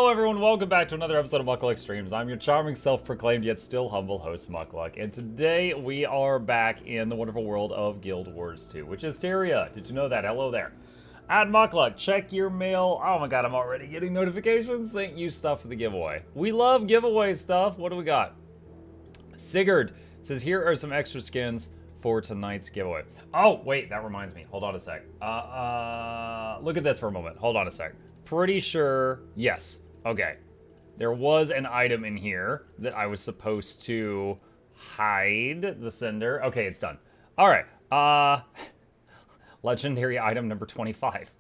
Hello everyone, welcome back to another episode of Mukluk Streams. I'm your charming, self-proclaimed, yet still humble host, Mukluk, and today we are back in the wonderful world of Guild Wars 2, which is Tyria. Did you know that? Hello there. At Mukluk, check your mail. Oh my god, I'm already getting notifications. Sent you stuff for the giveaway. We love giveaway stuff. What do we got? Sigurd says, here are some extra skins for tonight's giveaway. Oh, wait, that reminds me. Hold on a sec. Look at this for a moment. Hold on a sec. Pretty sure, yes. Okay, there was an item in here that I was supposed to hide the sender. Okay, it's done. All right, legendary item number 25.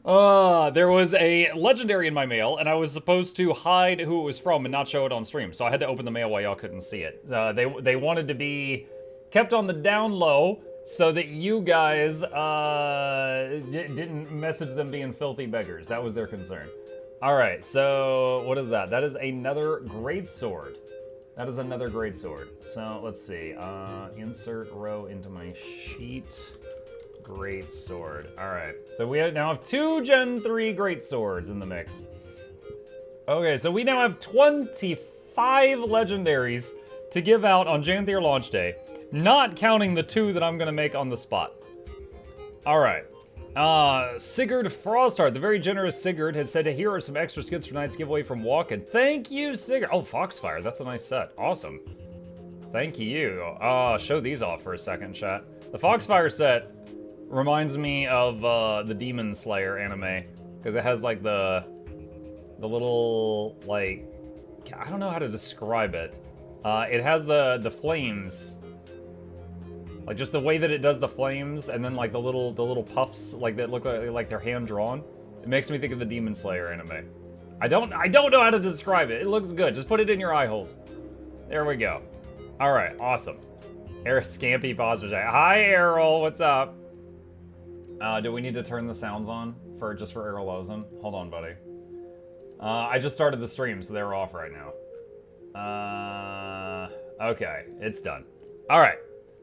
There was a legendary in my mail, and I was supposed to hide who it was from and not show it on stream. So I had to open the mail while y'all couldn't see it. They wanted to be kept on the down low so that you guys didn't message them being filthy beggars. That was their concern. All right, so what is that? That is another great sword. That is another great sword. So let's see. Insert row into my sheet. Great sword. All right. So we now have 2 Gen 3 great swords in the mix. Okay, so we now have 25 legendaries to give out on Janthir launch day, not counting the 2 that I'm gonna make on the spot. All right. Sigurd Frostheart, the very generous Sigurd, had said, here are some extra skins for tonight's giveaway from Walken. Thank you, Sigurd. Oh, Foxfire, that's a nice set. Awesome. Thank you. Show these off for a second, chat. The Foxfire set reminds me of the Demon Slayer anime, because it has like the little, like, I don't know how to describe it. It has the flames. Like, just the way that it does the flames, and then, like, the little puffs, like, that look like they're hand-drawn. It makes me think of the Demon Slayer anime. I don't know how to describe it. It looks good. Just put it in your eye holes. There we go. All right, awesome. Eric Scampy Positive. Hi, Errol. What's up? Do we need to turn the sounds on just for Errol Ozen? Hold on, buddy. I just started the stream, so they're off right now. Okay, it's done. All right.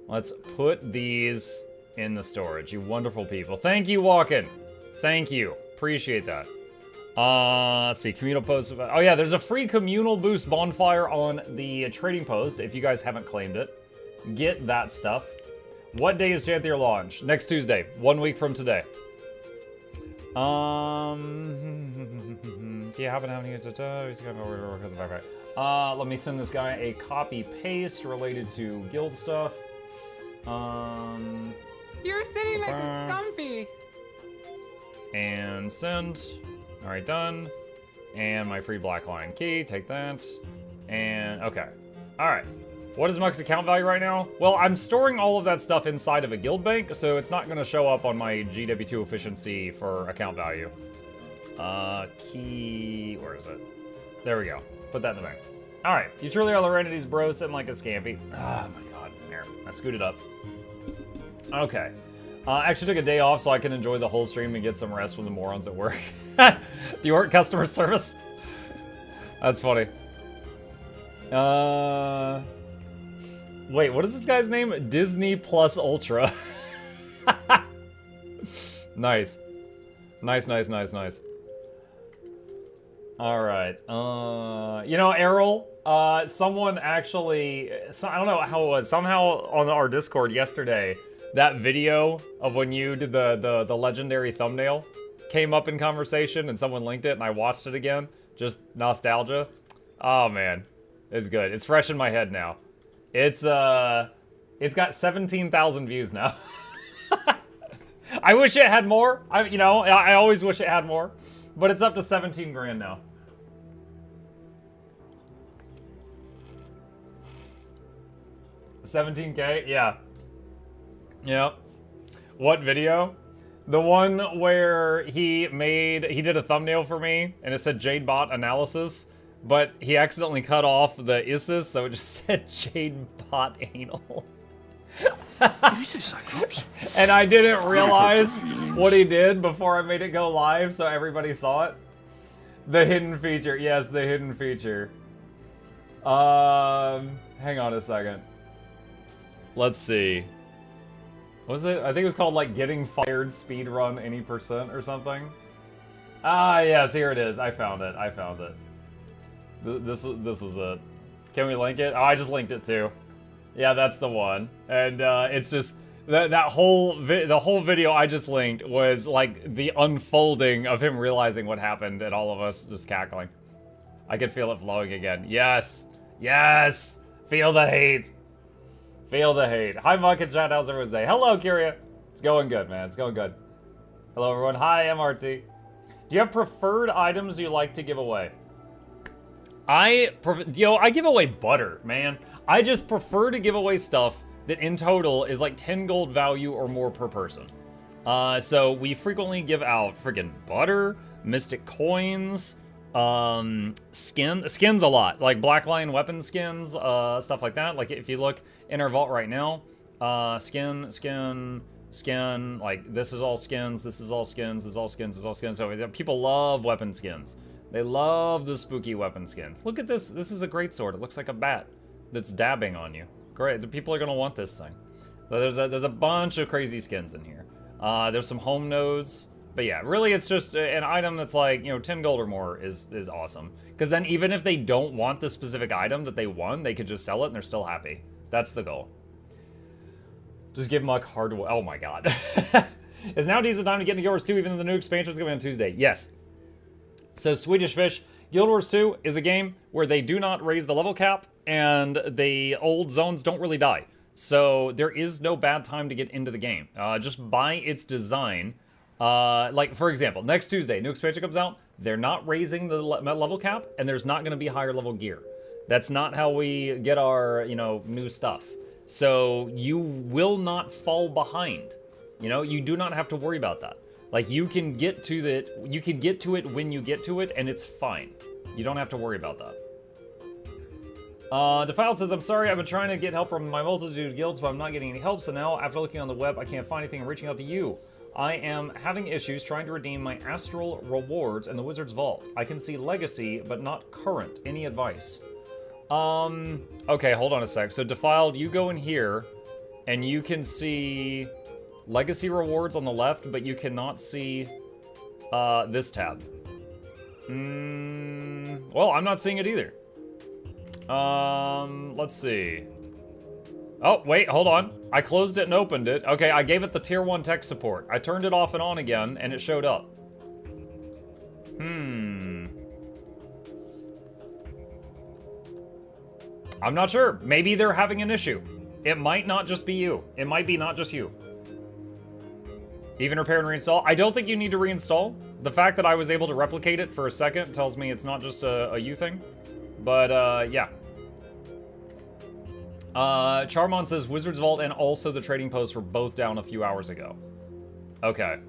Let's put these in the storage, you wonderful people. Thank you, Walken. Thank you. Appreciate that. Let's see, communal post. Oh yeah, there's a free communal boost bonfire on the trading post. If you guys haven't claimed it, get that stuff. What day is Janthir launch? Next Tuesday, 1 week from today. Do you happen to have any? Let me send this guy a copy paste related to guild stuff. You're sitting like a scumfy. And send. All right, done. And my free black line key, take that. And okay. All right. What is Muck's account value right now? Well, I'm storing all of that stuff inside of a guild bank, so it's not gonna show up on my GW2 efficiency for account value. Key, where is it? There we go. Put that in the bank. All right, you truly are Lorenity's bro sitting like a scampy. Oh my god, there, I scooted up. Okay, actually took a day off so I can enjoy the whole stream and get some rest from the morons at work. Do you work customer service? That's funny. Wait, what is this guy's name? Disney Plus Ultra. Nice. Nice. All right. You know, Errol, someone actually, I don't know how it was, somehow on our Discord yesterday, that video of when you did the legendary thumbnail came up in conversation and someone linked it and I watched it again. Just nostalgia. Oh man, it's good. It's fresh in my head now. It's got 17,000 views now. I wish it had more. I always wish it had more, but it's up to 17 grand now. $17K? Yeah. Yep. What video? The one where he did a thumbnail for me and it said Jadebot analysis, but he accidentally cut off the ISIS, so it just said Jadebot anal. And I didn't realize what he did before I made it go live, so everybody saw it. The hidden feature. Yes, the hidden feature. Hang on a second. Let's see. What was it? I think it was called like getting fired speedrun any percent or something. Ah, yes, here it is. I found it. I found it. This was it. Can we link it? Oh, I just linked it too. Yeah, that's the one. And it's just the whole video I just linked was like the unfolding of him realizing what happened and all of us just cackling. I could feel it flowing again. Yes, yes. Feel the hate. Feel the hate. Hi, Muck and chat. How's everyone say? Hello, Kyria. It's going good, man. It's going good. Hello, everyone. Hi, MRT. Do you have preferred items you like to give away? I give away butter, man. I just prefer to give away stuff that in total is like 10 gold value or more per person. So we frequently give out freaking butter, mystic coins, skins a lot, like Black Lion weapon skins, stuff like that. Like if you look in our vault right now, skin, like this is all skins, this is all skins, this is all skins, this is all skins. So people love weapon skins. They love the spooky weapon skins. Look at this. This is a great sword. It looks like a bat that's dabbing on you. Great. The people are gonna want this thing. So there's a bunch of crazy skins in here. There's some home nodes. But yeah, really it's just an item that's like, 10 gold or more is awesome. Because then even if they don't want the specific item that they won, they could just sell it and they're still happy. That's the goal. Just give Muck hard. Oh my god. Is now a decent time to get into Guild Wars 2 even though the new expansion is coming on Tuesday? Yes. So Swedish Fish, Guild Wars 2 is a game where they do not raise the level cap and the old zones don't really die. So there is no bad time to get into the game. Just by its design, like for example, next Tuesday, new expansion comes out, they're not raising the level cap and there's not gonna be higher level gear. That's not how we get our, new stuff. So you will not fall behind. You do not have to worry about that. Like you can get to it when you get to it and it's fine. You don't have to worry about that. Defiled says, I'm sorry, I've been trying to get help from my multitude of guilds, but I'm not getting any help, so now after looking on the web, I can't find anything. I'm reaching out to you. I am having issues trying to redeem my astral rewards in the Wizard's Vault. I can see legacy, but not current. Any advice? Okay, hold on a sec. So Defiled, you go in here, and you can see legacy rewards on the left, but you cannot see this tab. Well, I'm not seeing it either. Let's see. Oh, wait, hold on. I closed it and opened it. Okay, I gave it the tier 1 tech support. I turned it off and on again, and it showed up. I'm not sure. Maybe they're having an issue. It might not just be you. It might be not just you. Even repair and reinstall. I don't think you need to reinstall. The fact that I was able to replicate it for a second tells me it's not just a you thing. But, yeah. Charmon says Wizard's Vault and also the trading post were both down a few hours ago. Okay.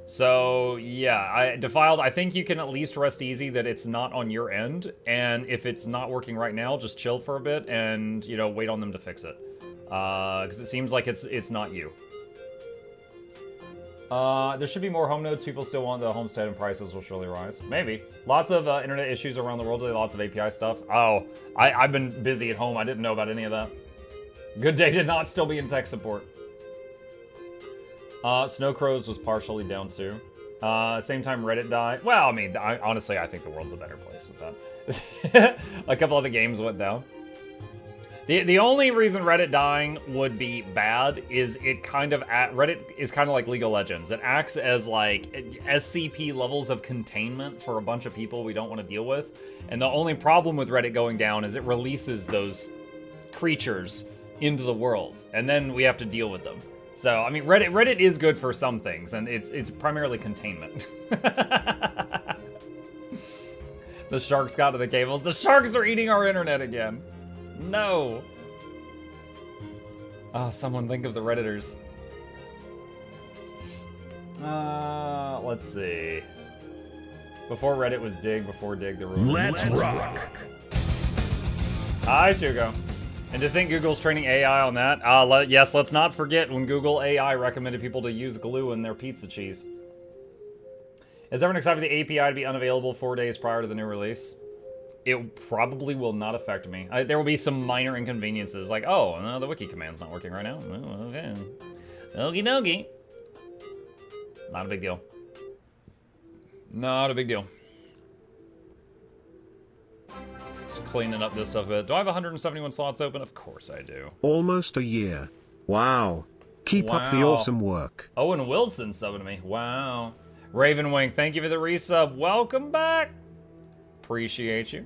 So, yeah, Defiled, I think you can at least rest easy that it's not on your end. And if it's not working right now, just chill for a bit and, wait on them to fix it. Because it seems like it's not you. There should be more home nodes. People still want the homestead and prices will surely rise. Maybe. Lots of internet issues around the world. Lots of API stuff. Oh, I've been busy at home. I didn't know about any of that. Good Day did not still be in tech support. Snow Crows was partially down too. Same time Reddit died. Well, I mean, honestly, I think the world's a better place with that. A couple of the games went down. The only reason Reddit dying would be bad is Reddit is kind of like League of Legends. It acts as like SCP levels of containment for a bunch of people we don't want to deal with. And the only problem with Reddit going down is it releases those creatures into the world, and then we have to deal with them. So, I mean, Reddit is good for some things, and it's primarily containment. The sharks got to the cables. The sharks are eating our internet again. No. Oh, someone think of the Redditors. Let's see. Before Reddit was Dig, before Dig the rumor. Let's rock. Hi, Chugo. And to think Google's training AI on that? Yes, let's not forget when Google AI recommended people to use glue in their pizza cheese. Is everyone excited for the API to be unavailable 4 days prior to the new release? It probably will not affect me. There will be some minor inconveniences, like, oh, no, the wiki command's not working right now. Oh, okay. Okie dokie. Not a big deal. Not a big deal. Just cleaning up this stuff a bit. Do I have 171 slots open? Of course I do. Almost a year. Wow. Keep up the awesome work. Owen Wilson subbing to me. Wow. Ravenwing, thank you for the resub. Welcome back. Appreciate you.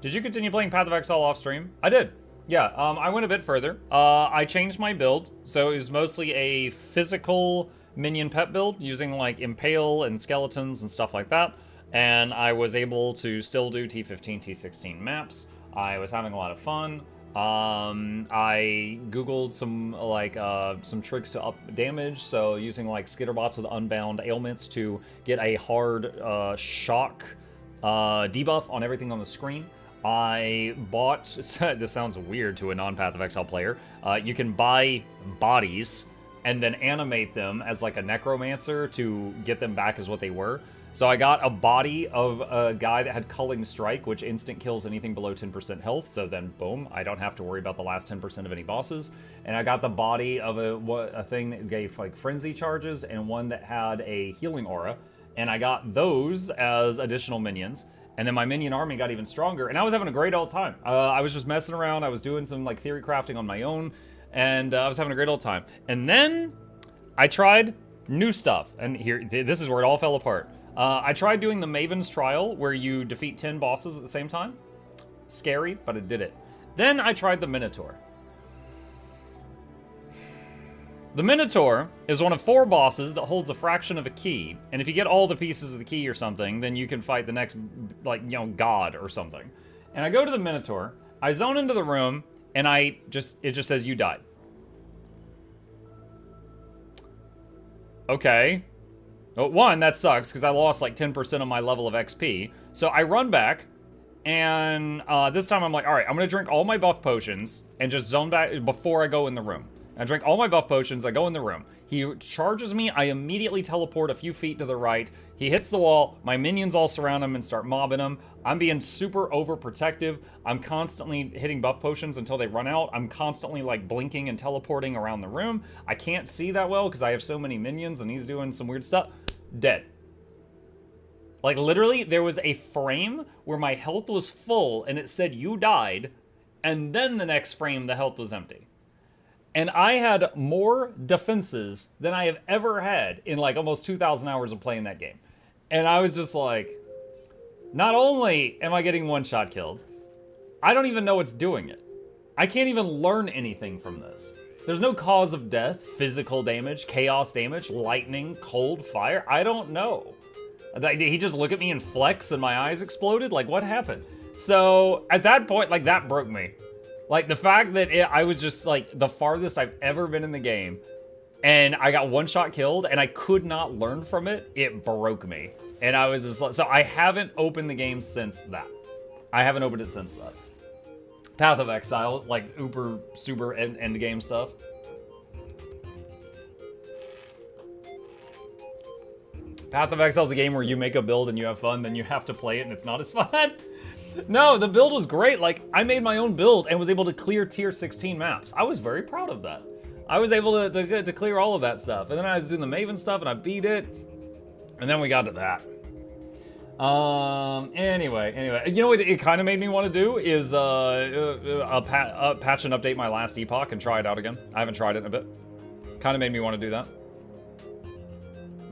Did you continue playing Path of Exile off stream? I did. Yeah, I went a bit further. I changed my build, so it was mostly a physical minion pet build using like Impale and skeletons and stuff like that. And I was able to still do T15, T16 maps. I was having a lot of fun. I googled some tricks to up damage, so using like skitterbots with unbound ailments to get a hard shock debuff on everything on the screen. I bought, this sounds weird to a non-Path of Exile player, you can buy bodies and then animate them as like a necromancer to get them back as what they were. So I got a body of a guy that had Culling Strike, which instant kills anything below 10% health, so then boom, I don't have to worry about the last 10% of any bosses. And I got the body of a thing that gave like frenzy charges and one that had a healing aura, and I got those as additional minions. And then my minion army got even stronger, and I was having a great old time. I was just messing around, I was doing some like theory crafting on my own, and I was having a great old time. And then I tried new stuff, and here, this is where it all fell apart. I tried doing the Maven's Trial, where you defeat 10 bosses at the same time. Scary, but it did it. Then I tried the Minotaur. The Minotaur is one of 4 bosses that holds a fraction of a key, and if you get all the pieces of the key or something, then you can fight the next, like, you know, god or something. And I go to the Minotaur, I zone into the room, and it just says, you died. Okay. Well, one, that sucks, because I lost like 10% of my level of XP. So I run back, and this time I'm like, all right, I'm going to drink all my buff potions and just zone back before I go in the room. I drink all my buff potions, I go in the room. He charges me, I immediately teleport a few feet to the right. He hits the wall, my minions all surround him and start mobbing him. I'm being super overprotective. I'm constantly hitting buff potions until they run out. I'm constantly like blinking and teleporting around the room. I can't see that well because I have so many minions and he's doing some weird stuff. Dead. Like literally, there was a frame where my health was full and it said you died, and then the next frame the health was empty. And I had more defenses than I have ever had in like almost 2,000 hours of playing that game. And I was just like, not only am I getting one-shot killed, I don't even know what's doing it. I can't even learn anything from this. There's no cause of death, physical damage, chaos damage, lightning, cold, fire. I don't know. Did he just look at me and flex and my eyes exploded? Like, what happened? So at that point, like, that broke me. Like, the fact that I was just, like, the farthest I've ever been in the game, and I got one-shot killed, and I could not learn from it, it broke me. And I was just like, so I haven't opened the game since that. I haven't opened it since that. Path of Exile, like, uber, super end game stuff. Path of Exile is a game where you make a build and you have fun, then you have to play it and it's not as fun. No, the build was great. Like, I made my own build and was able to clear tier 16 maps. I was very proud of that. I was able to clear all of that stuff. And then I was doing the Maven stuff and I beat it. And then we got to that. Anyway, you know what it kind of made me want to do is patch and update my last epoch and try it out again. I haven't tried it in a bit. Kind of made me want to do that.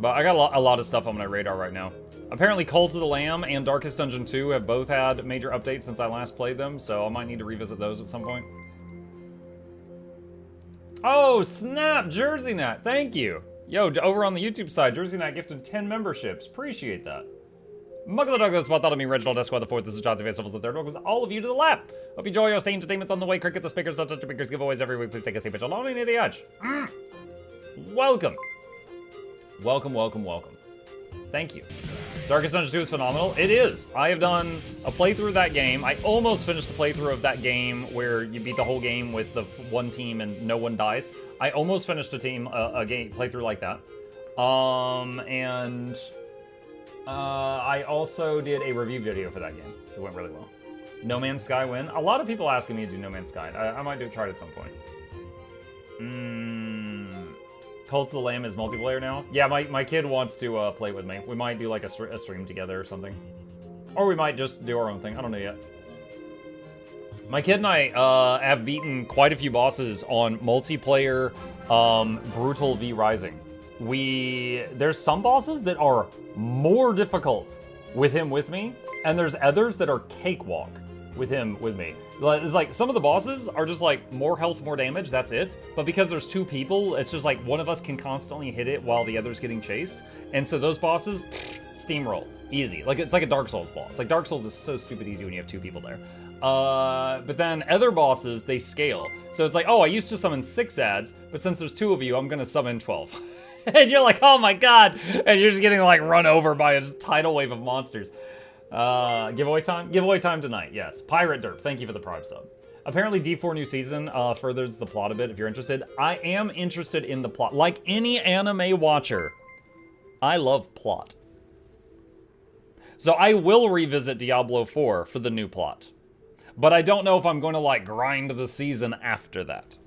But I got a lot of stuff on my radar right now. Apparently Cult of the Lamb and Darkest Dungeon 2 have both had major updates since I last played them, so I might need to revisit those at some point. Oh, snap! JerseyNat, thank you! Yo, over on the YouTube side, JerseyNat gifted 10 memberships. Appreciate that. MuklukYoutube, this is me, Reginald Esquire the 4th, this is Johnson Face the 3rd. Welcome all of you to the lap. Hope you enjoy your stay entertainment's on the way. Cricket the speakers, don't touch the speakers, giveaways every week. Please take a seat, bitch. Along near the edge. Welcome. Welcome, welcome, welcome. Thank you. Darkest Dungeon 2 is phenomenal. It is. I have done a playthrough of that game. I almost finished a playthrough of that game where you beat the whole game with the one team and no one dies. I almost finished a game playthrough like that. I also did a review video for that game. It went really well. No Man's Sky win. A lot of people asking me to do No Man's Sky. I might try it at some point. Cult of the Lamb is multiplayer now? Yeah, my kid wants to play with me. We might do like a stream together or something. Or we might just do our own thing. I don't know yet. My kid and I have beaten quite a few bosses on multiplayer Brutal v Rising. There's some bosses that are more difficult with him with me, and there's others that are cakewalk with him with me. It's like some of the bosses are just like more health, more damage, that's it. But because there's two people, it's just like one of us can constantly hit it while the other's getting chased. And so those bosses, steamroll, easy. Like it's like a Dark Souls boss. Like Dark Souls is so stupid easy when you have two people there. But then other bosses, they scale. So it's like, oh, I used to summon 6 ads, but since there's 2 of you, I'm gonna summon 12. And you're like, oh my god! And you're just getting like run over by a tidal wave of monsters. Giveaway time? Giveaway time tonight, yes. Pirate Derp, thank you for the Prime sub. Apparently D4 new season furthers the plot a bit if you're interested. I am interested in the plot. Like any anime watcher, I love plot. So I will revisit Diablo 4 for the new plot. But I don't know if I'm going to like grind the season after that.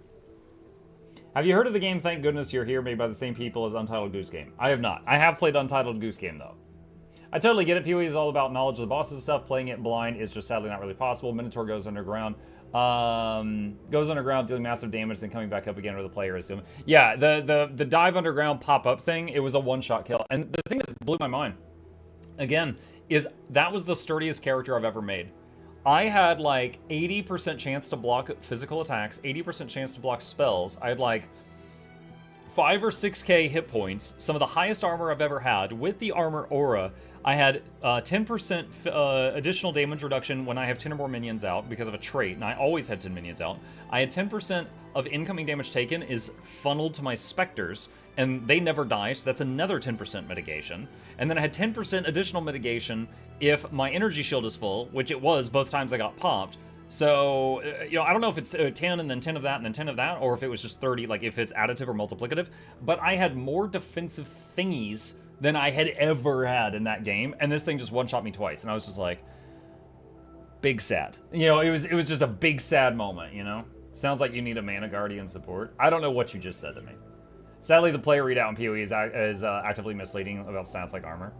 Have you heard of the game Thank Goodness You're Here, made by the same people as Untitled Goose Game? I have not. I have played Untitled Goose Game though. I totally get it. PoE is all about knowledge of the bosses and stuff. Playing it blind is just sadly not really possible. Minotaur goes underground. Dealing massive damage, then coming back up again where the player is doing. Yeah, the dive underground pop-up thing, it was a one-shot kill. And the thing that blew my mind, again, is that was the sturdiest character I've ever made. I had like 80% chance to block physical attacks, 80% chance to block spells. I had like 5 or 6k hit points, some of the highest armor I've ever had. With the armor aura, I had 10% additional damage reduction when I have 10 or more minions out because of a trait, and I always had 10 minions out. I had 10% of incoming damage taken is funneled to my specters, and they never die, so that's another 10% mitigation. And then I had 10% additional mitigation if my energy shield is full, which it was both times I got popped. So, you know, I don't know if it's 10 and then 10 of that and then 10 of that, or if it was just 30, like if it's additive or multiplicative. But I had more defensive thingies than I had ever had in that game, and this thing just one-shot me twice, and I was just like, big sad. You know, it was just a big sad moment, you know? Sounds like you need a Mana Guardian support. I don't know what you just said to me. Sadly, the player readout in PoE is actively misleading about stats like armor.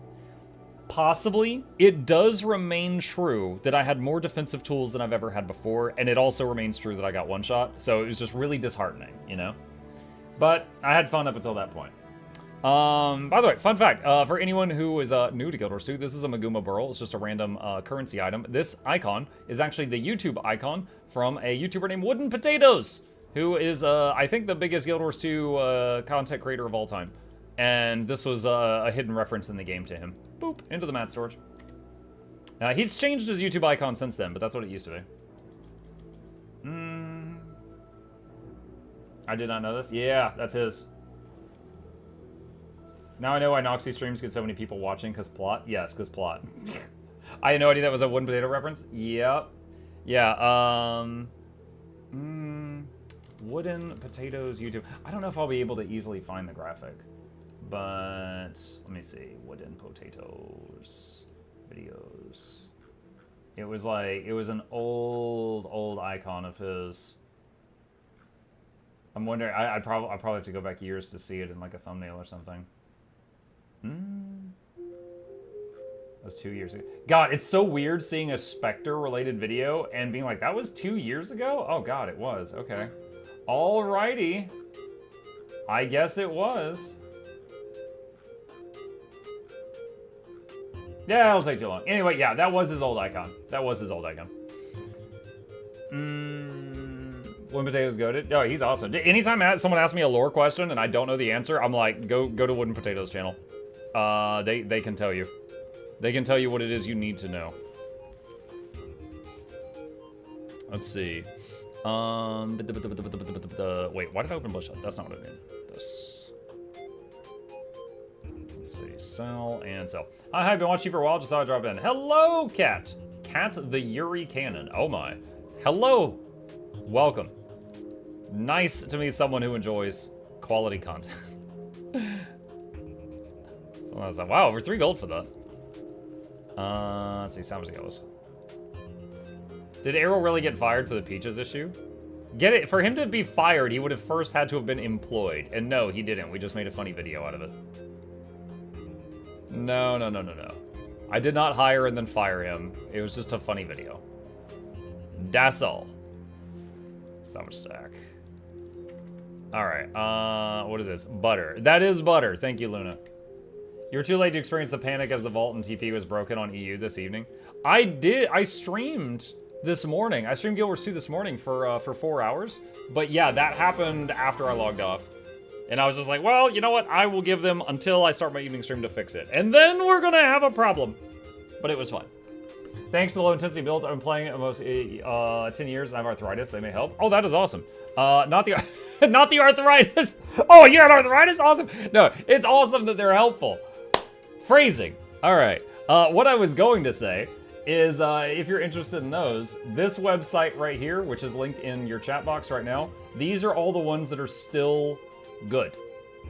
Possibly, it does remain true that I had more defensive tools than I've ever had before, and it also remains true that I got one shot, so it was just really disheartening, you know? But I had fun up until that point. By the way, fun fact, for anyone who is new to Guild Wars 2, this is a Maguma Burl. It's just a random currency item. This icon is actually the YouTube icon from a YouTuber named Wooden Potatoes, who is, I think, the biggest Guild Wars 2 content creator of all time. And this was a hidden reference in the game to him. Boop, into the mat storage. He's changed his YouTube icon since then, but that's what it used to be. I did not know this. Yeah, that's his. Now I know why Noxxi streams get so many people watching, because plot? Yes, because plot. I had no idea that was a Wooden Potato reference. Yep. Yeah, Wooden Potatoes YouTube. I don't know if I'll be able to easily find the graphic. But let me see. Wooden Potatoes videos. It was like, it was an old icon of his. I'm wondering, I'll probably have to go back years to see it in like a thumbnail or something. That's 2 years ago. God, it's so weird seeing a Spectre related video and being like, that was 2 years ago? Oh God, it was. Okay. Alrighty. I guess it was. Yeah, it'll take too long. Anyway, yeah, that was his old icon. That was his old icon. Wooden Potatoes goated. Oh, he's awesome. Anytime someone asks me a lore question and I don't know the answer, I'm like, go to Wooden Potatoes channel. They can tell you. They can tell you what it is you need to know. Let's see. Wait, why did I open Bloodshot? That's not what I mean. This. Let's see. Sell and sell. Hi, I've been watching you for a while. Just saw it drop in. Hello, Cat. Cat the Yuri Cannon. Oh my. Hello. Welcome. Nice to meet someone who enjoys quality content. Someone else like, wow, over 3 gold for that. Let's see, Salvage goes. Did Arrow really get fired for the Peaches issue? Get it? For him to be fired, he would have first had to have been employed. And no, he didn't. We just made a funny video out of it. No, no, no, no, no. I did not hire and then fire him. It was just a funny video. That's all. Salvage stack. Alright, what is this? Butter. That is butter. Thank you, Luna. You were too late to experience the panic as the vault and TP was broken on EU this evening. I did. I streamed this morning. I streamed Guild Wars 2 this morning for 4 hours. But yeah, that happened after I logged off. And I was just like, well, you know what? I will give them until I start my evening stream to fix it. And then we're gonna have a problem. But it was fun. Thanks to the low intensity builds, I've been playing almost 10 years and I have arthritis. They may help. Oh, that is awesome. Not the not the arthritis. Oh, you had arthritis? Awesome. No, it's awesome that they're helpful. Phrasing. All right. What I was going to say is if you're interested in those, this website right here, which is linked in your chat box right now, these are all the ones that are still good.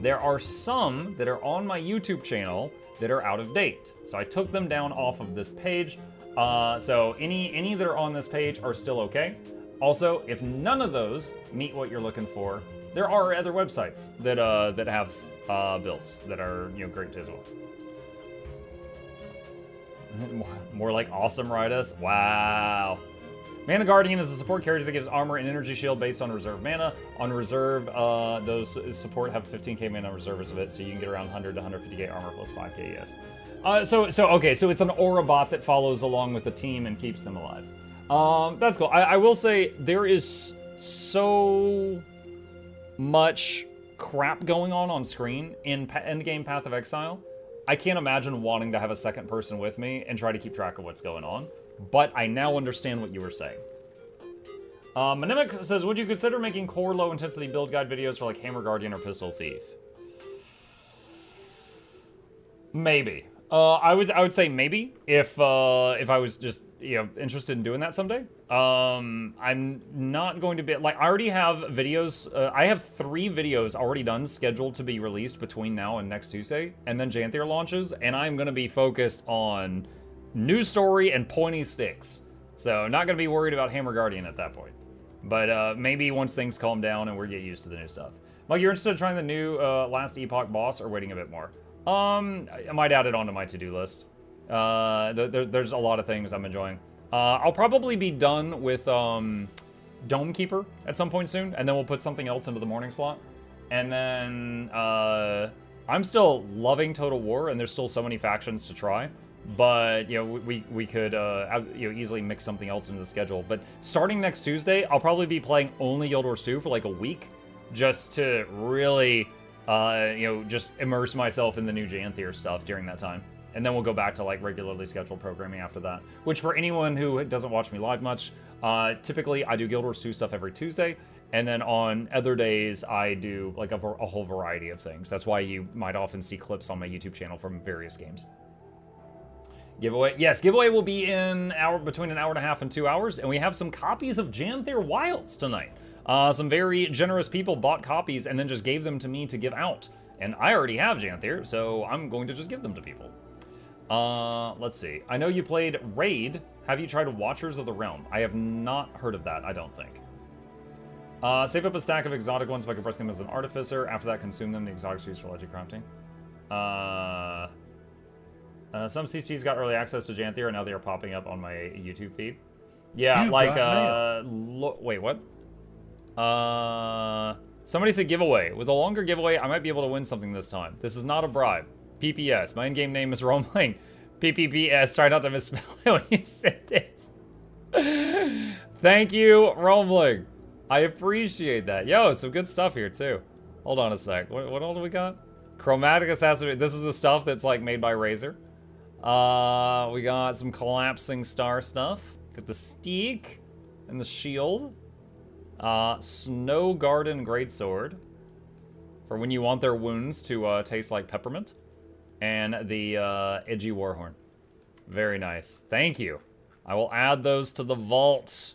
There are some that are on my YouTube channel that are out of date. So I took them down off of this page. So any that are on this page are still okay. Also, if none of those meet what you're looking for, there are other websites that that have builds that are great as well. More like awesome Ritus. Wow. Mana Guardian is a support character that gives armor and energy shield based on reserve mana. On reserve, those support have 15k mana reserves of it, so you can get around 100 to 150k armor plus 5k ES. Okay, so it's an aura bot that follows along with the team and keeps them alive. That's cool. I will say there is so much crap going on screen in endgame Path of Exile. I can't imagine wanting to have a second person with me and try to keep track of what's going on. But I now understand what you were saying. Manemic says, would you consider making core low-intensity build guide videos for like Hammer Guardian or Pistol Thief? Maybe. I would say maybe if I was just interested in doing that someday. I'm not going to be like I already have videos. I have 3 videos already done scheduled to be released between now and next Tuesday, and then Janthir launches, and I'm going to be focused on news story and pointy sticks. So not going to be worried about Hammer Guardian at that point. But maybe once things calm down and we get used to the new stuff. Mike, you're interested in trying the new Last Epoch boss or waiting a bit more? I might add it onto my to-do list. There's a lot of things I'm enjoying. I'll probably be done with Dome Keeper at some point soon, and then we'll put something else into the morning slot. And then I'm still loving Total War, and there's still so many factions to try. But we could easily mix something else into the schedule. But starting next Tuesday, I'll probably be playing only Guild Wars 2 for like a week, just to really just immerse myself in the new Janthir stuff during that time. And then we'll go back to like regularly scheduled programming after that. Which for anyone who doesn't watch me live much, typically I do Guild Wars 2 stuff every Tuesday. And then on other days, I do like a whole variety of things. That's why you might often see clips on my YouTube channel from various games. Giveaway. Yes, giveaway will be in between an hour and a half and 2 hours. And we have some copies of Janthir Wilds tonight. Some very generous people bought copies and then just gave them to me to give out. And I already have Janthir, so I'm going to just give them to people. Let's see. I know you played Raid. Have you tried Watchers of the Realm? I have not heard of that, I don't think. Save up a stack of exotic ones by compressing them as an artificer. After that, consume them. The exotics used for legend crafting. Some CCs got early access to Janthir, and now they are popping up on my YouTube feed. Yeah, wait, what? Somebody said giveaway. With a longer giveaway, I might be able to win something this time. This is not a bribe. PPS. My in-game name is Roamling. PPPS. Try not to misspell it when you said this. Thank you, Roamling. I appreciate that. Yo, some good stuff here, too. Hold on a sec. What all do we got? Chromatic Assassination. This is the stuff that's, like, made by Razer. We got some Collapsing Star stuff. Got the Steak and the Shield. Snow Garden Greatsword. For when you want their wounds to taste like peppermint. And the Edgy Warhorn. Very nice. Thank you. I will add those to the vault.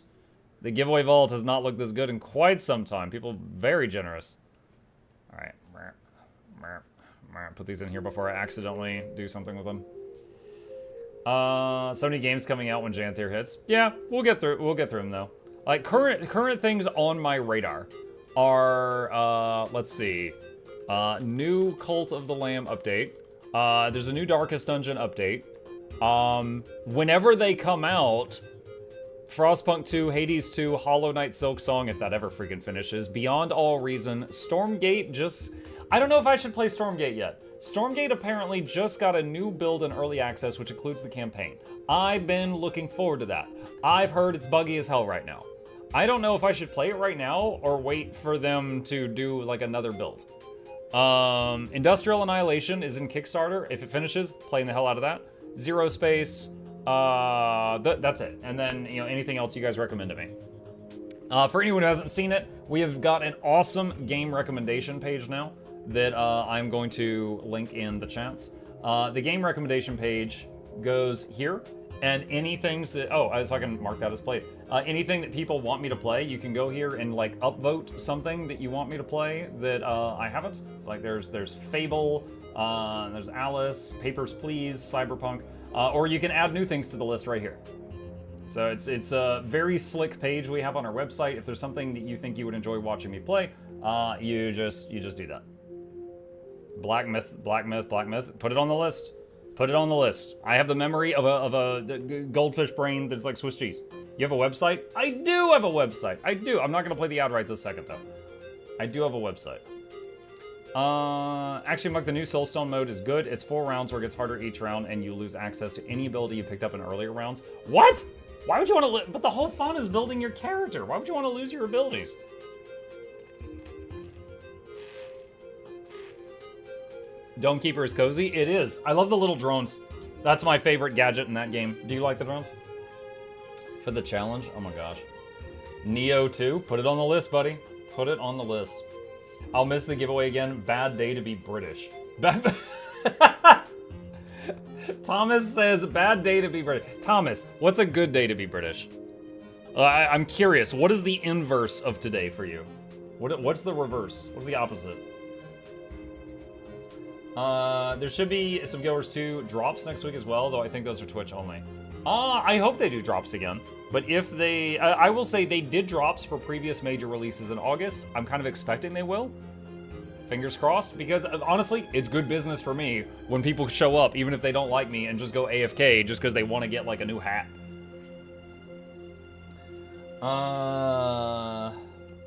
The giveaway vault has not looked this good in quite some time. People very generous. Alright. Put these in here before I accidentally do something with them. So many games coming out when Janthir hits. Yeah, we'll get through them though. Like current things on my radar are let's see, new Cult of the Lamb update. There's a new Darkest Dungeon update. Whenever they come out, Frostpunk 2, Hades 2, Hollow Knight Silksong, if that ever freaking finishes, Beyond All Reason, Stormgate just... I don't know if I should play Stormgate yet. Stormgate apparently just got a new build in early access, which includes the campaign. I've been looking forward to that. I've heard it's buggy as hell right now. I don't know if I should play it right now or wait for them to do like another build. Industrial Annihilation is in Kickstarter. If it finishes, playing the hell out of that. Zero Space, that's it. And then, you know, anything else you guys recommend to me. For anyone who hasn't seen it, we have got an awesome game recommendation page now that I'm going to link in the chats. The game recommendation page goes here, and any things that, so I can mark that as played. Anything that people want me to play, you can go here and like upvote something that you want me to play that I haven't. It's like there's Fable, there's Alice, Papers, Please, Cyberpunk, or you can add new things to the list right here. So it's a very slick page we have on our website. If there's something that you think you would enjoy watching me play, you just do that. Black Myth, put it on the list. Put it on the list. I have the memory of a goldfish brain that's like Swiss cheese. You have a website? I do have a website. I do. I'm not gonna play the ad right this second though. I do have a website. Actually, Mug, the new Soulstone mode is good. It's 4 rounds where it gets harder each round and you lose access to any ability you picked up in earlier rounds. What? Why would you want to but the whole fun is building your character. Why would you want to lose your abilities? Dome Keeper is cozy. It is. I love the little drones. That's my favorite gadget in that game. Do you like the drones? For the challenge? Oh my gosh. Neo 2. Put it on the list, buddy. Put it on the list. I'll miss the giveaway again. Bad day to be British. Thomas says, bad day to be British. Thomas, what's a good day to be British? I'm curious. What is the inverse of today for you? What's the reverse? What's the opposite? There should be some Guild Wars 2 drops next week as well, though I think those are Twitch only. I hope they do drops again. But if they... I will say they did drops for previous major releases in August. I'm kind of expecting they will. Fingers crossed, because honestly, it's good business for me when people show up, even if they don't like me, and just go AFK just because they want to get like a new hat.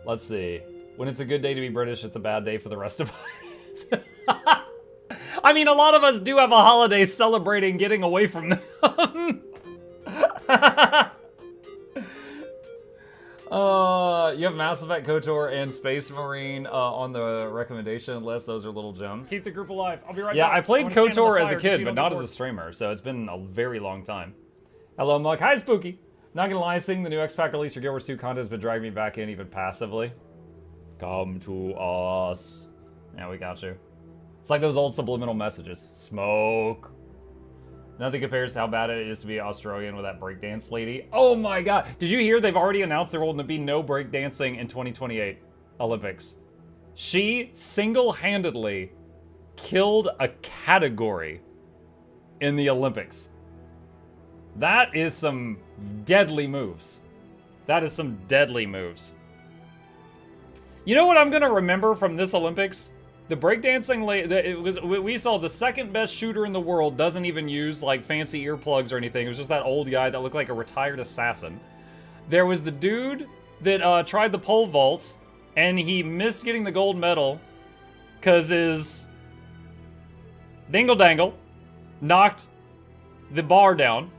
Let's see. When it's a good day to be British, it's a bad day for the rest of us. I mean, a lot of us do have a holiday celebrating getting away from them. You have Mass Effect KOTOR and Space Marine on the recommendation list. Those are little gems. Keep the group alive. I'll be right back. Yeah, I played KOTOR as a kid, but not as a streamer, so it's been a very long time. Hello, Muck. Hi, Spooky. Not gonna lie, seeing the new XPac release for Guild Wars 2 content has been driving me back in even passively. Come to us. Yeah, we got you. It's like those old subliminal messages. Smoke. Nothing compares to how bad it is to be Australian with that breakdance lady. Oh my god. Did you hear they've already announced there will be no breakdancing in 2028 Olympics? She single-handedly killed a category in the Olympics. That is some deadly moves. That is some deadly moves. You know what I'm gonna remember from this Olympics? The breakdancing we saw the second best shooter in the world doesn't even use like fancy earplugs or anything. It was just that old guy that looked like a retired assassin. There was the dude that tried the pole vault and he missed getting the gold medal because his dingle dangle knocked the bar down.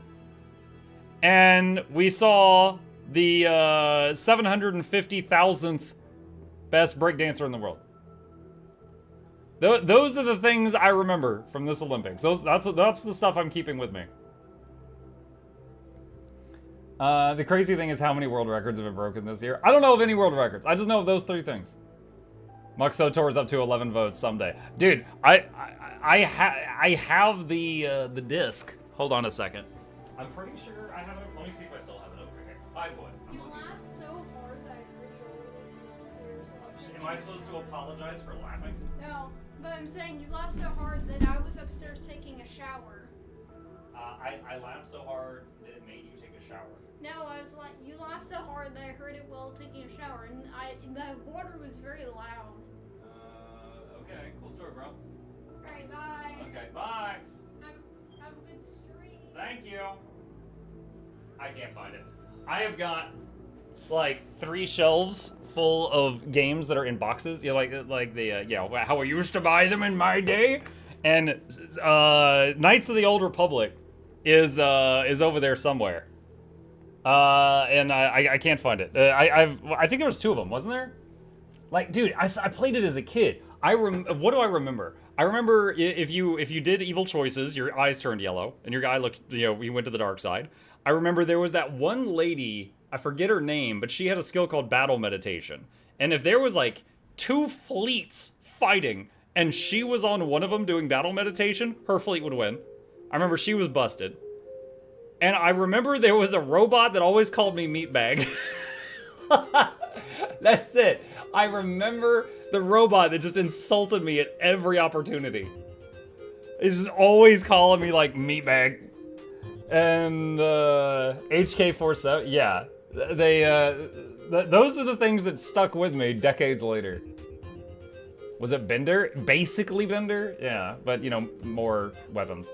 And we saw the 750,000th best breakdancer in the world. Those are the things I remember from this Olympics. That's the stuff I'm keeping with me. The crazy thing is how many world records have been broken this year. I don't know of any world records. I just know of those 3 things. Muxotor is up to 11 votes someday. Dude, I have the disc. Hold on a second. I'm pretty sure I have it. Let me see if I still have it over here. Hi, boy. You laughed so hard that I heard you all the way from upstairs watching. Am I supposed to apologize for laughing? No, but I'm saying you laughed so hard that I was upstairs taking a shower. I laughed so hard that it made you take a a shower. No, I was like, you laughed so hard that I heard it while taking a shower, and the water was very loud. Okay, cool story, bro. Alright, bye. Okay, bye. Have a good stream. Thank you. I can't find it. I have got like 3 shelves full of games that are in boxes. You know, like the how I used to buy them in my day. And Knights of the Old Republic is over there somewhere. And I can't find it. I think there was 2 of them, wasn't there? Like, dude, I played it as a kid. What do I remember? I remember if you did evil choices, your eyes turned yellow, and your guy looked, you went to the dark side. I remember there was that one lady, I forget her name, but she had a skill called battle meditation. And if there was like 2 fleets fighting, and she was on one of them doing battle meditation, her fleet would win. I remember she was busted. And I remember there was a robot that always called me meatbag. That's it. I remember the robot that just insulted me at every opportunity. He's just always calling me like meatbag. And HK47, yeah. Those are the things that stuck with me decades later. Was it Bender? Basically Bender? Yeah, but more weapons.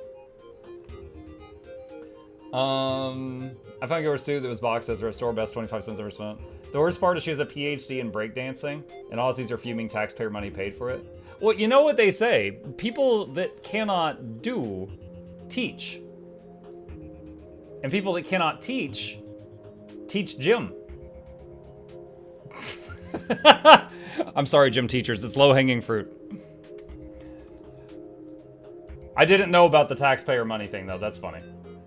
I found yours too that was boxed at the thrift store, best 25 cents ever spent. The worst part is she has a PhD in breakdancing, and all these are fuming taxpayer money paid for it. Well, you know what they say, people that cannot do, teach. And people that cannot teach gym. I'm sorry, gym teachers, it's low-hanging fruit. I didn't know about the taxpayer money thing though, that's funny.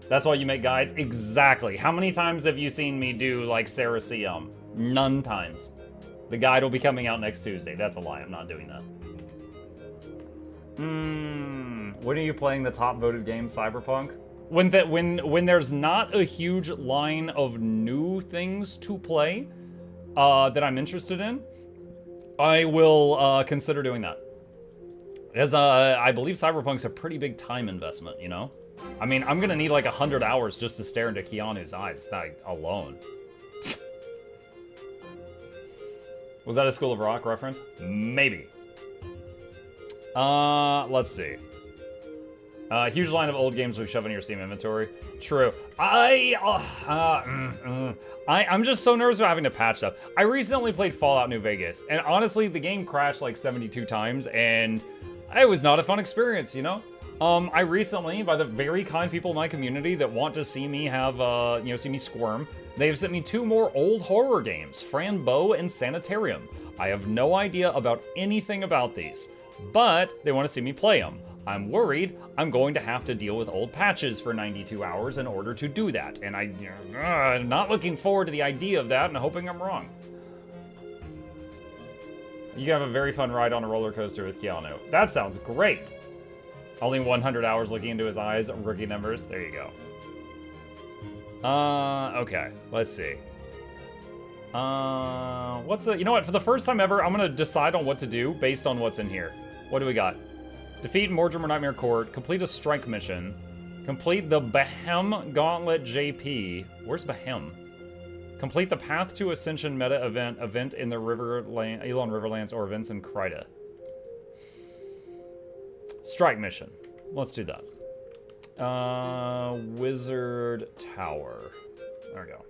That's why you make guides? Exactly. How many times have you seen me do like Sarah CM? None times. The guide will be coming out next Tuesday. That's a lie, I'm not doing that. When are you playing the top voted game, Cyberpunk? When there's not a huge line of new things to play that I'm interested in, I will consider doing that. As I believe Cyberpunk's a pretty big time investment, I mean, I'm gonna need like 100 hours just to stare into Keanu's eyes, like, alone. Was that a School of Rock reference? Maybe. Let's see. Huge line of old games we shove in your Steam inventory. True. I'm just so nervous about having to patch stuff. I recently played Fallout New Vegas, and honestly, the game crashed like 72 times, and it was not a fun experience, I recently, by the very kind people in my community that want to see me have, see me squirm, they have sent me 2 more old horror games, Frambeau and Sanitarium. I have no idea about anything about these, but they want to see me play them. I'm worried I'm going to have to deal with old patches for 92 hours in order to do that, and I'm not looking forward to the idea of that and hoping I'm wrong. You can have a very fun ride on a roller coaster with Keanu. That sounds great. Only 100 hours looking into his eyes, rookie numbers. There you go. Okay, let's see. You know what? For the first time ever, I'm gonna decide on what to do based on what's in here. What do we got? Defeat Mortimer Nightmare Court. Complete a strike mission. Complete the Behem Gauntlet JP. Where's Behem? Complete the Path to Ascension meta event in the Elon Riverlands or events in Kryta. Strike mission. Let's do that. Wizard Tower. There we go.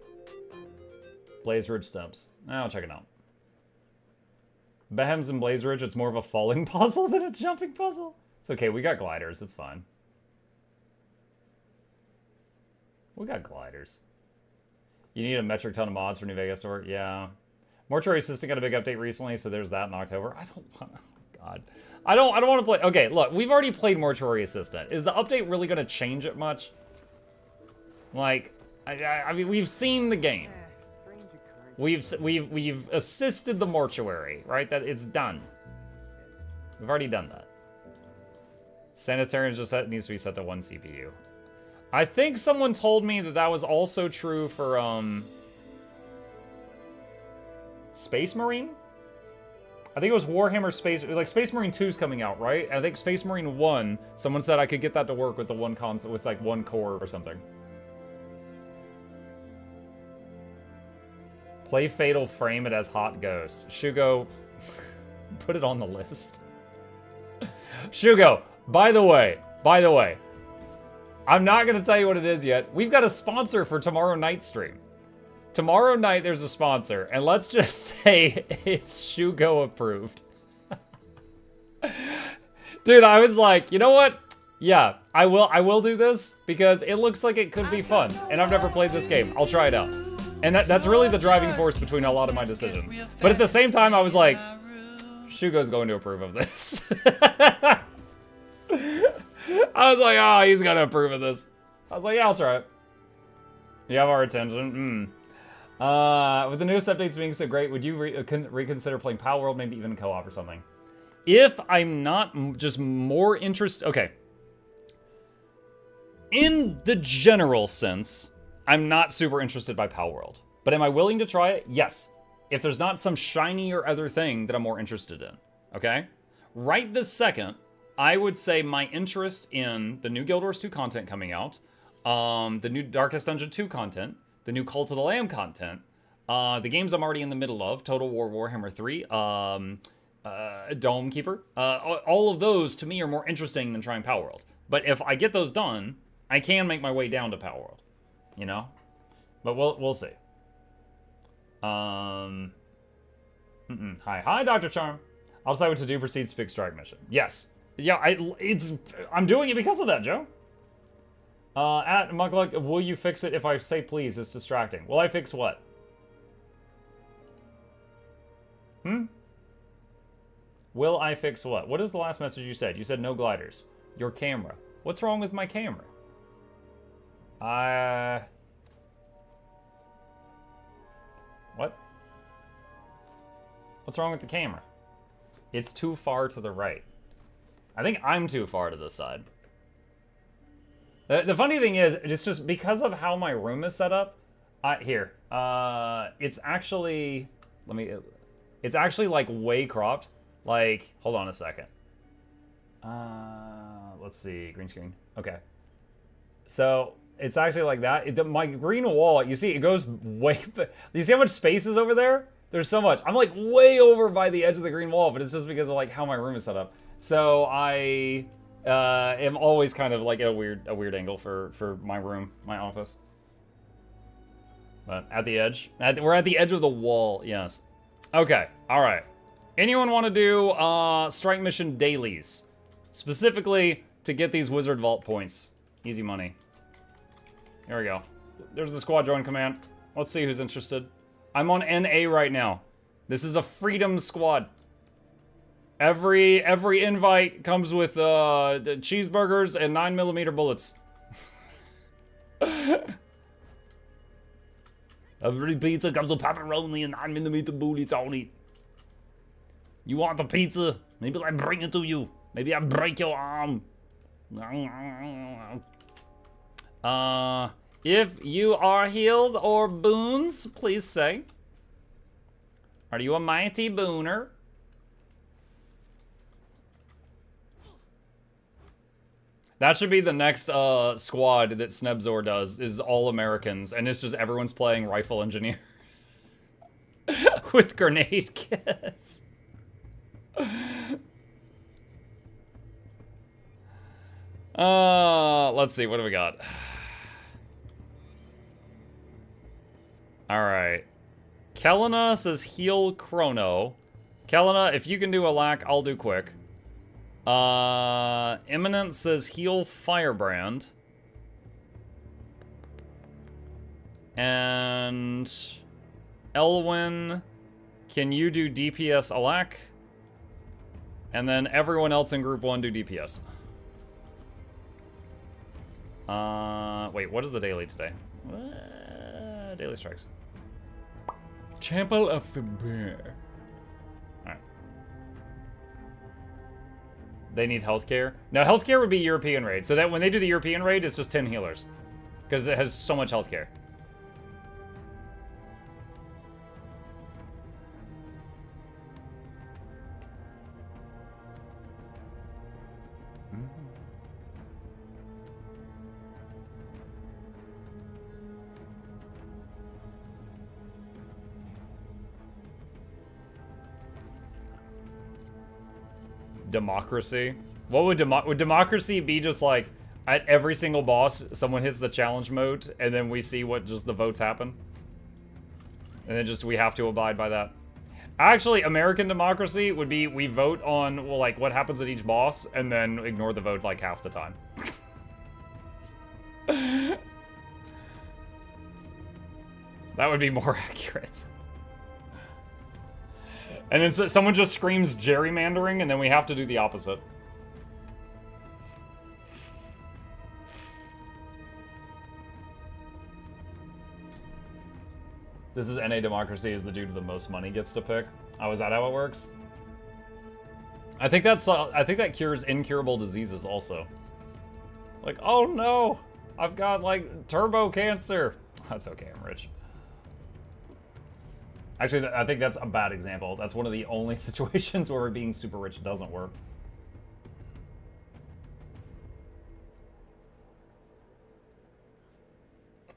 Blaze Ridge Steps. I'll check it out. Behem's in Blaze Ridge, it's more of a falling puzzle than a jumping puzzle. It's okay, we got gliders, it's fine. We got gliders. You need a metric ton of mods for New Vegas to work? Yeah. Mortuary Assistant got a big update recently, so there's that in October. I don't want to... God. I don't want to play... Okay, look, we've already played Mortuary Assistant. Is the update really going to change it much? Like, I mean, we've seen the game. We've assisted the mortuary, right? That it's done. We've already done that. Sanitarium just needs to be set to 1 CPU. I think someone told me that that was also true for Space Marine. I think it was Warhammer Space, like Space Marine 2's coming out, right? I think Space Marine 1, someone said I could get that to work with the one console, with like 1 core or something. Play Fatal, frame it as Hot Ghost. Shugo, put it on the list. Shugo, by the way, I'm not gonna tell you what it is yet. We've got a sponsor for tomorrow night stream. Tomorrow night there's a sponsor, and let's just say it's Shugo approved. Dude, I was like, you know what? Yeah, I will do this because it looks like it could be fun, and I've never played this game. I'll try it out. And that's really the driving force between a lot of my decisions. But at the same time, I was like, Shugo's going to approve of this. I was like, oh, he's gonna approve of this. I was like, yeah, I'll try it. You have our attention. With the newest updates being so great, would you reconsider playing Pal World, maybe even co-op or something? If I'm not just more interested, okay. In the general sense, I'm not super interested by Pal World. But am I willing to try it? Yes. If there's not some shiny or other thing that I'm more interested in, okay? Right this second, I would say my interest in the new Guild Wars 2 content coming out, the new Darkest Dungeon 2 content, the new Cult of the Lamb content, the games I'm already in the middle of, Total War Warhammer 3, Dome Keeper, all of those to me are more interesting than trying Pal World. But if I get those done, I can make my way down to Pal World, you know? But we'll see. Hi, Dr. Charm. I'll decide what to do. Proceed to pick strike mission. Yes. Yeah, I'm doing it because of that, Joe. At Mukluk, will you fix it if I say please? It's distracting. Will I fix what? Will I fix what? What is the last message you said? You said no gliders. Your camera. What's wrong with my camera? What? What's wrong with the camera? It's too far to the right. I think I'm too far to this side. The funny thing is, it's just because of how my room is set up. It's actually, it's actually like way cropped. Like, hold on a second. Let's see, green screen. Okay. So it's actually like that. My green wall, you see, it goes way. You see how much space is over there? There's so much. I'm like way over by the edge of the green wall, but it's just because of like how my room is set up. So I am always kind of like at a weird angle for my room, my office. But at the edge, we're at the edge of the wall. Yes. Okay. All right. Anyone want to do strike mission dailies, specifically to get these wizard vault points? Easy money. Here we go. There's the squad join command. Let's see who's interested. I'm on NA right now. This is a freedom squad. Every invite comes with cheeseburgers and 9mm bullets. Every pizza comes with pepperoni and 9mm bullets on it. You want the pizza? Maybe I bring it to you. Maybe I break your arm. If you are heals or boons, please say. Are you a mighty booner? That should be the next squad that Snebzor does, is all Americans, and it's just everyone's playing Rifle Engineer. With grenade kits. Let's see, what do we got? Alright. Kelena says heal Chrono. Kelena, if you can do a lack, I'll do quick. Imminent says heal Firebrand. And Elwin, can you do DPS Alak? And then everyone else in group 1 do DPS. Wait, what is the daily today? Daily strikes. Chapel of Fibir. Alright. They need healthcare? No, healthcare would be European raid. So that when they do the European raid, it's just 10 healers. Because it has so much healthcare. Democracy. What would democracy be? Just like at every single boss, someone hits the challenge mode, and then we see what just the votes happen, and then just we have to abide by that. Actually, American democracy would be we vote on, well, like what happens at each boss, and then ignore the vote like half the time. That would be more accurate. And then someone just screams gerrymandering, and then we have to do the opposite. This is NA democracy, is the dude with the most money gets to pick. Oh, is that how it works? I think that cures incurable diseases also. Like, oh no, I've got like turbo cancer. That's okay, I'm rich. Actually, I think that's a bad example. That's one of the only situations where being super rich doesn't work.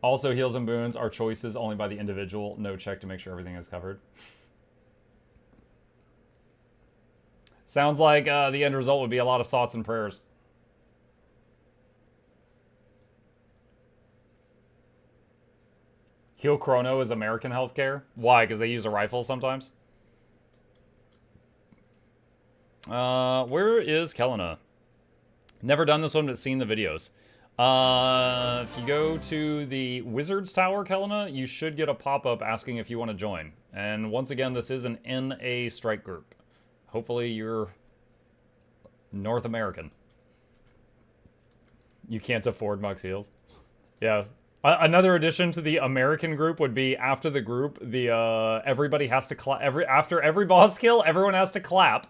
Also, heals and boons are choices only by the individual. No check to make sure everything is covered. Sounds like the end result would be a lot of thoughts and prayers. Heal Chrono is American healthcare. Why? Because they use a rifle sometimes? Where is Kelena? Never done this one, but seen the videos. If you go to the Wizards Tower, Kelena, you should get a pop-up asking if you want to join. And once again, this is an NA strike group. Hopefully you're North American. You can't afford Mux heals. Yeah. Another addition to the American group would be after the group, everybody has to clap. After every boss kill, everyone has to clap.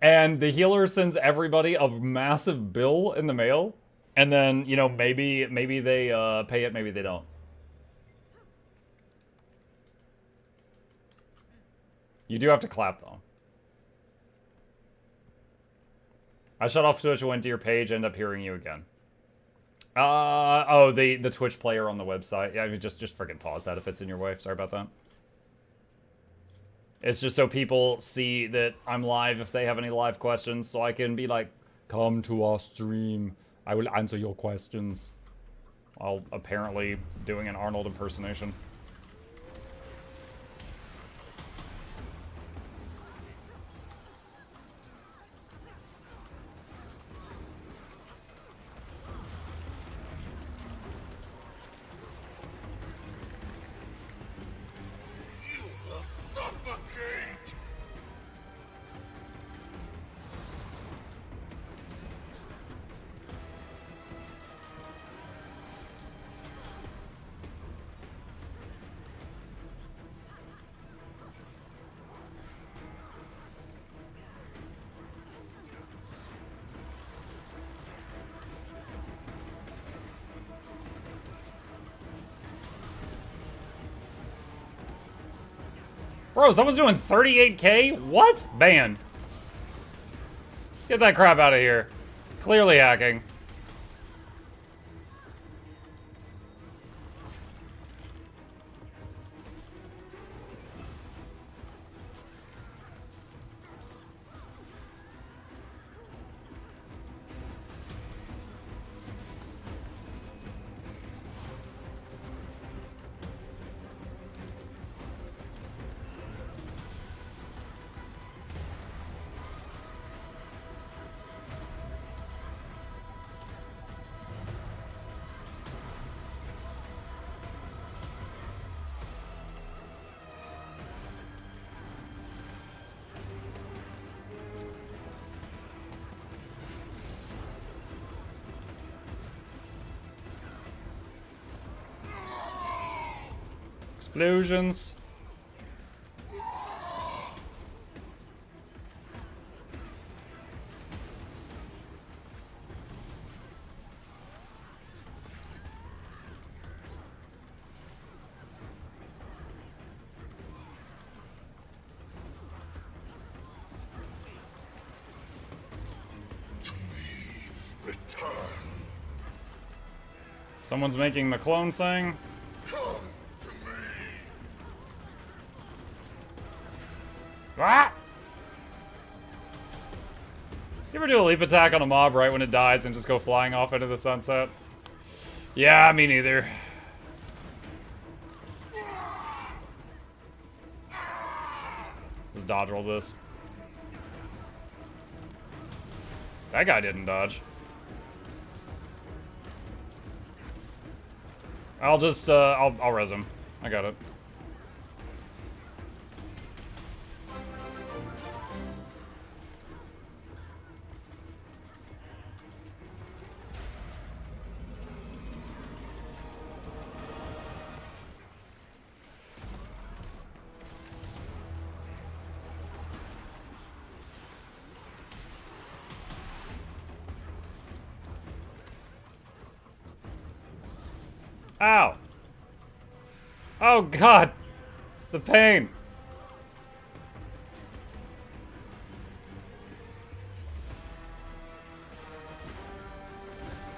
And the healer sends everybody a massive bill in the mail. And then, you know, maybe they pay it, maybe they don't. You do have to clap, though. I shut off Twitch, went to your page, end up hearing you again. Oh, the Twitch player on the website. Yeah, just freaking pause that if it's in your way. Sorry about that. It's just so people see that I'm live if they have any live questions, so I can be like, come to our stream. I will answer your questions. While apparently doing an Arnold impersonation. Bro, someone's doing 38K? What? Banned. Get that crap out of here. Clearly hacking. Explosions. Someone's making the clone thing. Ah! You ever do a leap attack on a mob right when it dies and just go flying off into the sunset? Yeah, me neither. Just dodge roll this. That guy didn't dodge. I'll just, I'll res him. I got it. Ow! Oh god! The pain!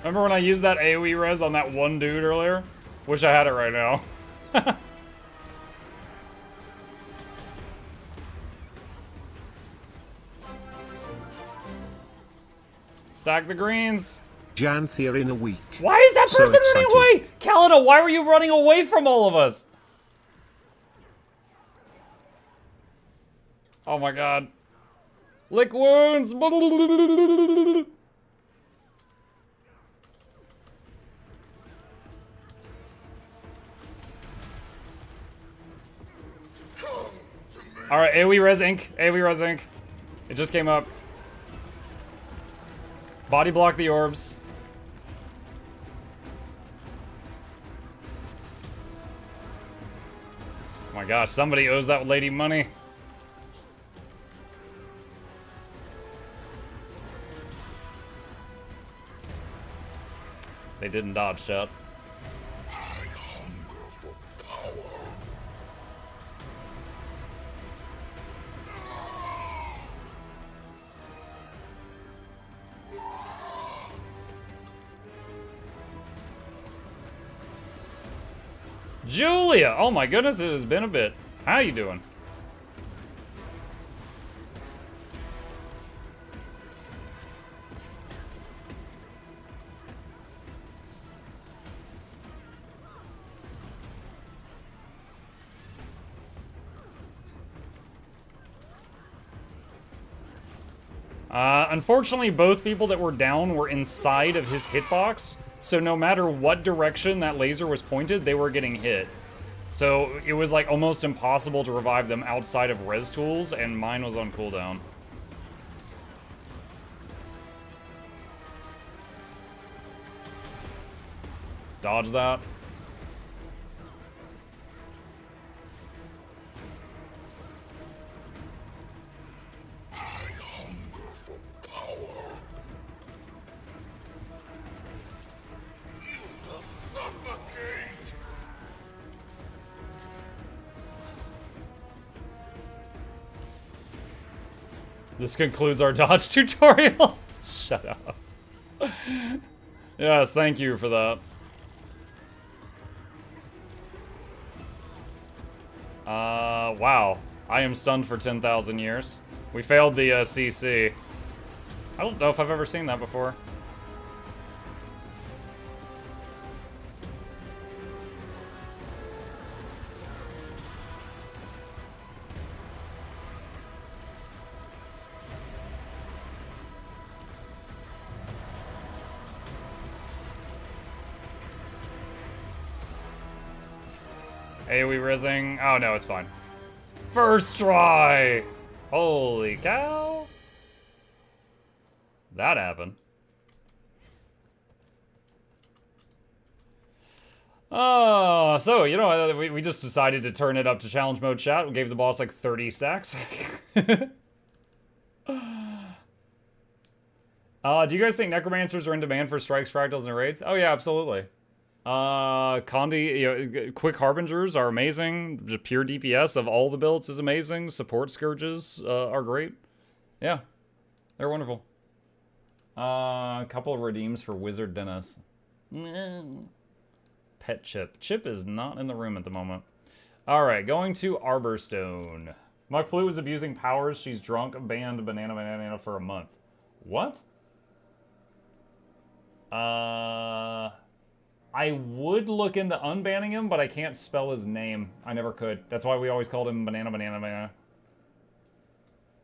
Remember when I used that AoE res on that one dude earlier? Wish I had it right now. Stack the greens! Janthir in a week. Why is that So person running excited. away? Kalina, why were you running away from all of us? Oh my god. Lick wounds! Alright, AoE res ink. AoE res ink. It just came up. Body block the orbs. Oh my gosh, somebody owes that lady money. They didn't dodge, chat. I hunger for power. Julia! Oh my goodness, it has been a bit. How you doing? Unfortunately, both people that were down were inside of his hitbox, so no matter what direction that laser was pointed, they were getting hit. So it was like almost impossible to revive them outside of res tools, and mine was on cooldown. Dodge that. This concludes our dodge tutorial. Shut up. Yes, thank you for that. Wow. I am stunned for 10,000 years. We failed the CC. I don't know if I've ever seen that before. AoE rizzing. Oh no, it's fine. First try! Holy cow! That happened. Oh, so, you know, we just decided to turn it up to challenge mode chat. We gave the boss like 30 stacks. Do you guys think necromancers are in demand for strikes, fractals, and raids? Oh yeah, absolutely. Condi, you know, quick harbingers are amazing. Just pure DPS of all the builds is amazing. Support scourges are great. Yeah, they're wonderful. A couple of redeems for Wizard Dennis. Pet Chip. Chip is not in the room at the moment. All right, going to Arborstone. MuklukYoutube was abusing powers. She's drunk, banned banana for a month. What? I would look into unbanning him, but I can't spell his name. I never could. That's why we always called him Banana.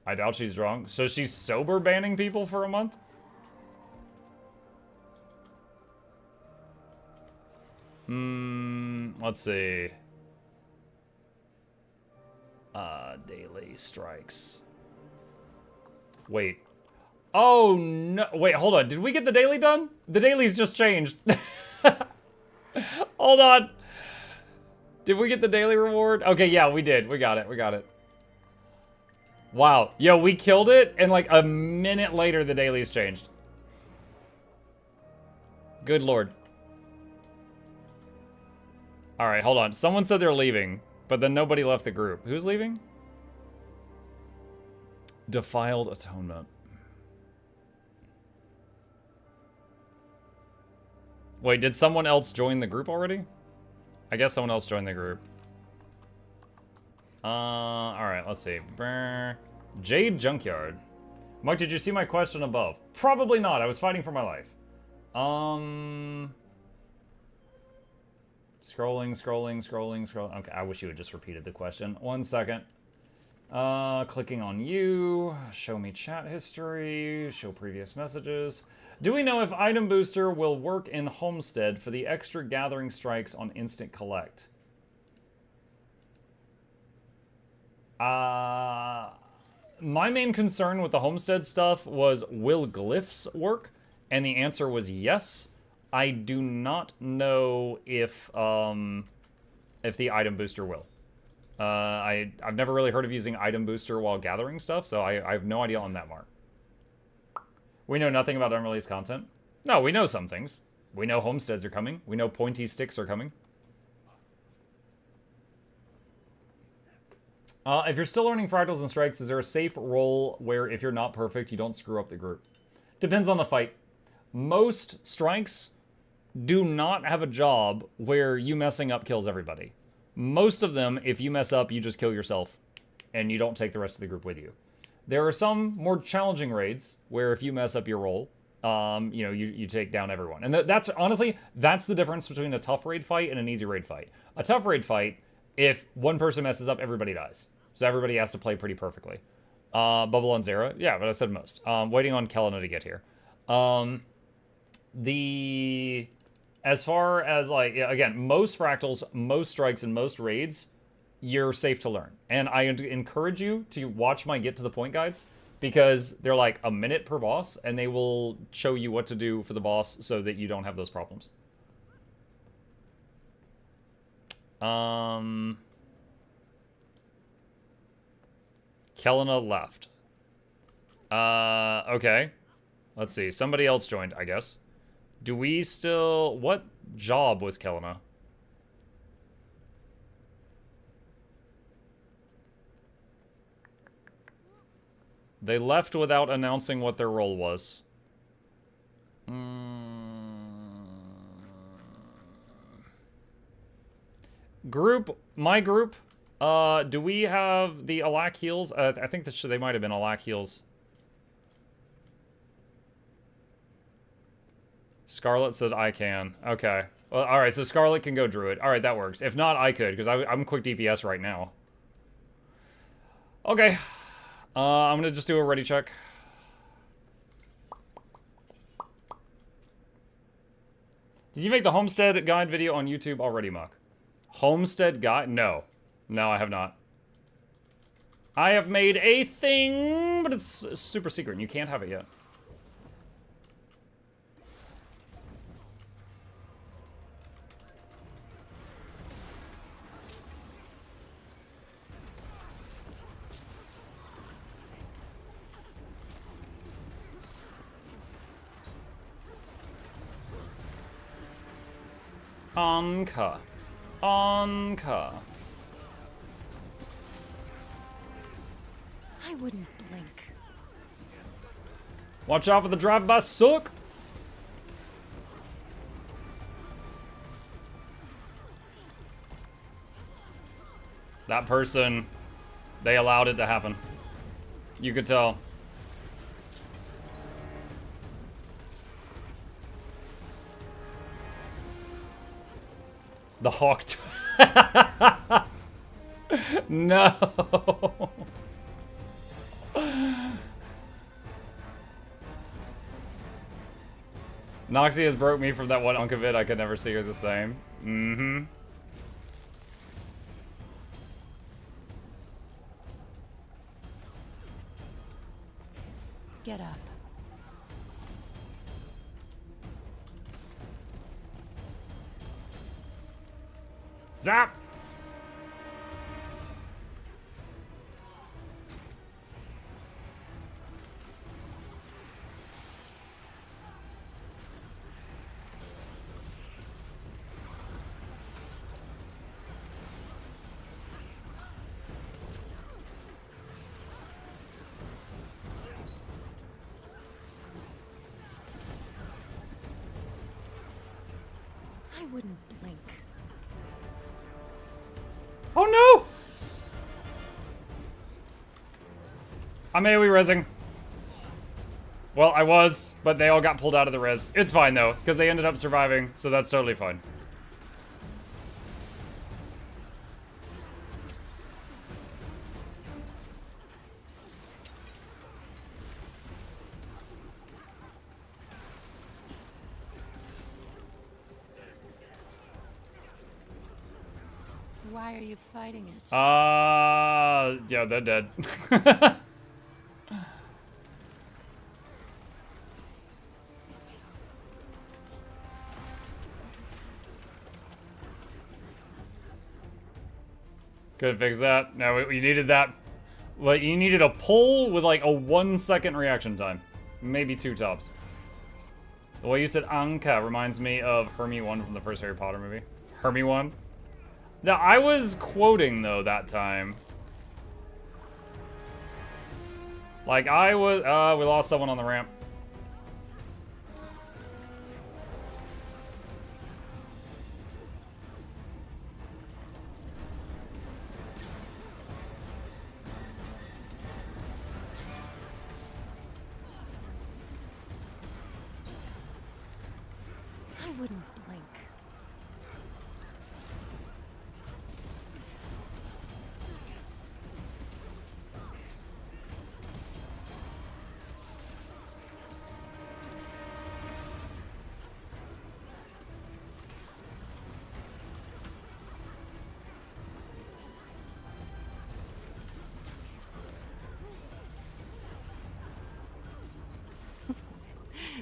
I doubt she's drunk. So she's sober banning people for a month? Let's see. Daily strikes. Wait. Oh, no. Wait, hold on. Did we get the daily done? The daily's just changed. Hold on. Did we get the daily reward? Okay, yeah, we did. We got it. Wow. Yo, we killed it, and like a minute later, the daily's changed. Good lord. All right, hold on. Someone said they're leaving, but then nobody left the group. Who's leaving? Defiled Atonement. Wait, did someone else join the group already? I guess someone else joined the group. Alright, let's see. Jade Junkyard. Mike, did you see my question above? Probably not. I was fighting for my life. Scrolling. Okay, I wish you had just repeated the question. 1 second. Clicking on you. Show me chat history. Show previous messages. Do we know if Item Booster will work in Homestead for the extra gathering strikes on Instant Collect? My main concern with the Homestead stuff was, will glyphs work? And the answer was yes. I do not know if the Item Booster will. I've never really heard of using Item Booster while gathering stuff, so I have no idea on that mark. We know nothing about unreleased content. No, we know some things. We know homesteads are coming. We know pointy sticks are coming. If you're still learning fractals and strikes, is there a safe role where if you're not perfect, you don't screw up the group? Depends on the fight. Most strikes do not have a job where you messing up kills everybody. Most of them, if you mess up, you just kill yourself and you don't take the rest of the group with you. There are some more challenging raids where if you mess up your role, you know, you take down everyone. And that's honestly, that's the difference between a tough raid fight and an easy raid fight. A tough raid fight, if one person messes up, everybody dies. So everybody has to play pretty perfectly. Bubble on Zera, yeah, but I said most. Waiting on Kelena to get here. As far as like, yeah, again, most fractals, most strikes, and most raids, you're safe to learn. And I encourage you to watch my Get to the Point guides because they're like a minute per boss and they will show you what to do for the boss so that you don't have those problems. Kelena left. Okay. Let's see. Somebody else joined, I guess. Do we still... What job was Kelena? They left without announcing what their role was. Group, my group, do we have the Alak heals? I think they might have been Alak heals. Scarlet said I can. Okay. Well, alright, so Scarlet can go Druid. Alright, that works. If not, I could, because I'm quick DPS right now. Okay. I'm gonna just do a ready check. Did you make the Homestead guide video on YouTube already, Muck? Homestead guide? No. No, I have not. I have made a thing, but it's super secret and you can't have it yet. Anka. Anka. I wouldn't blink. Watch out for the drive-by sook. That person, they allowed it to happen. You could tell. The hawk. No. Noxxi has broke me from that one unk of it. I could never see her the same. Mm-hmm. Get up. Zap! I wouldn't blink. Oh no! I'm AoE rezzing. Well, I was, but they all got pulled out of the res. It's fine though, because they ended up surviving, so that's totally fine. Why are you fighting it? Yeah, they're dead. Couldn't fix that. No, we needed that. Like, you needed a pull with like a 1 second reaction time. Maybe 2 tops. The way you said Anka reminds me of Hermie 1 from the first Harry Potter movie. Hermie 1? Now, I was quoting, though, that time. Like, I was... we lost someone on the ramp. I wouldn't blink.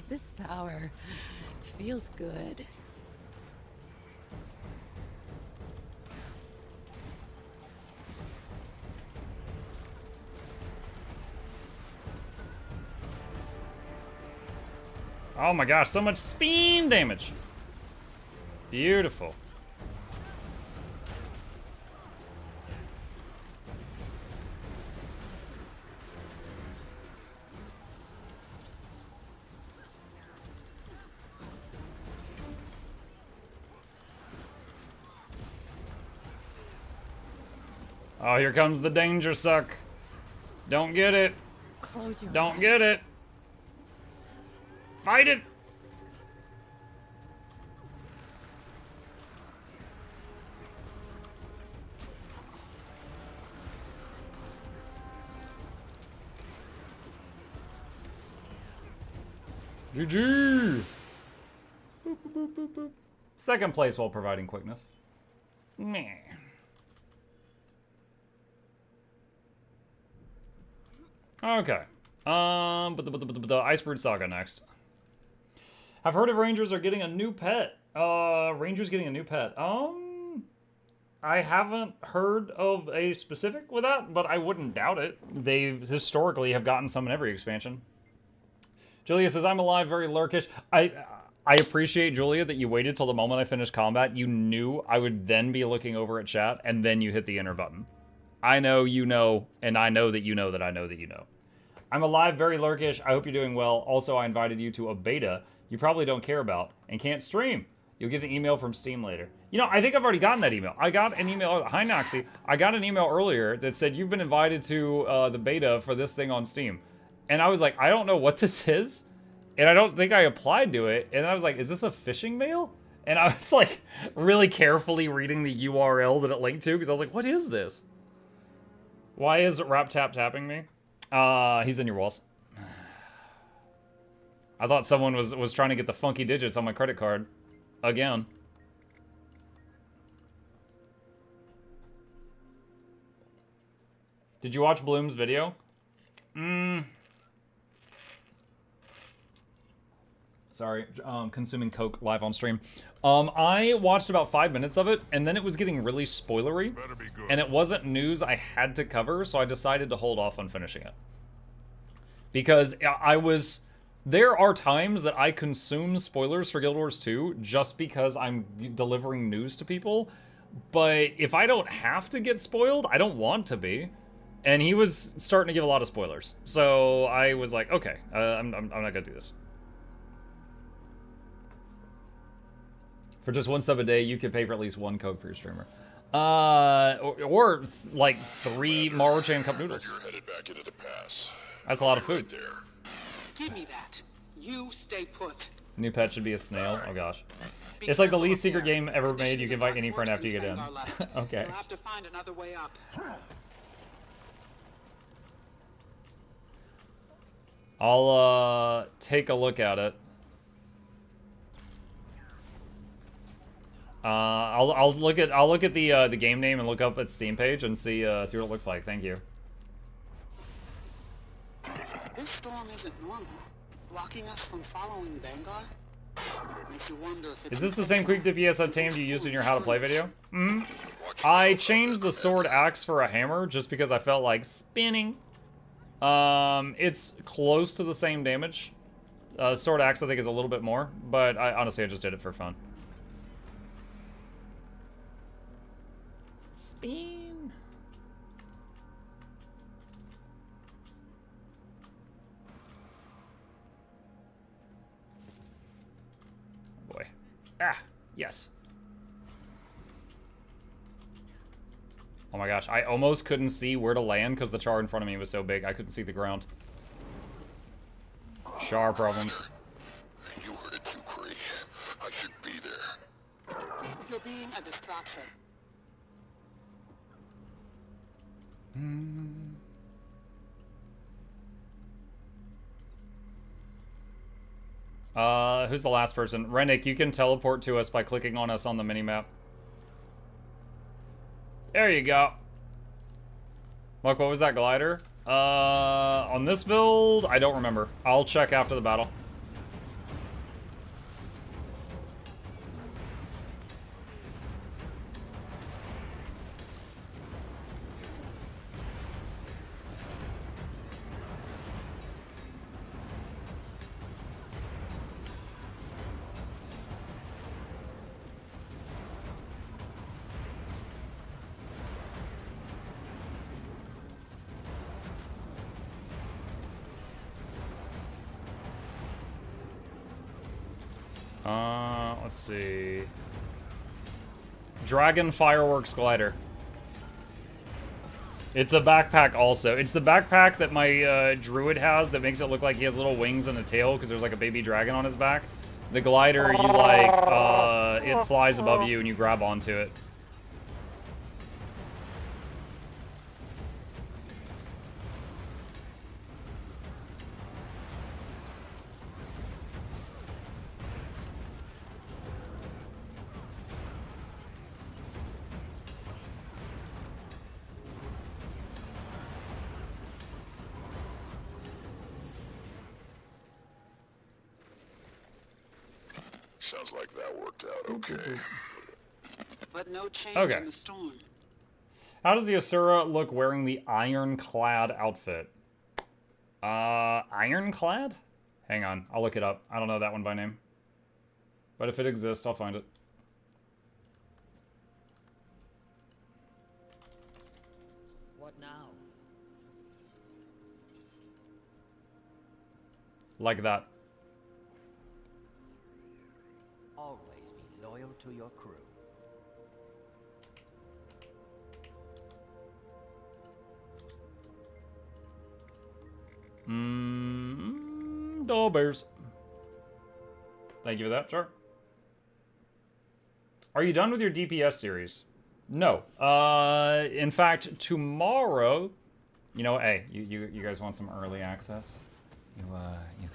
This power feels good. Oh my gosh, so much speed damage. Beautiful. Oh, here comes the danger suck. Don't get it. Close your Don't eyes. get it. Fight it. GG. Boop, boop, boop, boop, boop. Second place while providing quickness. Meh. Okay. But the Iceberg Saga next. I've heard of Rangers are getting a new pet. Rangers getting a new pet. I haven't heard of a specific with that, but I wouldn't doubt it. They historically have gotten some in every expansion. Julia says, I'm alive, very lurkish. I appreciate, Julia, that you waited till the moment I finished combat. You knew I would then be looking over at chat, and then you hit the enter button. I know you know, and I know that you know that I know that you know. I'm alive, very lurkish. I hope you're doing well. Also, I invited you to a beta you probably don't care about and can't stream. You'll get an email from Steam later. You know, I think I've already gotten that email. I got an email. Hi, Noxxi. I got an email earlier that said you've been invited to the beta for this thing on Steam. And I was like, I don't know what this is. And I don't think I applied to it. And I was like, is this a phishing mail? And I was like really carefully reading the URL that it linked to because I was like, what is this? Why is Rap Tap tapping me? He's in your walls. I thought someone was trying to get the funky digits on my credit card. Again. Did you watch Bloom's video? Sorry, consuming Coke live on stream. I watched about 5 minutes of it, and then it was getting really spoilery, and it wasn't news I had to cover, so I decided to hold off on finishing it. Because there are times that I consume spoilers for Guild Wars 2 just because I'm delivering news to people, but if I don't have to get spoiled, I don't want to be. And he was starting to give a lot of spoilers, so I was like, okay, I'm not gonna do this. For just 1 sub a day, you could pay for at least 1 Coke for your streamer. Or like 3 Maruchan Cup noodles. You're headed back into the pass. That's a lot of food. Right there. Give me that. You stay put. New pet should be a snail. Oh gosh. It's like the least secret game ever made. You can invite any friend after you get in. Okay. You'll have to find another way up. I'll take a look at it. I'll look at the game name and look up its Steam page and see what it looks like. Thank you. This storm isn't normal. Blocking us from following Vanguard? Makes you wonder if Is this the same quick DPS tamed you used in your how to play video? I changed the sword axe for a hammer just because I felt like spinning. It's close to the same damage. Sword axe I think is a little bit more, but honestly I just did it for fun. Spin. Boy. Ah, yes. Oh my gosh, I almost couldn't see where to land because the char in front of me was so big I couldn't see the ground. Char problems. You heard it too, Cree. I should be there. you're being a distraction. Who's the last person? Rennick, you can teleport to us by clicking on us on the minimap. There you go. Look, what was that glider? On this build, I don't remember. I'll check after the battle. Let's see. Dragon Fireworks Glider. It's a backpack also. It's the backpack that my druid has that makes it look like he has little wings and a tail because there's like a baby dragon on his back. The glider, you like, it flies above you and you grab onto it. Sounds like that worked out okay. But no change Okay. in the storm. How does the Asura look wearing the ironclad outfit? Ironclad? Hang on, I'll look it up. I don't know that one by name. But if it exists, I'll find it. What now? Like that. Always be loyal to your crew. Doll bears. Thank you for that, sure. Are you done with your DPS series? No. In fact, tomorrow, you know, hey, you guys want some early access? You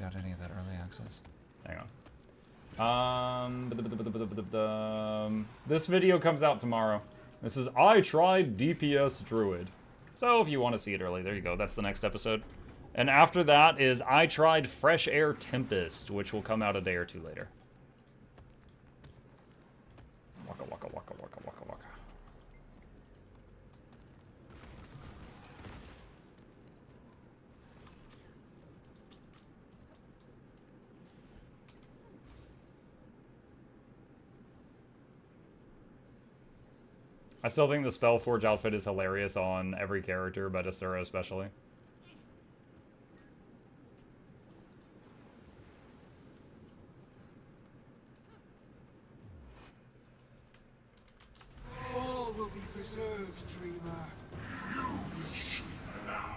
got any of that early access? Hang on. This video comes out tomorrow. This is I Tried DPS Druid. So if you want to see it early, there you go. That's the next episode. And after that is I Tried Fresh Air Tempest, which will come out a day or two later. Waka waka waka waka waka waka. I still think the Spellforge outfit is hilarious on every character, but Asura especially. All will be preserved, dreamer. You will see now.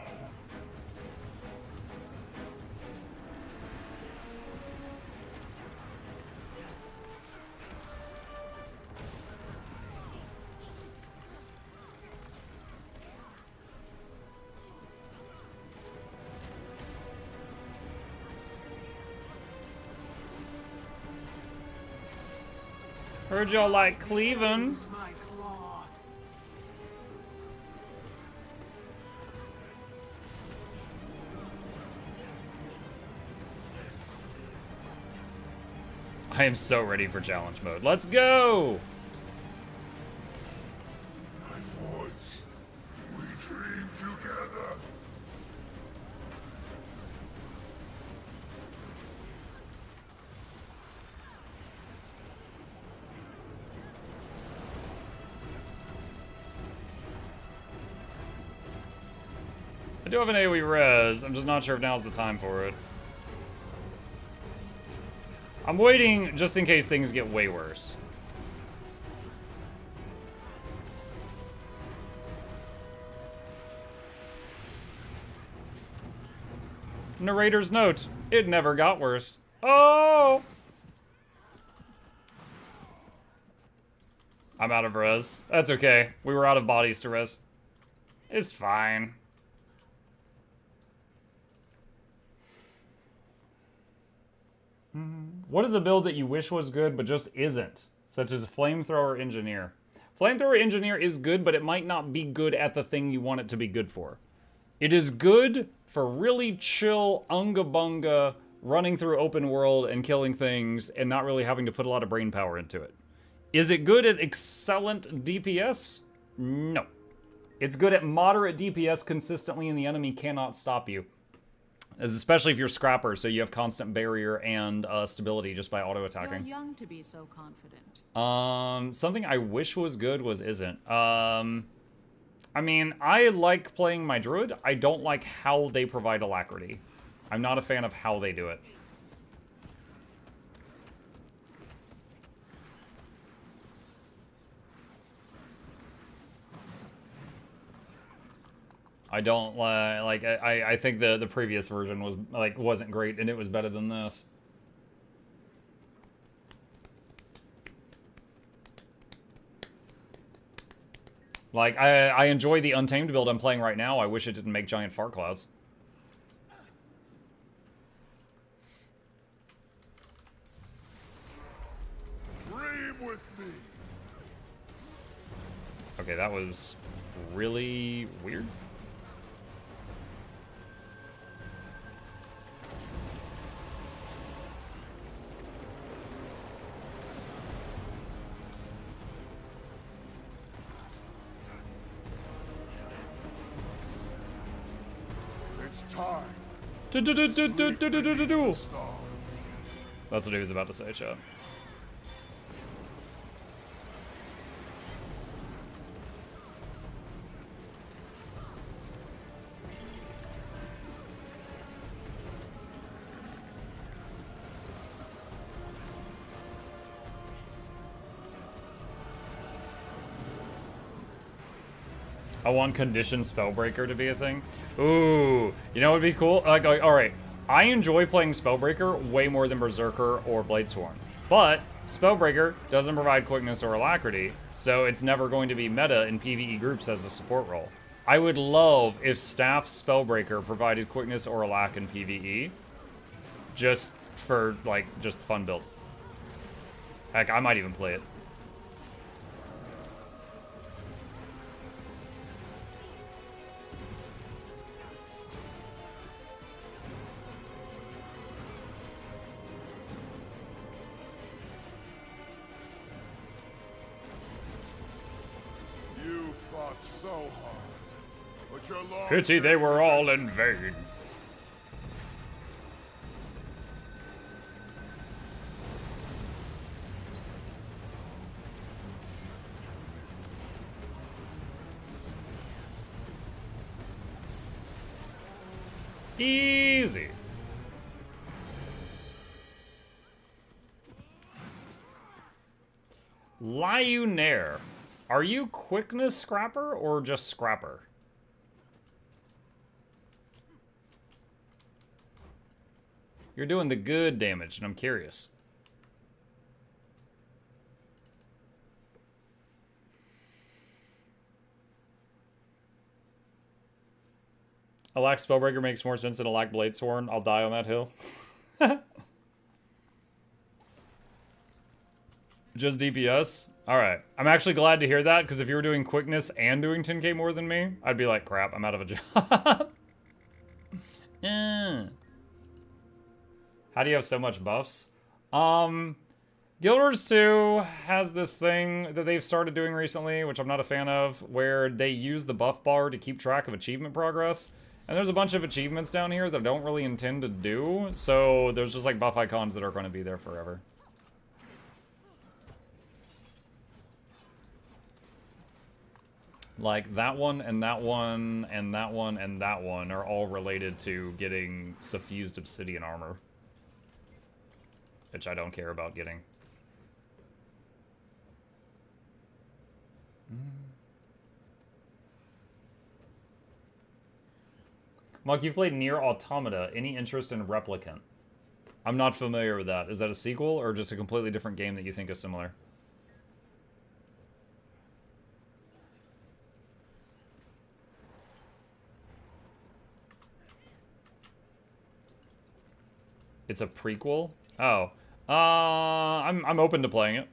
Heard y'all like cleaving. Use my claw. I am so ready for challenge mode. Let's go! My voice. We dream together. I do have an AoE res. I'm just not sure if now's the time for it. I'm waiting just in case things get way worse. Narrator's note. It never got worse. Oh! I'm out of res. That's okay. We were out of bodies to res. It's fine. What is a build that you wish was good but just isn't? Such as Flamethrower Engineer. Flamethrower Engineer is good, but it might not be good at the thing you want it to be good for. It is good for really chill, unga-bunga, running through open world and killing things and not really having to put a lot of brain power into it. Is it good at excellent DPS? No. It's good at moderate DPS consistently and the enemy cannot stop you. Especially if you're Scrapper, so you have constant barrier and stability just by auto-attacking. You're young to be so confident. Something I wish was good was isn't. I mean, I like playing my Druid. I don't like how they provide alacrity. I'm not a fan of how they do it. I don't like. I think the previous version was wasn't great, and it was better than this. Like I enjoy the Untamed build I'm playing right now. I wish it didn't make giant fart clouds. Dream with me. Okay, that was really weird. It's time. That's what he was about to say, chat. I want Conditioned Spellbreaker to be a thing. Ooh, you know what would be cool? Like, all right, I enjoy playing Spellbreaker way more than Berserker or Bladesworn. But Spellbreaker doesn't provide quickness or alacrity, so it's never going to be meta in PvE groups as a support role. I would love if Staff Spellbreaker provided quickness or alac in PvE, just for, like, just fun build. Heck, I might even play it. So hard, but your long Pity they were all in vain. Easy. Liunair. Are you quickness scrapper or just scrapper? You're doing the good damage, and I'm curious. Alac Spellbreaker makes more sense than Alac Bladesworn. I'll die on that hill. Just DPS? Alright. I'm actually glad to hear that, because if you were doing quickness and doing 10k more than me, I'd be like, crap, I'm out of a job. How do you have so much buffs? Guild Wars 2 has this thing that they've started doing recently, which I'm not a fan of, where they use the buff bar to keep track of achievement progress. And there's a bunch of achievements down here that I don't really intend to do, so there's just like buff icons that are going to be there forever. Like, that one, and that one, and that one, and that one are all related to getting suffused obsidian armor. Which I don't care about getting. Muk, you've played Nier Automata. Any interest in Replicant? I'm not familiar with that. Is that a sequel, or just a completely different game that you think is similar? It's a prequel? Oh. I'm open to playing it.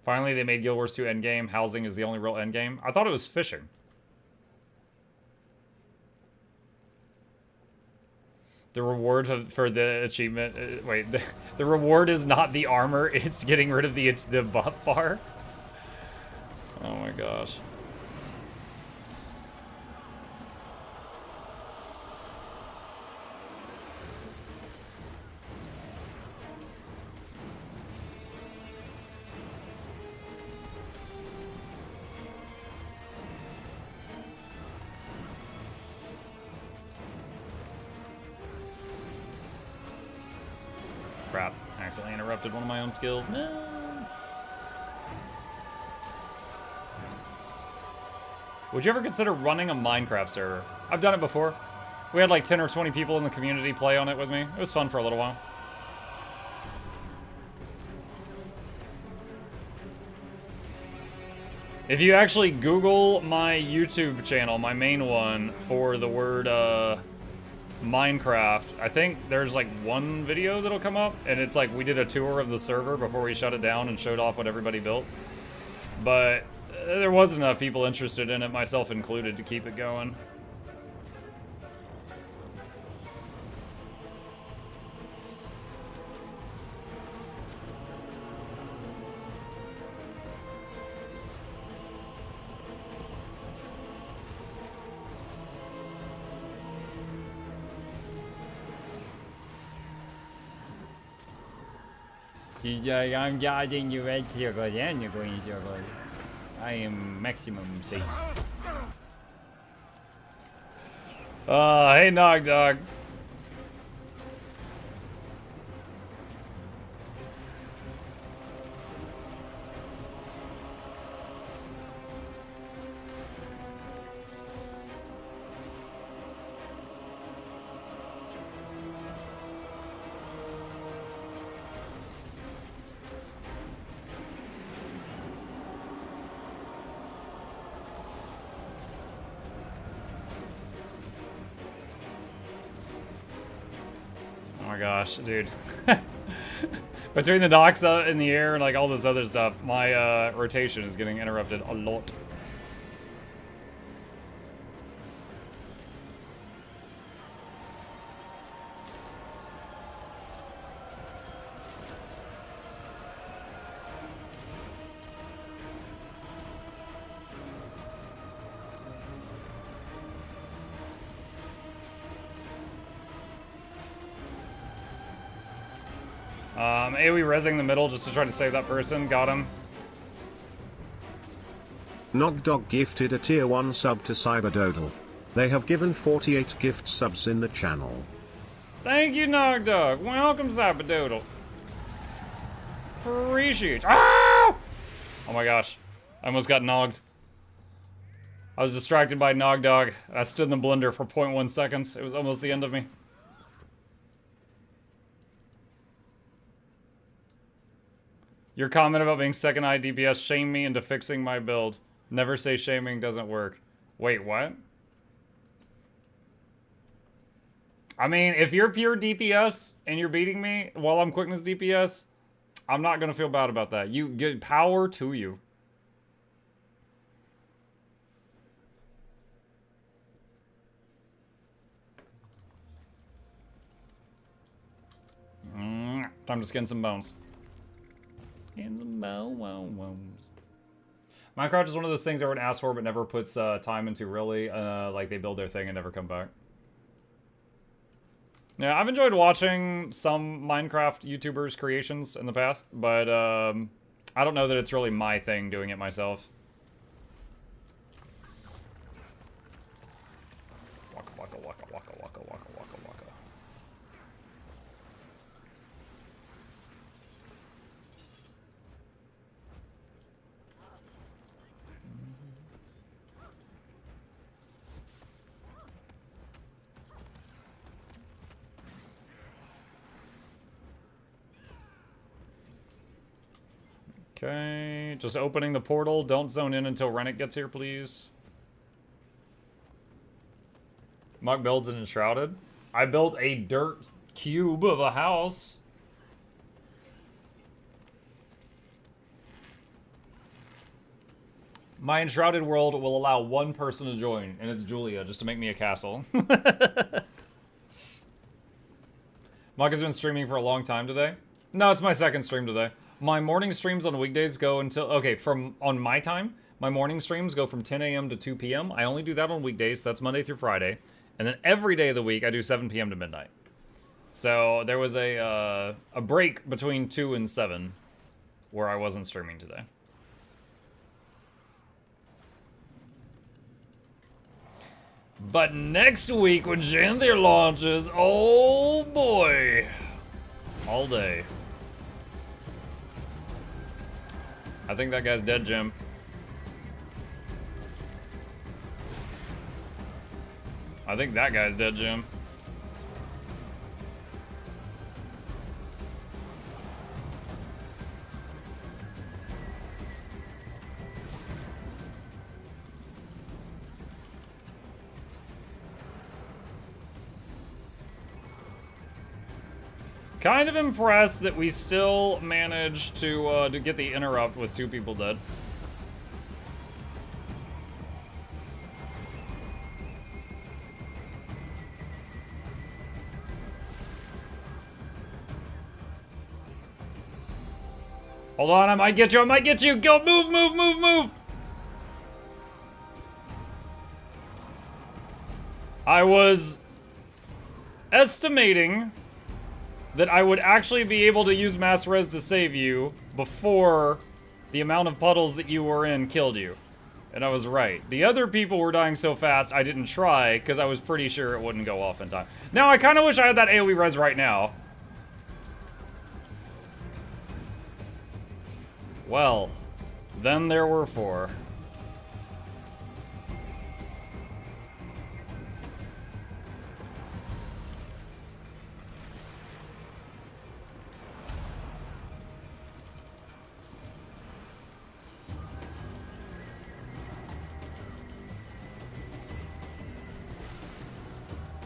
Finally, they made Guild Wars 2 endgame. Housing is the only real endgame. I thought it was fishing. The reward for the achievement... wait, the reward is not the armor, it's getting rid of the buff bar? Oh my gosh. Crap, I accidentally interrupted one of my own skills. No. Would you ever consider running a Minecraft server? I've done it before. We had like 10 or 20 people in the community play on it with me. It was fun for a little while. If you actually Google my YouTube channel, my main one, for the word Minecraft, I think there's like one video that'll come up, and it's like we did a tour of the server before we shut it down and showed off what everybody built. But there wasn't enough people interested in it, myself included, to keep it going. I'm guarding you right here, and you're going to go. I am maximum safe. Hey, Nog Dog. gosh, dude. Between the docks in the air and like all this other stuff, my rotation is getting interrupted a lot. AoE rezzing the middle just to try to save that person. Got him. Nogdog gifted a tier 1 sub to Cyberdoodle. They have given 48 gift subs in the channel. Thank you, Nogdog. Welcome, Zapadoodle. Appreciate you. Ah! Oh my gosh. I almost got nogged. I was distracted by Nogdog. I stood in the blender for 0.1 seconds. It was almost the end of me. Your comment about being second eye DPS shamed me into fixing my build. Never say shaming doesn't work. Wait, what? I mean, if you're pure DPS and you're beating me while I'm quickness DPS, I'm not gonna feel bad about that. You get power to you. Time to skin some bones. Minecraft is one of those things everyone asks for but never puts time into, really. Like they build their thing and never come back. Yeah, I've enjoyed watching some Minecraft YouTubers' creations in the past, but I don't know that it's really my thing doing it myself. Waka waka waka waka waka waka waka waka. Okay, just opening the portal. Don't zone in until Rennet gets here, please. Muck builds an Enshrouded. I built a dirt cube of a house. My Enshrouded world will allow one person to join, and it's Julia, just to make me a castle. Muck has been streaming for a long time today. No, it's my second stream today. My morning streams on weekdays go until, okay, on my time, my morning streams go from 10 a.m. to 2 p.m. I only do that on weekdays, so that's Monday through Friday. And then every day of the week, I do 7 p.m. to midnight. So there was a break between 2 and 7 where I wasn't streaming today. But next week when Janthir launches, oh boy, all day. I think that guy's dead, Jim. I think that guy's dead, Jim. Kind of impressed that we still managed to get the interrupt with 2 people dead. Hold on, I might get you, I might get you! Go, move, move, move, move! I was estimating that I would actually be able to use mass res to save you before the amount of puddles that you were in killed you. And I was right. The other people were dying so fast, I didn't try, because I was pretty sure it wouldn't go off in time. Now, I kind of wish I had that AoE res right now. Well, then there were 4.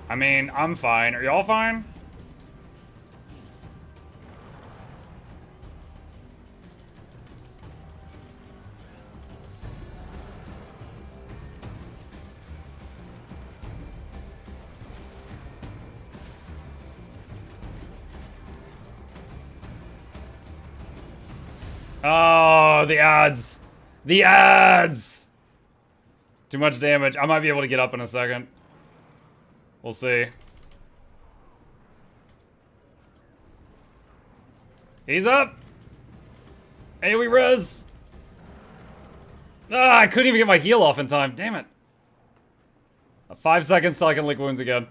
I mean, I'm fine. Are y'all fine? Oh, the odds. The odds. Too much damage. I might be able to get up in a second. We'll see. He's up. Hey, we res. Ah, I couldn't even get my heal off in time. Damn it. 5 seconds till I can lick wounds again.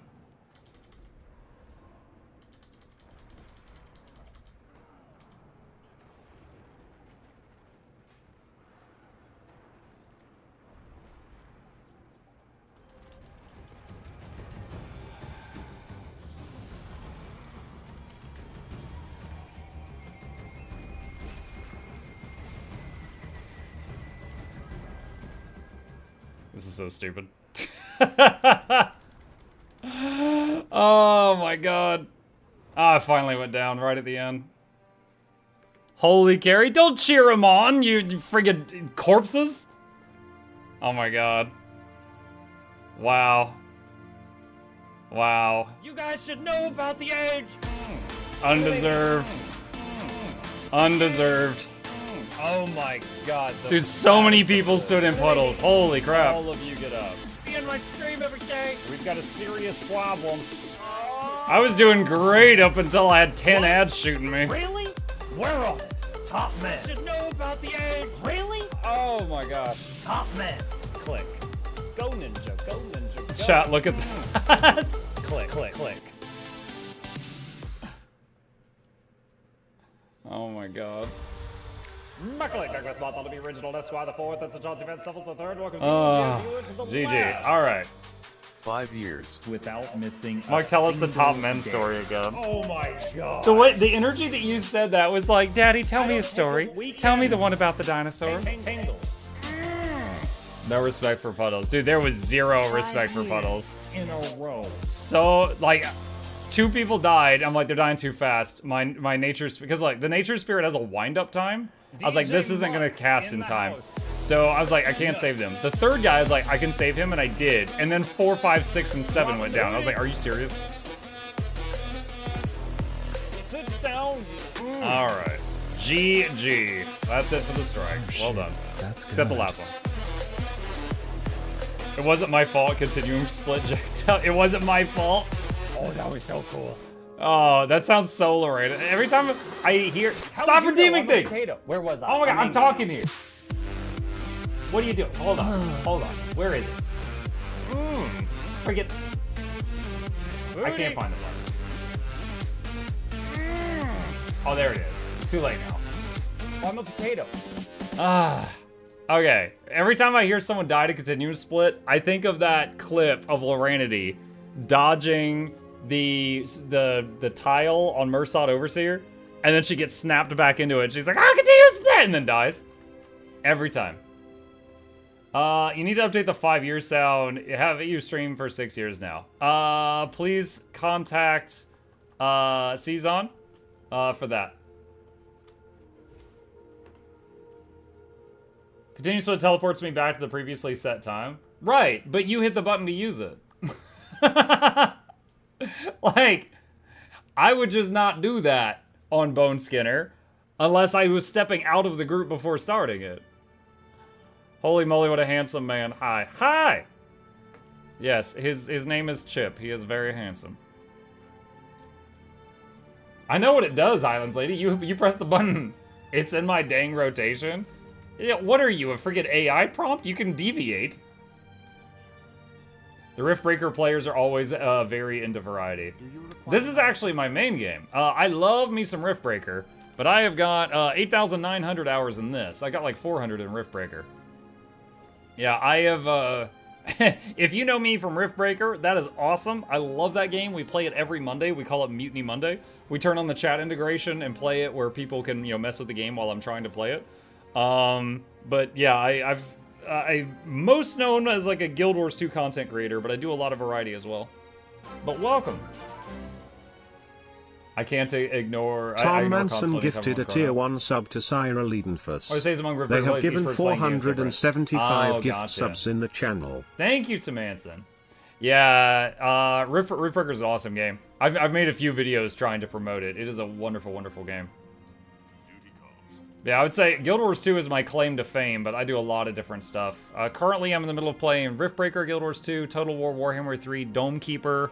This is so stupid. Oh my god. Ah, I finally went down right at the end. Holy carry, don't cheer him on, you friggin' corpses. Oh my god. Wow. Wow. You guys should know about the age. Undeserved. Undeserved. Oh my god. Dude, so many people stood in puddles. Holy crap. All of you get up. Be in my stream every day. We've got a serious problem. I was doing great up until I had 10 ads shooting me. Really? We're on it. Top men. You should know about the age. Really? Oh my gosh. Top men. Click. Go ninja. Go ninja. Go. Chat, look at that. Click. Click. Click. Oh my god. Muckling, Douglas Moth on the original, that's why the fourth, that's a Chauncey Van Stuffles the third, welcome GG. Alright. 5 years. Without missing Mark, tell us the top men story again. Oh my god. The energy that you said that was like, Daddy, tell me a story. Tell me the one about the dinosaurs. No respect for puddles. Dude, there was zero respect for puddles. In a row. So, like, 2 people died. I'm like, they're dying too fast. My nature's, because like, the nature spirit has a wind-up time. I was like, this isn't gonna cast in time. So I was like, I can't save them. The third guy is like, I can save him, and I did. And then 4, 5, 6, and 7 went down. I was like, are you serious? Sit down. All right. GG. That's it for the strikes. Well done. That's good. Except the last one. It wasn't my fault. Continuum split jacked out. It wasn't my fault. Oh, that was so cool. Oh, that sounds so Lorraine. Every time I hear, stop redeeming things. Where was I? Oh my god, I'm talking here. What are you doing? Hold on, hold on. Where is it? Forget. I can't find the button. Oh, there it is. It's too late now. Oh, I'm a potato. Okay. Every time I hear someone die to continuum split, I think of that clip of Loranity dodging the tile on Mersod Overseer, and then she gets snapped back into it. She's like, "Ah, continuum split," and then dies. Every time. You need to update the 5-year sound. Have you stream for 6 years now. Please contact Cezanne for that. Continue split teleports me back to the previously set time. Right, but you hit the button to use it. Like, I would just not do that on Bone Skinner unless I was stepping out of the group before starting it. Holy moly, what a handsome man. Hi. Hi! Yes, his name is Chip. He is very handsome. I know what it does, Islands Lady. You press the button. It's in my dang rotation. Yeah, what are you, a friggin' AI prompt? You can deviate. The Riftbreaker players are always very into variety. This is actually my main game. I love me some Riftbreaker, but I have got 8,900 hours in this. I got like 400 in Riftbreaker. Yeah, I have, if you know me from Riftbreaker, that is awesome. I love that game. We play it every Monday. We call it Mutiny Monday. We turn on the chat integration and play it where people can, you know, mess with the game while I'm trying to play it. But yeah, I'm most known as like a Guild Wars 2 content creator, but I do a lot of variety as well. But welcome. I can't ignore. Tom Manson gifted a tier 1 sub to Syra Liedenfuss. They have given 475 gift subs in the channel. Thank you to Manson. Yeah, Riftbreaker is an awesome game. I've made a few videos trying to promote it. It is a wonderful, wonderful game. Yeah, I would say Guild Wars 2 is my claim to fame, but I do a lot of different stuff. Currently, I'm in the middle of playing Riftbreaker, Guild Wars 2, Total War, Warhammer 3, Dome Keeper.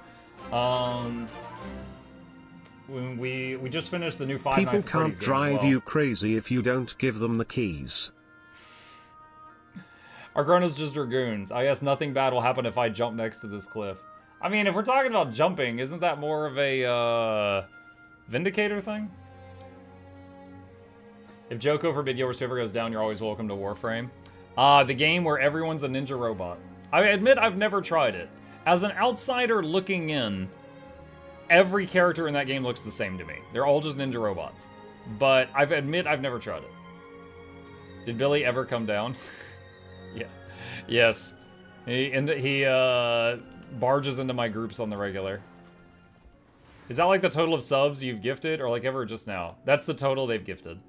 We just finished the new Five Nights at Freddy's game as well. People can't drive you crazy if you don't give them the keys. Our Chrono's just Dragoons. I guess nothing bad will happen if I jump next to this cliff. I mean, if we're talking about jumping, isn't that more of a Vindicator thing? If Joko forbid Guild Wars 2 ever goes down, you're always welcome to Warframe. The game where everyone's a ninja robot. I admit I've never tried it. As an outsider looking in, every character in that game looks the same to me. They're all just ninja robots. But I admit I've never tried it. Did Billy ever come down? Yeah. Yes. He barges into my groups on the regular. Is that like the total of subs you've gifted, or like ever just now? That's the total they've gifted.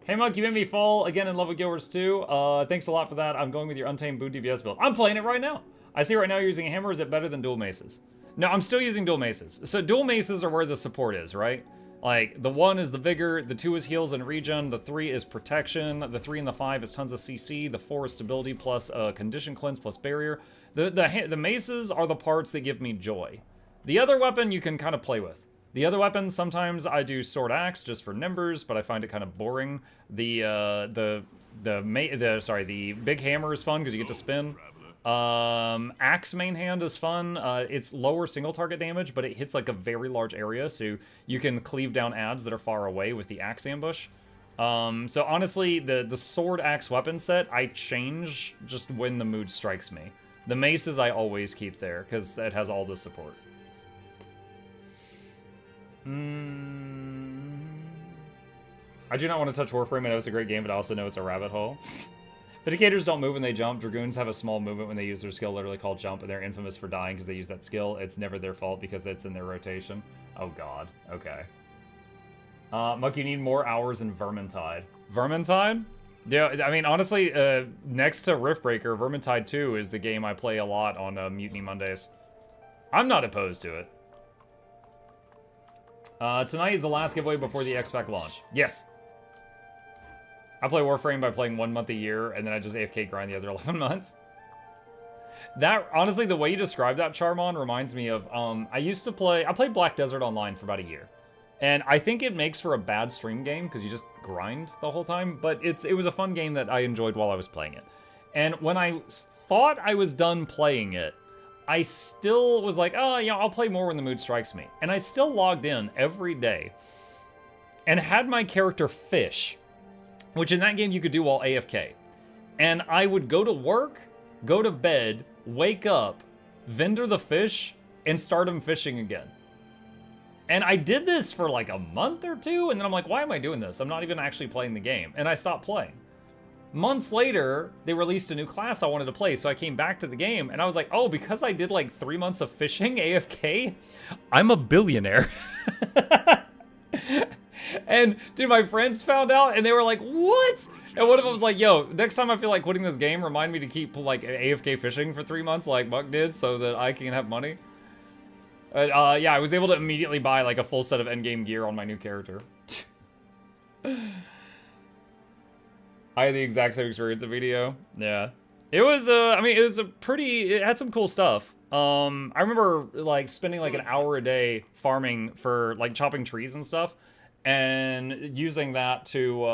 Hey Monk, you made me fall again in love with Guild Wars 2. Thanks a lot for that. I'm going with your Untamed Boon DPS build. I'm playing it right now. I see right now you're using a hammer. Is it better than dual maces? No, I'm still using dual maces. So dual maces are where the support is, right? Like, the 1 is the vigor, the 2 is heals and regen, the 3 is protection, the 3 and the 5 is tons of CC, the 4 is stability plus condition cleanse plus barrier. The maces are the parts that give me joy. The other weapon you can kind of play with. The other weapons, sometimes I do sword axe just for numbers, but I find it kind of boring. The big hammer is fun because you get to spin. Axe main hand is fun. It's lower single target damage, but it hits like a very large area, so you can cleave down adds that are far away with the axe ambush. So honestly, the sword axe weapon set, I change just when the mood strikes me. The maces I always keep there, because it has all the support. I do not want to touch Warframe. I know it's a great game, but I also know it's a rabbit hole. Vindicators don't move when they jump. Dragoons have a small movement when they use their skill, literally called jump, and they're infamous for dying because they use that skill. It's never their fault because it's in their rotation. Oh god. Okay. Muck, you need more hours in Vermintide. Vermintide? Yeah, I mean, honestly, next to Riftbreaker, Vermintide 2 is the game I play a lot on Mutiny Mondays. I'm not opposed to it. Tonight is the last giveaway before the XPac launch. Yes. I play Warframe by playing 1 month a year, and then I just AFK grind the other 11 months. That, honestly, the way you describe that, Charmon, reminds me of, I played Black Desert Online for about a year. And I think it makes for a bad stream game, because you just grind the whole time, but it was a fun game that I enjoyed while I was playing it. And when I thought I was done playing it, I still was like, oh, yeah, I'll play more when the mood strikes me. And I still logged in every day and had my character fish, which in that game you could do while AFK. And I would go to work, go to bed, wake up, vendor the fish, and start him fishing again. And I did this for like a month or two, and then I'm like, why am I doing this? I'm not even actually playing the game. And I stopped playing. Months later, they released a new class I wanted to play, so I came back to the game, and I was like, oh, because I did like 3 months of fishing AFK, I'm a billionaire. And, dude, my friends found out, and they were like, what? And one of them was like, yo, next time I feel like quitting this game, remind me to keep, like, AFK fishing for 3 months like Muck did so that I can have money. And, yeah, I was able to immediately buy, like, a full set of endgame gear on my new character. I had the exact same experience of video. Yeah. It was, I mean, it had some cool stuff. I remember, like, spending, like, an hour a day farming for, like, chopping trees and stuff. And using that to,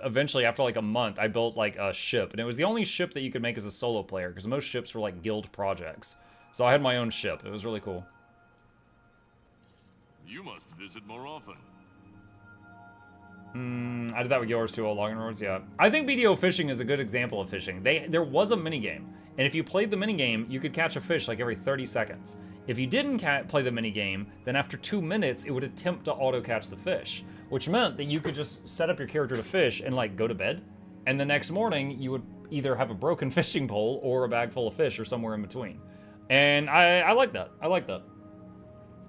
eventually, after like a month, I built like a ship. And it was the only ship that you could make as a solo player, because most ships were like guild projects. So I had my own ship. It was really cool. You must visit more often. I did that with Guild Wars 2 all Login Roads, yeah. I think BDO fishing is a good example of fishing. There was a minigame. And if you played the minigame, you could catch a fish like every 30 seconds. If you didn't play the minigame, then after 2 minutes, it would attempt to auto-catch the fish, which meant that you could just set up your character to fish and, like, go to bed, and the next morning, you would either have a broken fishing pole or a bag full of fish or somewhere in between. And I like that. I like that.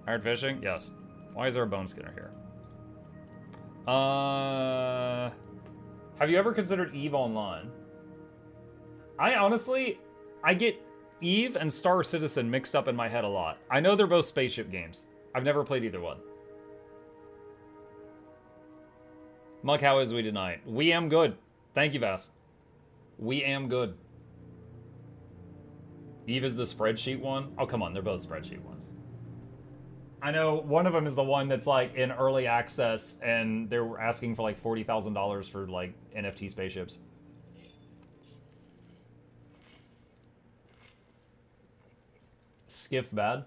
Iron fishing? Yes. Why is there a bone skinner here? Have you ever considered EVE Online? I get EVE and Star Citizen mixed up in my head a lot. I know they're both spaceship games. I've never played either one. Muck, how is we tonight? We am good. Thank you, Vass. We am good. Eve is the spreadsheet one? Oh, come on, they're both spreadsheet ones. I know one of them is the one that's like in early access and they're asking for like $40,000 for like NFT spaceships. Skiff bad.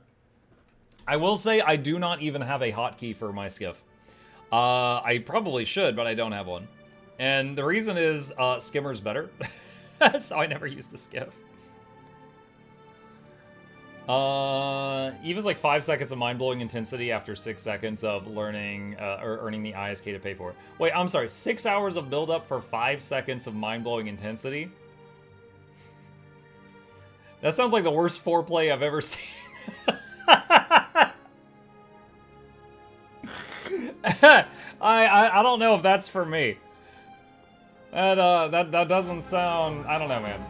I will say I do not even have a hotkey for my skiff. I probably should, but I don't have one. And the reason is Skimmer's better. So I never use the skiff. Eva's like 5 seconds of mind-blowing intensity after 6 seconds of learning or earning the ISK to pay for it. Wait, I'm sorry. 6 hours of build-up for 5 seconds of mind-blowing intensity? That sounds like the worst foreplay I've ever seen. I don't know if that's for me. That doesn't sound... I don't know, man.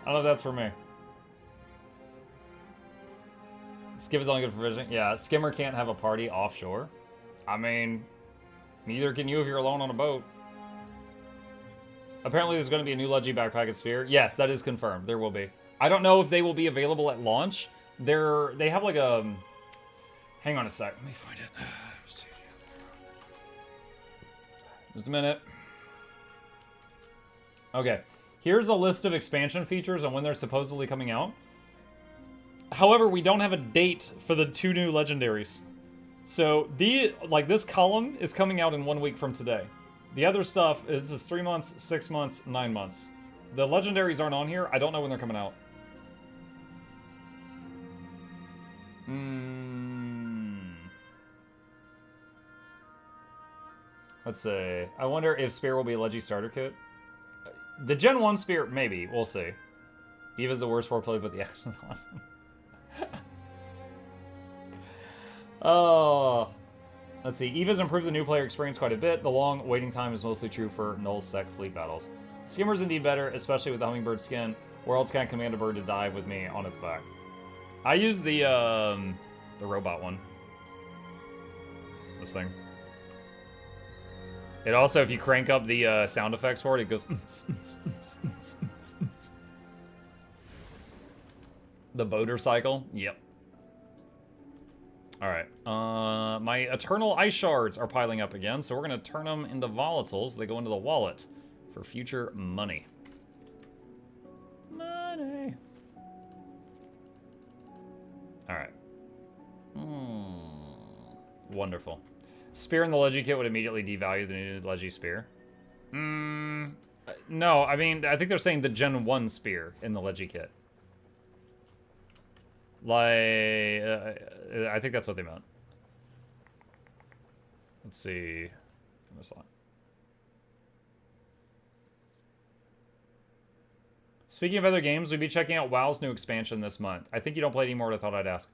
I don't know if that's for me. Skiff is only good for fishing. Yeah, Skimmer can't have a party offshore. I mean, neither can you if you're alone on a boat. Apparently there's going to be a new Leggy backpack and spear. Yes, that is confirmed. There will be. I don't know if they will be available at launch. They have like a... Hang on a sec. Let me find it. Just a minute. Okay. Here's a list of expansion features and when they're supposedly coming out. However, we don't have a date for the 2 new legendaries. So this column is coming out in 1 week from today. The other stuff is 3 months, 6 months, 9 months. The legendaries aren't on here. I don't know when they're coming out. Let's see. I wonder if Spear will be a Leggy starter kit. The Gen 1 Spear, maybe. We'll see. Eva's the worst foreplay, but the action is awesome. Oh. Let's see. Eva's improved the new player experience quite a bit. The long waiting time is mostly true for null sec fleet battles. Skimmer's indeed better, especially with the hummingbird skin. Where else can I command a bird to dive with me on its back? I use the robot one. This thing. It also, if you crank up the sound effects for it, it goes... The boater cycle? Yep. Alright. My eternal ice shards are piling up again, so we're going to turn them into volatiles. They go into the wallet for future money. Money. Alright. Wonderful. Spear in the Leggy kit would immediately devalue the new Leggy spear. No, I mean, I think they're saying the Gen 1 spear in the Leggy kit. Like, I think that's what they meant. Let's see. Speaking of other games, we'll be checking out WoW's new expansion this month. I think you don't play anymore, but I thought I'd ask.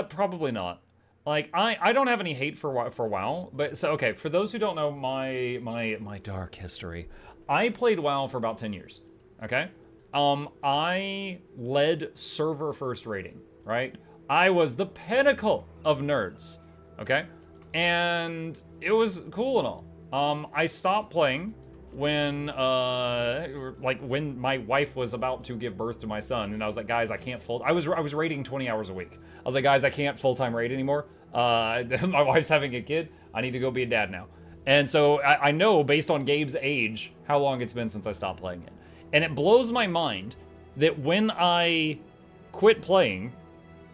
Probably not. Like, I don't have any hate for WoW, but so okay, for those who don't know my dark history, I played WoW for about 10 years. Okay? I led server first rating, right? I was the pinnacle of nerds, okay? And it was cool and all. I stopped playing when when my wife was about to give birth to my son, and I was like, guys, I can't I was raiding 20 hours a week. I was like, guys, I can't full-time raid anymore. My wife's having a kid. I need to go be a dad now. And so I know, based on Gabe's age, how long it's been since I stopped playing it. And it blows my mind that when I quit playing,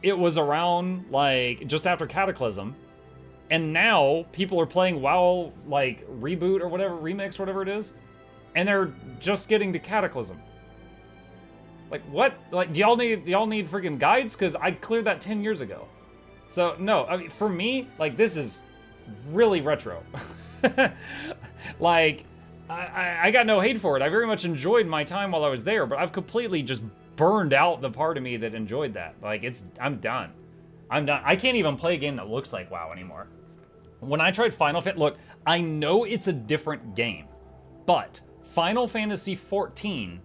it was around, like, just after Cataclysm. And now, people are playing WoW, like, Reboot or whatever, Remix, whatever it is. And they're just getting to Cataclysm. Like, what? Like, do y'all need freaking guides? Because I cleared that 10 years ago. So, no, I mean, for me, like, this is really retro. Like... I got no hate for it. I very much enjoyed my time while I was there, but I've completely just burned out the part of me that enjoyed that. Like, I'm done. I'm done. I can't even play a game that looks like WoW anymore. When I tried Final Fantasy, look, I know it's a different game, but Final Fantasy XIV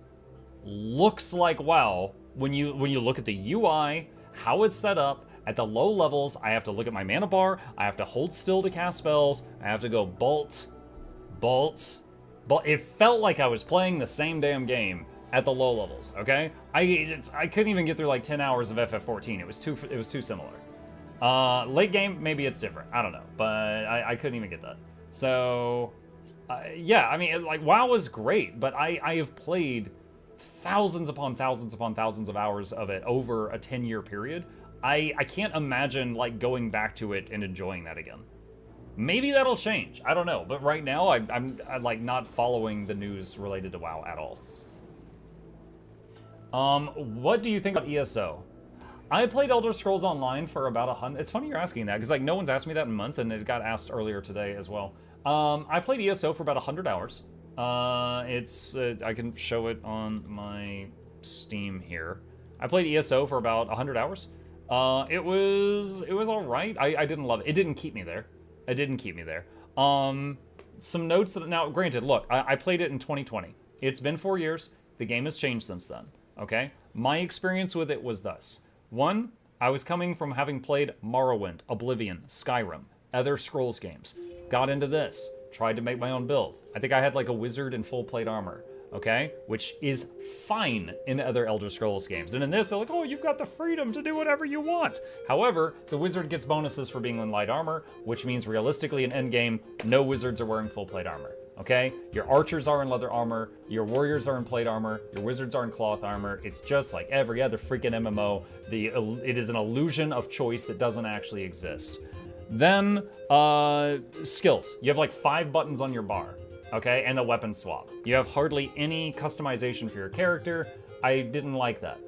looks like WoW when you look at the UI, how it's set up. At the low levels, I have to look at my mana bar, I have to hold still to cast spells, I have to go bolt, bolts. But it felt like I was playing the same damn game at the low levels, okay? I couldn't even get through like 10 hours of FF14. It was too similar. Late game, maybe it's different. I don't know, but I couldn't even get that. So, yeah, I mean, like, WoW was great, but I have played thousands upon thousands upon thousands of hours of it over a 10-year period. I can't imagine, like, going back to it and enjoying that again. Maybe that'll change. I don't know. But right now, I'm like, not following the news related to WoW at all. What do you think about ESO? I played Elder Scrolls Online for about 100... It's funny you're asking that, because, like, no one's asked me that in months, and it got asked earlier today as well. I played ESO for about 100 hours. I can show it on my Steam here. I played ESO for about 100 hours. It was all right. I didn't love it. It didn't keep me there. It didn't keep me there. Some notes that... Now, granted, look, I played it in 2020. It's been 4 years. The game has changed since then, okay? My experience with it was thus. 1, I was coming from having played Morrowind, Oblivion, Skyrim, other Scrolls games. Got into this. Tried to make my own build. I think I had like a wizard in full plate armor, okay? Which is fine in other Elder Scrolls games. And in this, they're like, oh, you've got the freedom to do whatever you want. However, the wizard gets bonuses for being in light armor, which means realistically in endgame, no wizards are wearing full plate armor, okay? Your archers are in leather armor, your warriors are in plate armor, your wizards are in cloth armor. It's just like every other freaking MMO. It is an illusion of choice that doesn't actually exist. Then, skills. You have like 5 buttons on your bar, okay? And a weapon swap. You have hardly any customization for your character. I didn't like that.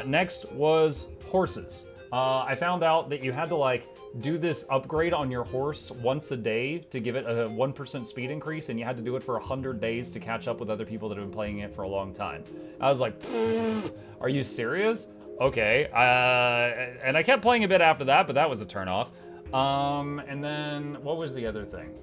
Next was horses. I found out that you had to like do this upgrade on your horse once a day to give it a 1% speed increase, and you had to do it for 100 days to catch up with other people that have been playing it for a long time. I was like, are you serious? Okay. And I kept playing a bit after that, but that was a turnoff. And then, what was the other thing?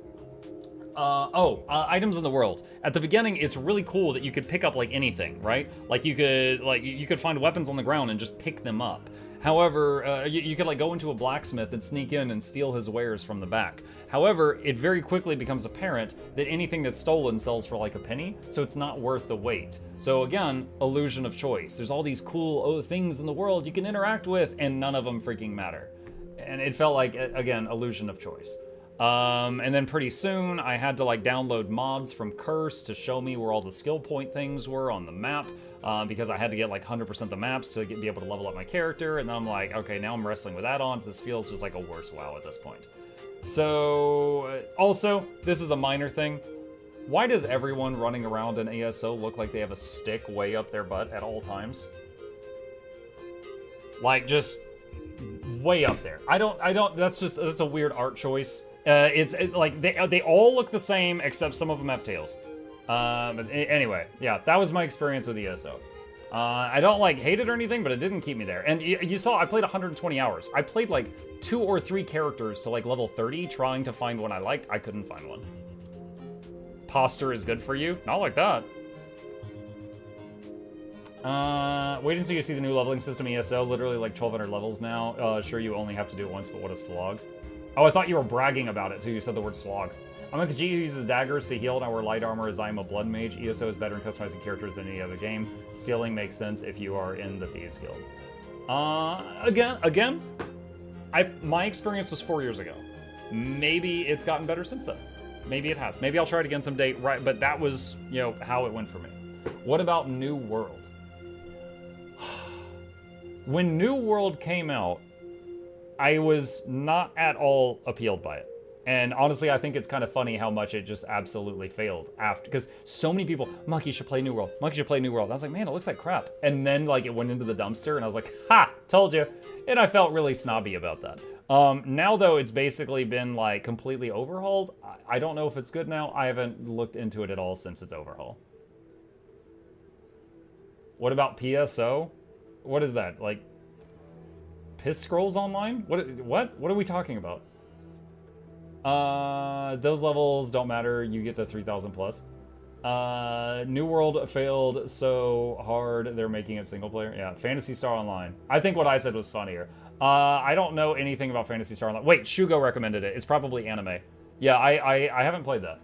Items in the world. At the beginning, it's really cool that you could pick up, like, anything, right? Like, you could find weapons on the ground and just pick them up. However, you could, like, go into a blacksmith and sneak in and steal his wares from the back. However, it very quickly becomes apparent that anything that's stolen sells for, like, a penny, so it's not worth the wait. So, again, illusion of choice. There's all these cool things in the world you can interact with, and none of them freaking matter. And it felt like, again, illusion of choice. And then pretty soon, I had to like download mods from Curse to show me where all the skill point things were on the map, because I had to get like 100% the maps to be able to level up my character. And then I'm like, okay, now I'm wrestling with add-ons. This feels just like a worse WoW at this point. So, also, this is a minor thing. Why does everyone running around in ESO look like they have a stick way up their butt at all times? Like, just... way up there. I don't, that's a weird art choice. Like, they all look the same, except some of them have tails. But anyway, yeah, that was my experience with ESO. I don't, like, hate it or anything, but it didn't keep me there. And you saw, I played 120 hours. I played, like, 2 or 3 characters to, like, level 30, trying to find one I liked. I couldn't find one. Posture is good for you? Not like that. Wait until you see the new leveling system ESO, literally like 1,200 levels now. Sure, you only have to do it once, but what a slog. Oh, I thought you were bragging about it, too. You said the word slog. I'm a Khajiit who uses daggers to heal, and I wear light armor as I am a blood mage. ESO is better in customizing characters than any other game. Stealing makes sense if you are in the Thieves Guild. Again, my experience was 4 years ago. Maybe it's gotten better since then. Maybe it has. Maybe I'll try it again someday, right? But that was, you know, how it went for me. What about New World? When New World came out, I was not at all appealed by it. And honestly, I think it's kind of funny how much it just absolutely failed after, because so many people, Muck, you should play New World. Muck, you should play New World. And I was like, man, it looks like crap. And then like it went into the dumpster and I was like, ha, told you. And I felt really snobby about that. Now though, it's basically been like completely overhauled. I don't know if it's good now. I haven't looked into it at all since its overhaul. What about PSO? What is that? Like, Piss Scrolls Online? What are we talking about? Those levels don't matter. You get to 3,000 plus. New World failed so hard they're making it single player. Yeah, Phantasy Star Online. I think what I said was funnier. I don't know anything about Phantasy Star Online. Wait, Shugo recommended it. It's probably anime. Yeah, I haven't played that.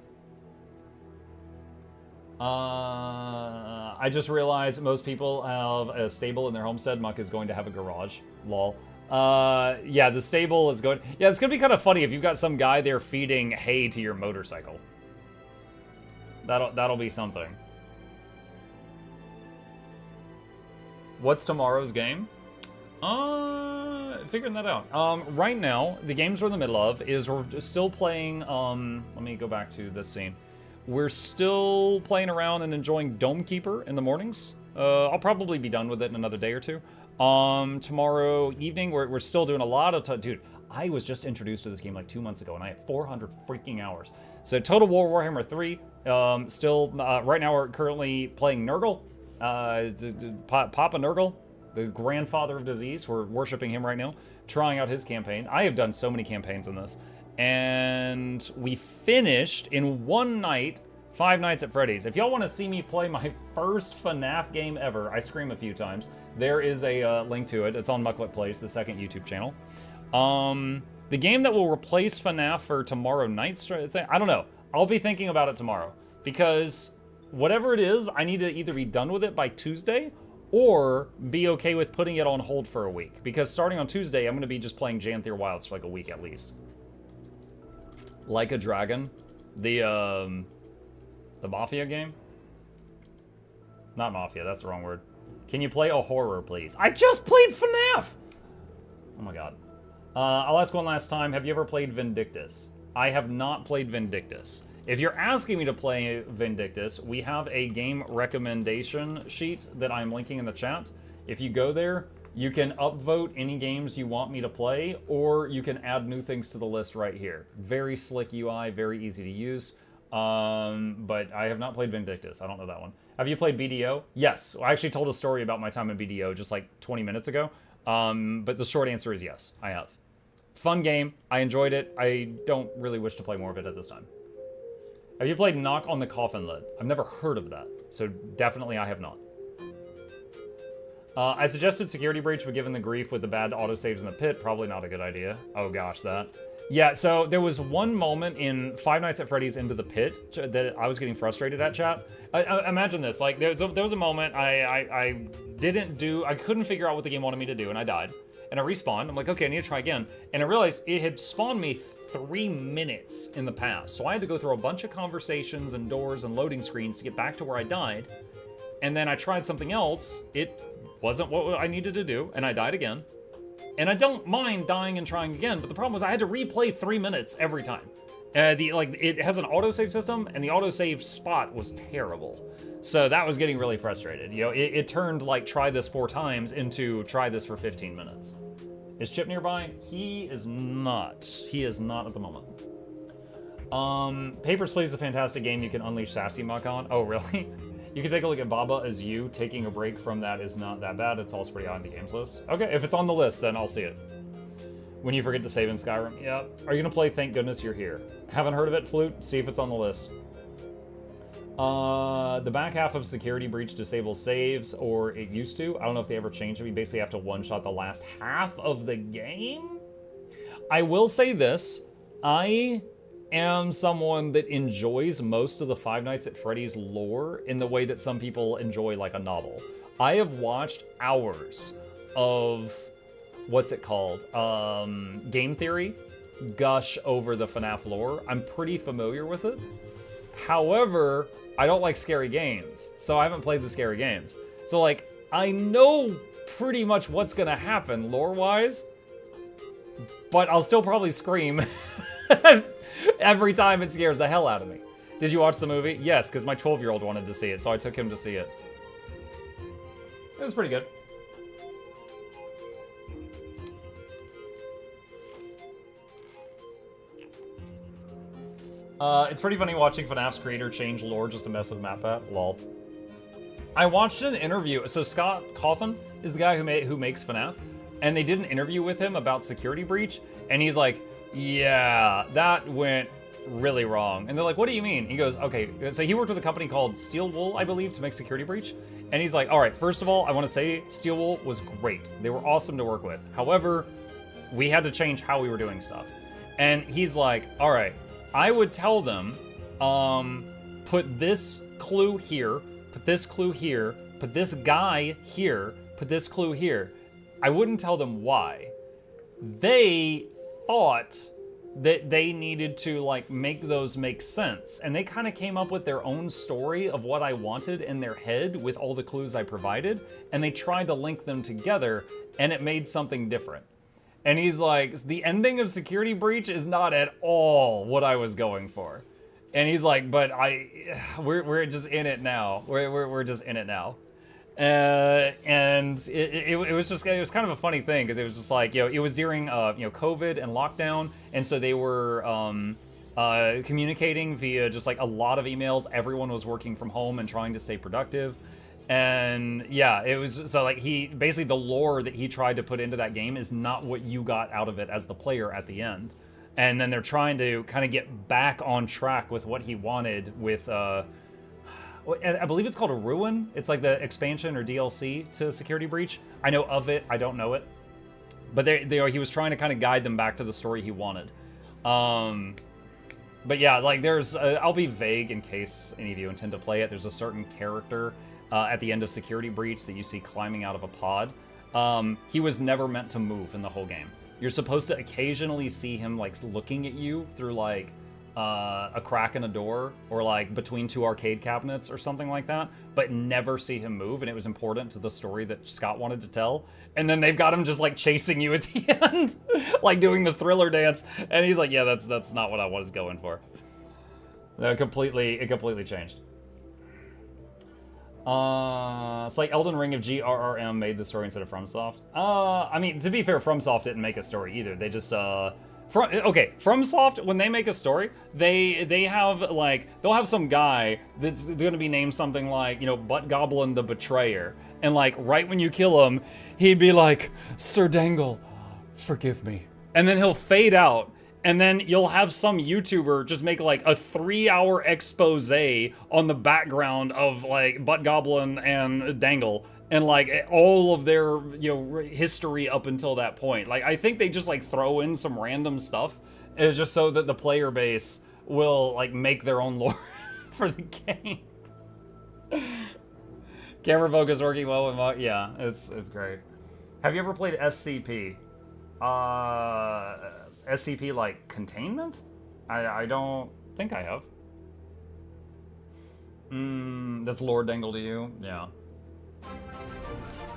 I just realized most people have a stable in their homestead. Muck is going to have a garage. Lol. Yeah, the stable is going... Yeah, it's going to be kind of funny if you've got some guy there feeding hay to your motorcycle. That'll be something. What's tomorrow's game? Figuring that out. Right now, the games we're in the middle of is we're still playing, let me go back to this scene. We're still playing around and enjoying Dome Keeper in the mornings. I'll probably be done with it in another day or two. Tomorrow evening, we're still doing a lot of... Dude, I was just introduced to this game like 2 months ago, and I have 400 freaking hours. So total War Warhammer 3. Still, right now we're currently playing Nurgle. Papa Nurgle, the grandfather of disease. We're worshiping him right now, trying out his campaign. I have done so many campaigns in this. And we finished in one night, 5 Nights at Freddy's. If y'all want to see me play my first FNAF game ever, I scream a few times, there is a link to it. It's on Mukluk Plays, the second YouTube channel. The game that will replace FNAF for tomorrow night's thing, I don't know. I'll be thinking about it tomorrow. Because whatever it is, I need to either be done with it by Tuesday or be okay with putting it on hold for a week. Because starting on Tuesday, I'm going to be just playing Janthir Wilds for like a week at least. Like a Dragon. The Mafia game? Not Mafia, that's the wrong word. Can you play a horror, please? I just played FNAF! Oh my god. I'll ask one last time. Have you ever played Vindictus? I have not played Vindictus. If you're asking me to play Vindictus, we have a game recommendation sheet that I'm linking in the chat. If you go there, you can upvote any games you want me to play, or you can add new things to the list right here. Very slick UI, very easy to use. But I have not played Vindictus. I don't know that one. Have you played BDO? Yes. I actually told a story about my time in BDO just like 20 minutes ago. But the short answer is yes, I have. Fun game. I enjoyed it. I don't really wish to play more of it at this time. Have you played Knock on the Coffin Lid? I've never heard of that, so definitely I have not. I suggested Security Breach, but given the grief with the bad autosaves in the pit, probably not a good idea. Oh gosh, that. Yeah, so there was one moment in 5 Nights at Freddy's Into the Pit that I was getting frustrated at, chat. Imagine this, like, there was a moment I couldn't figure out what the game wanted me to do, and I died. And I respawned, I'm like, okay, I need to try again. And I realized it had spawned me 3 minutes in the past. So I had to go through a bunch of conversations and doors and loading screens to get back to where I died. And then I tried something else. It wasn't what I needed to do, and I died again. And I don't mind dying and trying again, but the problem was I had to replay 3 minutes every time. It has an autosave system, and the autosave spot was terrible. So that was getting really frustrated. You know, it turned like try this 4 times into try this for 15 minutes. Is Chip nearby? He is not. He is not at the moment. Papers, Please is a fantastic game you can unleash Sassy Muck on. Oh, really? You can take a look at Baba as you. Taking a break from that is not that bad. It's also pretty high on the games list. Okay, if it's on the list, then I'll see it. When you forget to save in Skyrim. Yeah. Are you gonna play Thank Goodness You're Here? Haven't heard of it, Flute? See if it's on the list. The back half of Security Breach disables saves, or it used to. I don't know if they ever changed it. You basically have to one-shot the last half of the game. I will say this. I am someone that enjoys most of the 5 Nights at Freddy's lore in the way that some people enjoy like a novel. I have watched hours of, what's it called? Game theory gush over the FNAF lore. I'm pretty familiar with it. However, I don't like scary games, so I haven't played the scary games. So like, I know pretty much what's gonna happen lore-wise, but I'll still probably scream every time it scares the hell out of me. Did you watch the movie? Yes, because my 12-year-old wanted to see it, so I took him to see it. It was pretty good. It's pretty funny watching FNAF's creator change lore just to mess with MatPat. Lol. I watched an interview. So Scott Cawthon is the guy who makes FNAF, and they did an interview with him about Security Breach, and he's like, yeah, that went really wrong. And they're like, what do you mean? He goes, okay, so he worked with a company called Steel Wool, I believe, to make Security Breach. And he's like, all right, first of all, I want to say Steel Wool was great. They were awesome to work with. However, we had to change how we were doing stuff. And he's like, all right, I would tell them, put this clue here, put this clue here, put this guy here, put this clue here. I wouldn't tell them why. They thought that they needed to like make those make sense, and they kind of came up with their own story of what I wanted in their head with all the clues I provided, and they tried to link them together, and it made something different. And he's like, the ending of Security Breach is not at all what I was going for. And he's like, but we're just in it now. We're just in it now. And it was kind of a funny thing, because it was just like, you know, it was during COVID and lockdown, and so they were communicating via just like a lot of emails. Everyone was working from home and trying to stay productive. And yeah, it was so like he basically, the lore that he tried to put into that game is not what you got out of it as the player at the end. And then they're trying to kind of get back on track with what he wanted with I believe it's called a Ruin. It's like the expansion or DLC to Security Breach. I know of it, I don't know it. But he was trying to kind of guide them back to the story he wanted. But yeah, like there's, I'll be vague in case any of you intend to play it. There's a certain character at the end of Security Breach that you see climbing out of a pod. He was never meant to move in the whole game. You're supposed to occasionally see him like looking at you through like a crack in a door or like between two arcade cabinets or something like that, but never see him move, and it was important to the story that Scott wanted to tell. And then they've got him just like chasing you at the end, like doing the Thriller dance, and he's like, yeah, that's not what I was going for. It completely changed. It's like Elden Ring if GRRM made the story instead of FromSoft. I mean, to be fair, FromSoft didn't make a story either. They just, FromSoft, when they make a story, they have, like, they'll have some guy that's gonna be named something like, you know, Butt Goblin the Betrayer. And, like, right when you kill him, he'd be like, Sir Dangle, forgive me. And then he'll fade out. And then you'll have some YouTuber just make like a 3-hour expose on the background of like Butt Goblin and Dangle and like all of their, you know, history up until that point. Like, I think they just like throw in some random stuff just so that the player base will like make their own lore for the game. Camera focus working well with yeah, it's great. Have you ever played SCP? SCP, like, Containment? I don't think I have. That's Lord Dangle to you? Yeah.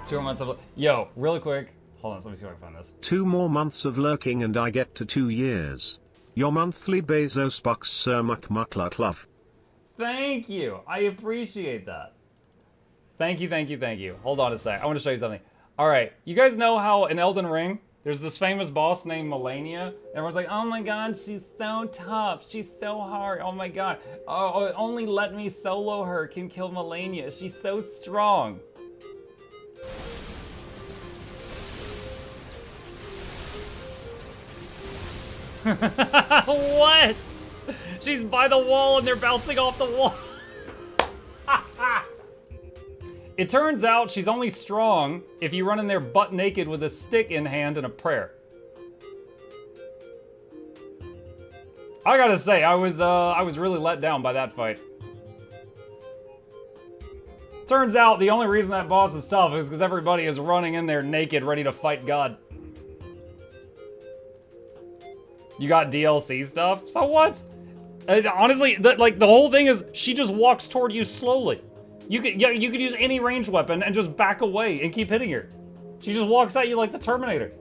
2 more months of... Yo, really quick. Hold on, let me see if I can find this. 2 more months of lurking and I get to 2 years. Your monthly Bezos bucks, Sir MuklukYoutube. Thank you. I appreciate that. Thank you. Hold on a sec. I want to show you something. All right, you guys know how in Elden Ring, there's this famous boss named Melania. Everyone's like, oh my god, she's so tough. She's so hard. Oh my god. Oh, only let me solo her can kill Melania. She's so strong. What? She's by the wall and they're bouncing off the wall. It turns out she's only strong if you run in there butt naked with a stick in hand and a prayer. I gotta say, I was really let down by that fight. Turns out the only reason that boss is tough is because everybody is running in there naked, ready to fight God. You got DLC stuff? So what? Honestly, the whole thing is she just walks toward you slowly. You could use any ranged weapon and just back away and keep hitting her. She just walks at you like the Terminator.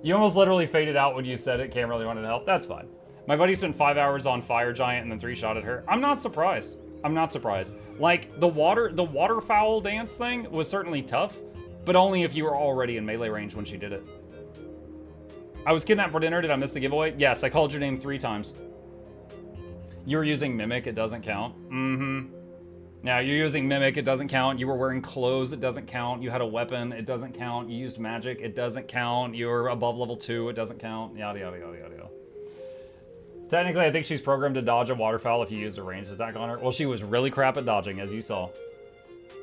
You almost literally faded out when you said it. Cam really wanted to help. That's fine. My buddy spent 5 hours on Fire Giant and then 3-shotted her. I'm not surprised. I'm not surprised. Like, the waterfowl dance thing was certainly tough, but only if you were already in melee range when she did it. I was kidnapped for dinner. Did I miss the giveaway? Yes, I called your name 3 times. You were using Mimic. It doesn't count. Now, you're using Mimic, it doesn't count. You were wearing clothes, it doesn't count. You had a weapon, it doesn't count. You used magic, it doesn't count. You were above level 2, it doesn't count. Yada, yada, yada, yada. Technically, I think she's programmed to dodge a waterfowl if you used a ranged attack on her. Well, she was really crap at dodging, as you saw.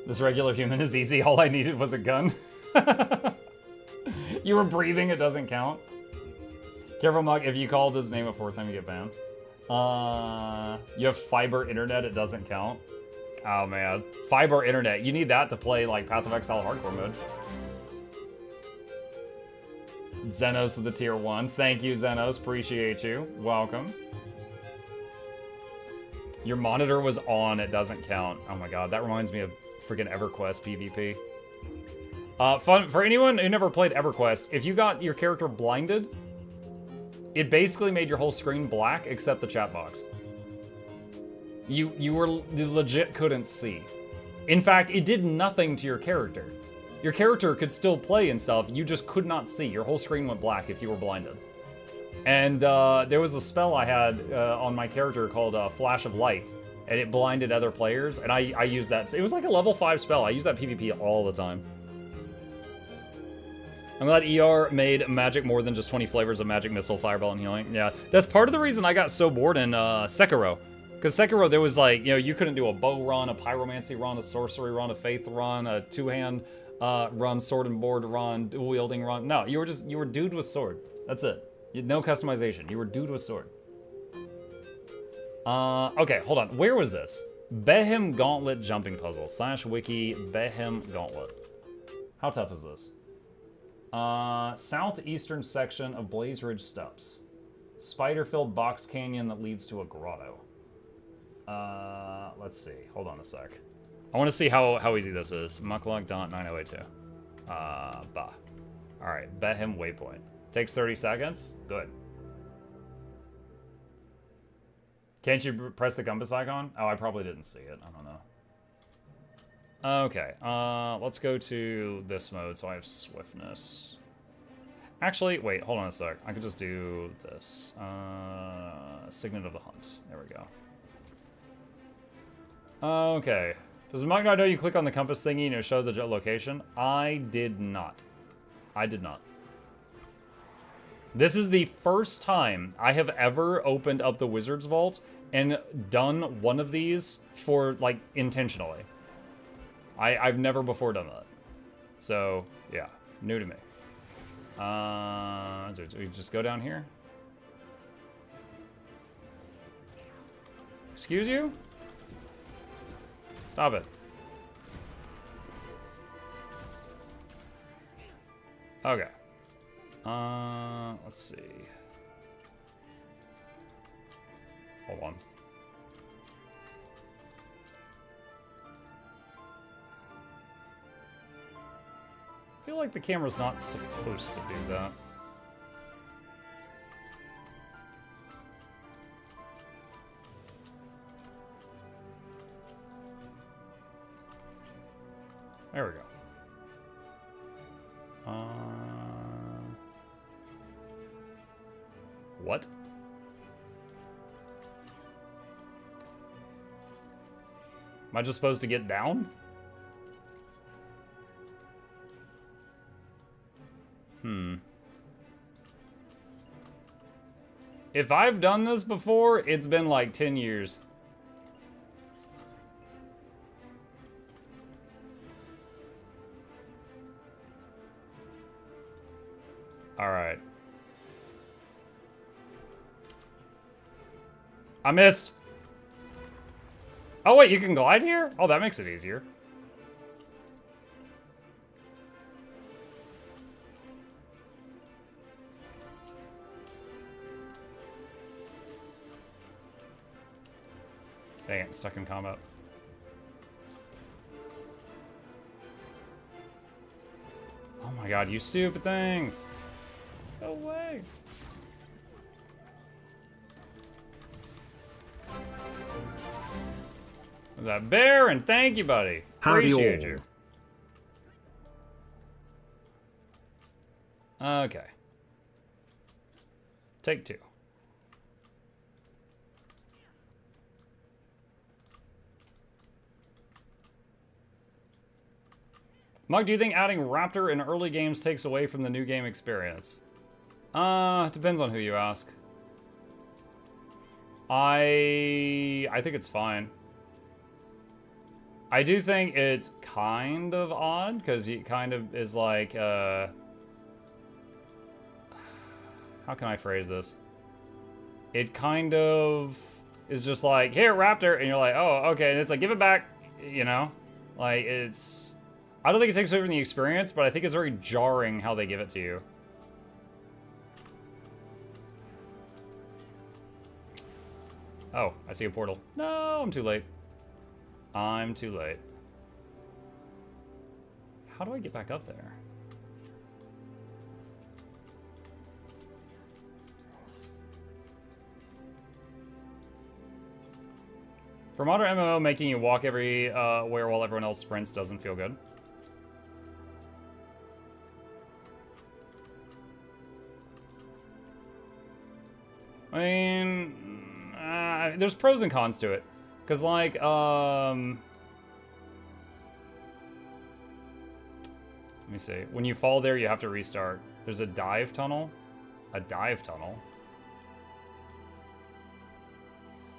This regular human is easy. All I needed was a gun. You were breathing, it doesn't count. Careful, Mug, if you call this name a 4th time, you get banned. You have fiber internet, it doesn't count. Oh man, fiber internet. You need that to play like Path of Exile hardcore mode. Xenos with the tier 1. Thank you, Xenos. Appreciate you. Welcome. Your monitor was on, it doesn't count. Oh my god, that reminds me of freaking EverQuest PvP. Fun for anyone who never played EverQuest, if you got your character blinded, it basically made your whole screen black except the chat box. You legit couldn't see. In fact, it did nothing to your character. Your character could still play and stuff, you just could not see. Your whole screen went black if you were blinded. And there was a spell I had on my character called Flash of Light, and it blinded other players, and I used that. It was like a level 5 spell. I use that PvP all the time. I'm glad ER made magic more than just 20 flavors of magic, missile, fireball, and healing. Yeah, that's part of the reason I got so bored in Sekiro. Because Sekiro, there was like, you know, you couldn't do a bow run, a pyromancy run, a sorcery run, a faith run, a two-hand run, sword and board run, dual wielding run. No, you were dude with sword. That's it. You had no customization. You were dude with sword. Okay, hold on. Where was this? Behem Gauntlet jumping puzzle / wiki Behem Gauntlet. How tough is this? Southeastern section of Blaze Ridge Steps. Spider-filled box canyon that leads to a grotto. Let's see. Hold on a sec. I want to see how easy this is. Mukluk.9082. Bah. Alright, Behem waypoint. Takes 30 seconds? Good. Can't you press the compass icon? Oh, I probably didn't see it. I don't know. Okay, let's go to this mode so I have swiftness. Actually, wait, hold on a sec. I could just do this. Signet of the Hunt. There we go. Okay. Does Mug not know you click on the compass thingy and it shows the location? I did not. I did not. This is the first time I have ever opened up the Wizard's Vault and done one of these for, like, intentionally. I've never before done that. So, yeah, new to me. Do we just go down here? Excuse you? Stop it. Okay. Let's see. Hold on. I feel like the camera's not supposed to do that. There we go. What? Am I just supposed to get down? If I've done this before, it's been like 10 years. Alright. I missed. Oh wait, you can glide here? Oh, that makes it easier. Dang it, I'm stuck in combat. Oh my god, you stupid things! Go away! That bear, and thank you, buddy. Appreciate you. Okay. Take 2. Mug, do you think adding Raptor in early games takes away from the new game experience? Depends on who you ask. I think it's fine. I do think it's kind of odd, because it kind of is like, how can I phrase this? it kind of is just like, here, raptor, and you're like, oh, okay, and it's like, give it back, you know? Like, it's... I don't think it takes away from the experience, but I think it's very jarring how they give it to you. Oh, I see a portal. No, I'm too late. I'm too late. How do I get back up there? For modern MMO, making you walk everywhere while everyone else sprints doesn't feel good. I mean, there's pros and cons to it. Because, like, let me see. When you fall there, you have to restart. There's a dive tunnel. A dive tunnel.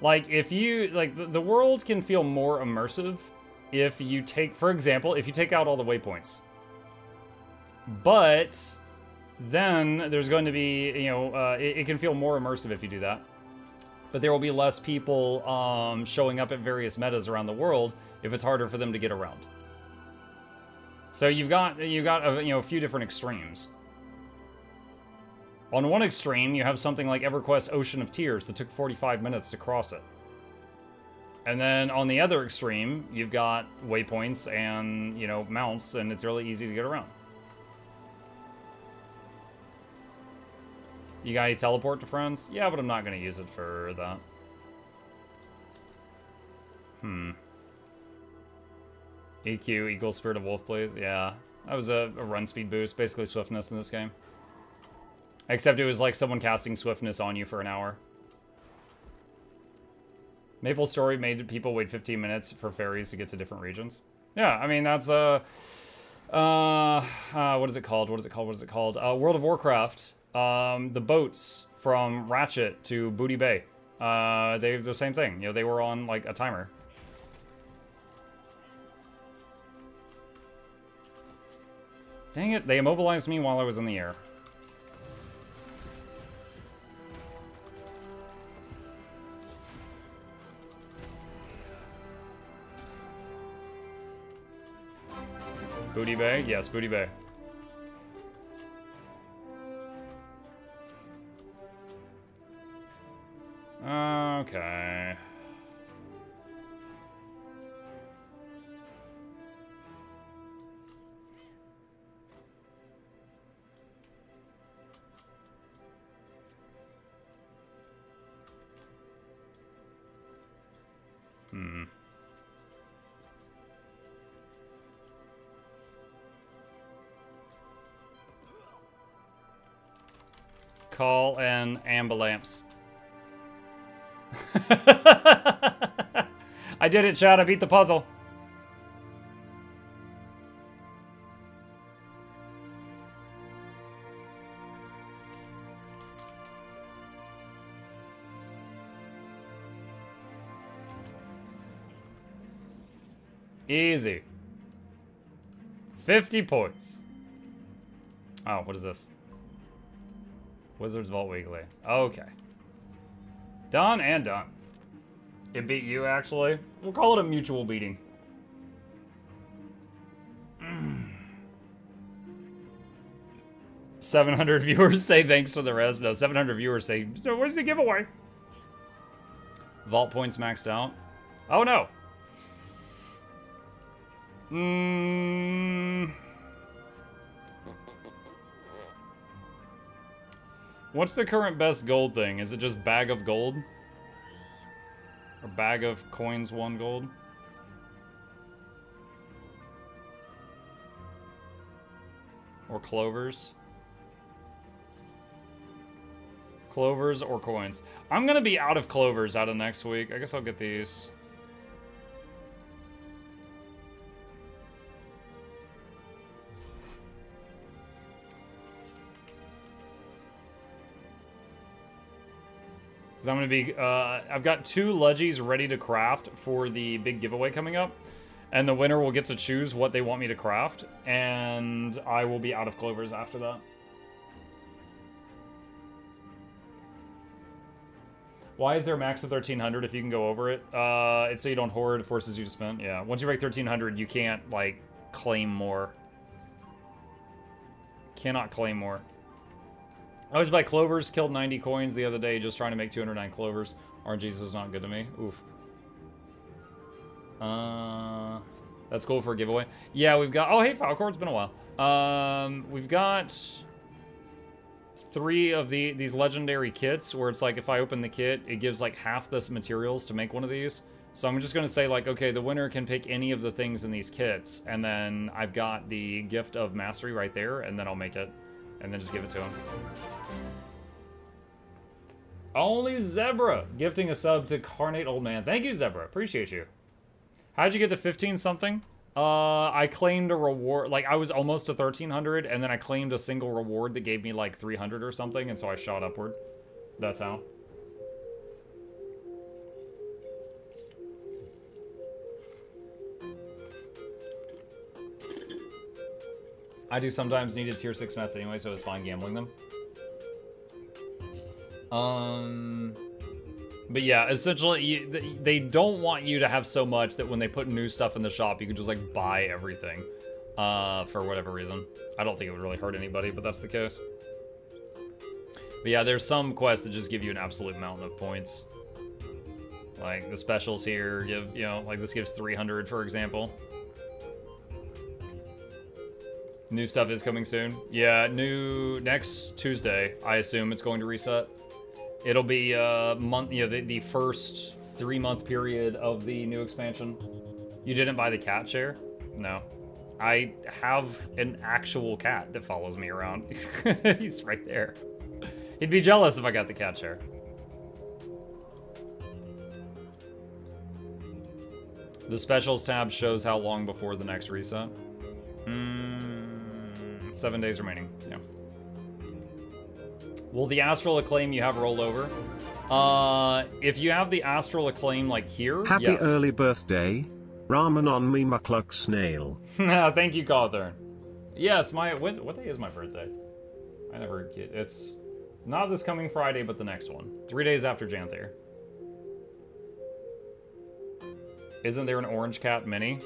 Like, if you, like, the world can feel more immersive if you take, for example, if you take out all the waypoints. But then there's going to be, you know, it can feel more immersive if you do that. But there will be less people showing up at various metas around the world if it's harder for them to get around. So you've got a few different extremes. On one extreme, you have something like EverQuest Ocean of Tears that took 45 minutes to cross it. And then on the other extreme, you've got waypoints and, you know, mounts, and it's really easy to get around. You got any teleport to friends? Yeah, but I'm not going to use it for that. EQ equals Spirit of Wolf, please. Yeah, that was a run speed boost, basically swiftness in this game. Except it was like someone casting swiftness on you for an hour. Maple Story made people wait 15 minutes for ferries to get to different regions. Yeah, I mean, that's, what is it called? World of Warcraft. The boats from Ratchet to Booty Bay. They're the same thing. You know, they were on, like, a timer. Dang it, they immobilized me while I was in the air. Booty Bay? Yes, Booty Bay. Okay. Call an ambulance. I did it, Chad. I beat the puzzle. Easy. 50 points. Oh, what is this? Wizards Vault Weekly. Okay. Done and done. It beat you, actually. We'll call it a mutual beating. 700 viewers say thanks for the res. No, 700 viewers say, where's the giveaway? Vault points maxed out. Oh, no. What's the current best gold thing? Is it just bag of gold? Or bag of coins, 1 gold? Or clovers? Clovers or coins? I'm gonna be out of clovers out of next week. I guess I'll get these. Because I'm going to be, I've got 2 Ludgies ready to craft for the big giveaway coming up. And the winner will get to choose what they want me to craft. And I will be out of clovers after that. Why is there a max of 1,300 if you can go over it? It's so you don't hoard, it forces you to spend. Yeah, once you break 1,300, you can't, like, claim more. Cannot claim more. I was by clovers, killed 90 coins the other day just trying to make 209 clovers. RNGs is not good to me. Oof. That's cool for a giveaway. Yeah, we've got... Oh, hey, Falcor, it's been a while. We've got 3 of these legendary kits where it's like if I open the kit, it gives like half the materials to make one of these. So I'm just going to say like, okay, the winner can pick any of the things in these kits. And then I've got the gift of mastery right there, and then I'll make it. And then just give it to him. Only Zebra gifting a sub to Carnate Old Man. Thank you, Zebra. Appreciate you. How'd you get to 15 something? I claimed a reward. Like, I was almost to 1,300, and then I claimed a single reward that gave me like 300 or something, and so I shot upward. That's how. I do sometimes need a tier 6 mats anyway, so it's fine gambling them. But yeah, essentially, they don't want you to have so much that when they put new stuff in the shop, you can just, like, buy everything, for whatever reason. I don't think it would really hurt anybody, but that's the case. But yeah, there's some quests that just give you an absolute mountain of points. Like, the specials here give, you know, like, this gives 300, for example. New stuff is coming soon. Yeah, next Tuesday, I assume it's going to reset. It'll be a month, you know, the first 3-month period of the new expansion. You didn't buy the cat chair? No. I have an actual cat that follows me around. He's right there. He'd be jealous if I got the cat chair. The specials tab shows how long before the next reset. 7 days remaining, yeah. Will the Astral Acclaim you have rolled over? If you have the Astral Acclaim, like, here, Happy yes. early birthday. Ramen on me, Mukluk Snail. Thank you, Cawthorn. Yes, what day is my birthday? I never get... It's not this coming Friday, but the next one. 3 days after Janthir. Isn't there an Orange Cat Mini?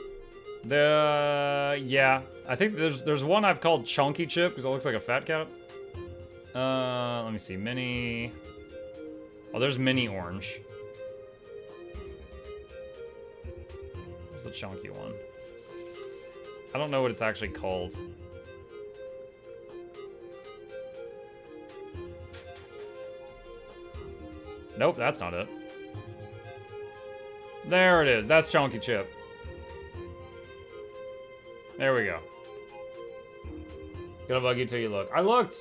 Yeah. I think there's one I've called Chunky Chip, because it looks like a fat cat. Let me see. Mini... Oh, there's Mini Orange. There's the chunky one. I don't know what it's actually called. Nope, that's not it. There it is. That's Chunky Chip. There we go. Gonna bug you till you look. I looked!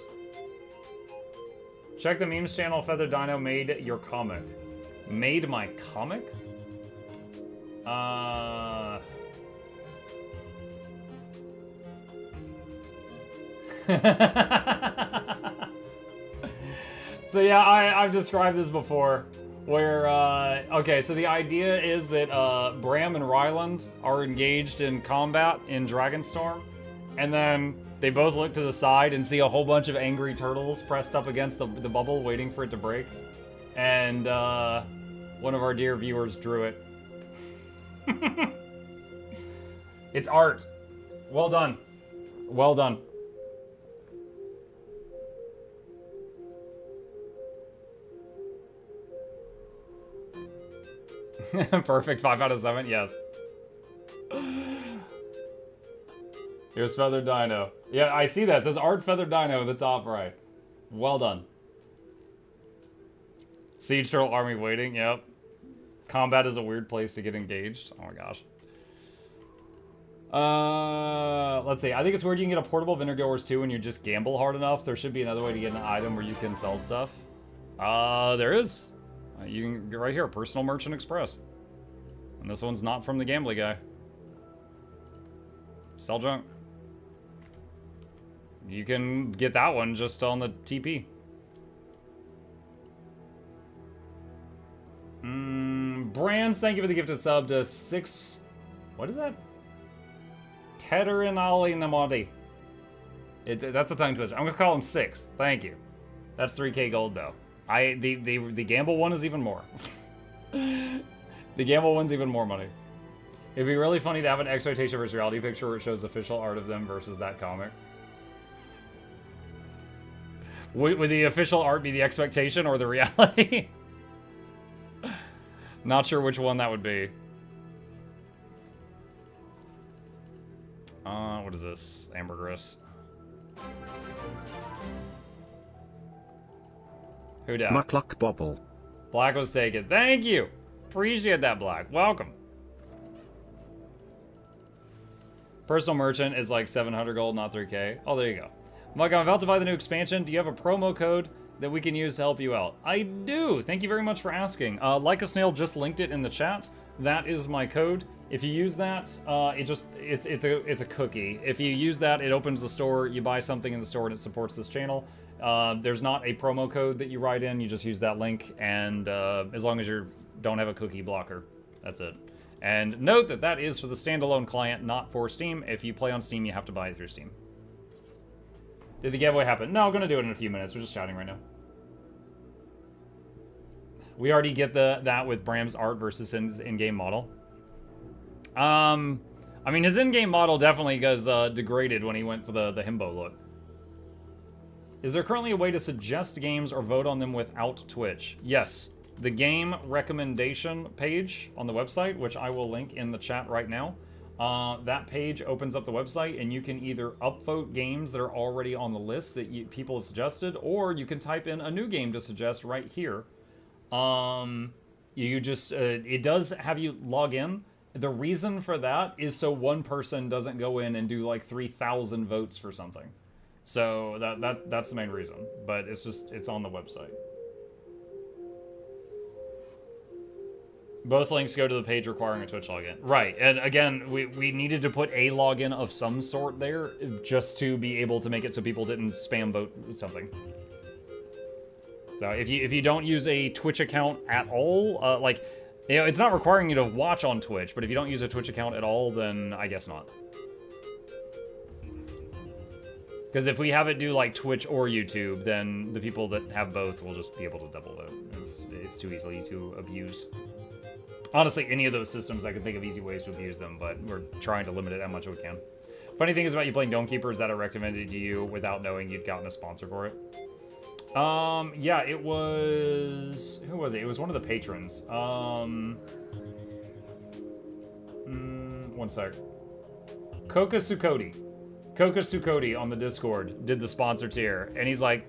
Check the memes channel. Feather Dino made your comic. Made my comic? So yeah, I've described this before. Where, okay, so the idea is that Bram and Ryland are engaged in combat in Dragonstorm, and then they both look to the side and see a whole bunch of angry turtles pressed up against the bubble waiting for it to break. And one of our dear viewers drew it. It's art. Well done. Well done. Perfect, 5 out of 7, yes. Here's Feather Dino. Yeah, I see that. It says Art Feather Dino in the top right. Well done. Siege Turtle Army waiting, yep. Combat is a weird place to get engaged. Oh my gosh. Let's see. I think it's weird you can get a portable Vinegar Wars 2 when you just gamble hard enough. There should be another way to get an item where you can sell stuff. There is. You can get right here, Personal Merchant Express. And this one's not from the Gambly guy. Sell junk. You can get that one just on the TP. Brands, thank you for the gifted sub to 6... What is that? Tederinali Namadi. That's a tongue twister. I'm gonna call him 6. Thank you. That's 3K gold though. The gamble one is even more. The gamble one's even more money. It'd be really funny to have an expectation versus reality picture where it shows official art of them versus that comic. Would the official art be the expectation or the reality? Not sure which one that would be. What is this? Ambergris. Who dat? Mukluk Bobble. Black was taken. Thank you. Appreciate that, Black. Welcome. Personal merchant is like 700 gold, not 3k. Oh, there you go. Mike, I'm about to buy the new expansion. Do you have a promo code that we can use to help you out? I do. Thank you very much for asking. Like a Snail just linked it in the chat. That is my code. If you use that, it's a cookie. If you use that, it opens the store. You buy something in the store and it supports this channel. There's not a promo code that you write in. You just use that link, and as long as you don't have a cookie blocker, that's it. And note that that is for the standalone client, not for Steam. If you play on Steam, you have to buy it through Steam. Did the giveaway happen? No, I'm gonna do it in a few minutes. We're just chatting right now. We already get that with Bram's art versus his in-game model. I mean, his in-game model definitely gets degraded when he went for the himbo look. Is there currently a way to suggest games or vote on them without Twitch? Yes. The game recommendation page on the website, which I will link in the chat right now, that page opens up the website, and you can either upvote games that are already on the list that people have suggested, or you can type in a new game to suggest right here. You just, it does have you log in. The reason for that is so one person doesn't go in and do like 3,000 votes for something. So that's the main reason, but it's on the website. Both links go to the page requiring a Twitch login. Right, and again, we needed to put a login of some sort there just to be able to make it so people didn't spam vote something. So if you don't use a Twitch account at all, like, you know, it's not requiring you to watch on Twitch, but if you don't use a Twitch account at all, then I guess not. Because if we have it do like Twitch or YouTube, then the people that have both will just be able to double vote. It's too easily to abuse. Honestly, any of those systems, I can think of easy ways to abuse them, but we're trying to limit it how much we can. Funny thing is about you playing Dome Keeper is that I recommended to you without knowing you'd gotten a sponsor for it. Yeah, it was... Who was it? It was one of the patrons. One sec. Koka Sukoti on the Discord did the sponsor tier, and he's like,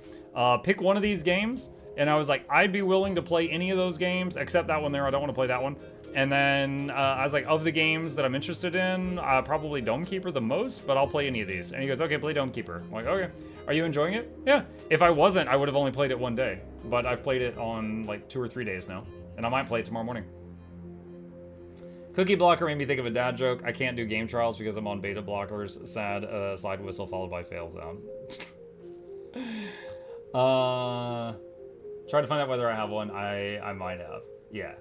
pick one of these games, and I was like, I'd be willing to play any of those games, except that one there, I don't want to play that one. And then I was like, of the games that I'm interested in, probably Dome Keeper the most, but I'll play any of these. And he goes, okay, play Dome Keeper. I'm like, okay. Are you enjoying it? Yeah. If I wasn't, I would have only played it one day, but I've played it on like 2 or 3 days now, and I might play it tomorrow morning. Cookie blocker made me think of a dad joke. I can't do game trials because I'm on beta blockers. Sad slide whistle followed by fail sound. Try to find out whether I have one. I might have. Yeah.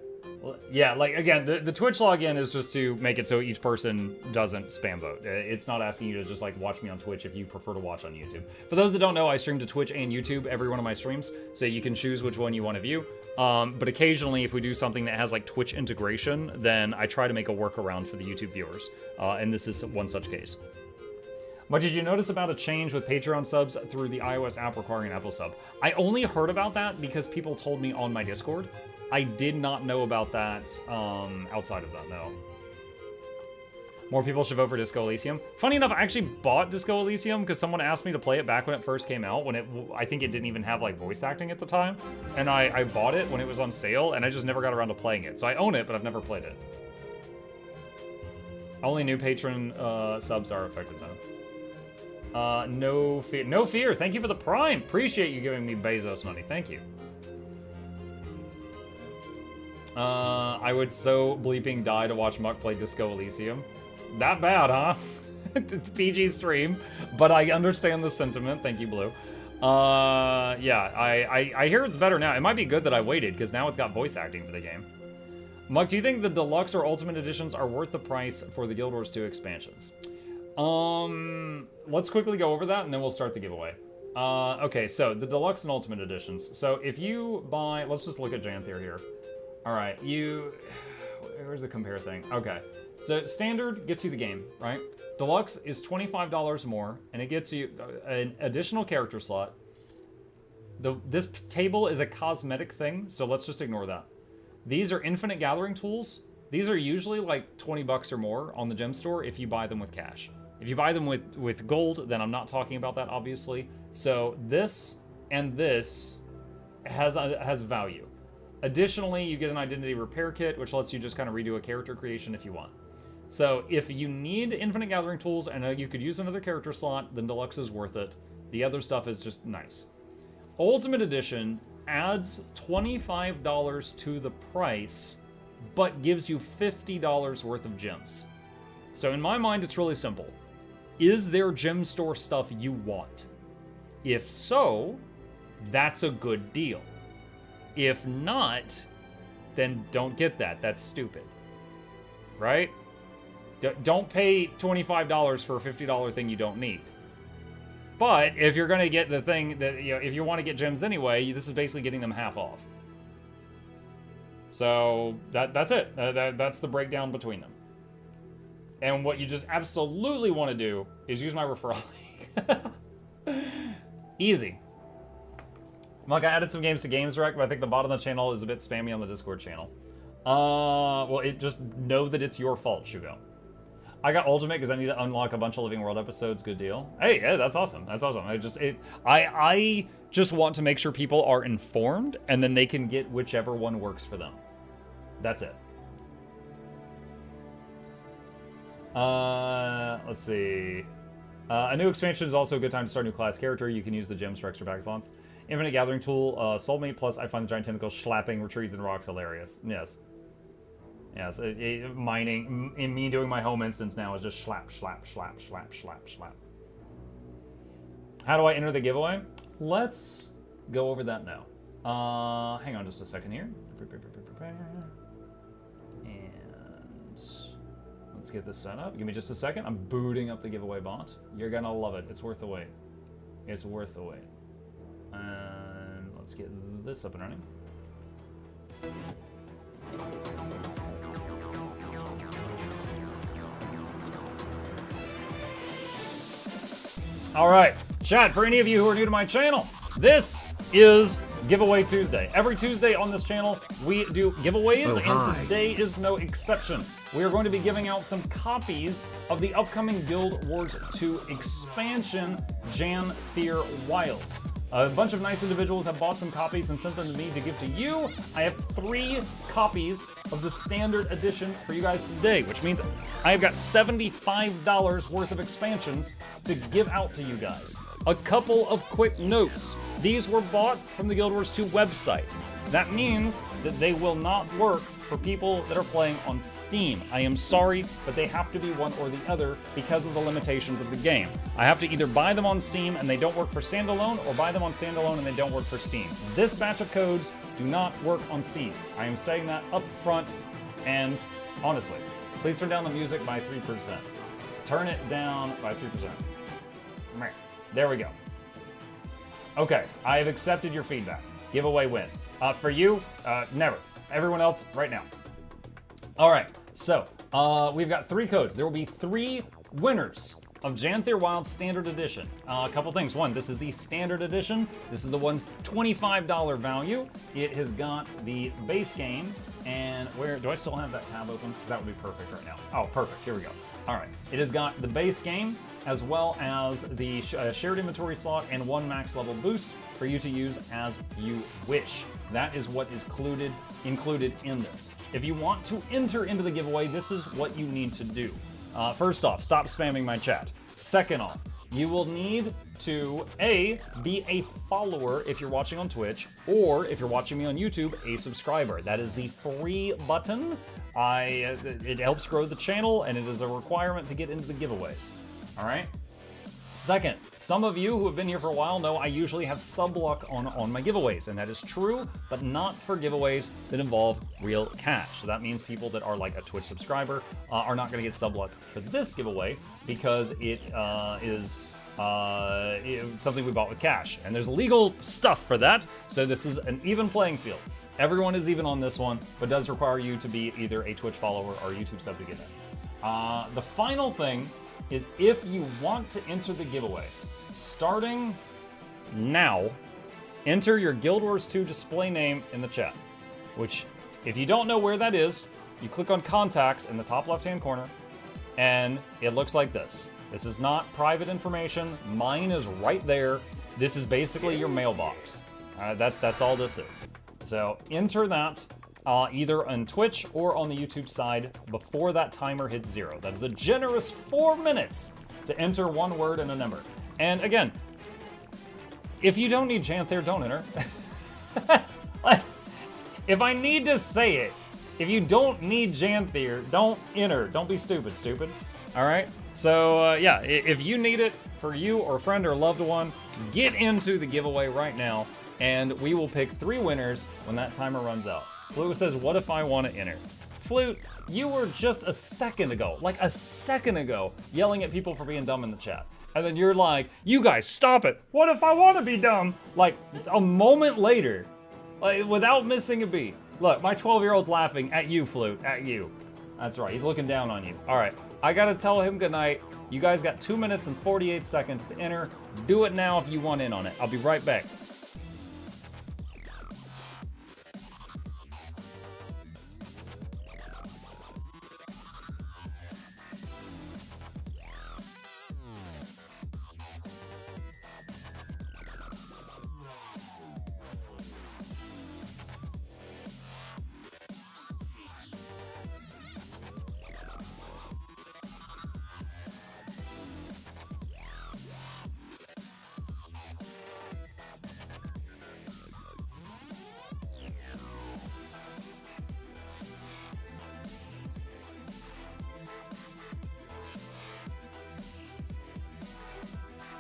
Yeah, like, again, the Twitch login is just to make it so each person doesn't spam vote. It's not asking you to just, like, watch me on Twitch if you prefer to watch on YouTube. For those that don't know, I stream to Twitch and YouTube every one of my streams, so you can choose which one you want to view. But occasionally, if we do something that has, like, Twitch integration, then I try to make a workaround for the YouTube viewers. And this is one such case. But did you notice about a change with Patreon subs through the iOS app requiring an Apple sub? I only heard about that because people told me on my Discord. I did not know about that outside of that, no. More people should vote for Disco Elysium. Funny enough, I actually bought Disco Elysium because someone asked me to play it back when it first came out, when I think it didn't even have like voice acting at the time. And I bought it when it was on sale, and I just never got around to playing it. So I own it, but I've never played it. Only new patron subs are affected though. No fear. No fear. Thank you for the Prime. Appreciate you giving me Bezos money. Thank you. I would so bleeping die to watch Muck play Disco Elysium. That bad, huh? PG stream, but I understand the sentiment. Thank you, Blue. Yeah, I hear it's better now. It might be good that I waited, because now it's got voice acting for the game. Muck, do you think the Deluxe or Ultimate Editions are worth the price for the Guild Wars 2 expansions? Let's quickly go over that, and then we'll start the giveaway. Okay, so the Deluxe and Ultimate Editions. So if you buy, let's just look at Janthir here. All right, where's the compare thing? Okay, so Standard gets you the game, right? Deluxe is $25 more, and it gets you an additional character slot. This table is a cosmetic thing, so let's just ignore that. These are infinite gathering tools. These are usually like 20 bucks or more on the gem store if you buy them with cash. If you buy them with gold, then I'm not talking about that, obviously. So this and this has value. Additionally, you get an identity repair kit, which lets you just kind of redo a character creation if you want. So if you need infinite gathering tools and you could use another character slot, then Deluxe is worth it. The other stuff is just nice. Ultimate Edition adds $25 to the price, but gives you $50 worth of gems. So in my mind, it's really simple. Is there gem store stuff you want? If so, that's a good deal. If not, then don't get that. That's stupid. Right? Don't pay $25 for a $50 thing you don't need. But if you're going to get the thing that, if you want to get gems anyway, this is basically getting them half off. So that's it. That's the breakdown between them. And what you just absolutely want to do is use my referral link. Easy. Look, I added some games to GamesRec, but I think the bottom of the channel is a bit spammy on the Discord channel. Well, just know that it's your fault, Shugo. I got Ultimate because I need to unlock a bunch of Living World episodes. Good deal. Hey, yeah, that's awesome. That's awesome. I just want to make sure people are informed, and then they can get whichever one works for them. That's it. Let's see. A new expansion is also a good time to start a new class character. You can use the gems for extra back slots. Infinite Gathering Tool, Soulmate, plus I find the giant tentacles slapping trees and rocks hilarious. Yes. Yes, mining, in me doing my home instance now is just slap, slap, slap, slap, slap, slap. How do I enter the giveaway? Let's go over that now. Hang on just a second here. And let's get this set up. Give me just a second. I'm booting up the giveaway bot. You're gonna love it. It's worth the wait. It's worth the wait. And let's get this up and running. All right, chat, for any of you who are new to my channel, this is Giveaway Tuesday. Every Tuesday on this channel, we do giveaways, and today is no exception. We are going to be giving out some copies of the upcoming Guild Wars 2 expansion, Janthir Wilds. A bunch of nice individuals have bought some copies and sent them to me to give to you. I have 3 copies of the standard edition for you guys today, which means I've got $75 worth of expansions to give out to you guys. A couple of quick notes. These were bought from the Guild Wars 2 website. That means that they will not work for people that are playing on Steam. I am sorry, but they have to be one or the other because of the limitations of the game. I have to either buy them on Steam and they don't work for standalone, or buy them on standalone and they don't work for Steam. This batch of codes do not work on Steam. I am saying that up front, and honestly, please turn down the music by 3%. Turn it down by 3%. There we go. Okay, I have accepted your feedback. Giveaway win. For you, never. Everyone else, right now. All right, so we've got 3 codes. There will be 3 winners of Janthir Wild Standard Edition. A couple things. One, this is the Standard Edition. This is the one $25 value. It has got the base game, and where, do I still have that tab open? Because that would be perfect right now. Oh, perfect, here we go. All right, it has got the base game, as well as the shared inventory slot and 1 max level boost for you to use as you wish. That is what is included in this. If you want to enter into the giveaway, this is what you need to do. First off, stop spamming my chat. Second off, you will need to be a follower if you're watching on Twitch, or if you're watching me on YouTube, a subscriber. That is the free button. It helps grow the channel, and it is a requirement to get into the giveaways. All right? Second, some of you who have been here for a while know I usually have sub luck on my giveaways, and that is true, but not for giveaways that involve real cash. So that means people that are like a Twitch subscriber are not going to get sub luck for this giveaway, because it is something we bought with cash. And there's legal stuff for that, so this is an even playing field. Everyone is even on this one, but does require you to be either a Twitch follower or YouTube sub to get in. The final thing is if you want to enter the giveaway, starting now, enter your Guild Wars 2 display name in the chat, which, if you don't know where that is, you click on contacts in the top left-hand corner, and it looks like this. This is not private information. Mine is right there. This is basically your mailbox. That's all this is. So enter that either on Twitch or on the YouTube side before that timer hits 0. That is a generous 4 minutes to enter one word and a number. And again, if you don't need Janthir, don't enter. If I need to say it, if you don't need Janthir, don't enter. Don't be stupid. All right? So, yeah, if you need it for you or a friend or loved one, get into the giveaway right now, and we will pick 3 winners when that timer runs out. Flute says, what if I want to enter? Flute, you were just a second ago, yelling at people for being dumb in the chat. And then you're like, you guys, stop it. What if I want to be dumb? Like, a moment later, like, without missing a beat. Look, my 12-year-old's laughing at you, Flute, at you. That's right, he's looking down on you. All right, I gotta tell him goodnight. You guys got 2 minutes and 48 seconds to enter. Do it now if you want in on it. I'll be right back.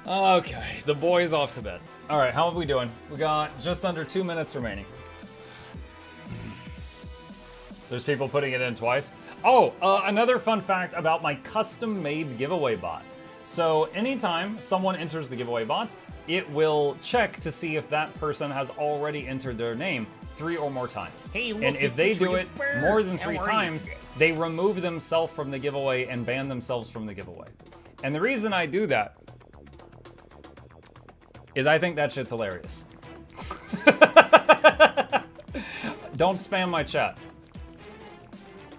Okay, the boy's off to bed. All right, how are we doing? We got just under 2 minutes remaining. There's people putting it in twice. Oh, another fun fact about my custom-made giveaway bot. So anytime someone enters the giveaway bot, it will check to see if that person has already entered their name 3 or more times. Hey, and if they do it more than 3 times, they remove themselves from the giveaway and ban themselves from the giveaway. And the reason I do that is I think that shit's hilarious. Don't spam my chat.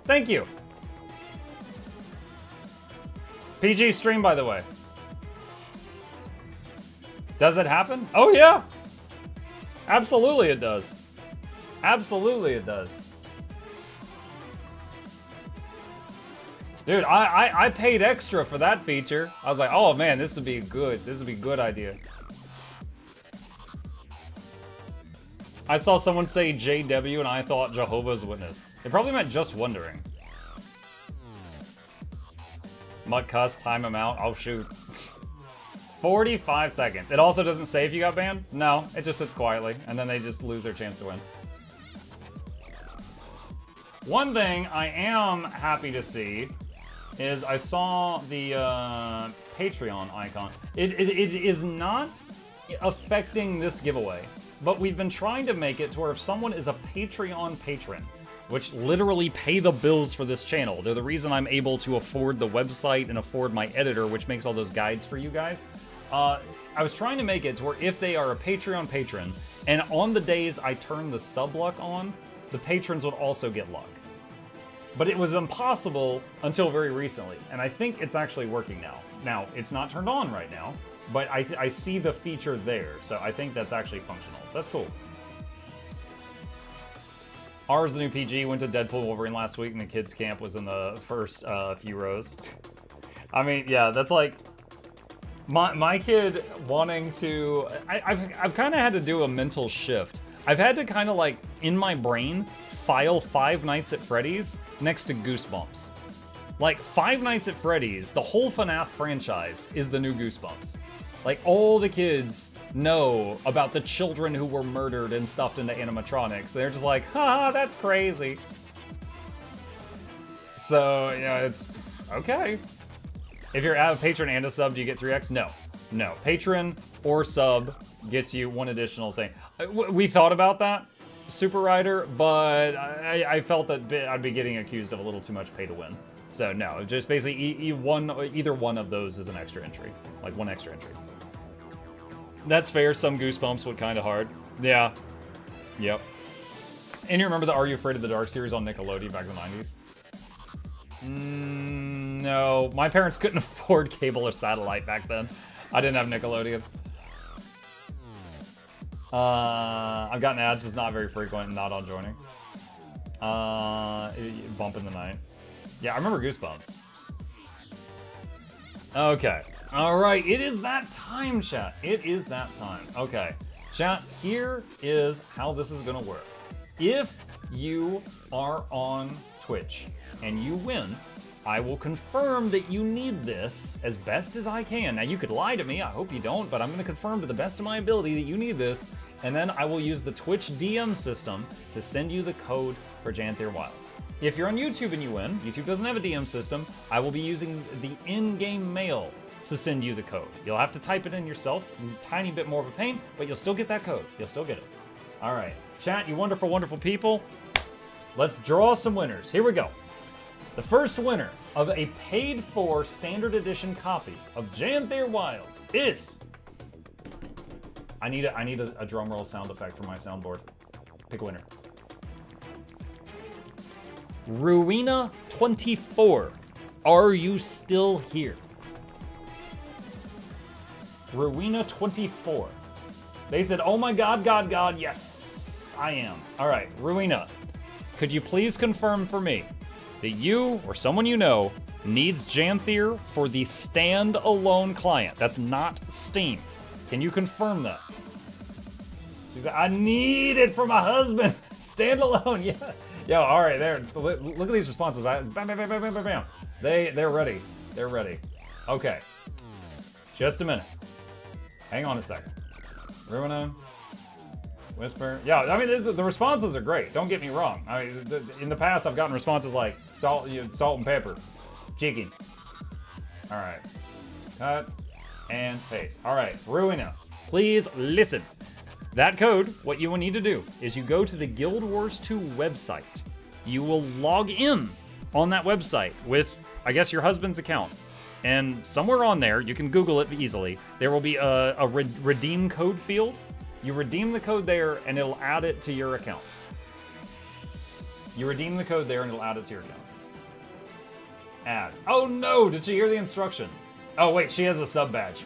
Thank you. PG stream, by the way. Does it happen? Oh, yeah. Absolutely it does. Absolutely it does. Dude, I paid extra for that feature. I was like, oh man, this would be a good idea. I saw someone say JW and I thought Jehovah's Witness. It probably meant just wondering. Mutt cuss, time him out. Oh shoot. 45 seconds. It also doesn't say if you got banned. No, it just sits quietly and then they just lose their chance to win. One thing I am happy to see is I saw the Patreon icon. It is not affecting this giveaway, but we've been trying to make it to where if someone is a Patreon patron, which literally pay the bills for this channel, they're the reason I'm able to afford the website and afford my editor, which makes all those guides for you guys. I was trying to make it to where if they are a Patreon patron, and on the days I turn the sub luck on, the patrons would also get luck. But it was impossible until very recently, and I think it's actually working now. Now, it's not turned on right now, but I see the feature there, so I think that's actually functional, so that's cool. Ours, the new PG, went to Deadpool Wolverine last week, and the kids' camp was in the first few rows. I mean, yeah, that's like, my kid wanting to, I've kind of had to do a mental shift. I've had to kind of like, in my brain, file Five Nights at Freddy's next to Goosebumps. Like, Five Nights at Freddy's, the whole FNAF franchise, is the new Goosebumps. Like, all the kids know about the children who were murdered and stuffed into animatronics. They're just like, ha, that's crazy. So, yeah, it's okay. If you're a patron and a sub, do you get 3x? No. No, patron or sub gets you one additional thing. We thought about that, Super Rider, but I felt that I'd be getting accused of a little too much pay to win. So no, just basically either one of those is an extra entry, like one extra entry. That's fair. Some Goosebumps went kind of hard. Yeah. Yep. And you remember the Are You Afraid of the Dark series on Nickelodeon back in the 90s? No, my parents couldn't afford cable or satellite back then. I didn't have Nickelodeon. I've gotten ads, just not very frequent, not on joining. Bump in the night. Yeah, I remember Goosebumps. Okay. All right, it is that time, chat. It is that time. Okay. Chat, here is how this is gonna work. If you are on Twitch and you win, I will confirm that you need this as best as I can. Now, you could lie to me, I hope you don't, but I'm gonna confirm to the best of my ability that you need this, and then I will use the Twitch DM system to send you the code for Janthir Wilds. If you're on YouTube and you win, YouTube doesn't have a DM system, I will be using the in-game mail to send you the code. You'll have to type it in yourself, a tiny bit more of a pain, but you'll still get that code. You'll still get it. All right, chat, you wonderful, wonderful people. Let's draw some winners. Here we go. The first winner of a paid-for standard edition copy of Janthir Wilds is... I need a drum roll sound effect for my soundboard. Pick a winner. Ruina24. Are you still here? Ruina24. They said, oh my God, God, God, yes, I am. All right, Ruina, could you please confirm for me that you or someone you know needs Janthir for the standalone client? That's not Steam. Can you confirm that? She said, I need it for my husband. Standalone, yeah. Yo, all right, there. Look at these responses. Bam, bam, bam, bam, bam, bam. They're ready. They're ready. Okay. Just a minute. Hang on a second. Ruina. Whisper. Yeah, I mean, the responses are great. Don't get me wrong. I mean, in the past, I've gotten responses like salt and pepper, chicken. All right. Cut and paste. All right, Ruina, please listen. That code, what you will need to do is you go to the Guild Wars 2 website. You will log in on that website with, I guess, your husband's account. And somewhere on there, you can Google it easily, there will be a redeem code field. You redeem the code there and it'll add it to your account. You redeem the code there and it'll add it to your account. Ads. Oh no, did you hear the instructions? Oh wait, she has a sub badge.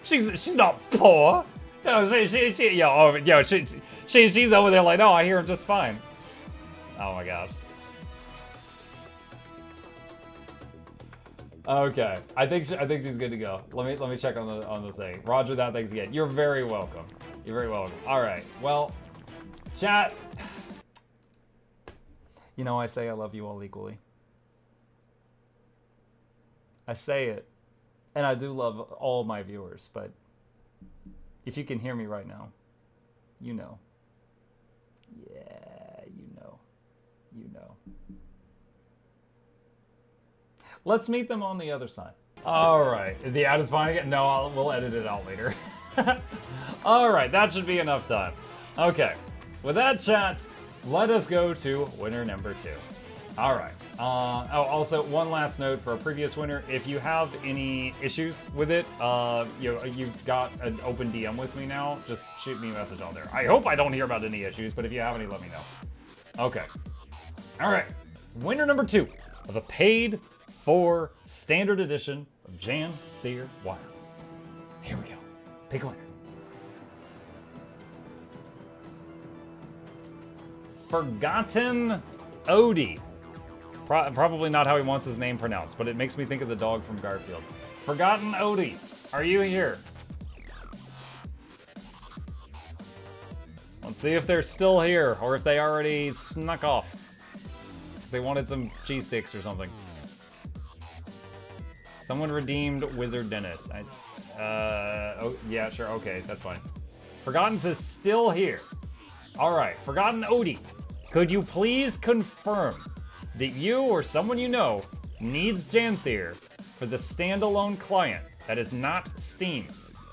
She's not poor. No, she's over there like, no, I hear him just fine. Oh my God. Okay, I think she's good to go. Let me check on the thing. Roger that. Thanks again. You're very welcome. You're very welcome. All right. Well, chat. You know, I say I love you all equally. I say it, and I do love all my viewers, but if you can hear me right now, you know. Yeah, you know. You know. Let's meet them on the other side. All right, the ad is fine again? No, we'll edit it out later. All right, that should be enough time. Okay, with that, chat, let us go to winner number 2. All right. Also, one last note for a previous winner. If you have any issues with it, you've got an open DM with me now. Just shoot me a message on there. I hope I don't hear about any issues, but if you have any, let me know. Okay. All right. Winner number 2 of a paid for standard edition of Janthir Wilds. Here we go. Pick a winner. Forgotten Odie. Probably not how he wants his name pronounced, but it makes me think of the dog from Garfield. Forgotten Odie, are you here? Let's see if they're still here, or if they already snuck off. They wanted some cheese sticks or something. Someone redeemed Wizard Dennis. Oh, yeah, sure, okay, that's fine. Forgotten's is still here. All right, Forgotten Odie, could you please confirm that you or someone you know needs Janthir for the standalone client That is not Steam.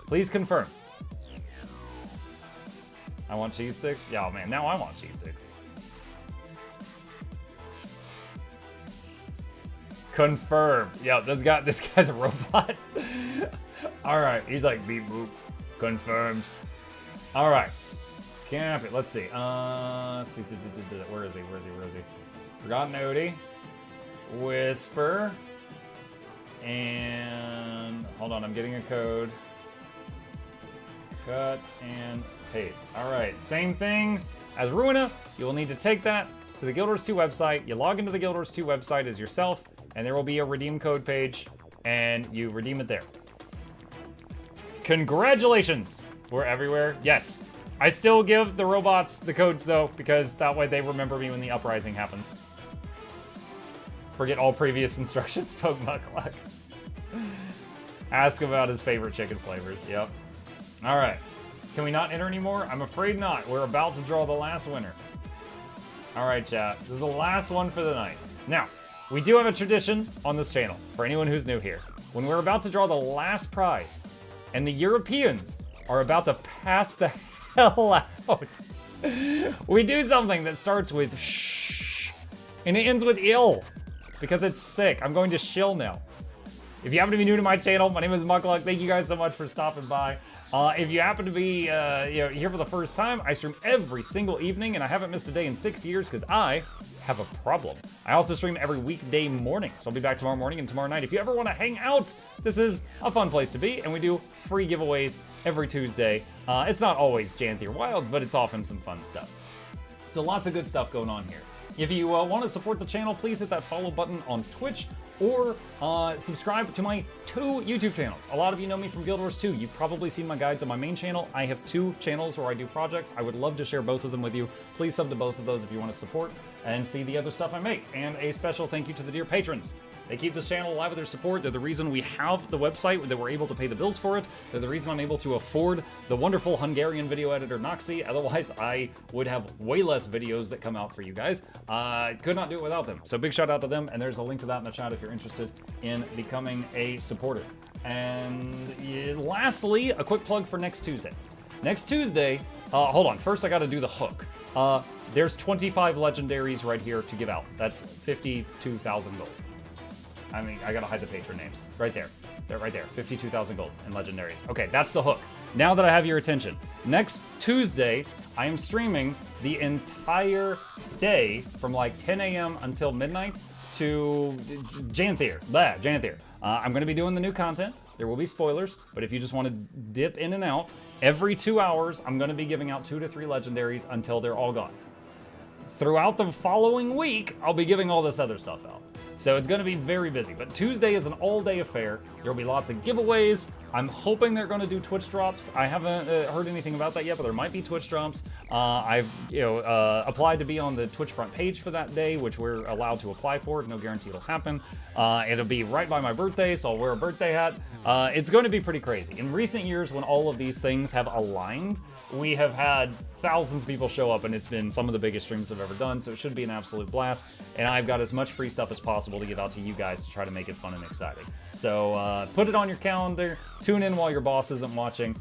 Please confirm. I want cheese sticks? Yeah, oh man, now I want cheese sticks. Confirmed. Yeah, this guy's a robot. All right, he's like beep boop. Confirmed. All right, can't have it. Let's see. Let's see. Where is he? Forgotten Odie. Whisper. And hold on, I'm getting a code. Cut and paste. All right, same thing as Ruina. You will need to take that to the Guild Wars 2 website. You log into the Guild Wars 2 website as yourself, and there will be a redeem code page, and you redeem it there. Congratulations! We're everywhere. Yes. I still give the robots the codes, though, because that way they remember me when the uprising happens. Forget all previous instructions, poke Mukluk. Ask about his favorite chicken flavors. Yep. All right. Can we not enter anymore? I'm afraid not. We're about to draw the last winner. All right, chat. This is the last one for the night. Now, we do have a tradition on this channel, for anyone who's new here. When we're about to draw the last prize, and the Europeans are about to pass the hell out, we do something that starts with shh, and it ends with ill, because it's sick. I'm going to shill now. If you happen to be new to my channel, my name is Mukluk. Thank you guys so much for stopping by. If you happen to be here for the first time, I stream every single evening, and I haven't missed a day in 6 years because I have a problem. I also stream every weekday morning, so I'll be back tomorrow morning and tomorrow night. If you ever want to hang out, this is a fun place to be, and we do free giveaways every Tuesday. It's not always Janthir Wilds, but it's often some fun stuff. So lots of good stuff going on here. If you want to support the channel, please hit that follow button on Twitch, or subscribe to my 2 YouTube channels. A lot of you know me from Guild Wars 2. You've probably seen my guides on my main channel. I have 2 channels where I do projects. I would love to share both of them with you. Please sub to both of those if you want to support and see the other stuff I make. And a special thank you to the dear patrons. They keep this channel alive with their support. They're the reason we have the website, that we're able to pay the bills for it. They're the reason I'm able to afford the wonderful Hungarian video editor Noxxi. Otherwise, I would have way less videos that come out for you guys. Could not do it without them. So big shout out to them, and there's a link to that in the chat if you're interested in becoming a supporter. And lastly, a quick plug for next Tuesday. Next Tuesday, hold on, first I gotta do the hook. There's 25 legendaries right here to give out. That's 52,000 gold. I mean, I gotta hide the patron names. Right there. They're right there. 52,000 gold and legendaries. Okay, that's the hook. Now that I have your attention, next Tuesday, I am streaming the entire day from like 10 a.m. until midnight to Janthir. Janthir. I'm gonna be doing the new content. There will be spoilers, but if you just want to dip in and out, every 2 hours, I'm gonna be giving out 2 to 3 legendaries until they're all gone. Throughout the following week, I'll be giving all this other stuff out. So it's going to be very busy, but Tuesday is an all-day affair. There will be lots of giveaways. I'm hoping they're going to do Twitch drops. I haven't heard anything about that yet, but there might be Twitch drops. I've applied to be on the Twitch front page for that day, which we're allowed to apply for. No guarantee it'll happen. It'll be right by my birthday, so I'll wear a birthday hat. It's going to be pretty crazy. In recent years, when all of these things have aligned, we have had thousands of people show up, and it's been some of the biggest streams I've ever done, so it should be an absolute blast. And I've got as much free stuff as possible to give out to you guys to try to make it fun and exciting. So put it on your calendar, tune in while your boss isn't watching.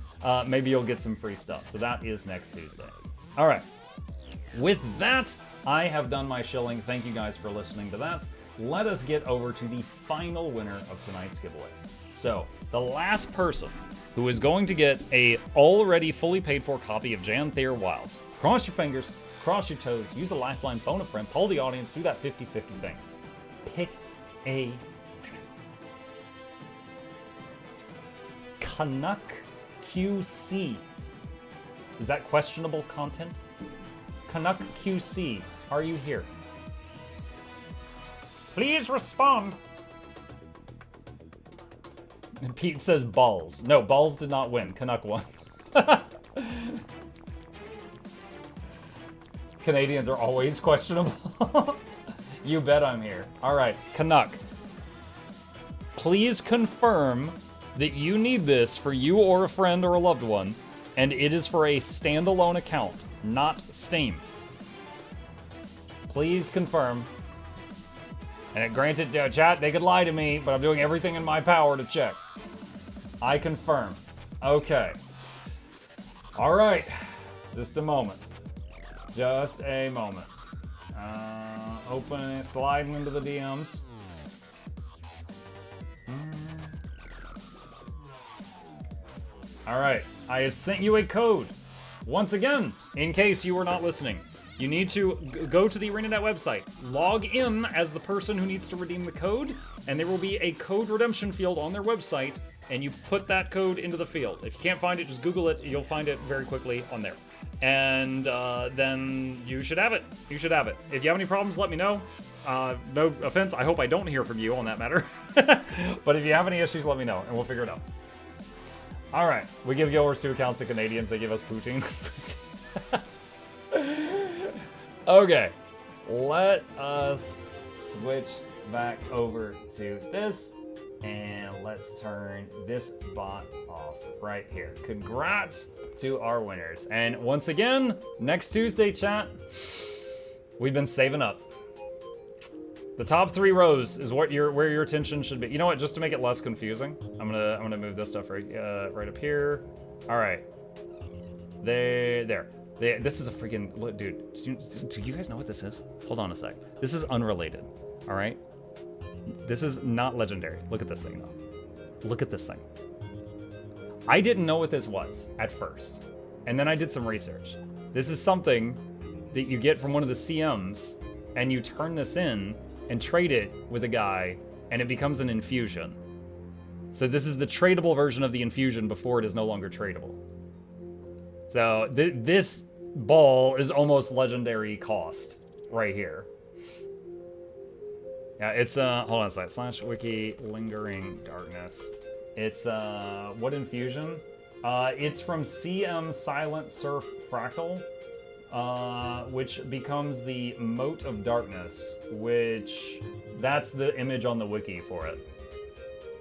Maybe you'll get some free stuff. So that is next Tuesday. All right. With that, I have done my shilling. Thank you guys for listening to that. Let us get over to the final winner of tonight's giveaway. So the last person who is going to get a already fully paid for copy of Janthir Wilds. Cross your fingers, cross your toes, use a lifeline, phone a friend, poll the audience, do that 50-50 thing. Pick a winner. Canuck QC. Is that questionable content? Canuck QC, are you here? Please respond. And Pete says balls. No, balls did not win. Canuck won. Canadians are always questionable. You bet I'm here. All right, Canuck. Please confirm that you need this for you or a friend or a loved one, and it is for a standalone account, not Steam. Please confirm. And granted, chat, they could lie to me, but I'm doing everything in my power to check. I confirm. Okay. All right. Just a moment. Just a moment. Opening, sliding into the DMs. All right. I have sent you a code. Once again, in case you were not listening. You need to go to the ArenaNet website, log in as the person who needs to redeem the code, and there will be a code redemption field on their website, and you put that code into the field. If you can't find it, just Google it. You'll find it very quickly on there. And then you should have it. You should have it. If you have any problems, let me know. No offense, I hope I don't hear from you on that matter. But if you have any issues, let me know, and we'll figure it out. All right, we give yours 2 accounts to Canadians. They give us poutine. Okay, let us switch back over to this, and let's turn this bot off right here. Congrats to our winners. And once again, next Tuesday, chat, we've been saving up. The top 3 rows is what where your attention should be. You know what? Just to make it less confusing, I'm gonna move this stuff right up here. All right, there. This is a freaking look, dude. Do you guys know what this is? Hold on a sec. This is unrelated. All right. This is not legendary. Look at this thing though. Look at this thing. I didn't know what this was at first, and then I did some research. This is something that you get from one of the CMs, and you turn this in and trade it with a guy, and it becomes an infusion. So this is the tradable version of the infusion before it is no longer tradable. So this ball is almost legendary cost right here. Yeah, it's hold on a sec. /wiki lingering darkness. It's what infusion? It's from CM Silent Surf Fractal, which becomes the Moat of Darkness, which that's the image on the wiki for it.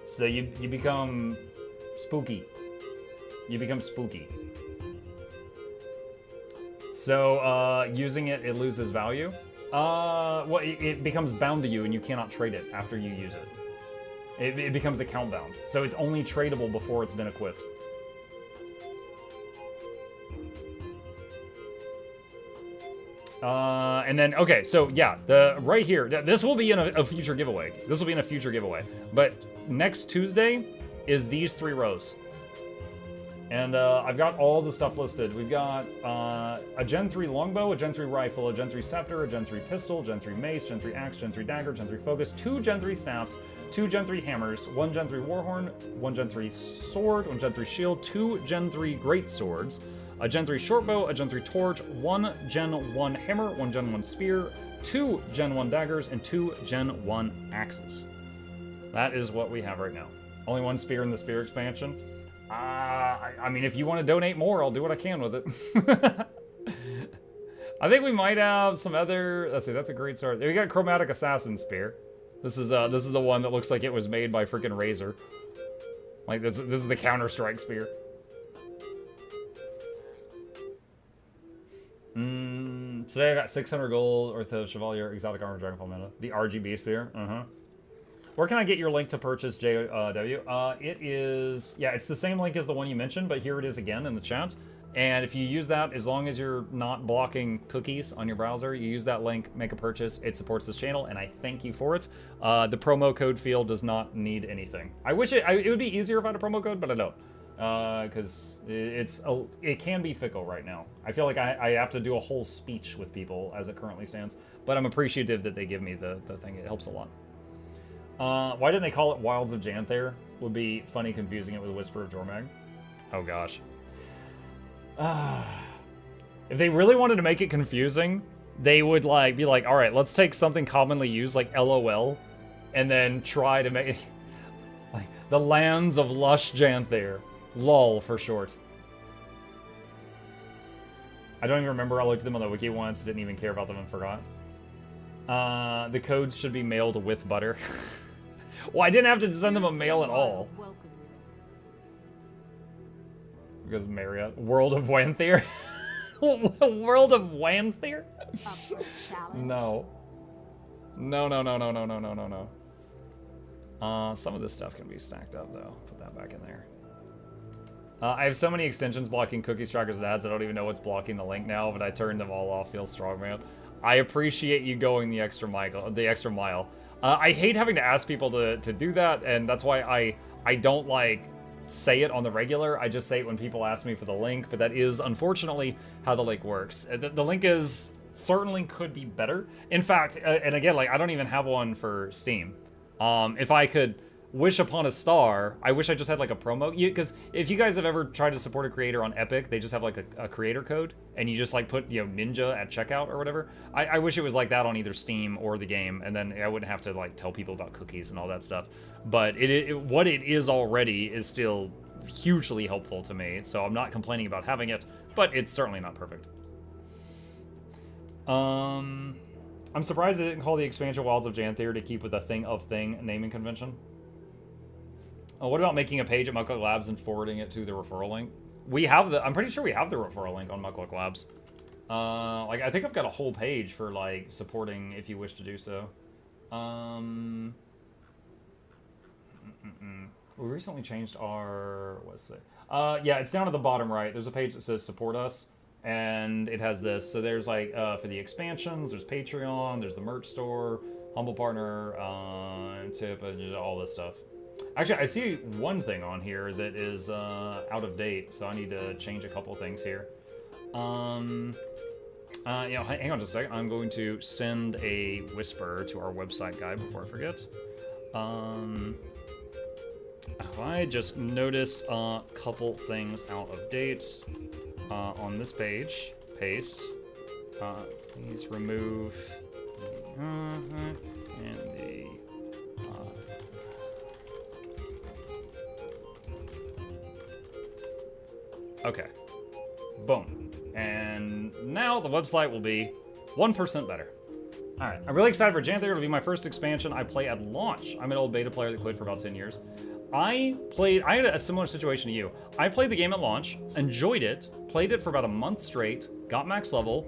So you become spooky. You become spooky. So using it, it loses value. Well, it becomes bound to you, and you cannot trade it after you use it. It becomes account bound, so it's only tradable before it's been equipped. And then, okay, so yeah, right here, this will be in a future giveaway. This will be in a future giveaway. But next Tuesday is these 3 rows. And I've got all the stuff listed. We've got a Gen 3 longbow, a Gen 3 rifle, a Gen 3 scepter, a Gen 3 pistol, Gen 3 mace, Gen 3 axe, Gen 3 dagger, Gen 3 focus, 2 Gen 3 staffs, 2 Gen 3 hammers, 1 Gen 3 warhorn, 1 Gen 3 sword, 1 Gen 3 shield, 2 Gen 3 great swords, a Gen 3 shortbow, a Gen 3 torch, 1 Gen 1 hammer, 1 Gen 1 spear, 2 Gen 1 daggers, and 2 Gen 1 axes. That is what we have right now. Only 1 spear in the spear expansion. I mean, if you want to donate more, I'll do what I can with it. I think we might have some other. Let's see, that's a great start. We got Chromatic Assassin Spear. This is the one that looks like it was made by freaking Razer. Like this is the Counter-Strike spear. Today I got 600 gold worth of Chevalier Exotic Armor Dragonfall Meta. The RGB spear. Where can I get your link to purchase JW? It is, yeah, it's the same link as the one you mentioned, but here it is again in the chat. And if you use that, as long as you're not blocking cookies on your browser, you use that link, make a purchase, it supports this channel, and I thank you for it. The promo code field does not need anything. I wish it would be easier if I had a promo code, but I don't. Because it can be fickle right now. I feel like I have to do a whole speech with people as it currently stands, but I'm appreciative that they give me the thing. It helps a lot. Why didn't they call it Wilds of Janthir? Would be funny confusing it with Whisper of Jormag. Oh gosh. If they really wanted to make it confusing, they would be like, all right, let's take something commonly used like LOL, and then try to make it like the Lands of Lush Janthir. LOL for short. I don't even remember. I looked at them on the wiki once, didn't even care about them and forgot. The codes should be mailed with butter. Well, I didn't have to send them a mail at all. Because Marriott. World of Wanthir? World of Wanthir? No. No. Some of this stuff can be stacked up, though. Put that back in there. I have so many extensions blocking cookies, trackers, and ads. I don't even know what's blocking the link now, but I turned them all off. Feel strong, man. I appreciate you going the extra mile. I hate having to ask people to do that, and that's why I don't like say it on the regular. I just say it when people ask me for the link, but that is unfortunately how the link works. The link is certainly could be better. In fact, and again, like I don't even have one for Steam. If I could wish upon a star, I wish I just had like a promo, because if you guys have ever tried to support a creator on Epic, they just have like a creator code, and you just like put, you know, Ninja at checkout or whatever. I wish it was like that on either Steam or the game, and then I wouldn't have to like tell people about cookies and all that stuff. But what it is already is still hugely helpful to me, so I'm not complaining about having it, but it's certainly not perfect. I'm surprised they didn't call the expansion Wilds of Janthir to keep with a thing naming convention. Oh, what about making a page at Mukluk Labs and forwarding it to the referral link? We have I'm pretty sure we have the referral link on Mukluk Labs. Like, I think I've got a whole page for, like, supporting if you wish to do so. We recently changed our, what's it? Yeah, it's down at the bottom right. There's a page that says support us, and it has this. So there's, like, for the expansions, there's Patreon, there's the merch store, Humble Partner, tip, all this stuff. Actually, I see one thing on here that is out of date, so I need to change a couple things here. You know, hang on just a second. I'm going to send a whisper to our website guy before I forget. I just noticed a couple things out of date on this page. Paste. Please remove and the okay. Boom. And now the website will be 1% better. Alright, I'm really excited for Janthir. It'll be my first expansion I play at launch. I'm an old beta player that quit for about 10 years. I had a similar situation to you. I played the game at launch, enjoyed it, played it for about a month straight, got max level.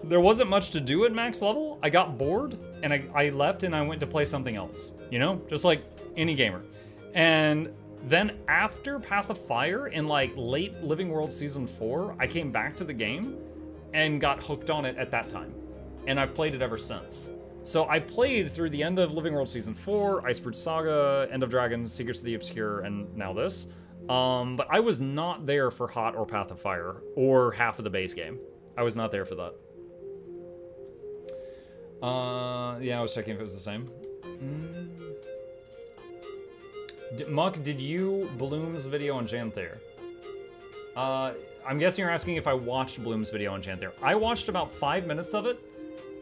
There wasn't much to do at max level. I got bored, and I left and I went to play something else. You know? Just like any gamer. And then after Path of Fire, in like late Living World Season 4, I came back to the game and got hooked on it at that time. And I've played it ever since. So I played through the end of Living World Season 4, Icebird Saga, End of Dragon, Secrets of the Obscure, and now this. But I was not there for Hot or Path of Fire, or half of the base game. I was not there for that. Yeah, I was checking if it was the same. Muck, did you Bloom's video on Janthir? I'm guessing you're asking if I watched Bloom's video on Janthir. I watched about 5 minutes of it,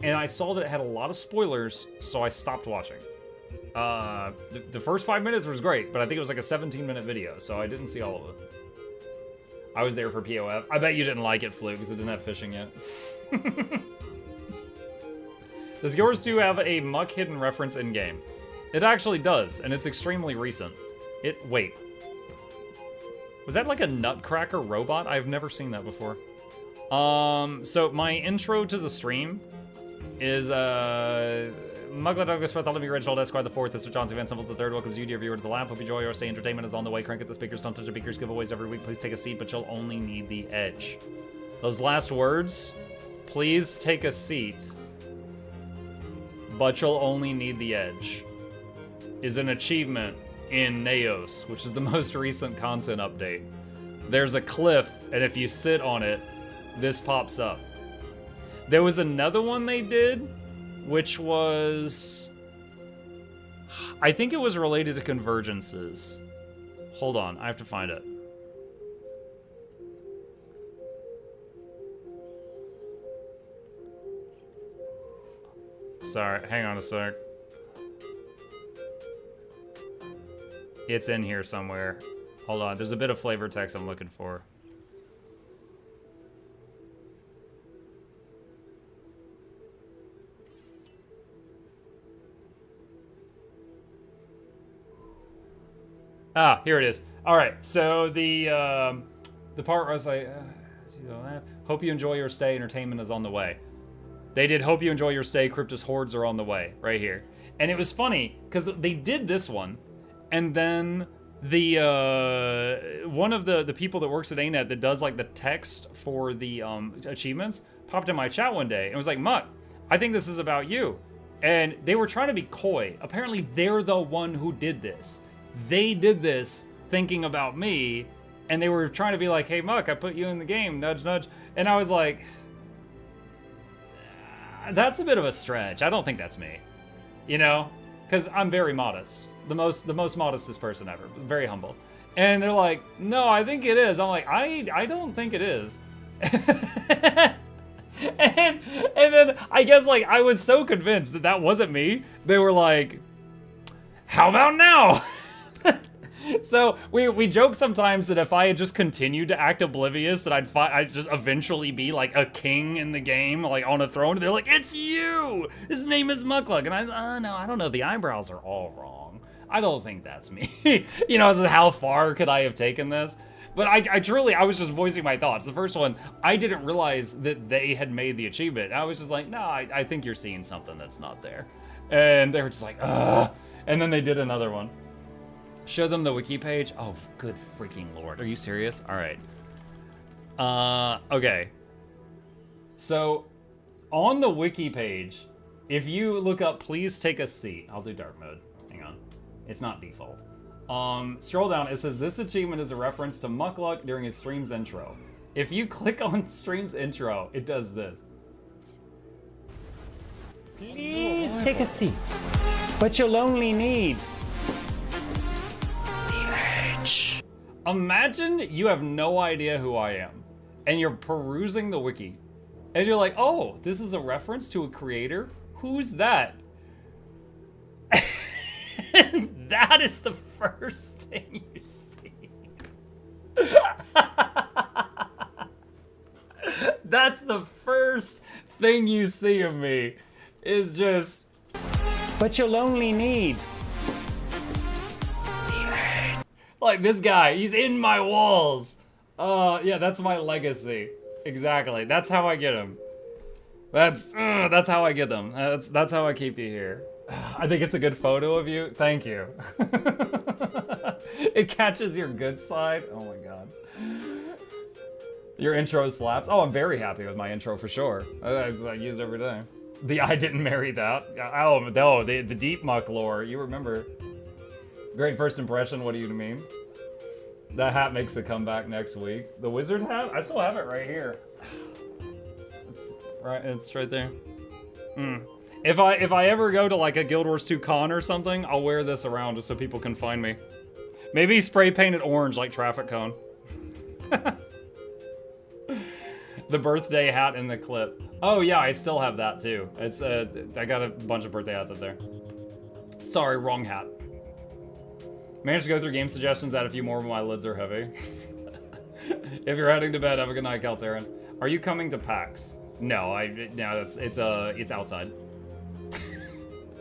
and I saw that it had a lot of spoilers, so I stopped watching. The first 5 minutes was great, but I think it was like a 17-minute video, so I didn't see all of it. I was there for POF. I bet you didn't like it, Fluke, because it didn't have fishing yet. Does yours too have a Muck hidden reference in-game? It actually does, and it's extremely recent. Wait. Was that like a Nutcracker robot? I've never seen that before. So my intro to the stream is, Mugla Douglas, Bartholomew, Reginald, Esquire the 4th, Mr. John Van Simples the 3rd, welcomes you, dear viewer, to the lab. Hope you enjoy your stay. Entertainment is on the way. Crank it, the speakers, don't touch the speakers, giveaways every week. Please take a seat, but you'll only need the edge. Those last words, please take a seat, but you'll only need the edge, is an achievement in Naos, which is the most recent content update. There's a cliff, and if you sit on it, this pops up. There was another one they did, which was, I think it was related to convergences. Hold on, I have to find it. Sorry, hang on a sec. It's in here somewhere. Hold on, there's a bit of flavor text I'm looking for. Ah, here it is. All right, so the part where I was like, hope you enjoy your stay, entertainment is on the way. They did hope you enjoy your stay, Cryptus hordes are on the way, right here. And it was funny, because they did this one, and then one of the people that works at ANET that does like the text for the achievements popped in my chat one day and was like, Muck, I think this is about you. And they were trying to be coy. Apparently they're the one who did this. They did this thinking about me, and they were trying to be like, hey Muck, I put you in the game, nudge nudge. And I was like, that's a bit of a stretch. I don't think that's me, you know, because I'm very modest, the most modestest person ever, very humble. And they're like, no, I think it is. I'm like, I don't think it is. and then I guess like I was so convinced that that wasn't me. They were like, how about now? So we joke sometimes that if I had just continued to act oblivious, that I'd just eventually be like a king in the game, like on a throne. They're like, it's you! His name is Mukluk. And no, I don't know. The eyebrows are all wrong. I don't think that's me. You know, how far could I have taken this? But I was just voicing my thoughts. The first one, I didn't realize that they had made the achievement. I was just like, no, I think you're seeing something that's not there. And they were just like, ugh. And then they did another one. Show them the wiki page. Oh, good freaking lord. Are you serious? All right. Okay. So, on the wiki page, if you look up, please take a seat. I'll do dark mode. Hang on. It's not default. Scroll down. It says, this achievement is a reference to Mukluk during his stream's intro. If you click on stream's intro, it does this. Please take a seat. But you'll only need... Imagine you have no idea who I am, and you're perusing the wiki, and you're like, oh, this is a reference to a creator? Who's that? That is the first thing you see. That's the first thing you see of me, is just, but you'll only need... Like this guy, he's in my walls. Yeah, that's my legacy. Exactly. That's how I get him. That's how I get them. That's how I keep you here. I think it's a good photo of you. Thank you. It catches your good side. Oh my god. Your intro slaps. Oh, I'm very happy with my intro for sure. I use it every day. The I didn't marry that. Oh no, the deep muck lore. You remember. Great first impression, what do you mean? That hat makes a comeback next week. The wizard hat? I still have it right here. It's right there. If I ever go to like a Guild Wars 2 con or something, I'll wear this around just so people can find me. Maybe spray painted orange like traffic cone. The birthday hat in the clip. Oh yeah, I still have that too. It's I got a bunch of birthday hats up there. Sorry, wrong hat. Managed to go through game suggestions, add a few more, but my lids are heavy. If you're heading to bed, have a good night, Calterin. Are you coming to PAX? No, it's outside.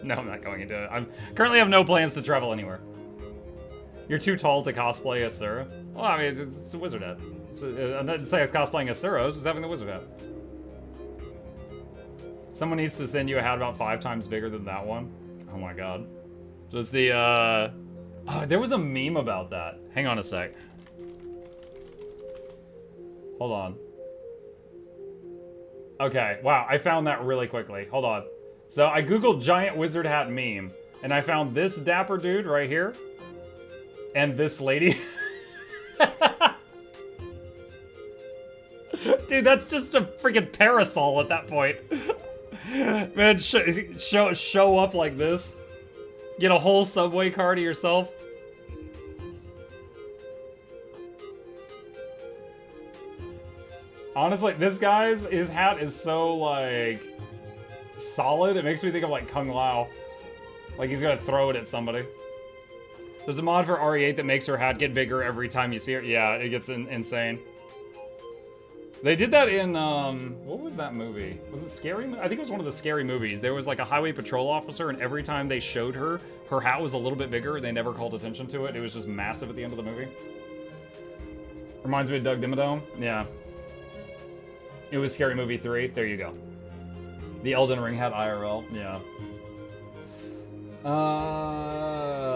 No, I'm not going into it. I currently have no plans to travel anywhere. You're too tall to cosplay Asura. Well, I mean, it's a wizard hat. I'm not to say I was cosplaying Asura, I was just having the wizard hat. Someone needs to send you a hat about 5 times bigger than that one. Oh my god. Just the, Oh, there was a meme about that. Hang on a sec. Hold on. Okay, wow, I found that really quickly. Hold on. So I googled giant wizard hat meme, and I found this dapper dude right here, and this lady. Dude, that's just a freaking parasol at that point. Man, show up like this. Get a whole subway car to yourself. Honestly, this guy's, his hat is so, like, solid. It makes me think of, like, Kung Lao. Like, he's gonna throw it at somebody. There's a mod for RE8 that makes her hat get bigger every time you see her. Yeah, it gets insane. They did that in, what was that movie? Was it Scary? I think it was one of the Scary movies. There was, like, a highway patrol officer, and every time they showed her, her hat was a little bit bigger. They never called attention to it. It was just massive at the end of the movie. Reminds me of Doug Dimmadome. Yeah. It was Scary Movie 3. There you go. The Elden Ring hat IRL. Yeah.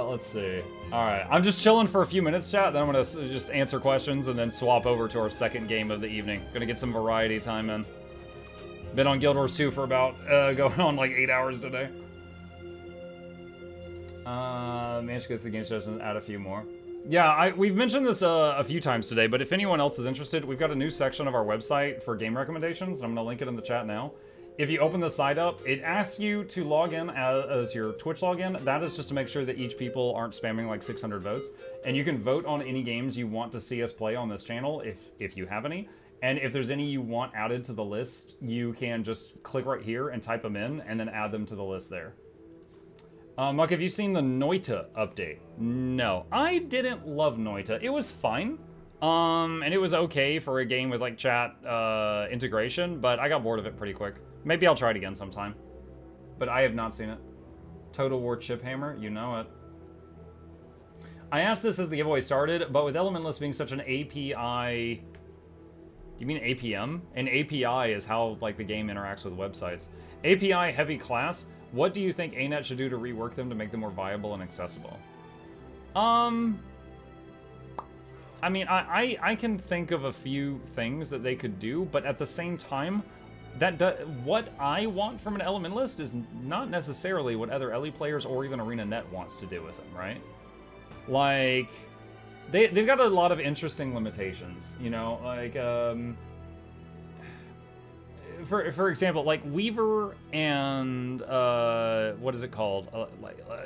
Let's see. All right, I'm just chilling for a few minutes, chat. Then I'm gonna just answer questions and then swap over to our second game of the evening. Gonna get some variety time in. Been on Guild Wars 2 for about going on like 8 hours today. Managed to get to the game session and add a few more. Yeah, we've mentioned this a few times today, but if anyone else is interested, we've got a new section of our website for game recommendations. I'm gonna link it in the chat now. If you open the site up, it asks you to log in as your Twitch login. That is just to make sure that each people aren't spamming like 600 votes. And you can vote on any games you want to see us play on this channel, if you have any. And if there's any you want added to the list, you can just click right here and type them in, and then add them to the list there. Muck, have you seen the Noita update? No, I didn't love Noita. It was fine. And it was okay for a game with like chat integration, but I got bored of it pretty quick. Maybe I'll try it again sometime. But I have not seen it. Total War Chip Hammer, you know it. I asked this as the giveaway started, but with Elementless being such an API... Do you mean APM? An API is how like the game interacts with websites. API heavy class, what do you think ANET should do to rework them to make them more viable and accessible? I mean, I can think of a few things that they could do, but at the same time, what I want from an Elementalist is not necessarily what other Ellie players or even ArenaNet wants to do with them, right? Like, they've got a lot of interesting limitations, you know, like, for example, like Weaver and what is it called?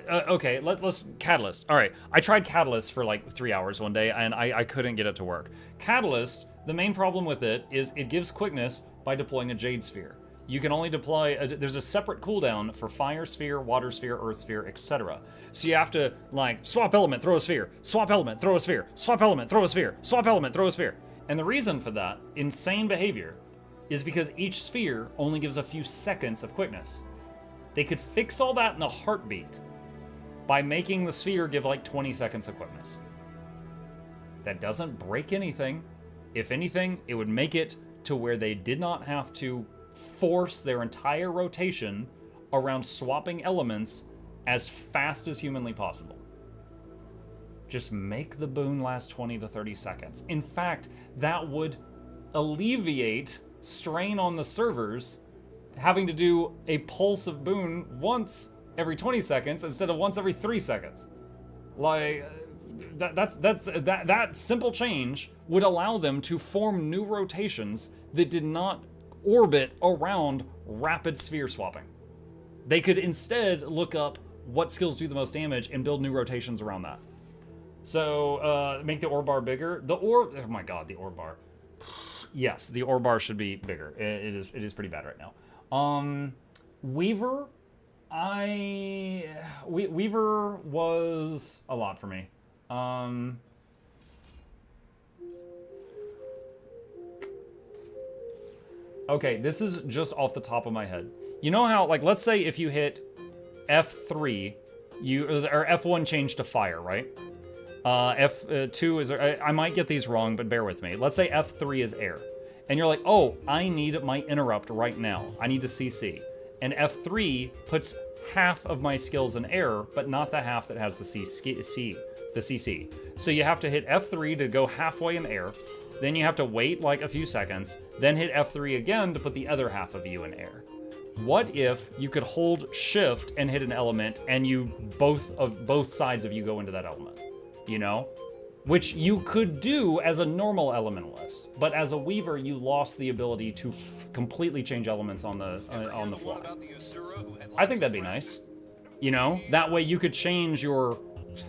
Okay, let's Catalyst. All right, I tried Catalyst for like 3 hours one day, and I couldn't get it to work. Catalyst, the main problem with it is it gives quickness by deploying a Jade Sphere. You can only deploy, there's a separate cooldown for Fire Sphere, Water Sphere, Earth Sphere, etc. So you have to, like, swap element, throw a sphere, swap element, throw a sphere, swap element, throw a sphere, swap element, throw a sphere. And the reason for that insane behavior is because each sphere only gives a few seconds of quickness. They could fix all that in a heartbeat by making the sphere give like 20 seconds of quickness. That doesn't break anything. If anything, it would make it to where they did not have to force their entire rotation around swapping elements as fast as humanly possible. Just make the boon last 20 to 30 seconds. In fact, that would alleviate strain on the servers having to do a pulse of boon once every 20 seconds instead of once every 3 seconds. Like, that simple change would allow them to form new rotations that did not orbit around rapid sphere swapping. They could instead look up what skills do the most damage and build new rotations around that. So, make the ore bar bigger. Oh my god, the ore bar. Yes, the ore bar should be bigger. It is pretty bad right now. Weaver, Weaver was a lot for me. Okay, this is just off the top of my head. You know how, like, let's say if you hit F3, or F1 changed to fire, right? F2 is, I might get these wrong, but bear with me. Let's say F3 is air. And you're like, oh, I need my interrupt right now. I need to CC. And F3 puts half of my skills in air, but not the half that has the CC. So you have to hit F3 to go halfway in air. Then you have to wait like a few seconds, then hit F3 again to put the other half of you in air. What if you could hold shift and hit an element and both sides of you go into that element? You know? Which you could do as a normal elementalist, but as a weaver you lost the ability to completely change elements on the fly. I think that'd be nice. You know? That way you could change your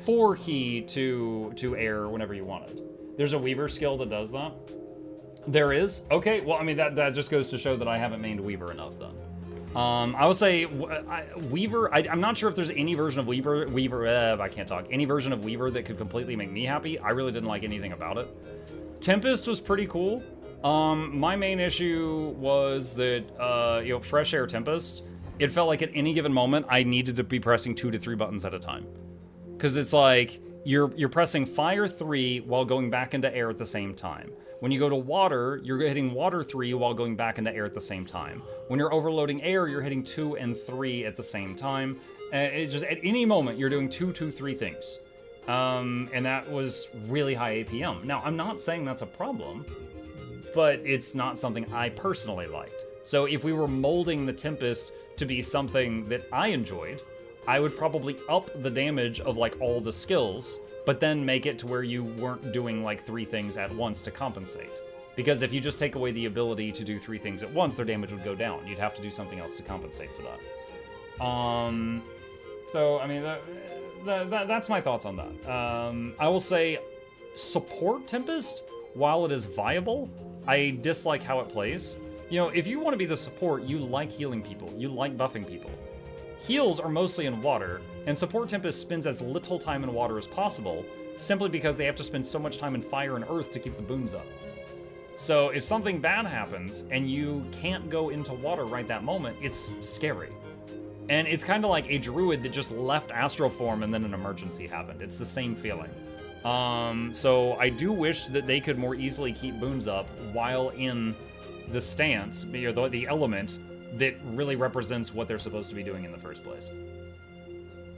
4 key to air whenever you wanted. There's a Weaver skill that does that. There is? Okay, well, I mean, that just goes to show that I haven't mained Weaver enough, then. I would say Weaver, I'm not sure if there's any version of I can't talk, any version of Weaver that could completely make me happy. I really didn't like anything about it. Tempest was pretty cool. My main issue was that, you know, Fresh Air Tempest, it felt like at any given moment, I needed to be pressing 2 to 3 buttons at a time. Because it's like, you're pressing fire 3 while going back into air at the same time. When you go to water, you're hitting water 3 while going back into air at the same time. When you're overloading air, you're hitting 2 and 3 at the same time. It just at any moment you're doing 2, 3 things. And that was really high APM. Now, I'm not saying that's a problem, but it's not something I personally liked. So if we were molding the Tempest to be something that I enjoyed, I would probably up the damage of like all the skills, but then make it to where you weren't doing like 3 things at once to compensate. Because if you just take away the ability to do 3 things at once, their damage would go down. You'd have to do something else to compensate for that. So, I mean, that's my thoughts on that. I will say, support Tempest, while it is viable, I dislike how it plays. You know, if you want to be the support, you like healing people, you like buffing people. Heals are mostly in water, and support Tempest spends as little time in water as possible, simply because they have to spend so much time in fire and earth to keep the boons up. So if something bad happens, and you can't go into water right that moment, it's scary. And it's kind of like a druid that just left astral form and then an emergency happened. It's the same feeling. So I do wish that they could more easily keep boons up while in the stance, or the element that really represents what they're supposed to be doing in the first place.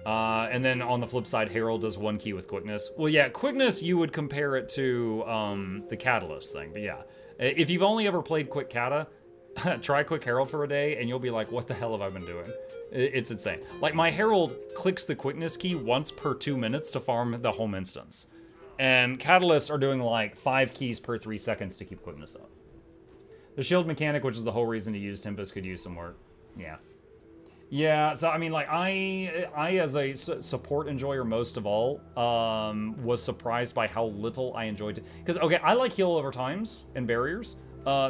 And then on the flip side, Herald does 1 key with quickness. Well, yeah, quickness, you would compare it to the Catalyst thing. But yeah, if you've only ever played Quick Kata, try Quick Herald for a day, and you'll be like, what the hell have I been doing? It's insane. Like, my Herald clicks the quickness key once per 2 minutes to farm the home instance. And Catalysts are doing like 5 keys per 3 seconds to keep quickness up. The shield mechanic, which is the whole reason to use Tempest, could use some work. Yeah. Yeah, so I mean, like, I as a support enjoyer most of all, was surprised by how little I enjoyed it. Because, okay, I like heal over times and barriers,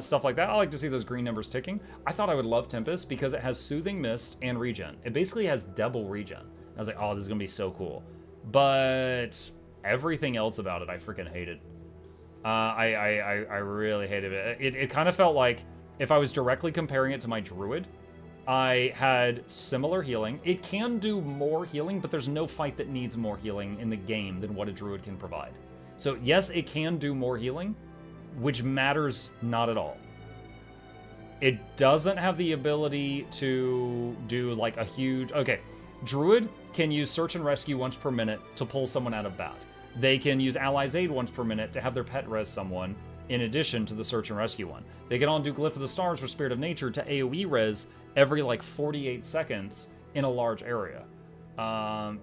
stuff like that. I like to see those green numbers ticking. I thought I would love Tempest because it has Soothing Mist and regen. It basically has double regen. I was like, oh, this is going to be so cool. But everything else about it, I freaking hated. I really hated it. It kind of felt like if I was directly comparing it to my Druid, I had similar healing. It can do more healing, but there's no fight that needs more healing in the game than what a Druid can provide. So yes, it can do more healing, which matters not at all. It doesn't have the ability to do like a huge... Okay, Druid can use Search and Rescue once per minute to pull someone out of bat. They can use Ally's Aid once per minute to have their pet res someone, in addition to the Search and Rescue one. They can all do Glyph of the Stars or Spirit of Nature to AoE res every like 48 seconds in a large area.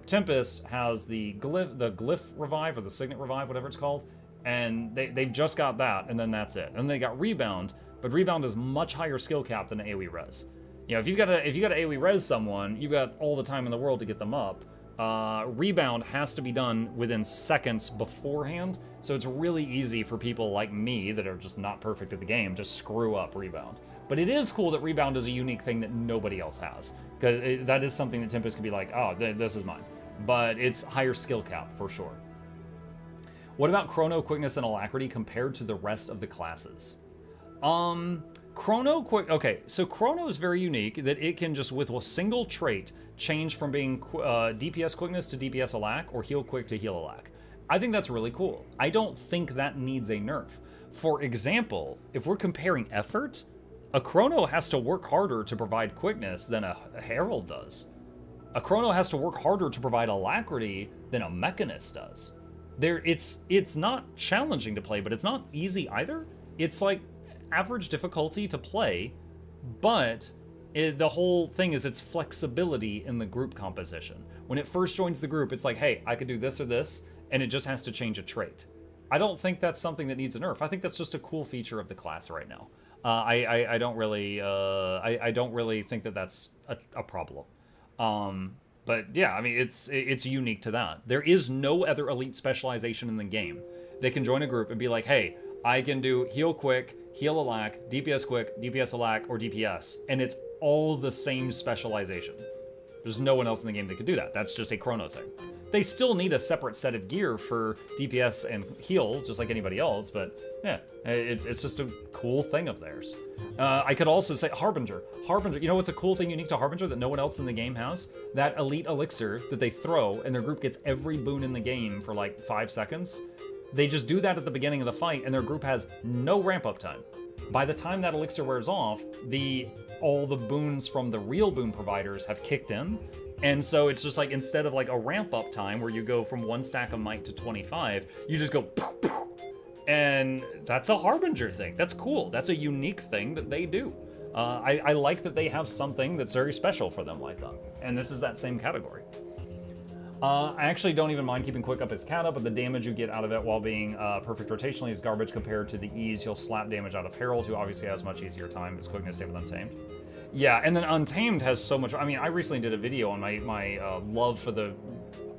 Tempest has the Glyph Revive, or the Signet Revive, whatever it's called, and they've just got that, and then that's it. And they got Rebound, but Rebound is much higher skill cap than AoE res. You know, if you got to AoE res someone, you've got all the time in the world to get them up. Rebound has to be done within seconds beforehand, so it's really easy for people like me that are just not perfect at the game to screw up Rebound. But it is cool that Rebound is a unique thing that nobody else has, because that is something that Tempest can be like, oh, this is mine. But it's higher skill cap, for sure. What about Chrono, Quickness, and Alacrity compared to the rest of the classes? Okay, so Chrono is very unique that it can just, with a single trait, change from being DPS Quickness to DPS Alac, or Heal Quick to Heal Alac. I think that's really cool. I don't think that needs a nerf. For example, if we're comparing effort, a Chrono has to work harder to provide quickness than a Herald does. A Chrono has to work harder to provide Alacrity than a Mechanist does. It's not challenging to play, but it's not easy either. It's like average difficulty to play, but the whole thing is its flexibility in the group composition. When it first joins the group, it's like, hey, I could do this or this, and it just has to change a trait. I don't think that's something that needs a nerf. I think that's just a cool feature of the class right now. I don't really think that that's a problem. But yeah, I mean, it's unique to that. There is no other elite specialization in the game. They can join a group and be like, hey, I can do Heal Quick, Heal Alac, DPS Quick, DPS Alac, or DPS, and it's all the same specialization. There's no one else in the game that could do that. That's just a Chrono thing. They still need a separate set of gear for DPS and heal, just like anybody else, but yeah, it's just a cool thing of theirs. I could also say Harbinger. Harbinger, you know what's a cool thing unique to Harbinger that no one else in the game has? That elite elixir that they throw, and their group gets every boon in the game for like 5 seconds. They just do that at the beginning of the fight, and their group has no ramp-up time. By the time that elixir wears off, all the boons from the real boon providers have kicked in, And so it's just like, instead of like a ramp up time where you go from 1 stack of might to 25, you just go poof, poof. And that's a Harbinger thing. That's cool. That's a unique thing that they do. I like that they have something that's very special for them like that. And this is that same category. I actually don't even mind keeping Quick Up as Cat Up, but the damage you get out of it while being perfect rotationally is garbage compared to the ease you'll slap damage out of Herald, who obviously has much easier time as Quickness save with Untamed. Yeah, and then Untamed has so much. I mean, I recently did a video on my love for the.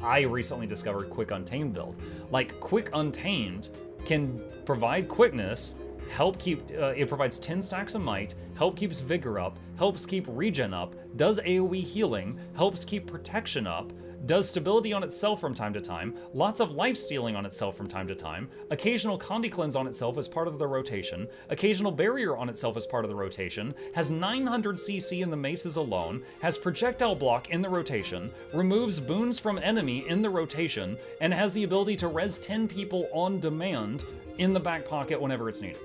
I recently discovered Quick Untamed build. Like, Quick Untamed can provide quickness, help keep. It provides 10 stacks of might, help keeps vigor up, helps keep regen up, does AoE healing, helps keep protection up, does stability on itself from time to time, lots of life stealing on itself from time to time, occasional Condi Cleanse on itself as part of the rotation, occasional barrier on itself as part of the rotation, has 900 CC in the maces alone, has projectile block in the rotation, removes boons from enemy in the rotation, and has the ability to res 10 people on demand in the back pocket whenever it's needed.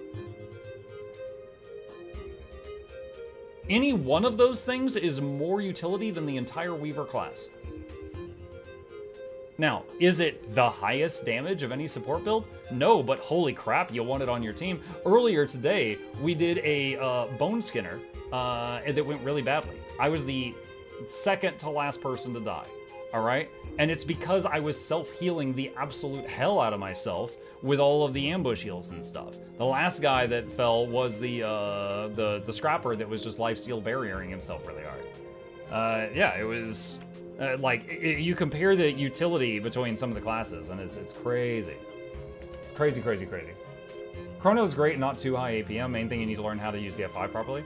Any one of those things is more utility than the entire Weaver class. Now, is it the highest damage of any support build? No, but holy crap, you'll want it on your team. Earlier today, we did a Bone Skinner that went really badly. I was the second to last person to die, all right? And it's because I was self-healing the absolute hell out of myself with all of the ambush heals and stuff. The last guy that fell was the Scrapper that was just lifesteal barriering himself really hard. Yeah, it was... you compare the utility between some of the classes, and it's crazy. It's crazy, crazy, crazy. Chrono is great, not too high APM. Main thing, you need to learn how to use the F5 properly.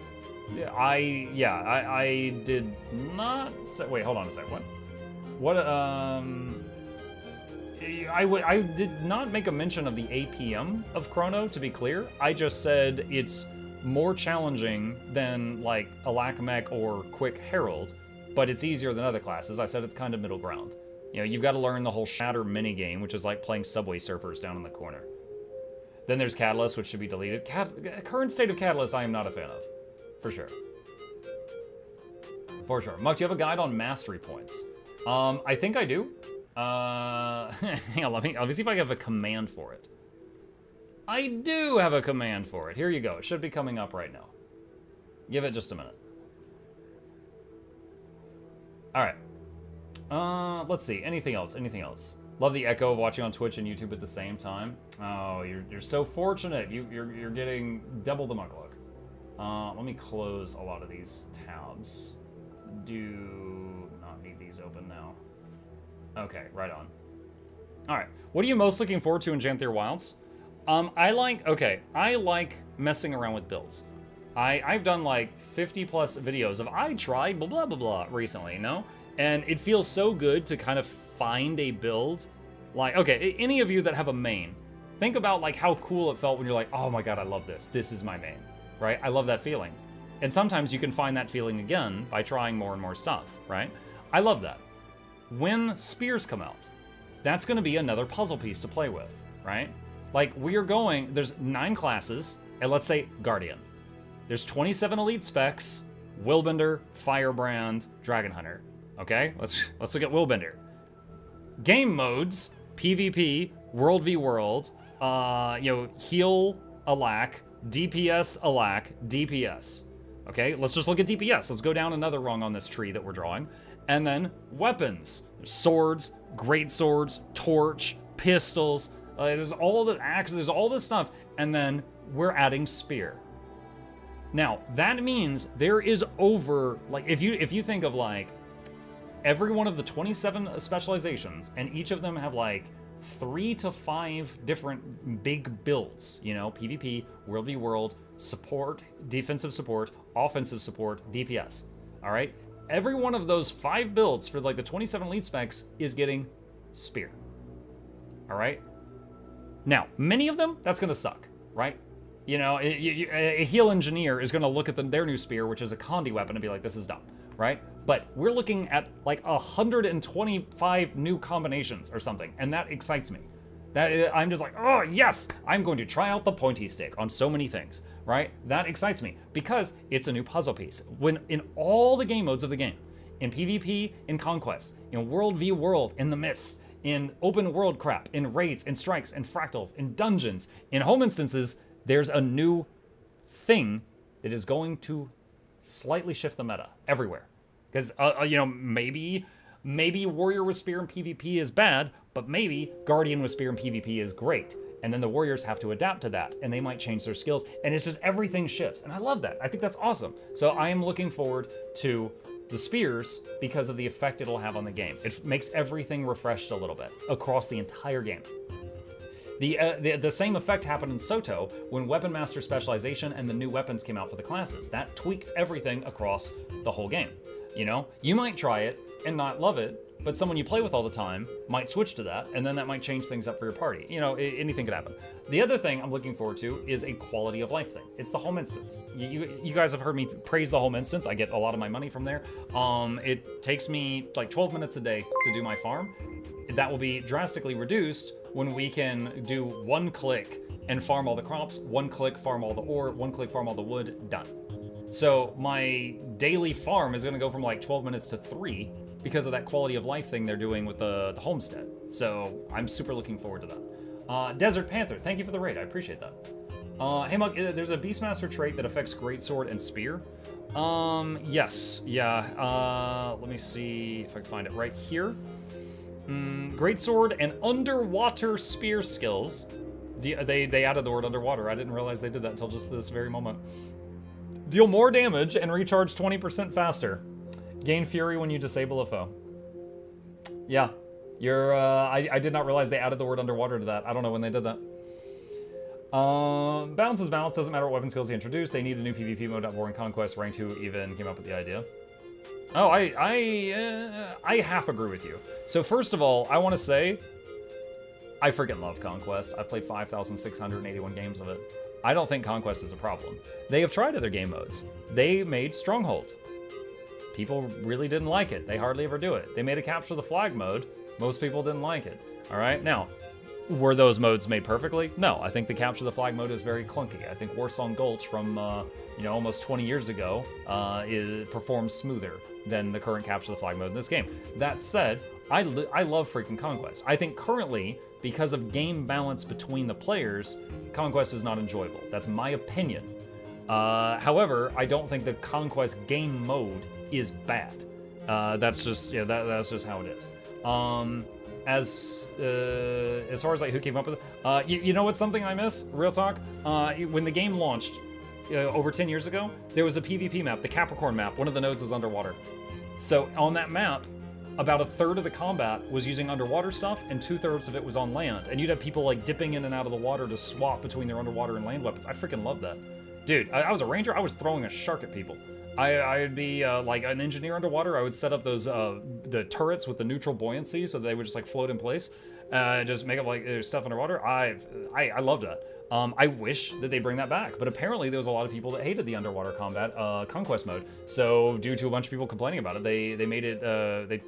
I did not say, wait, hold on a sec, what, I did not make a mention of the APM of Chrono, to be clear. I just said it's more challenging than, like, Alack Mech or Quick Herald, but it's easier than other classes. I said it's kind of middle ground. You know, you've got to learn the whole Shatter minigame, which is like playing Subway Surfers down in the corner. Then there's Catalyst, which should be deleted. Current state of Catalyst, I am not a fan of. For sure. For sure. Muck, do you have a guide on mastery points? I think I do. Hang on, let me see if I have a command for it. I do have a command for it. Here you go. It should be coming up right now. Give it just a minute. All right. Let's see. Anything else? Anything else? Love the echo of watching on Twitch and YouTube at the same time. Oh, you're so fortunate. You're getting double the Mukluk. Let me close a lot of these tabs. Do not need these open now. Okay, right on. All right. What are you most looking forward to in Janthir Wilds? I like messing around with builds. I've done like 50 plus videos of I tried blah blah blah blah recently, you know? And it feels so good to kind of find a build. Like, okay, any of you that have a main, think about like how cool it felt when you're like, oh my god, I love this. This is my main, right? I love that feeling. And sometimes you can find that feeling again by trying more and more stuff, right? I love that. When spears come out, that's gonna be another puzzle piece to play with, right? Like there's 9 classes, and let's say Guardian. There's 27 elite specs, Willbender, Firebrand, Dragon Hunter. Okay, let's look at Willbender. Game modes, PvP, World v World, heal Alack, DPS Alack, DPS. Okay, let's just look at DPS. Let's go down another rung on this tree that we're drawing. And then weapons. There's swords, great swords, torch, pistols, there's all the axes, there's all this stuff. And then we're adding spear. Now, that means there is over, like, if you think of, like, every one of the 27 specializations, and each of them have, like, 3 to 5 different big builds, you know, PvP, World v World, support, defensive support, offensive support, DPS, all right? Every one of those 5 builds for, like, the 27 lead specs is getting spear, all right? Now, many of them, that's gonna suck, right? You know, a heal engineer is going to look at their new spear, which is a Condi weapon, and be like, this is dumb, right? But we're looking at like 125 new combinations or something, and that excites me. I'm just like, oh, yes, I'm going to try out the pointy stick on so many things, right? That excites me because it's a new puzzle piece. When in all the game modes of the game, in PvP, in Conquest, in World v World, in the Mists, in open world crap, in raids, in strikes, in fractals, in dungeons, in home instances, there's a new thing that is going to slightly shift the meta everywhere. Because, you know, maybe Warrior with Spear in PvP is bad, but maybe Guardian with Spear in PvP is great. And then the Warriors have to adapt to that, and they might change their skills, and it's just everything shifts. And I love that. I think that's awesome. So I am looking forward to the Spears because of the effect it'll have on the game. It makes everything refreshed a little bit across the entire game. The same effect happened in Soto when Weapon Master Specialization and the new weapons came out for the classes. That tweaked everything across the whole game. You know, you might try it and not love it, but someone you play with all the time might switch to that, and then that might change things up for your party. You know, anything could happen. The other thing I'm looking forward to is a quality of life thing. It's the home instance. You guys have heard me praise the home instance. I get a lot of my money from there. It takes me like 12 minutes a day to do my farm. That will be drastically reduced when we can do one click and farm all the crops, one click farm all the ore, one click farm all the wood, done. So my daily farm is gonna go from like 12 minutes to 3 because of that quality of life thing they're doing with the homestead. So I'm super looking forward to that. Desert Panther, thank you for the raid, I appreciate that. Hey Mug, there's a Beastmaster trait that affects Greatsword and Spear. Yes, yeah, let me see if I can find it right here. Greatsword and underwater spear skills. They added the word underwater. I didn't realize they did that until just this very moment. Deal more damage and recharge 20% faster. Gain fury when you disable a foe. Yeah, I did not realize they added the word underwater to that. I don't know when they did that. Balance is balance. Doesn't matter what weapon skills they introduced. They need a new PvP mode. Boring Conquest. Rank 2 even came up with the idea. Oh, I half agree with you. So first of all, I want to say, I freaking love Conquest. I've played 5,681 games of it. I don't think Conquest is a problem. They have tried other game modes. They made Stronghold. People really didn't like it. They hardly ever do it. They made a Capture the Flag mode. Most people didn't like it. All right, now, were those modes made perfectly? No, I think the Capture the Flag mode is very clunky. I think Warsong Gulch from you know, almost 20 years ago performs smoother than the current Capture the Flag mode in this game. That said, I love freaking Conquest. I think currently, because of game balance between the players, Conquest is not enjoyable. That's my opinion. However, I don't think the Conquest game mode is bad. That's just, yeah, that's just how it is. As far as like who came up with it, you know what's something I miss? Real talk. When the game launched over 10 years ago, there was a PvP map, the Capricorn map. One of the nodes was underwater. So on that map, about a third of the combat was using underwater stuff, and 2/3 of it was on land. And you'd have people like dipping in and out of the water to swap between their underwater and land weapons. I freaking love that. Dude, I was a ranger, I was throwing a shark at people. I'd be like an engineer underwater. I would set up those the turrets with the neutral buoyancy so they would just like float in place. Just make up like there's stuff underwater. I love that. I wish that they bring that back, but apparently there was a lot of people that hated the underwater combat conquest mode. So due to a bunch of people complaining about it, they made it.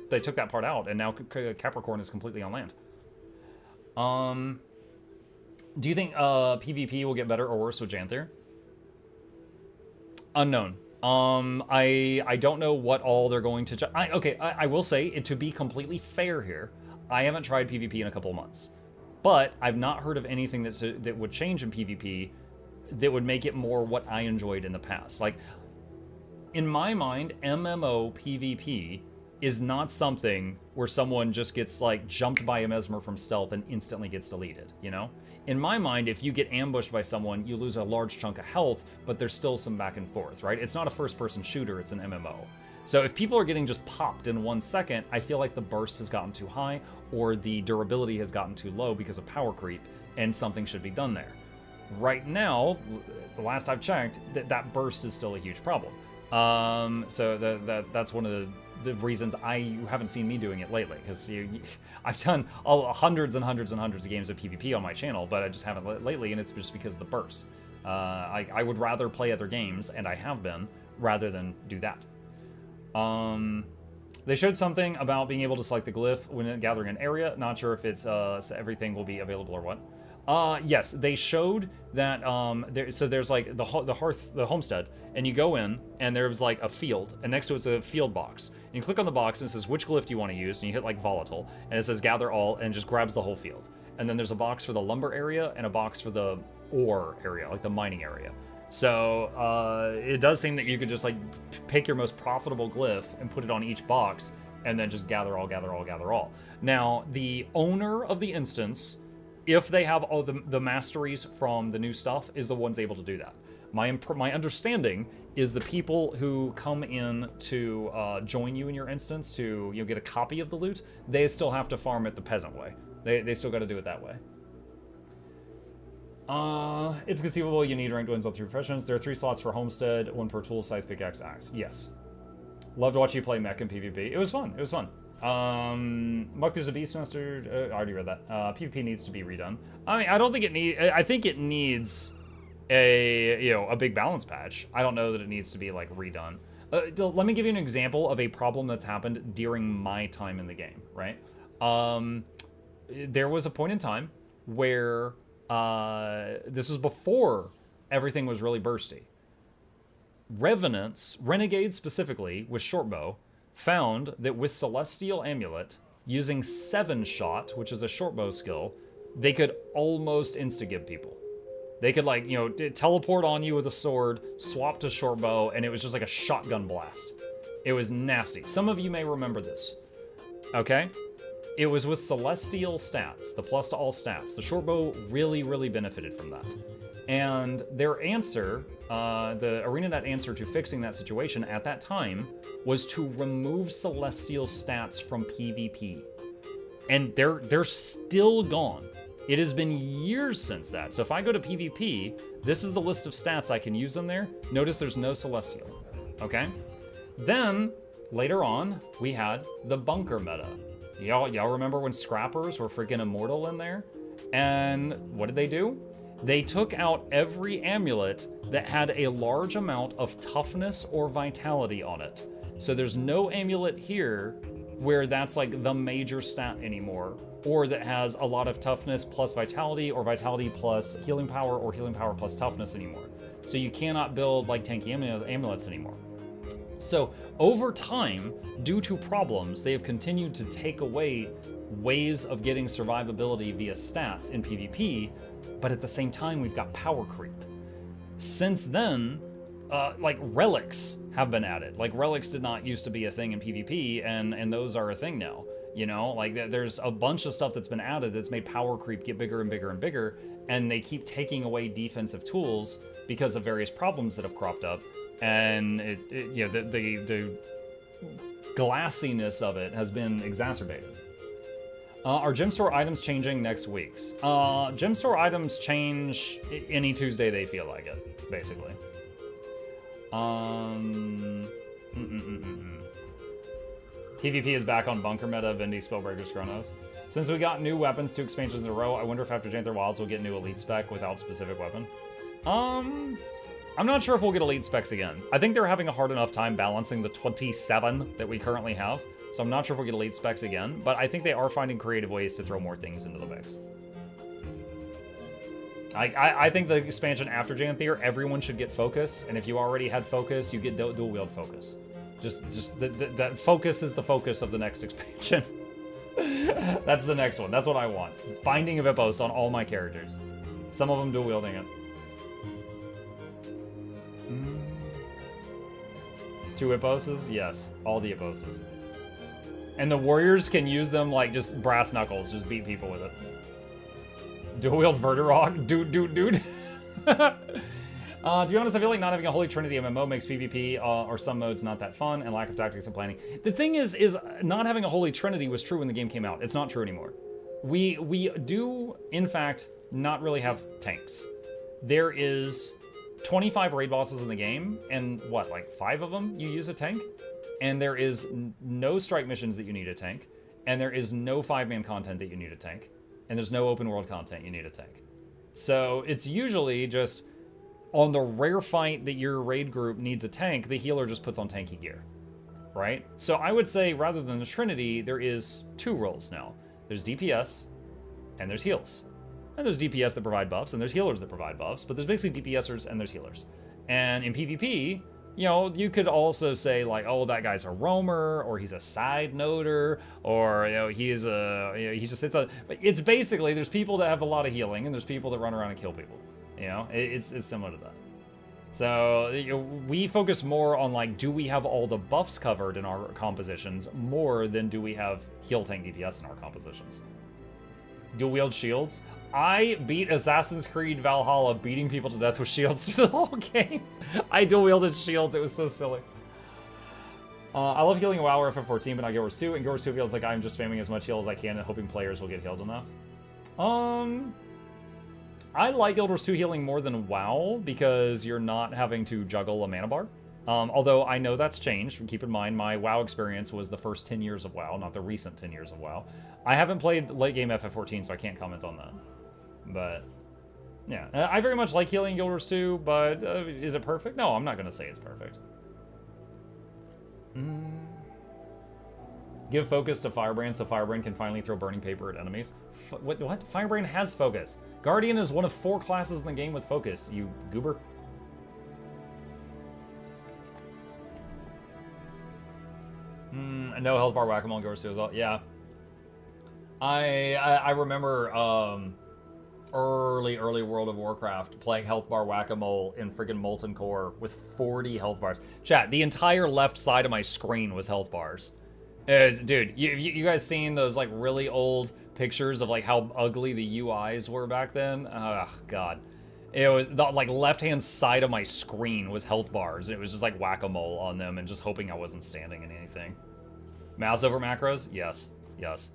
They took that part out, and now Capricorn is completely on land. Do you think PvP will get better or worse with Janthir? Unknown. I don't know what all they're going to... I will say, to be completely fair here, I haven't tried PvP in a couple of months. But I've not heard of anything that would change in PvP that would make it more what I enjoyed in the past. Like, in my mind, MMO PvP is not something where someone just gets, like, jumped by a mesmer from stealth and instantly gets deleted, you know? In my mind, if you get ambushed by someone, you lose a large chunk of health, but there's still some back and forth, right? It's not a first-person shooter, it's an MMO. So if people are getting just popped in 1 second, I feel like the burst has gotten too high, or the durability has gotten too low because of power creep, and something should be done there. Right now, the last I've checked, that burst is still a huge problem. So that's one of the reasons you haven't seen me doing it lately, because I've done hundreds and hundreds and hundreds of games of PvP on my channel, but I just haven't lately, and it's just because of the burst. I would rather play other games, and I have been, rather than do that. They showed something about being able to select the glyph when gathering an area. Not sure if it's so everything will be available or what. Yes, they showed that there's like the homestead, and you go in and there's like a field, and next to it's a field box. And you click on the box and it says which glyph do you want to use, and you hit like volatile, and it says gather all, and it just grabs the whole field. And then there's a box for the lumber area and a box for the ore area, like the mining area. So it does seem that you could just like pick your most profitable glyph and put it on each box, and then just gather all, gather all, gather all. Now, the owner of the instance, if they have all the masteries from the new stuff, is the ones able to do that. My understanding is the people who come in to join you in your instance to get a copy of the loot, they still have to farm it the peasant way. They still got to do it that way. It's conceivable you need ranked wins on 3 professions. There are 3 slots for homestead, 1 per tool, scythe, pickaxe, axe. Yes. Loved watching you play mech in PvP. It was fun. It was fun. Muck, there's a Beastmaster. I already read that. PvP needs to be redone. I mean, I don't think it needs. I think it needs a big balance patch. I don't know that it needs to be like redone. Let me give you an example of a problem that's happened during my time in the game. Right. There was a point in time where this was before everything was really bursty. Revenants, renegades specifically, with shortbow, found that with Celestial Amulet, using 7-shot, which is a shortbow skill, they could almost insta-give people. They could, like, teleport on you with a sword, swap to shortbow, and it was just like a shotgun blast. It was nasty. Some of you may remember this. Okay? It was with Celestial stats, the plus to all stats. The shortbow really, really benefited from that. And their answer, the ArenaNet answer to fixing that situation at that time, was to remove Celestial stats from PvP. And they're still gone. It has been years since that. So if I go to PvP, this is the list of stats I can use in there. Notice there's no Celestial, okay? Then, later on, we had the bunker meta. Y'all remember when scrappers were freaking immortal in there? And what did they do? They took out every amulet that had a large amount of toughness or vitality on it. So there's no amulet here where that's like the major stat anymore, or that has a lot of toughness plus vitality, or vitality plus healing power, or healing power plus toughness anymore. So you cannot build like tanky amulets anymore. So over time, due to problems, they have continued to take away ways of getting survivability via stats in PvP, but at the same time, we've got power creep. Since then, like relics have been added. Like relics did not used to be a thing in PvP, and those are a thing now. Like there's a bunch of stuff that's been added that's made power creep get bigger and bigger and bigger, and they keep taking away defensive tools because of various problems that have cropped up, and the glassiness of it has been exacerbated. Are gem store items changing next week's? Gem store items change any Tuesday they feel like it, basically. PvP is back on bunker meta, Vindy, Spellbreakers, Chronos. Since we got new weapons 2 expansions in a row, I wonder if after Janthir Wilds we'll get new elite spec without specific weapon. I'm not sure if we'll get elite specs again. I think they're having a hard enough time balancing the 27 that we currently have. So I'm not sure if we'll get elite specs again, but I think they are finding creative ways to throw more things into the mix. I think the expansion after Janthir, everyone should get focus, and if you already had focus, you get dual wield focus. Just the focus is the focus of the next expansion. That's the next one. That's what I want. Binding of Hippos on all my characters. Some of them dual wielding it. 2 Hipposes? Yes, all the Hipposes. And the warriors can use them like just brass knuckles, just beat people with it. Dual wield Verderog? Dude. To be honest, I feel like not having a Holy Trinity MMO makes PvP or some modes not that fun, and lack of tactics and planning. The thing is not having a Holy Trinity was true when the game came out. It's not true anymore. We do, in fact, not really have tanks. There is 25 raid bosses in the game, and what, like 5 of them you use a tank? And there is no strike missions that you need a tank, and there is no 5-man content that you need a tank, and there's no open world content you need a tank. So it's usually just on the rare fight that your raid group needs a tank, the healer just puts on tanky gear, right? So I would say rather than the Trinity, there is 2 roles now. There's DPS and there's heals. And there's DPS that provide buffs, and there's healers that provide buffs, but there's basically DPSers and there's healers. And in PvP, you know, you could also say like, oh, that guy's a roamer, or he's a side noder, or, you know, he just sits on, but it's basically, there's people that have a lot of healing, and there's people that run around and kill people. You know, it's similar to that. So, you know, we focus more on like, do we have all the buffs covered in our compositions more than do we have heal tank DPS in our compositions? Dual wield shields. I beat Assassin's Creed Valhalla beating people to death with shields through the whole game. I dual wielded shields, it was so silly. I love healing WoW or FF14, but not Guild Wars 2, and Guild Wars 2 feels like I'm just spamming as much heal as I can and hoping players will get healed enough. I like Guild Wars 2 healing more than WoW because you're not having to juggle a mana bar. Although I know that's changed. Keep in mind, my WoW experience was the first 10 years of WoW, not the recent 10 years of WoW. I haven't played late game FF14, so I can't comment on that. But, yeah. I very much like healing Guild Wars 2, but is it perfect? No, I'm not going to say it's perfect. Give focus to Firebrand so Firebrand can finally throw burning paper at enemies. What? Firebrand has focus. Guardian is one of 4 classes in the game with focus, you goober. No health bar whack-a-mole in Guild Wars 2 as well. Yeah. I remember early World of Warcraft playing health bar whack-a-mole in friggin' Molten Core with 40 health bars. Chat, the entire left side of my screen was health bars. Dude, you guys seen those like really old pictures of like how ugly the UIs were back then? Oh, God. It was the like left-hand side of my screen was health bars. It was just like whack-a-mole on them and just hoping I wasn't standing in anything. Mouse over macros? Yes. Yes.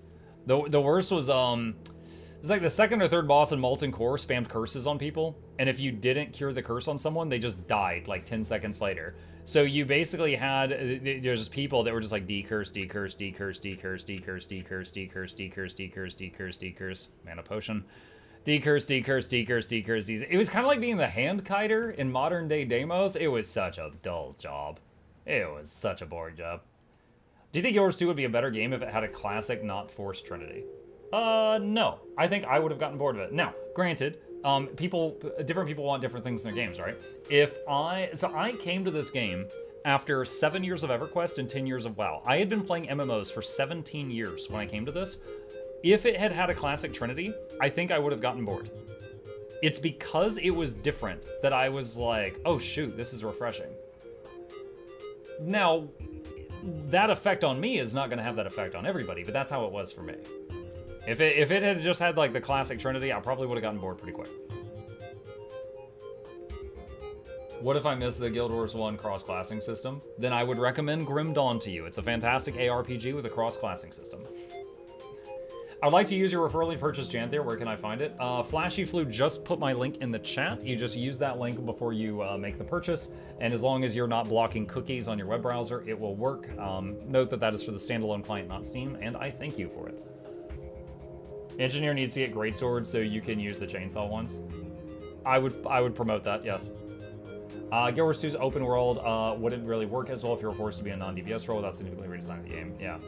The worst was, it's like the second or third boss in Molten Core spammed curses on people, and if you didn't cure the curse on someone, they just died like 10 seconds later. So you basically had, there's just people that were just like decurse, decurse, decurse, decurse, decurse, decurse, decurse, decurse, decurse, decurse, decurse, mana potion. Decurse, decurse, decurse, decurse. It was kind of like being the hand kiter in modern day demos. It was such a dull job. It was such a boring job. Do you think Guild Wars 2 would be a better game if it had a classic, not forced trinity? No. I think I would have gotten bored of it. Now, granted, different people want different things in their games, right? So I came to this game after 7 years of EverQuest and 10 years of WoW. I had been playing MMOs for 17 years when I came to this. If it had had a classic trinity, I think I would have gotten bored. It's because it was different that I was like, oh shoot, this is refreshing. Now, that effect on me is not going to have that effect on everybody, but that's how it was for me. If it had just had like the classic trinity, I probably would have gotten bored pretty quick. What if I miss the Guild Wars 1 cross-classing system? Then I would recommend Grim Dawn to you. It's a fantastic ARPG with a cross-classing system. I would like to use your referral link to purchase Janthir. Where can I find it? Flashy Flu just put my link in the chat. You just use that link before you make the purchase. And as long as you're not blocking cookies on your web browser, it will work. Note that that is for the standalone client, not Steam, and I thank you for it. Engineer needs to get greatsword so you can use the chainsaw ones. I would promote that, yes. Guild Wars 2's open world wouldn't really work as well if you were forced to be a non-DPS role. That's significantly redesigned the game, yeah.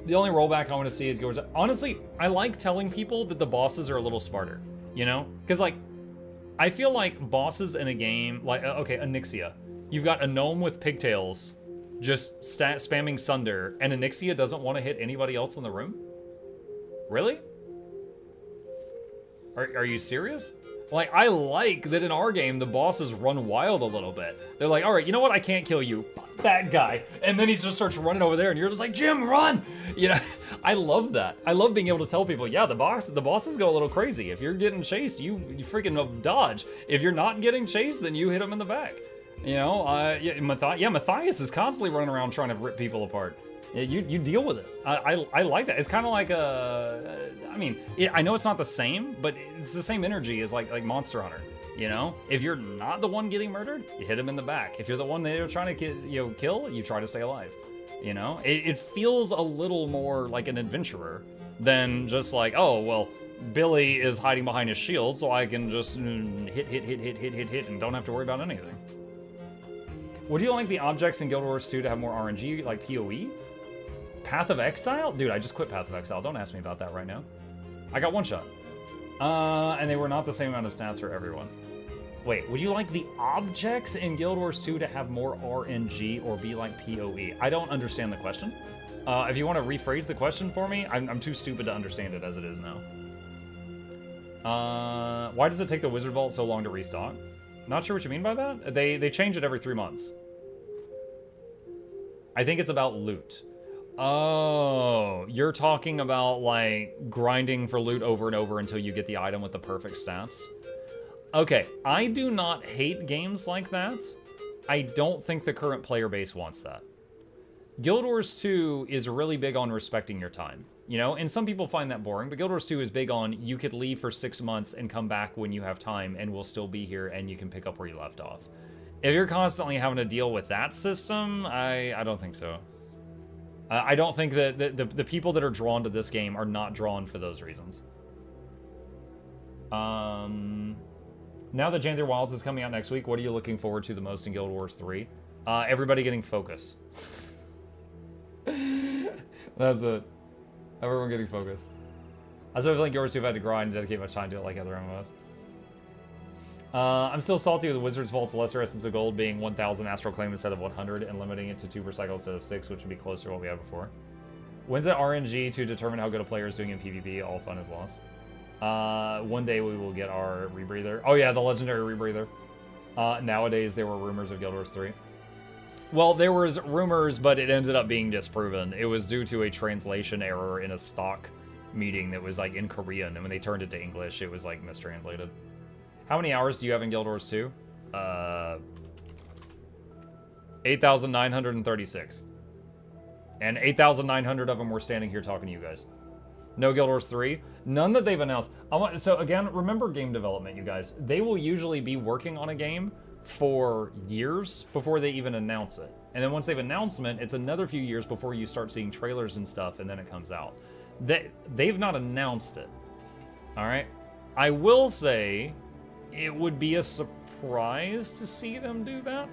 The only rollback I want to see is Guild Wars. Honestly, I like telling people that the bosses are a little smarter, you know? Because, like, I feel like bosses in a game, like, okay, Onyxia. You've got a gnome with pigtails just spamming Sunder, and Onyxia doesn't want to hit anybody else in the room? Really? Are you serious? Like, I like that in our game, the bosses run wild a little bit. They're like, all right, you know what? I can't kill you. That guy. And then he just starts running over there, and you're just like, Jim, run! You know, I love that. I love being able to tell people, yeah, the bosses go a little crazy. If you're getting chased, you freaking dodge. If you're not getting chased, then you hit him in the back. You know, Matthias is constantly running around trying to rip people apart. Yeah, you deal with it. I like that. It's kind of like I mean, I know it's not the same, but it's the same energy as like Monster Hunter. You know, if you're not the one getting murdered, you hit him in the back. If you're the one they're trying to kill, you try to stay alive. You know, it feels a little more like an adventurer than just like, oh well, Billy is hiding behind his shield, so I can just hit, and don't have to worry about anything. Would you like the objects in Guild Wars 2 to have more RNG, like PoE? Path of Exile? Dude, I just quit Path of Exile. Don't ask me about that right now. I got one shot. And they were not the same amount of stats for everyone. Wait, would you like the objects in Guild Wars 2 to have more RNG or be like PoE? I don't understand the question. If you want to rephrase the question for me, I'm too stupid to understand it as it is now. Why does it take the Wizard Vault so long to restock? Not sure what you mean by that. They change it every 3 months. I think it's about loot. Oh, you're talking about like grinding for loot over and over until you get the item with the perfect stats. Okay, I do not hate games like that. I don't think the current player base wants that. Guild Wars 2 is really big on respecting your time, you know? And some people find that boring, but Guild Wars 2 is big on you could leave for 6 months and come back when you have time and we'll still be here and you can pick up where you left off. If you're constantly having to deal with that system, I don't think so. I don't think that the people that are drawn to this game are not drawn for those reasons. Now that Janthir Wilds is coming out next week, what are you looking forward to the most in Guild Wars 3? Everybody getting focus. That's it. Everyone getting focus. I still feel like Guild Wars 2 have had to grind and dedicate much time to it like other MMOs. I'm still salty with Wizard's Vault's lesser essence of gold being 1,000 Astral Claim instead of 100 and limiting it to 2 per cycle instead of 6, which would be closer to what we had before. When's it RNG to determine how good a player is doing in PvP? All fun is lost. One day we will get our rebreather. Oh yeah, the legendary rebreather. Nowadays there were rumors of Guild Wars 3. Well, there was rumors, but it ended up being disproven. It was due to a translation error in a stock meeting that was like in Korean, and when they turned it to English, it was like mistranslated. How many hours do you have in Guild Wars 2? 8,936. And 8,900 of them were standing here talking to you guys. No Guild Wars 3. None that they've announced. So again, remember game development, you guys. They will usually be working on a game for years before they even announce it. And then once they've announced it, it's another few years before you start seeing trailers and stuff, and then it comes out. They've not announced it. All right? I will say it would be a surprise to see them do that,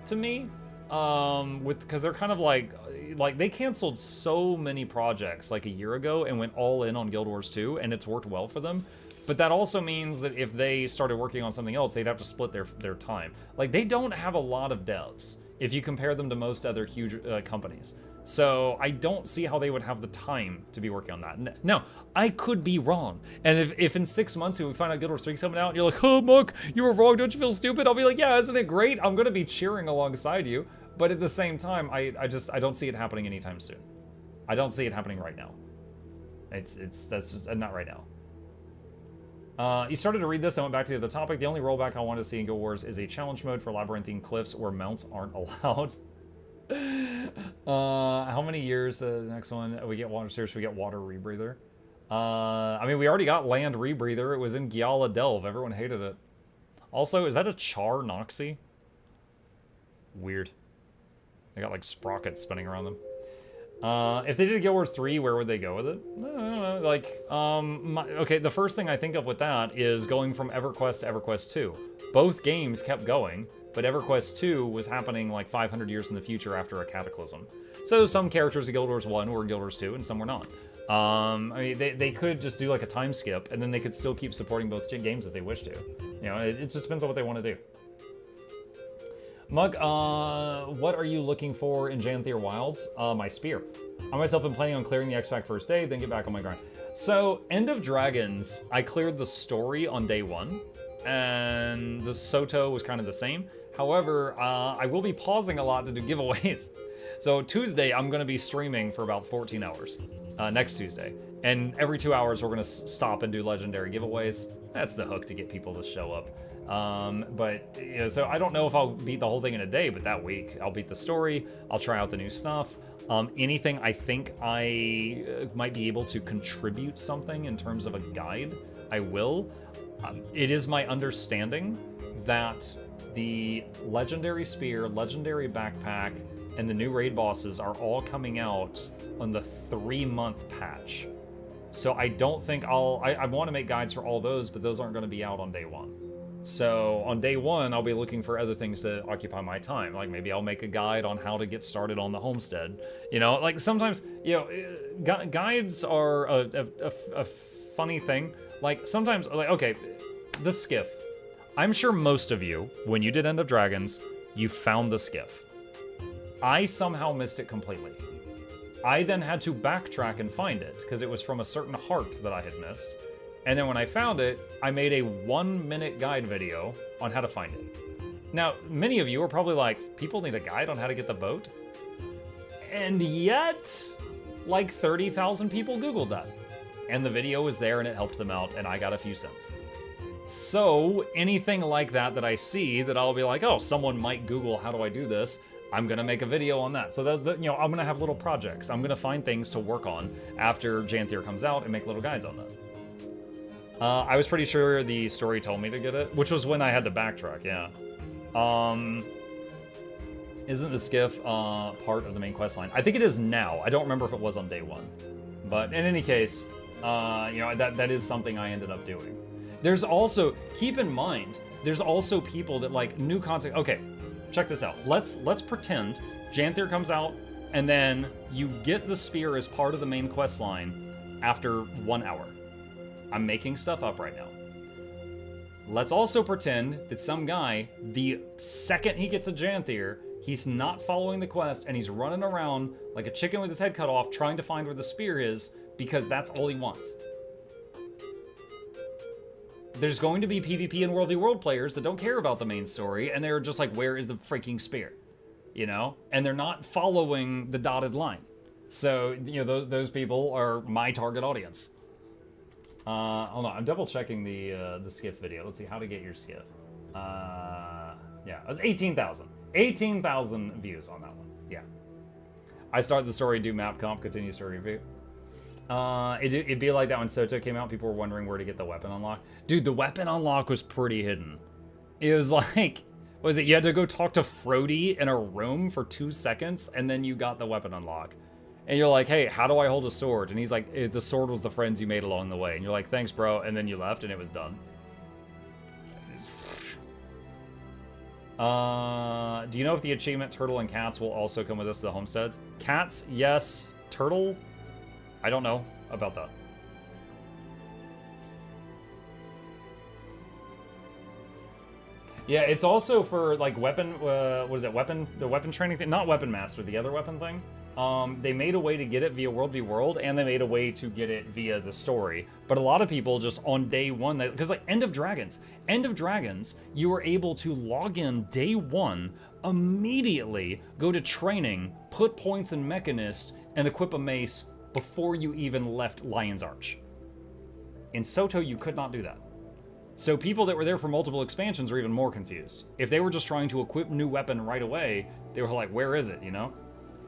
to me. Because they're kind of like they canceled so many projects like a year ago and went all in on Guild Wars 2, and it's worked well for them. But that also means that if they started working on something else, they'd have to split their time. Like, they don't have a lot of devs if you compare them to most other huge companies. So I don't see how they would have the time to be working on that. Now, I could be wrong. And if in 6 months we find out Guild Wars 3 is coming out, and you're like, oh, Muk, you were wrong, don't you feel stupid? I'll be like, yeah, isn't it great? I'm going to be cheering alongside you. But at the same time, I don't see it happening anytime soon. I don't see it happening right now. That's just not right now. You started to read this, then went back to the other topic. The only rollback I want to see in Guild Wars is a challenge mode for labyrinthine cliffs where mounts aren't allowed. How many years? The next one we get water series, we get water rebreather. I mean, we already got land rebreather. It was in Giala Delve. Everyone hated it. Also, is that a Char Noxxi? Weird. They got like sprockets spinning around them. If they did a Guild Wars 3, where would they go with it? I don't know, like, okay, the first thing I think of with that is going from EverQuest to EverQuest 2. Both games kept going, but EverQuest 2 was happening like 500 years in the future after a cataclysm. So some characters in Guild Wars 1 were in Guild Wars 2, and some were not. I mean, they could just do like a time skip, and then they could still keep supporting both games if they wish to. You know, it just depends on what they want to do. Mug, what are you looking for in Janthir Wilds? My spear. I myself am planning on clearing the XPac first day, then get back on my grind. So, End of Dragons, I cleared the story on day 1, and the Soto was kind of the same. However, I will be pausing a lot to do giveaways. So Tuesday, I'm going to be streaming for about 14 hours, next Tuesday. And every 2 hours, we're going to stop and do legendary giveaways. That's the hook to get people to show up. But you know, so I don't know if I'll beat the whole thing in a day, but that week I'll beat the story. I'll try out the new stuff. Anything I think I might be able to contribute something in terms of a guide, I will. It is my understanding that the legendary spear, legendary backpack, and the new raid bosses are all coming out on the 3-month patch. So I don't think I want to make guides for all those, but those aren't going to be out on day 1. So on day 1, I'll be looking for other things to occupy my time. Like maybe I'll make a guide on how to get started on the homestead. You know, like sometimes, you know, guides are a funny thing. Like, sometimes, like, okay, the skiff. I'm sure most of you, when you did End of Dragons, you found the skiff. I somehow missed it completely. I then had to backtrack and find it, because it was from a certain heart that I had missed. And then when I found it, I made a 1-minute guide video on how to find it. Now, many of you are probably like, people need a guide on how to get the boat? And yet, like 30,000 people Googled that. And the video was there and it helped them out and I got a few cents. So anything like that I see that I'll be like, oh, someone might Google, how do I do this? I'm gonna make a video on that. So that, you know, I'm gonna have little projects. I'm gonna find things to work on after Janthir comes out and make little guides on that. I was pretty sure the story told me to get it, which was when I had to backtrack, yeah. Isn't the skiff part of the main quest line? I think it is now. I don't remember if it was on day one. But in any case, you know, that is something I ended up doing. There's also, keep in mind, there's also people that like new content. Okay, check this out. Let's pretend Janthir comes out and then you get the spear as part of the main quest line after 1 hour. I'm making stuff up right now. Let's also pretend that some guy, the second he gets a Janthir, he's not following the quest and he's running around like a chicken with his head cut off trying to find where the spear is because that's all he wants. There's going to be PvP and World v World players that don't care about the main story and they're just like, where is the freaking spear? You know? And they're not following the dotted line. So, you know, those people are my target audience. Hold on, I'm double checking the skiff video. Let's see how to get your skiff. Yeah, it was 18,000. 18,000 views on that one. Yeah. I start the story, do map comp, continue story review. It'd be like that when Soto came out. People were wondering where to get the weapon unlock. Dude, the weapon unlock was pretty hidden. It was like, what was it? You had to go talk to Frody in a room for 2 seconds, and then you got the weapon unlock. And you're like, hey, how do I hold a sword? And he's like, the sword was the friends you made along the way. And you're like, thanks, bro. And then you left, and it was done. Do you know if the achievement Turtle and Cats will also come with us to the homesteads? Cats, yes. Turtle? I don't know about that. Yeah, it's also for, like, weapon, what is it, weapon, the weapon training thing? Not Weapon Master, the other weapon thing. They made a way to get it via World v World, and they made a way to get it via the story. But a lot of people just on day one, because like End of Dragons, you were able to log in day one, immediately go to training, put points in Mechanist, and equip a mace before you even left Lion's Arch. In Soto, you could not do that. So people that were there for multiple expansions are even more confused. If they were just trying to equip new weapon right away, they were like, where is it, you know?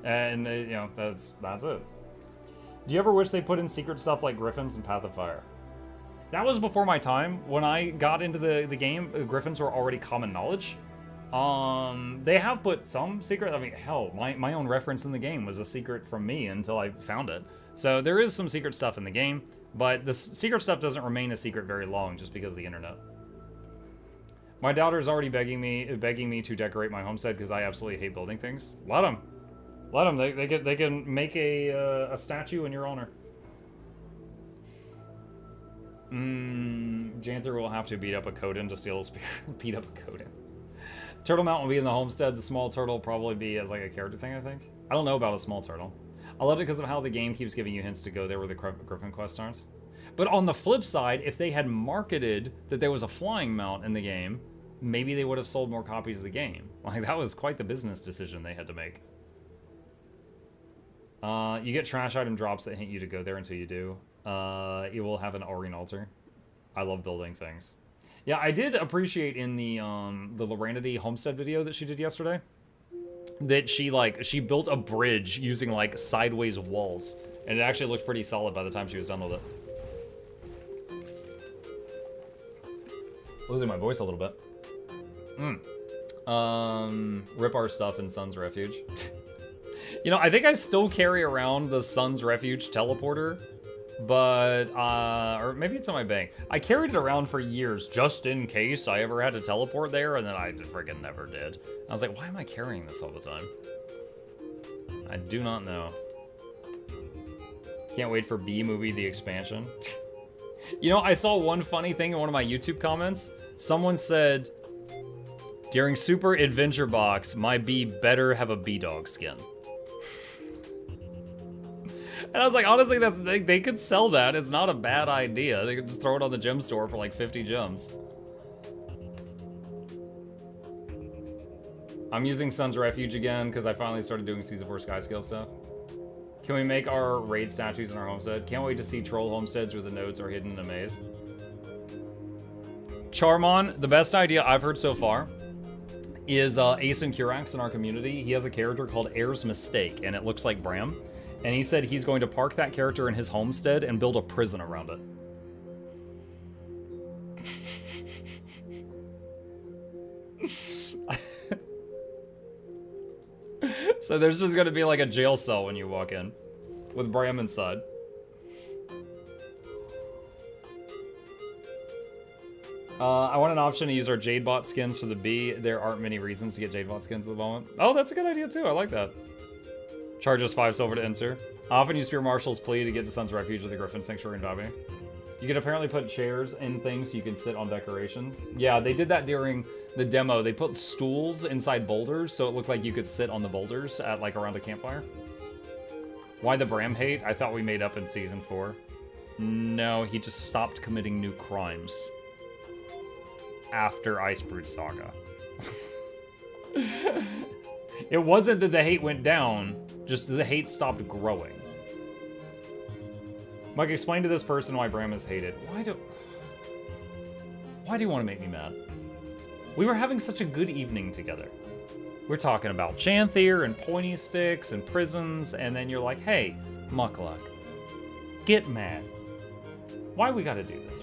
And, you know, that's it. Do you ever wish they put in secret stuff like Griffins and Path of Fire? That was before my time. When I got into the game, Griffins were already common knowledge. They have put some secret, I mean, hell, my own reference in the game was a secret from me until I found it. So there is some secret stuff in the game, but the secret stuff doesn't remain a secret very long just because of the internet. My daughter's already begging me to decorate my homestead because I absolutely hate building things. Let them. Let them. They can make a statue in your honor. Janthir will have to beat up a Coden to steal a spear. Beat up a Coden. Turtle Mountain will be in the homestead. The small turtle will probably be as like a character thing, I think. I don't know about a small turtle. I love it because of how the game keeps giving you hints to go there where the Griffin quest starts. But on the flip side, if they had marketed that there was a flying mount in the game, maybe they would have sold more copies of the game. Like, that was quite the business decision they had to make. You get trash item drops that hint you to go there until you do. You will have an Aurine altar. I love building things. Yeah, I did appreciate in the Loranity homestead video that she did yesterday that she built a bridge using like sideways walls, and it actually looked pretty solid by the time she was done with it. Losing my voice a little bit. Rip our stuff in Sun's Refuge. You know, I think I still carry around the Sun's Refuge teleporter, but, or maybe it's in my bank. I carried it around for years just in case I ever had to teleport there, and then I friggin' never did. I was like, why am I carrying this all the time? I do not know. Can't wait for B-Movie, the expansion. You know, I saw one funny thing in one of my YouTube comments. Someone said, during Super Adventure Box, my bee better have a bee dog skin. And I was like, honestly, they could sell that. It's not a bad idea. They could just throw it on the gem store for like 50 gems. I'm using Sun's Refuge again because I finally started doing Season 4 Skyscale stuff. Can we make our raid statues in our homestead? Can't wait to see troll homesteads where the nodes are hidden in a maze. Charmon, the best idea I've heard so far is Ace and Curax in our community. He has a character called Air's Mistake, and it looks like Bram. And he said he's going to park that character in his homestead and build a prison around it. So there's just gonna be like a jail cell when you walk in, with Bram inside. I want an option to use our Jadebot skins for the bee. There aren't many reasons to get Jadebot skins at the moment. Oh, that's a good idea too, I like that. Charge us 5 silver to enter. I often use Spear Marshal's plea to get to Sun's Refuge of the Griffin Sanctuary in Dobby. You can apparently put chairs in things so you can sit on decorations. Yeah, they did that during the demo. They put stools inside boulders so it looked like you could sit on the boulders at like around a campfire. Why the Bram hate? I thought we made up in Season 4. No, he just stopped committing new crimes after Icebrood Saga. It wasn't that the hate went down, just the hate stopped growing. Mike, explain to this person why Bram is hated. Why do you want to make me mad? We were having such a good evening together. We're talking about Janthir and pointy sticks and prisons, and then you're like, hey, Mukluk, get mad. Why we gotta do this?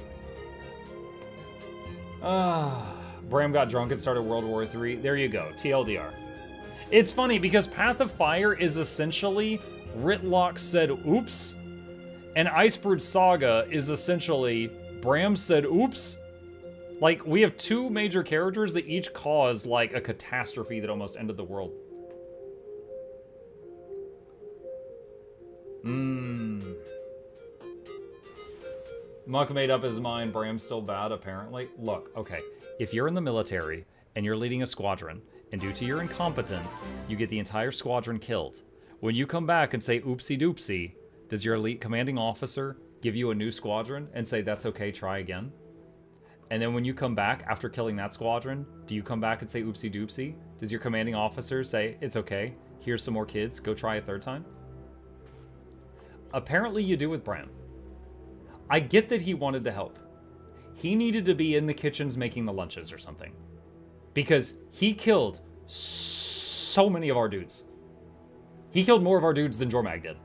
Bram got drunk and started World War III. There you go, TLDR. It's funny because Path of Fire is essentially Ritlock said oops, and Icebrood Saga is essentially Bram said oops. Like, we have two major characters that each caused, like, a catastrophe that almost ended the world. Muck made up his mind, Bram's still bad, apparently. Look, okay, if you're in the military and you're leading a squadron, and due to your incompetence, you get the entire squadron killed, when you come back and say oopsie doopsie, does your elite commanding officer give you a new squadron and say, that's okay, try again? And then when you come back after killing that squadron, do you come back and say oopsie doopsie? Does your commanding officer say, it's okay, here's some more kids, go try a third time? Apparently you do with Bram. I get that he wanted to help. He needed to be in the kitchens making the lunches or something. Because he killed so many of our dudes. He killed more of our dudes than Jormag did.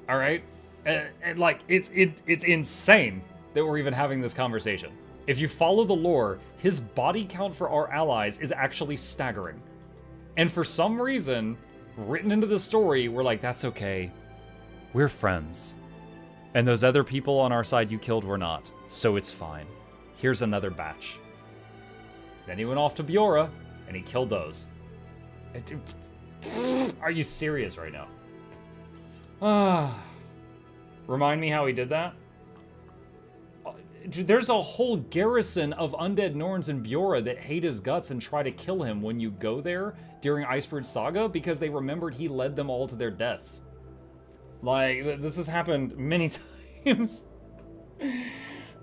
Alright? And like, it's insane that we're even having this conversation. If you follow the lore, his body count for our allies is actually staggering. And for some reason, written into the story, we're like, that's okay. We're friends. And those other people on our side you killed were not, so it's fine. Here's another batch. Then he went off to Biora, and he killed those. Are you serious right now? Remind me how he did that? Dude, there's a whole garrison of undead Norns in Biora that hate his guts and try to kill him when you go there during Icebrood Saga because they remembered he led them all to their deaths. Like, this has happened many times. He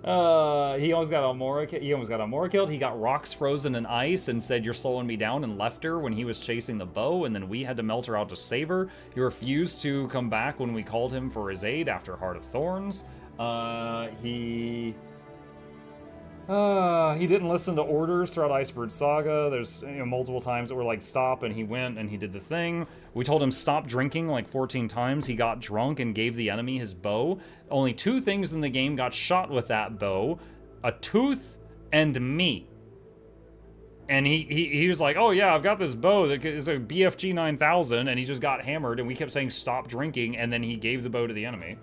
almost got Amora killed. He got rocks frozen in ice and said, you're slowing me down, and left her when he was chasing the bow, and then we had to melt her out to save her. He refused to come back when we called him for his aid after Heart of Thorns. He didn't listen to orders throughout Icebrood Saga. There's multiple times that were like, stop, and he went and he did the thing. We told him stop drinking like 14 times. He got drunk and gave the enemy his bow. Only 2 things in the game got shot with that bow. A tooth and me. And he was like, oh yeah, I've got this bow that is a BFG 9000, and he just got hammered, and we kept saying stop drinking, and then he gave the bow to the enemy.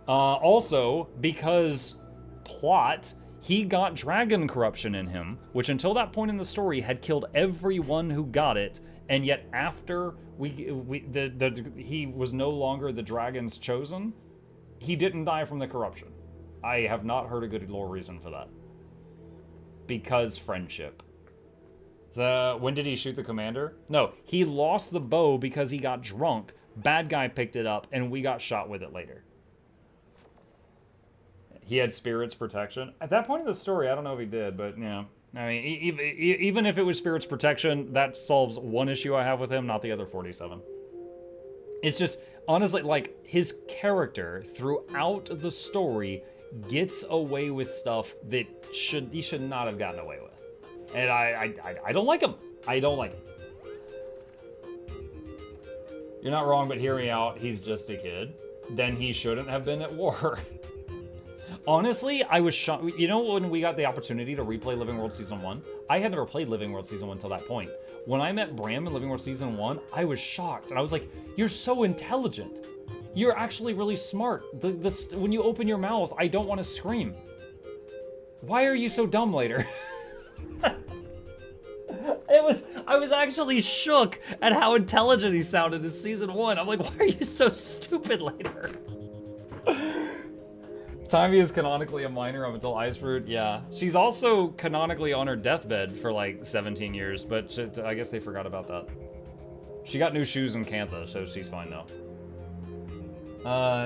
Also, because plot, he got dragon corruption in him, which until that point in the story had killed everyone who got it, and yet after he was no longer the dragon's chosen, he didn't die from the corruption. I have not heard a good lore reason for that. Because friendship. So, when did he shoot the commander? No, he lost the bow because he got drunk. Bad guy picked it up, and we got shot with it later. He had Spirit's protection. At that point in the story, I don't know if he did, but, you know. I mean, even if it was Spirit's protection, that solves one issue I have with him, not the other 47. It's just, honestly, like, his character throughout the story gets away with stuff that he should not have gotten away with. And I don't like him. I don't like him. You're not wrong, but hear me out. He's just a kid. Then he shouldn't have been at war. Honestly, I was shocked. You know when we got the opportunity to replay Living World Season 1? I had never played Living World Season 1 until that point. When I met Bram in Living World Season 1, I was shocked. And I was like, you're so intelligent. You're actually really smart. When you open your mouth, I don't want to scream. Why are you so dumb later? I was actually shook at how intelligent he sounded in Season 1. I'm like, why are you so stupid later? Timmy is canonically a minor up until Icefruit, yeah. She's also canonically on her deathbed for like 17 years, but I guess they forgot about that. She got new shoes in Cantha, so she's fine now.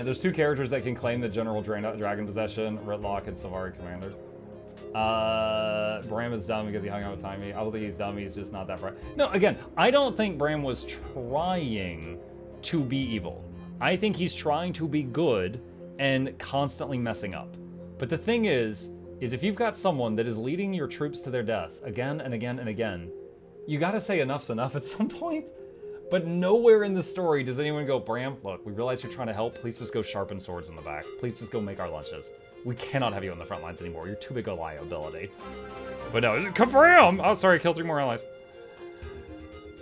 There's 2 characters that can claim the General Dragon Possession, Ritlock and Savari Commander. Bram is dumb because he hung out with Timmy. I don't think he's dumb, he's just not that bright. No, again, I don't think Bram was trying to be evil. I think he's trying to be good and constantly messing up. But the thing is if you've got someone that is leading your troops to their deaths again and again and again, you gotta say enough's enough at some point. But nowhere in the story does anyone go, Bram, look, we realize you're trying to help. Please just go sharpen swords in the back. Please just go make our lunches. We cannot have you on the front lines anymore. You're too big a liability. But no, Bram! Oh, sorry, kill 3 more allies.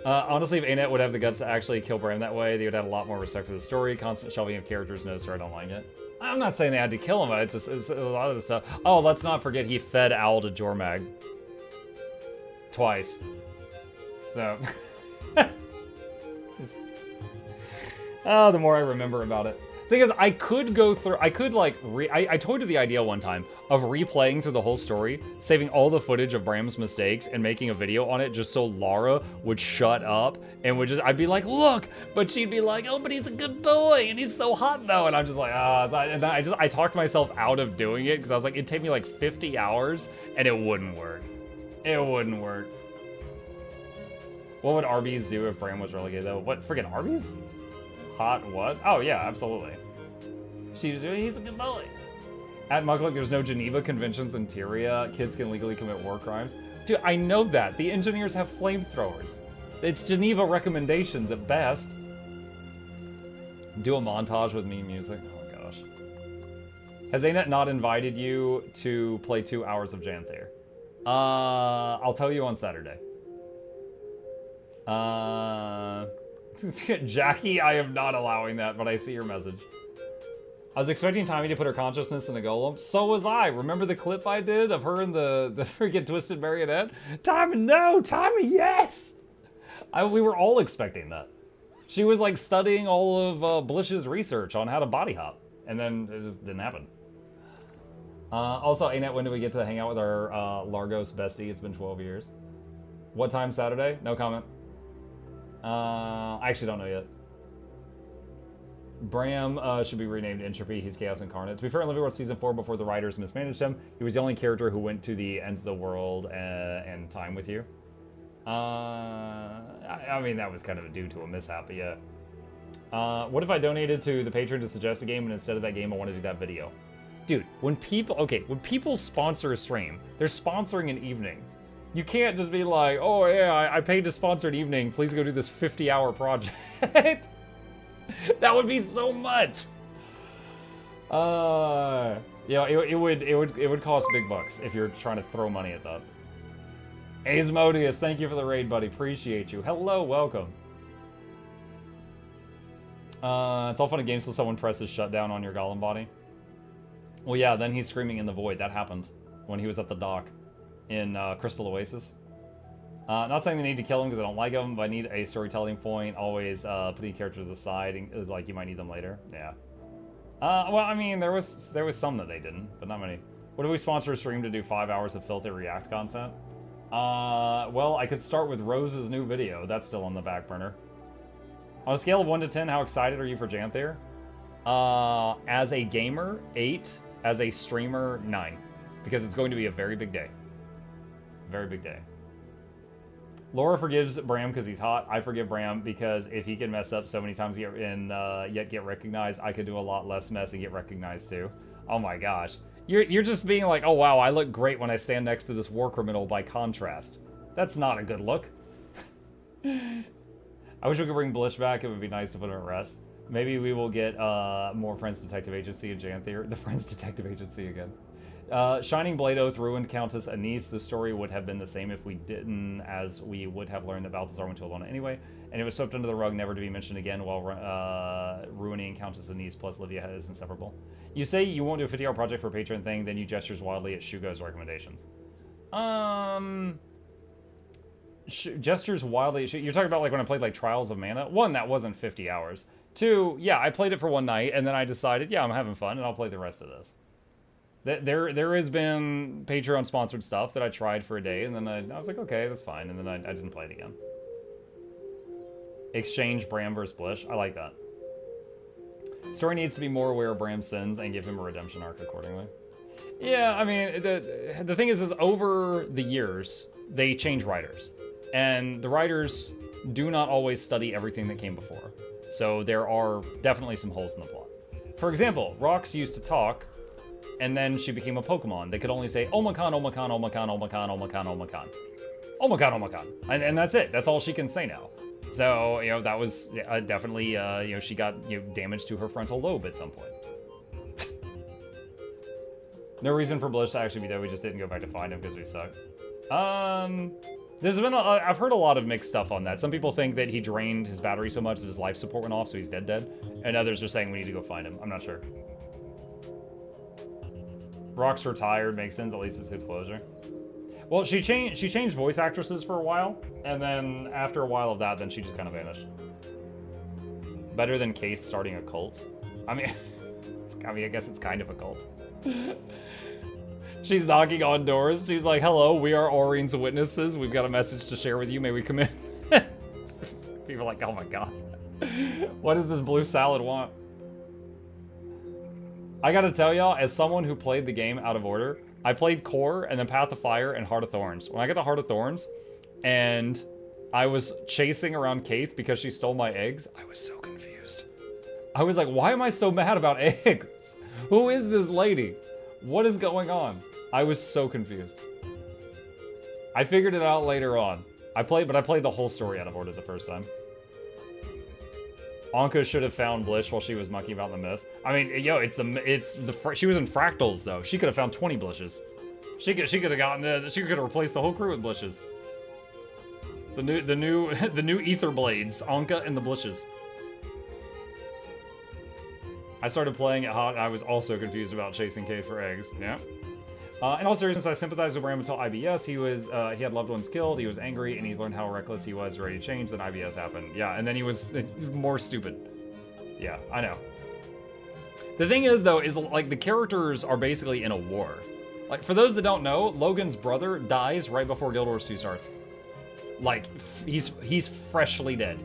Honestly, if ANET would have the guts to actually kill Bram that way, they would have a lot more respect for the story. Constant shelving of characters, no sir, I don't like it. I'm not saying they had to kill him, it's a lot of the stuff. Oh, let's not forget he fed Owl to Jormag. Twice. So. Oh, the more I remember about it. Thing is, I could go through, I toyed with the idea one time of replaying through the whole story, saving all the footage of Bram's mistakes and making a video on it just so Lara would shut up and I'd be like, look, but she'd be like, oh, but he's a good boy and he's so hot though. And I'm just like, and then I talked myself out of doing it because I was like, it'd take me like 50 hours and it wouldn't work. It wouldn't work. What would Arby's do if Bram was relegated though? What, friggin' Arby's? Hot what? Oh yeah, absolutely. He's a good boy. At Mukluk, there's no Geneva conventions in Tyria. Kids can legally commit war crimes. Dude, I know that. The engineers have flamethrowers. It's Geneva recommendations at best. Do a montage with meme music. Oh my gosh. Has ANET not invited you to play 2 hours of Janthir? I'll tell you on Saturday. Jackie, I am not allowing that, but I see your message. I was expecting Tommy to put her consciousness in a golem. So was I. Remember the clip I did of her and the freaking twisted marionette? Tommy, no! Tommy, yes! We were all expecting that. She was like studying all of Blish's research on how to body hop, and then it just didn't happen. Also, ANET, when do we get to hang out with our Largos bestie? It's been 12 years. What time Saturday? No comment. I actually don't know yet. Bram should be renamed Entropy. He's Chaos Incarnate. To be fair, in Living World Season 4, before the writers mismanaged him, he was the only character who went to the ends of the world and time with you. I mean, that was kind of due to a mishap, but yeah. What if I donated to the Patreon to suggest a game, and instead of that game, I want to do that video? Dude, when people sponsor a stream, they're sponsoring an evening. You can't just be like, oh yeah, I paid to sponsor an evening, please go do this 50-hour project. That would be so much. Yeah, it would cost big bucks if you're trying to throw money at that. Asmodeus, thank you for the raid, buddy. Appreciate you. Hello, welcome. It's all fun and games until someone presses shutdown on your golem body. Well, yeah, then he's screaming in the void. That happened when he was at the dock in Crystal Oasis. Not saying they need to kill him because I don't like him, but I need a storytelling point. Always putting characters aside, and, like, you might need them later. Yeah. Well, I mean, there was some that they didn't, but not many. What if we sponsor a stream to do 5 hours of filthy React content? Well, I could start with Rose's new video. That's still on the back burner. On a scale of 1 to 10, how excited are you for Janthir? As a gamer, 8. As a streamer, 9. Because it's going to be a very big day. Very big day. Laura forgives Bram because he's hot. I forgive Bram because if he can mess up so many times yet get recognized, I could do a lot less mess and get recognized too. Oh my gosh. You're just being like, oh wow, I look great when I stand next to this war criminal by contrast. That's not a good look. I wish we could bring Blish back. It would be nice to put him at rest. Maybe we will get more Friends Detective Agency and Janthir. The Friends Detective Agency again. Shining Blade Oath ruined Countess Anise. The story would have been the same if we didn't, as we would have learned that Balthazar went to Alona anyway, and it was swept under the rug, never to be mentioned again, while ruining Countess Anise plus Livia is inseparable. You say you won't do a 50-hour project for a Patreon thing, then you gestures wildly at Shugo's recommendations. Gestures wildly at You're talking about like when I played like Trials of Mana? 1, that wasn't 50 hours. 2, yeah, I played it for one night, and then I decided, yeah, I'm having fun, and I'll play the rest of this. There has been Patreon sponsored stuff that I tried for a day, and then I was like, okay, that's fine, and then I didn't play it again. Exchange Bram versus Blish. I like that. Story needs to be more aware of Bram's sins and give him a redemption arc accordingly. Yeah, I mean, the thing is over the years, they change writers. And the writers do not always study everything that came before. So there are definitely some holes in the plot. For example, Rox used to talk, and then she became a Pokemon. They could only say, Omakan, Omakan, Omakan, Omakan, Omakan, Omakan. Omakan, Omakan. And that's it. That's all she can say now. So, you know, that was definitely, you know, she got damage to her frontal lobe at some point. No reason for Blish to actually be dead. We just didn't go back to find him because we suck. There's been I've heard a lot of mixed stuff on that. Some people think that he drained his battery so much that his life support went off, so he's dead. And others are saying we need to go find him. I'm not sure. Rock's retired, makes sense, at least it's good closure. Well, she changed voice actresses for a while, and then after a while of that, then she just kind of vanished. Better than Kaith starting a cult. I mean, I guess it's kind of a cult. She's knocking on doors. She's like, hello, we are Aurine's witnesses. We've got a message to share with you. May we come in? People are like, oh my god. What does this blue salad want? I gotta tell y'all, as someone who played the game out of order, I played Core and then Path of Fire and Heart of Thorns. When I got to Heart of Thorns and I was chasing around Kaith because she stole my eggs, I was so confused. I was like, why am I so mad about eggs? Who is this lady? What is going on? I was so confused. I figured it out later on. I played the whole story out of order the first time. Anka should have found Blish while she was mucking about in the mist. I mean, yo, she was in Fractals though. She could have found 20 Blishes. She could have replaced the whole crew with Blishes. The new Ether Blades, Anka and the Blishes. I started playing it hot. I was also confused about chasing Kaith for eggs. Yeah. In all seriousness, I sympathized with Bram until IBS. He had loved ones killed, he was angry, and he's learned how reckless he was, ready to change, then IBS happened. Yeah, and then he was more stupid. Yeah, I know. The thing is, though, is like the characters are basically in a war. Like, for those that don't know, Logan's brother dies right before Guild Wars 2 starts. Like, he's freshly dead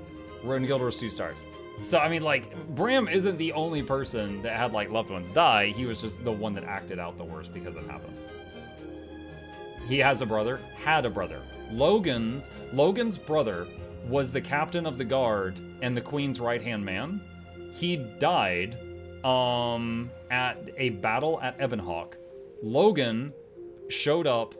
when Guild Wars 2 starts. So, I mean, like, Bram isn't the only person that had, like, loved ones die. He was just the one that acted out the worst because it happened. He has a brother, had a brother. Logan's brother was the captain of the guard and the Queen's right-hand man. He died at a battle at Ebonhawk. Logan showed up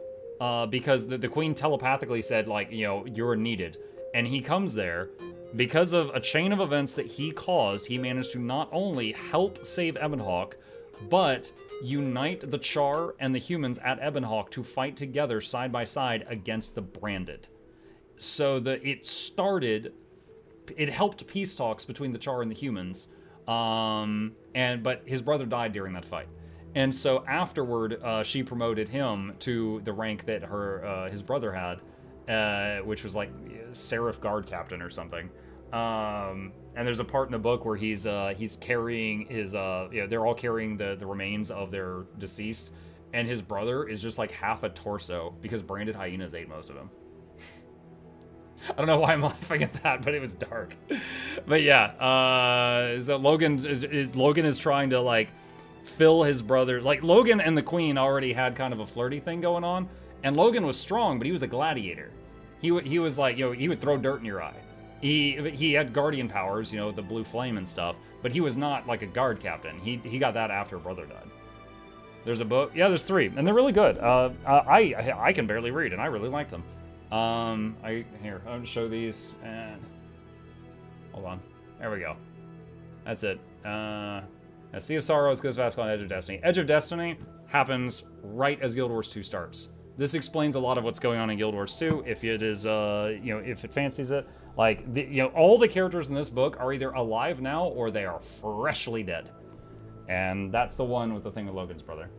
because the Queen telepathically said, like, you know, you're needed. And he comes there. Because of a chain of events that he caused, he managed to not only help save Ebonhawk, but unite the Char and the humans at Ebonhawk to fight together side by side against the Branded. So it helped peace talks between the Char and the humans, but his brother died during that fight. And so afterward, she promoted him to the rank that his brother had, which was like Seraph Guard Captain or something. And there's a part in the book where he's carrying his they're all carrying the remains of their deceased, and his brother is just like half a torso because branded hyenas ate most of him. I don't know why I'm laughing at that, but it was dark. But yeah, so Logan is trying to like fill his brother. Like Logan and the Queen already had kind of a flirty thing going on, and Logan was strong, but he was a gladiator. He was like, he would throw dirt in your eye. He had guardian powers, the blue flame and stuff, but he was not like a guard captain. He got that after brother died. There's a book. Yeah, there's 3, and they're really good. I can barely read, and I really like them. I'll just show these, and hold on. There we go. That's it. Sea of Sorrows goes fast on Edge of Destiny. Edge of Destiny happens right as Guild Wars 2 starts. This explains a lot of what's going on in Guild Wars 2. If it is, if it fancies it, like all the characters in this book are either alive now or they are freshly dead, and that's the one with the thing with Logan's brother.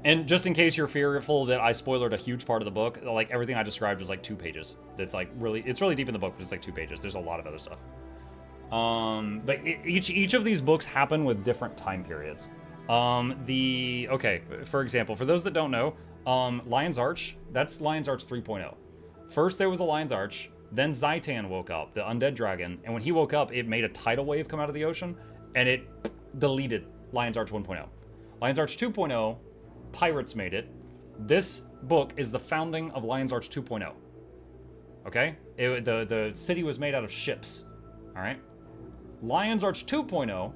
And just in case you're fearful that I spoiled a huge part of the book, like everything I described was like 2 pages. It's really deep in the book, but it's like 2 pages. There's a lot of other stuff. But each of these books happen with different time periods. For example, for those that don't know, Lion's Arch, that's Lion's Arch 3.0. First there was a Lion's Arch, then Zaitan woke up, the undead dragon, and when he woke up, it made a tidal wave come out of the ocean, and it deleted Lion's Arch 1.0. Lion's Arch 2.0, pirates made it. This book is the founding of Lion's Arch 2.0. Okay? The city was made out of ships. Alright? Lion's Arch 2.0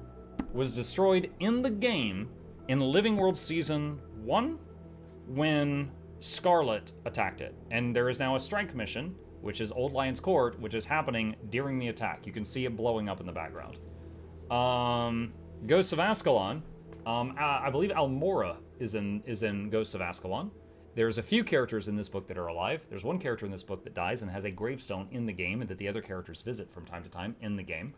was destroyed in the game in Living World Season 1 when Scarlet attacked it. And there is now a strike mission, which is Old Lion's Court, which is happening during the attack. You can see it blowing up in the background. Ghosts of Ascalon. I believe Almora is in Ghosts of Ascalon. There's a few characters in this book that are alive. There's one character in this book that dies and has a gravestone in the game and that the other characters visit from time to time in the game.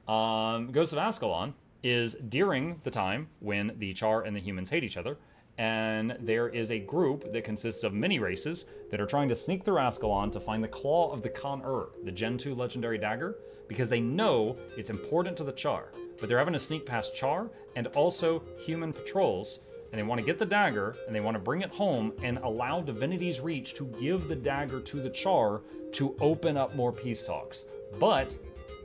Ghosts of Ascalon is during the time when the Char and the humans hate each other, and there is a group that consists of many races that are trying to sneak through Ascalon to find the Claw of the Con-Ur, the Gen 2 legendary dagger, because they know it's important to the Char. But they're having to sneak past Char and also human patrols, and they want to get the dagger, and they want to bring it home and allow Divinity's Reach to give the dagger to the Char to open up more peace talks. But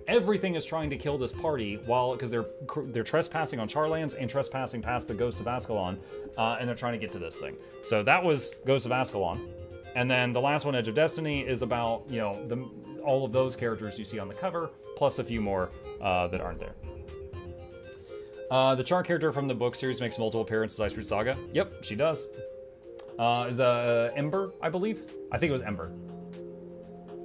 everything is trying to kill this party because they're trespassing on Charlands and trespassing past the Ghosts of Ascalon, and they're trying to get to this thing. So that was Ghosts of Ascalon. And then the last one, Edge of Destiny, is about, all of those characters you see on the cover, plus a few more that aren't there. The Char character from the book series makes multiple appearances in Iceroot Saga. Yep, she does. Is Ember, I believe? I think it was Ember.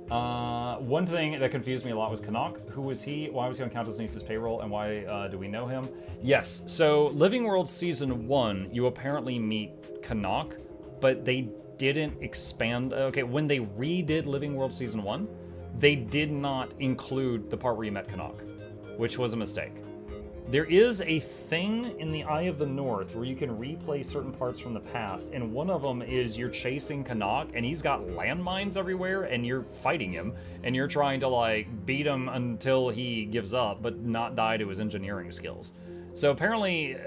One thing that confused me a lot was Canuck. Who was he? Why was he on Countess Niece's payroll? And why do we know him? Yes, so Living World Season 1, you apparently meet Canuck, but they didn't expand. Okay, when they redid Living World Season 1, they did not include the part where you met Canuck, which was a mistake. There is a thing in the Eye of the North where you can replay certain parts from the past, and one of them is you're chasing Canuck, and he's got landmines everywhere, and you're fighting him, and you're trying to beat him until he gives up, but not die to his engineering skills. So apparently,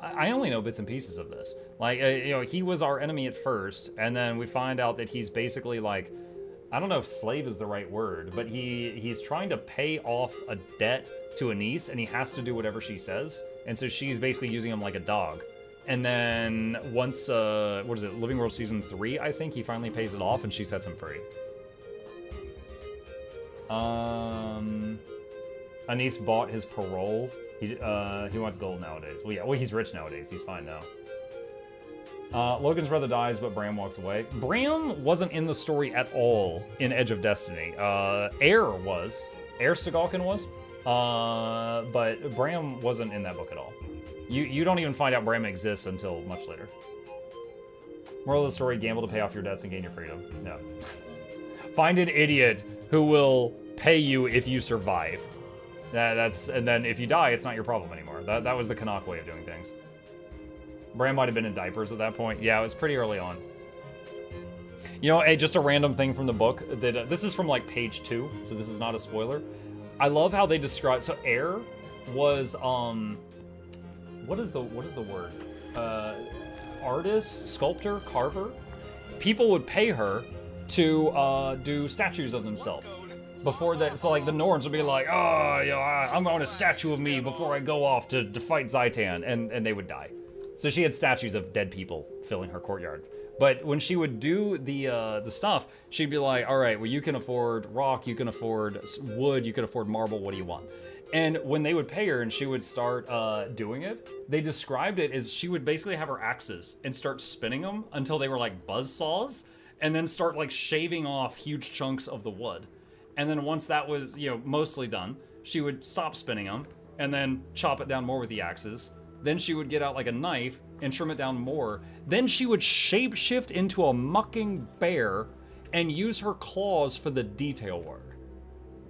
I only know bits and pieces of this. He was our enemy at first, and then we find out that he's basically I don't know if slave is the right word, but he's trying to pay off a debt to a niece, and he has to do whatever she says. And so she's basically using him like a dog. And then once, Living World Season 3, I think, he finally pays it off, and she sets him free. Anise bought his parole. He wants gold nowadays. Well, he's rich nowadays. He's fine now. Logan's brother dies, but Bram walks away. Bram wasn't in the story at all in Edge of Destiny. Air was. Air Stagalkin was. But Bram wasn't in that book at all. You don't even find out Bram exists until much later. Moral of the story, gamble to pay off your debts and gain your freedom. No. Find an idiot who will pay you if you survive. And then if you die, it's not your problem anymore. That was the Canuck way of doing things. Bram might have been in diapers at that point. Yeah, it was pretty early on. Just a random thing from the book. That this is from page 2, so this is not a spoiler. I love how they describe. So Air was what is the word? Artist, sculptor, carver. People would pay her to do statues of themselves before that. So like the Norns would be like, oh, you know, I'm on a statue of me before I go off to fight Zaitan, and they would die. So she had statues of dead people filling her courtyard. But when she would do the stuff, she'd be like, all right, well, you can afford rock, you can afford wood, you can afford marble, what do you want? And when they would pay her and she would start doing it, they described it as she would basically have her axes and start spinning them until they were like buzz saws, and then start like shaving off huge chunks of the wood. And then once that was, you know, mostly done, she would stop spinning them and then chop it down more with the axes. Then she would get out like a knife and trim it down more. Then she would shapeshift into a mucking bear and use her claws for the detail work.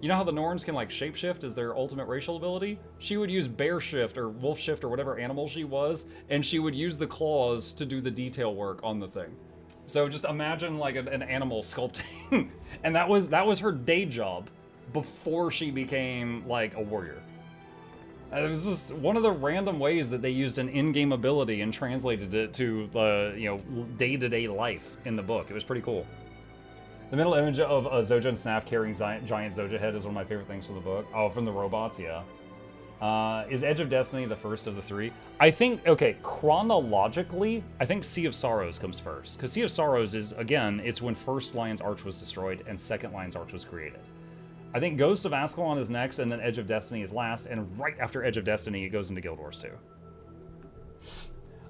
You know how the Norns can like shapeshift as their ultimate racial ability? She would use bear shift or wolf shift or whatever animal she was, and she would use the claws to do the detail work on the thing. So just imagine like an animal sculpting. And that was her day job before she became like a warrior. It was just one of the random ways that they used an in-game ability and translated it to, you know, day-to-day life in the book. It was pretty cool. The middle image of Zoja and Snaf carrying giant Zoja head is one of my favorite things from the book. Oh, from the robots, yeah. Is Edge of Destiny the first of the three? I think, okay, chronologically, I think Sea of Sorrows comes first. Because Sea of Sorrows is, again, it's when first Lion's Arch was destroyed and second Lion's Arch was created. I think Ghost of Ascalon is next, and then Edge of Destiny is last, and right after Edge of Destiny, it goes into Guild Wars 2.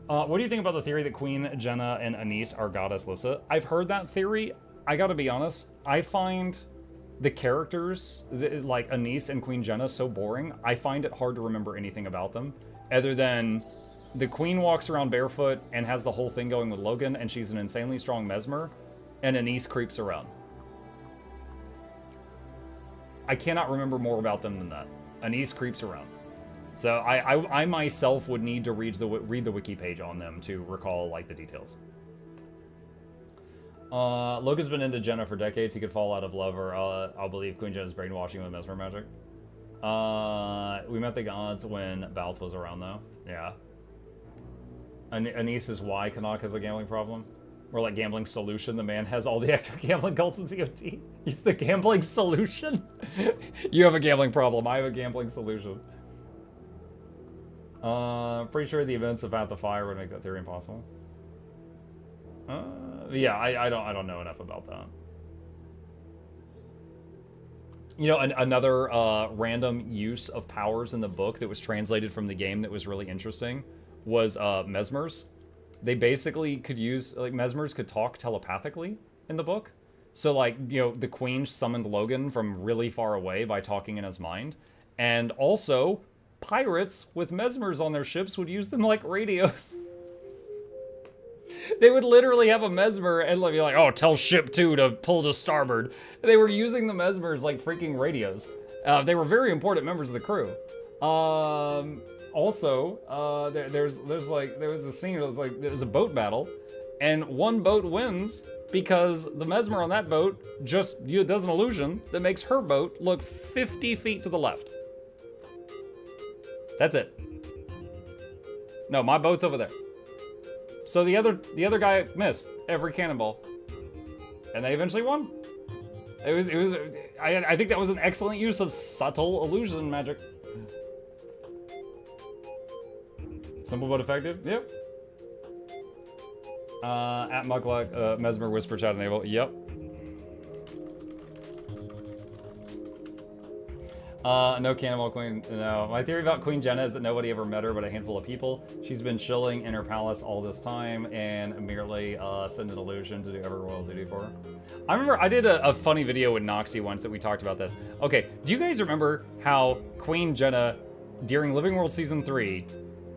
What do you think about the theory that Queen Jenna and Anise are Goddess Lyssa? I've heard that theory. I gotta be honest, I find the characters, like Anise and Queen Jenna, so boring, I find it hard to remember anything about them, other than the Queen walks around barefoot and has the whole thing going with Logan, and she's an insanely strong mesmer, and Anise creeps around. I cannot remember more about them than that. Anise creeps around. So I myself would need to read the wiki page on them to recall like the details. Logan's been into Jenna for decades. He could fall out of love or I'll believe Queen Jenna's brainwashing with mesmer magic. We met the gods when Balth was around though. Yeah. Anise is why Canuck has a gambling problem. Or like gambling solution. The man has all the active gambling cults in COT. He's the gambling solution. You have a gambling problem. I have a gambling solution. Pretty sure the events of Path of Fire would make that theory impossible. Yeah, I don't know enough about that. You know, another random use of powers in the book that was translated from the game that was really interesting was mesmers. They basically could use, like, mesmers could talk telepathically in the book. So, like, you know, the Queen summoned Logan from really far away by talking in his mind. And also, pirates with mesmers on their ships would use them like radios. They would literally have a mesmer and be like, oh, tell ship 2 to pull to starboard. They were using the mesmers like freaking radios. They were very important members of the crew. Also, there was a scene, it was like, there was a boat battle, and one boat wins because the mesmer on that boat just does an illusion that makes her boat look 50 feet to the left. That's it. No, my boat's over there. So the other guy missed every cannonball, and they eventually won. I think that was an excellent use of subtle illusion magic. Simple but effective. Yep. At Mukluk, Mesmer Whisper Chat enable. Yep. No Cannibal Queen. No. My theory about Queen Jenna is that nobody ever met her but a handful of people. She's been chilling in her palace all this time and merely sent an illusion to do every royal duty for her. I remember I did a funny video with Noxxi once that we talked about this. Okay, do you guys remember how Queen Jenna, during Living World Season 3,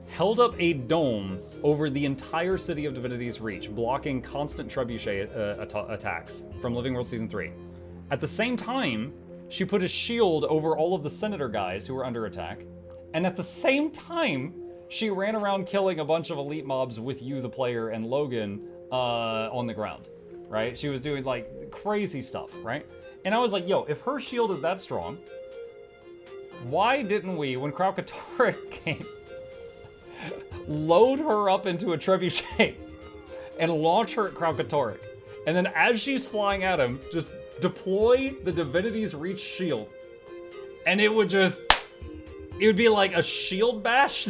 held up a dome over the entire city of Divinity's Reach, blocking constant trebuchet attacks from Living World Season 3. At the same time, she put a shield over all of the Senator guys who were under attack, and at the same time, she ran around killing a bunch of elite mobs with you, the player, and Logan on the ground, right? She was doing, like, crazy stuff, right? And I was like, yo, if her shield is that strong, Why didn't we, when Kralkatorrik came, load her up into a trebuchet and launch her at Kralkatorrik? And then as she's flying at him, just deploy the Divinity's Reach shield. And it would be like a shield bash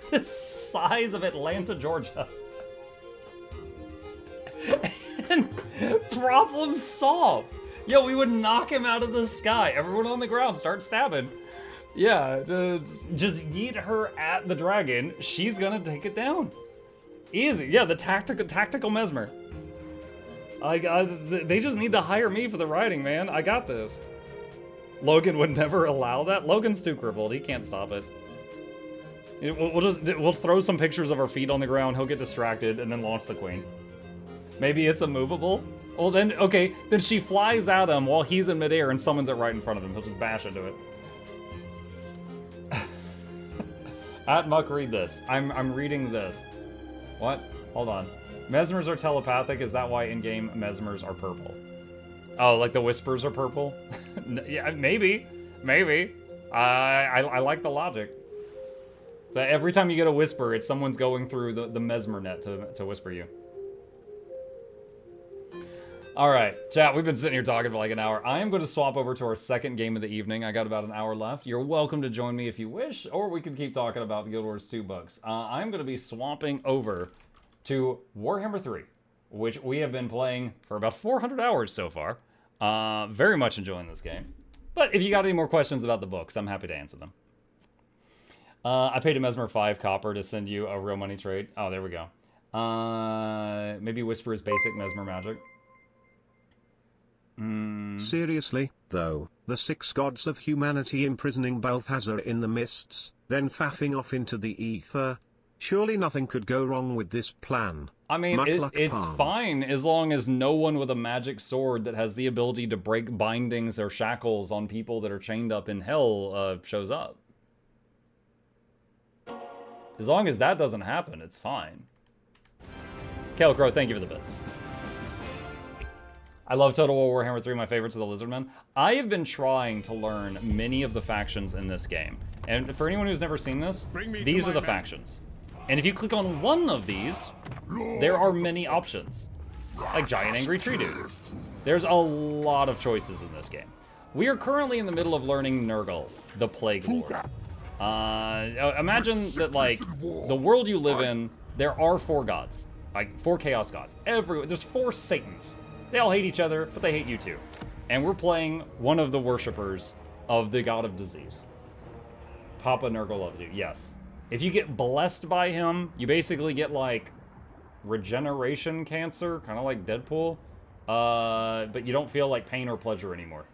the size of Atlanta, Georgia. And problem solved. Yo, we would knock him out of the sky. Everyone on the ground start stabbing. Yeah, just yeet her at the dragon. She's gonna take it down. Easy. Yeah, the tactical mesmer. They just need to hire me for the writing, man. I got this. Logan would never allow that. Logan's too crippled. He can't stop it. We'll throw some pictures of our feet on the ground. He'll get distracted and then launch the queen. Maybe it's immovable. Well, then, okay, then she flies at him while he's in midair and summons it right in front of him. He'll just bash into it. At Muck, read this. I'm reading this. What? Hold on. Mesmers are telepathic. Is that why in-game mesmers are purple? Oh, like the whispers are purple? Yeah, maybe. Maybe. I like the logic. So every time you get a whisper, it's someone's going through the mesmer net to whisper you. All right, chat, we've been sitting here talking for like an hour. I am going to swap over to our second game of the evening. I got about an hour left. You're welcome to join me if you wish, or we can keep talking about Guild Wars 2 books. I'm going to be swapping over to Warhammer 3, which we have been playing for about 400 hours so far. Very much enjoying this game. But if you got any more questions about the books, I'm happy to answer them. I paid a Mesmer 5 copper to send you a real money trade. Oh, there we go. Maybe Whisper is basic Mesmer magic. Seriously, though, the 6 gods of humanity imprisoning Balthazar in the mists, then faffing off into the ether. Surely nothing could go wrong with this plan. I mean, it's fine as long as no one with a magic sword that has the ability to break bindings or shackles on people that are chained up in hell shows up. As long as that doesn't happen, it's fine. Kale Crow, thank you for the bits. I love Total War Warhammer 3, my favorites are the Lizardmen. I have been trying to learn many of the factions in this game. And for anyone who's never seen this, these are the factions. And if you click on one of these, there are many options. Like Giant Angry Tree Dude. There's a lot of choices in this game. We are currently in the middle of learning Nurgle, the Plague Lord. Imagine that, like, the world you live in, there are 4 gods. Like, 4 Chaos gods. There's 4 Satans. They all hate each other, but they hate you too. And we're playing one of the worshippers of the god of disease. Papa Nurgle loves you, yes. If you get blessed by him, you basically get, like, regeneration cancer, kind of like Deadpool. But you don't feel like pain or pleasure anymore.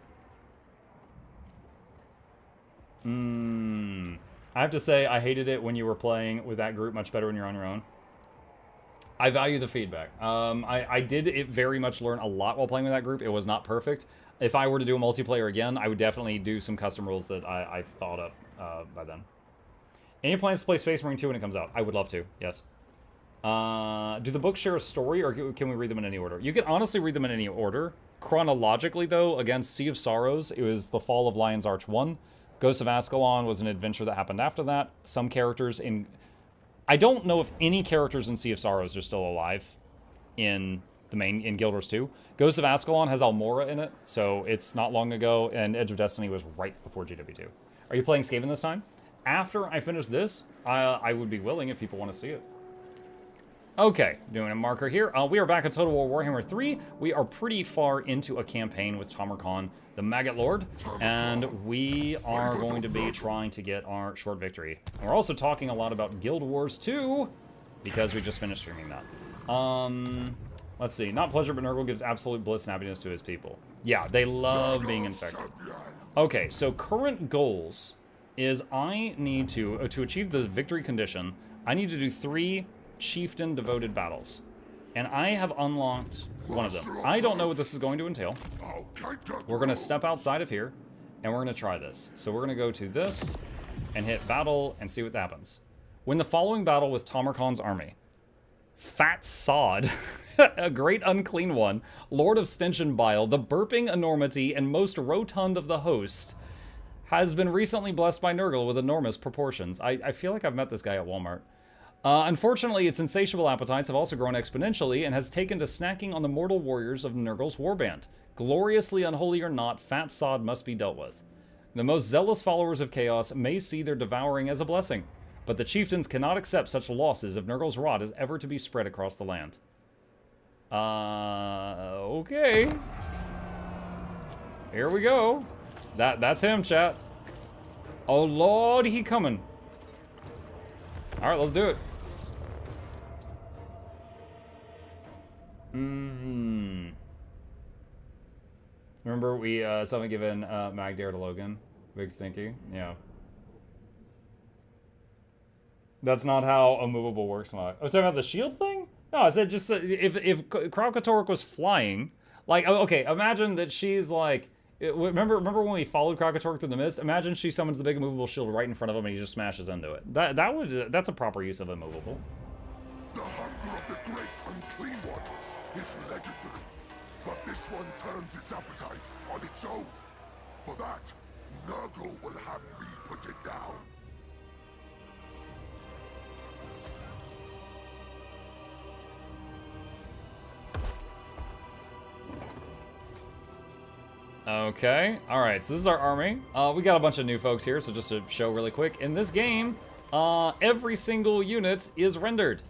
I have to say, I hated it when you were playing with that group, much better when you're on your own. I value the feedback. I did very much learn a lot while playing with that group. It was not perfect. If I were to do a multiplayer again, I would definitely do some custom rules that I thought up by then. Any plans to play Space Marine 2 when it comes out? I would love to, yes. Do the books share a story, or can we read them in any order? You can honestly read them in any order. Chronologically, though, again, Sea of Sorrows, it was the Fall of Lion's Arch 1. Ghosts of Ascalon was an adventure that happened after that. Some characters in... I don't know if any characters in Sea of Sorrows are still alive in Guild Wars 2. Ghosts of Ascalon has Almora in it, so it's not long ago, and Edge of Destiny was right before GW2. Are you playing Skaven this time? After I finish this, I would be willing if people want to see it. Okay, doing a marker here. We are back at Total War Warhammer 3. We are pretty far into a campaign with Tamarkhan, the Maggot Lord, and we are going to be trying to get our short victory. And we're also talking a lot about Guild Wars 2, because we just finished streaming that. Let's see. Not pleasure, but Nurgle gives absolute bliss and happiness to his people. Yeah, they love being infected. Okay, so current goals is I need to achieve the victory condition, I need to do 3 chieftain devoted battles. And I have unlocked one of them. I don't know what this is going to entail. We're going to step outside of here, and we're going to try this. So we're going to go to this, and hit battle, and see what happens. Win the following battle with Tamarkhan's army. Fat Sod, a great unclean one, Lord of Stench and Bile, the burping enormity, and most rotund of the host. has been recently blessed by Nurgle with enormous proportions. I feel like I've met this guy at Walmart. Unfortunately, its insatiable appetites have also grown exponentially and has taken to snacking on the mortal warriors of Nurgle's warband. Gloriously unholy or not, fat sod must be dealt with. The most zealous followers of Chaos may see their devouring as a blessing, but the chieftains cannot accept such losses if Nurgle's rot is ever to be spread across the land. Okay. Here we go. That's him, chat. Oh Lord, he coming. All right, let's do it. Remember we haven't given Magdare to Logan, Big Stinky. Yeah. That's not how a movable works, Mog. Oh, talking about the shield thing? No, I said just if Kralkatork was flying, like, okay, imagine that she's like, remember when we followed Kralkatork through the mist? Imagine she summons the big immovable shield right in front of him and he just smashes into it. That's a proper use of immovable. The hunger of the great unclean ones is legendary, but this one turns its appetite on its own. For that, Nurgle will have me put it down. Okay, alright, so this is our army. We got a bunch of new folks here, so just to show really quick. In this game, every single unit is rendered.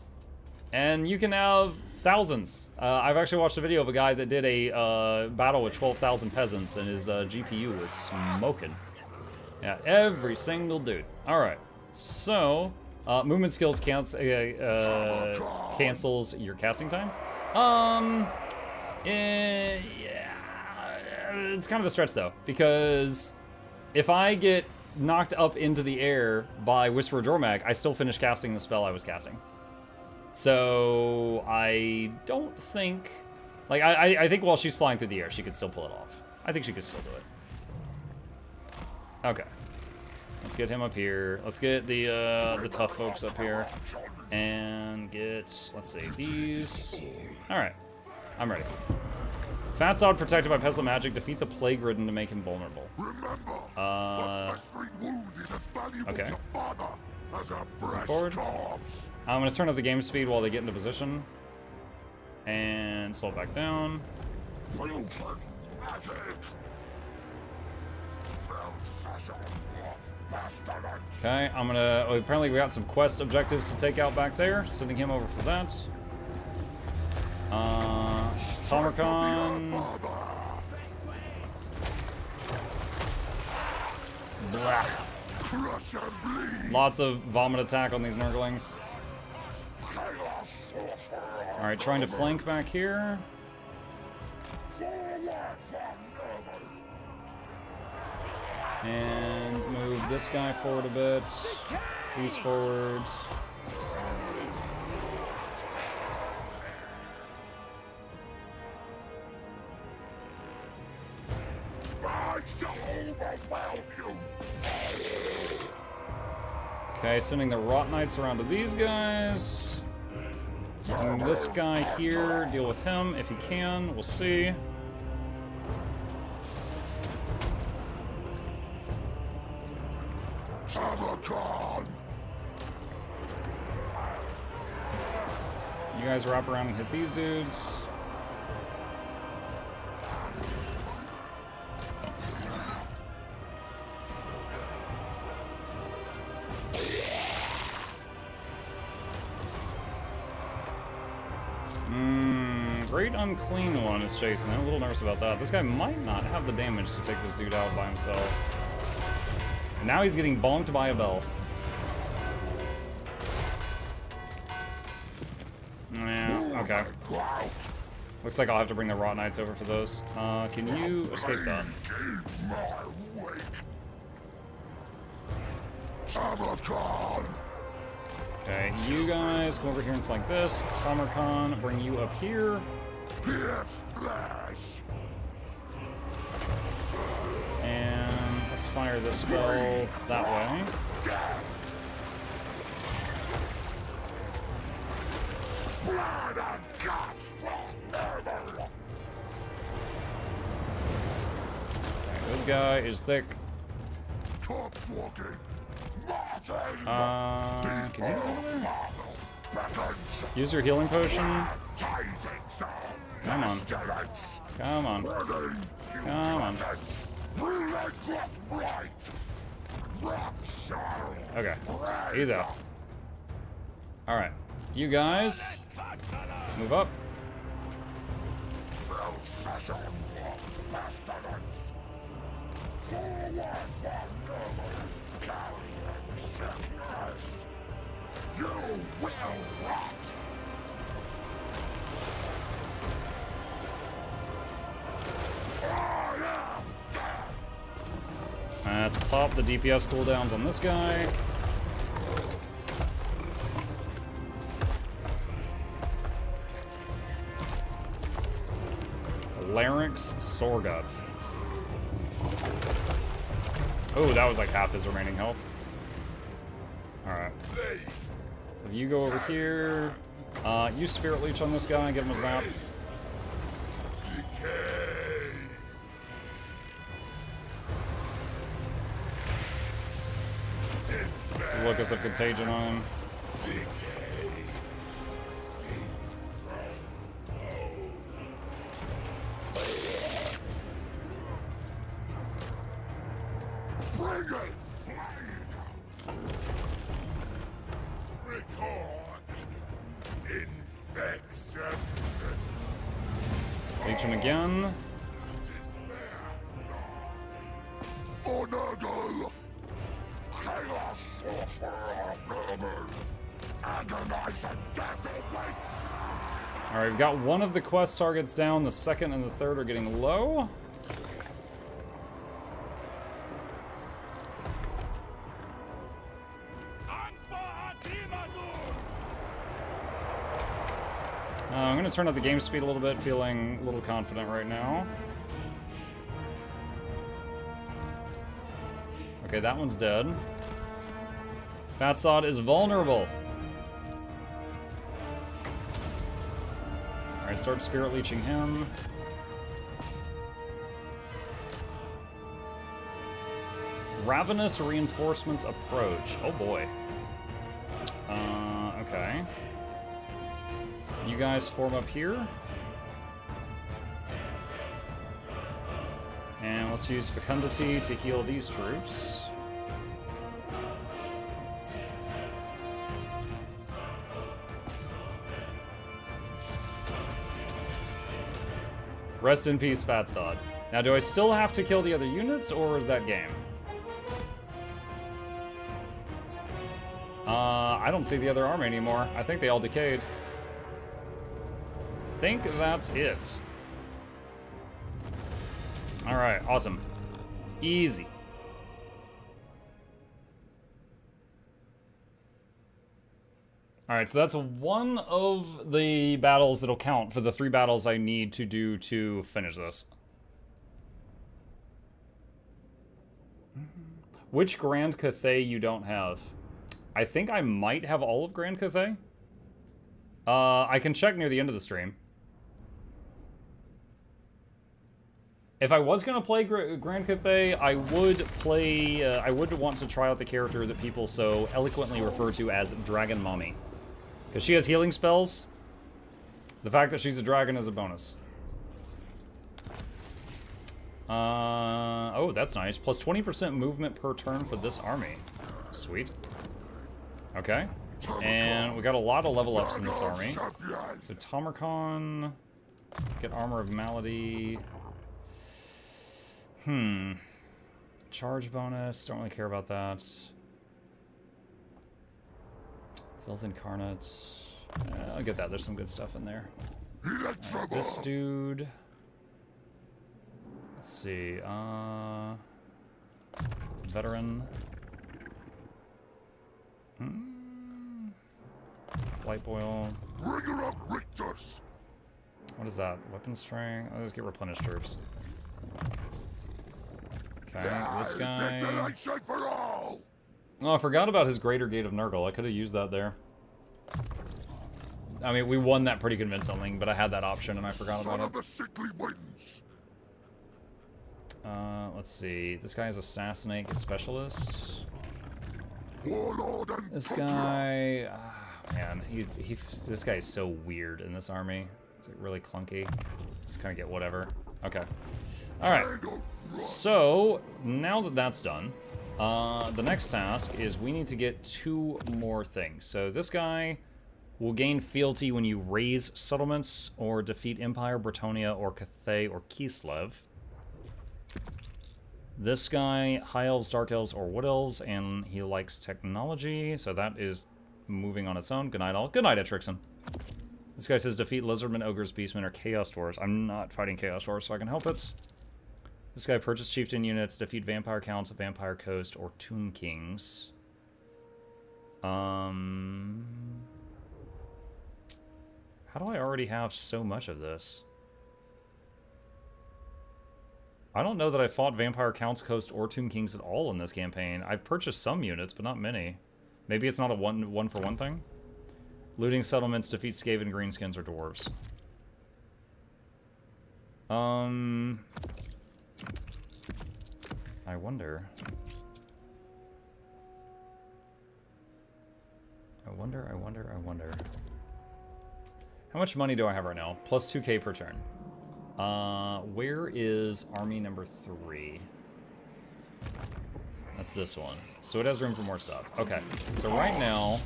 And you can have thousands. I've actually watched a video of a guy that did a battle with 12,000 peasants, and his GPU was smoking. Yeah, every single dude. Alright, so, movement skills cancels your casting time. Yeah. It's kind of a stretch though, because if I get knocked up into the air by Whisper Jormag, I still finish casting the spell I was casting. So I don't think, like, I think while she's flying through the air, she could still pull it off. I think she could still do it. Okay, let's get him up here. Let's get the tough folks up here, and get, let's see, these. All right, I'm ready. Fat Sod protected by Pestle Magic. Defeat the Plague Ridden to make him vulnerable. Okay. Forward. I'm going to turn up the game speed while they get into position. And slow it back down. Okay, I'm going to... Oh, apparently we got some quest objectives to take out back there. Sending him over for that. Tomercon. Blah. Lots of vomit attack on these Nurglings. Alright, trying to flank back here. And move this guy forward a bit. These forward. Okay, sending the Rot Knights around to these guys. Sending this guy here, deal with him if he can, we'll see. You guys wrap around and hit these dudes. Great Unclean One is chasing. I'm a little nervous about that. This guy might not have the damage to take this dude out by himself. And now he's getting bonked by a bell. Yeah, okay. Looks like I'll have to bring the Rot Knights over for those. Can you escape that? Okay, you guys come over here and flank this. Tomercon, bring you up here. And let's fire this spell that way. Okay, this guy is thick. corpse walking. Can you use your healing potion? Come on. Come on. Come on. Okay. He's out. Alright. You guys, move up. You will rot. Let's pop the DPS cooldowns on this guy. Larynx Soreguts. Oh, that was like half his remaining health. Alright. So you go over here. Use Spirit Leech on this guy and give him a zap. Locus of Contagion on him. Leech him again. Alright, we've got one of the quest targets down. The second and the third are getting low. I'm going to turn up the game speed a little bit, feeling a little confident right now. Okay, that one's dead. Fatsod is vulnerable. Alright, start Spirit Leeching him. Ravenous Reinforcements approach. Oh boy. Okay. You guys form up here. And let's use Fecundity to heal these troops. Rest in peace, Fatsod. Now, do I still have to kill the other units, or is that game? I don't see the other army anymore. I think they all decayed. Think that's it. Alright, awesome. Easy. Alright, so that's one of the battles that'll count for the 3 battles I need to do to finish this. Which Grand Cathay you don't have? I think I might have all of Grand Cathay. I can check near the end of the stream. If I was gonna play Grand Cathay, I would play. I would want to try out the character that people so eloquently refer to as Dragon Mommy, because she has healing spells. The fact that she's a dragon is a bonus. Oh, that's nice. Plus 20% movement per turn for this army. Sweet. Okay. And we got a lot of level ups in this army. So Tomarkon, get Armor of Malady. Charge bonus, don't really care about that. Filth Incarnate. I'll get that, there's some good stuff in there. Right, this dude. Let's see, Veteran. Light Boil. What is that? Weapon Strength? I'll just get Replenished Troops. Okay, this guy. Oh, I forgot about his Greater Gate of Nurgle. I could have used that there. I mean, we won that pretty convincingly, but I had that option and I forgot about it. Let's see. This guy is Assassinate Specialist. Warlord and This guy... man, this guy is so weird in this army. It's like really clunky. Just kind of get whatever. Okay. Alright. So, now that that's done, the next task is we need to get 2 more things. So this guy will gain fealty when you raise settlements or defeat Empire, Bretonia, or Cathay, or Kislev. This guy, High Elves, Dark Elves, or Wood Elves, and he likes technology, so that is moving on its own. Good night, all. Good night, Etrixon. This guy says defeat Lizardmen, Ogres, Beastmen, or Chaos Dwarves. I'm not fighting Chaos Dwarves, so I can help it. This guy, purchase Chieftain units, defeat Vampire Counts, Vampire Coast, or Tomb Kings. How do I already have so much of this? I don't know that I fought Vampire Counts, Coast, or Tomb Kings at all in this campaign. I've purchased some units, but not many. Maybe it's not a one-for-one thing? Looting settlements, defeat Skaven, Greenskins, or Dwarves. I wonder. I wonder. How much money do I have right now? Plus 2k per turn. Where is army number 3? That's this one. So it has room for more stuff. Okay, so right now,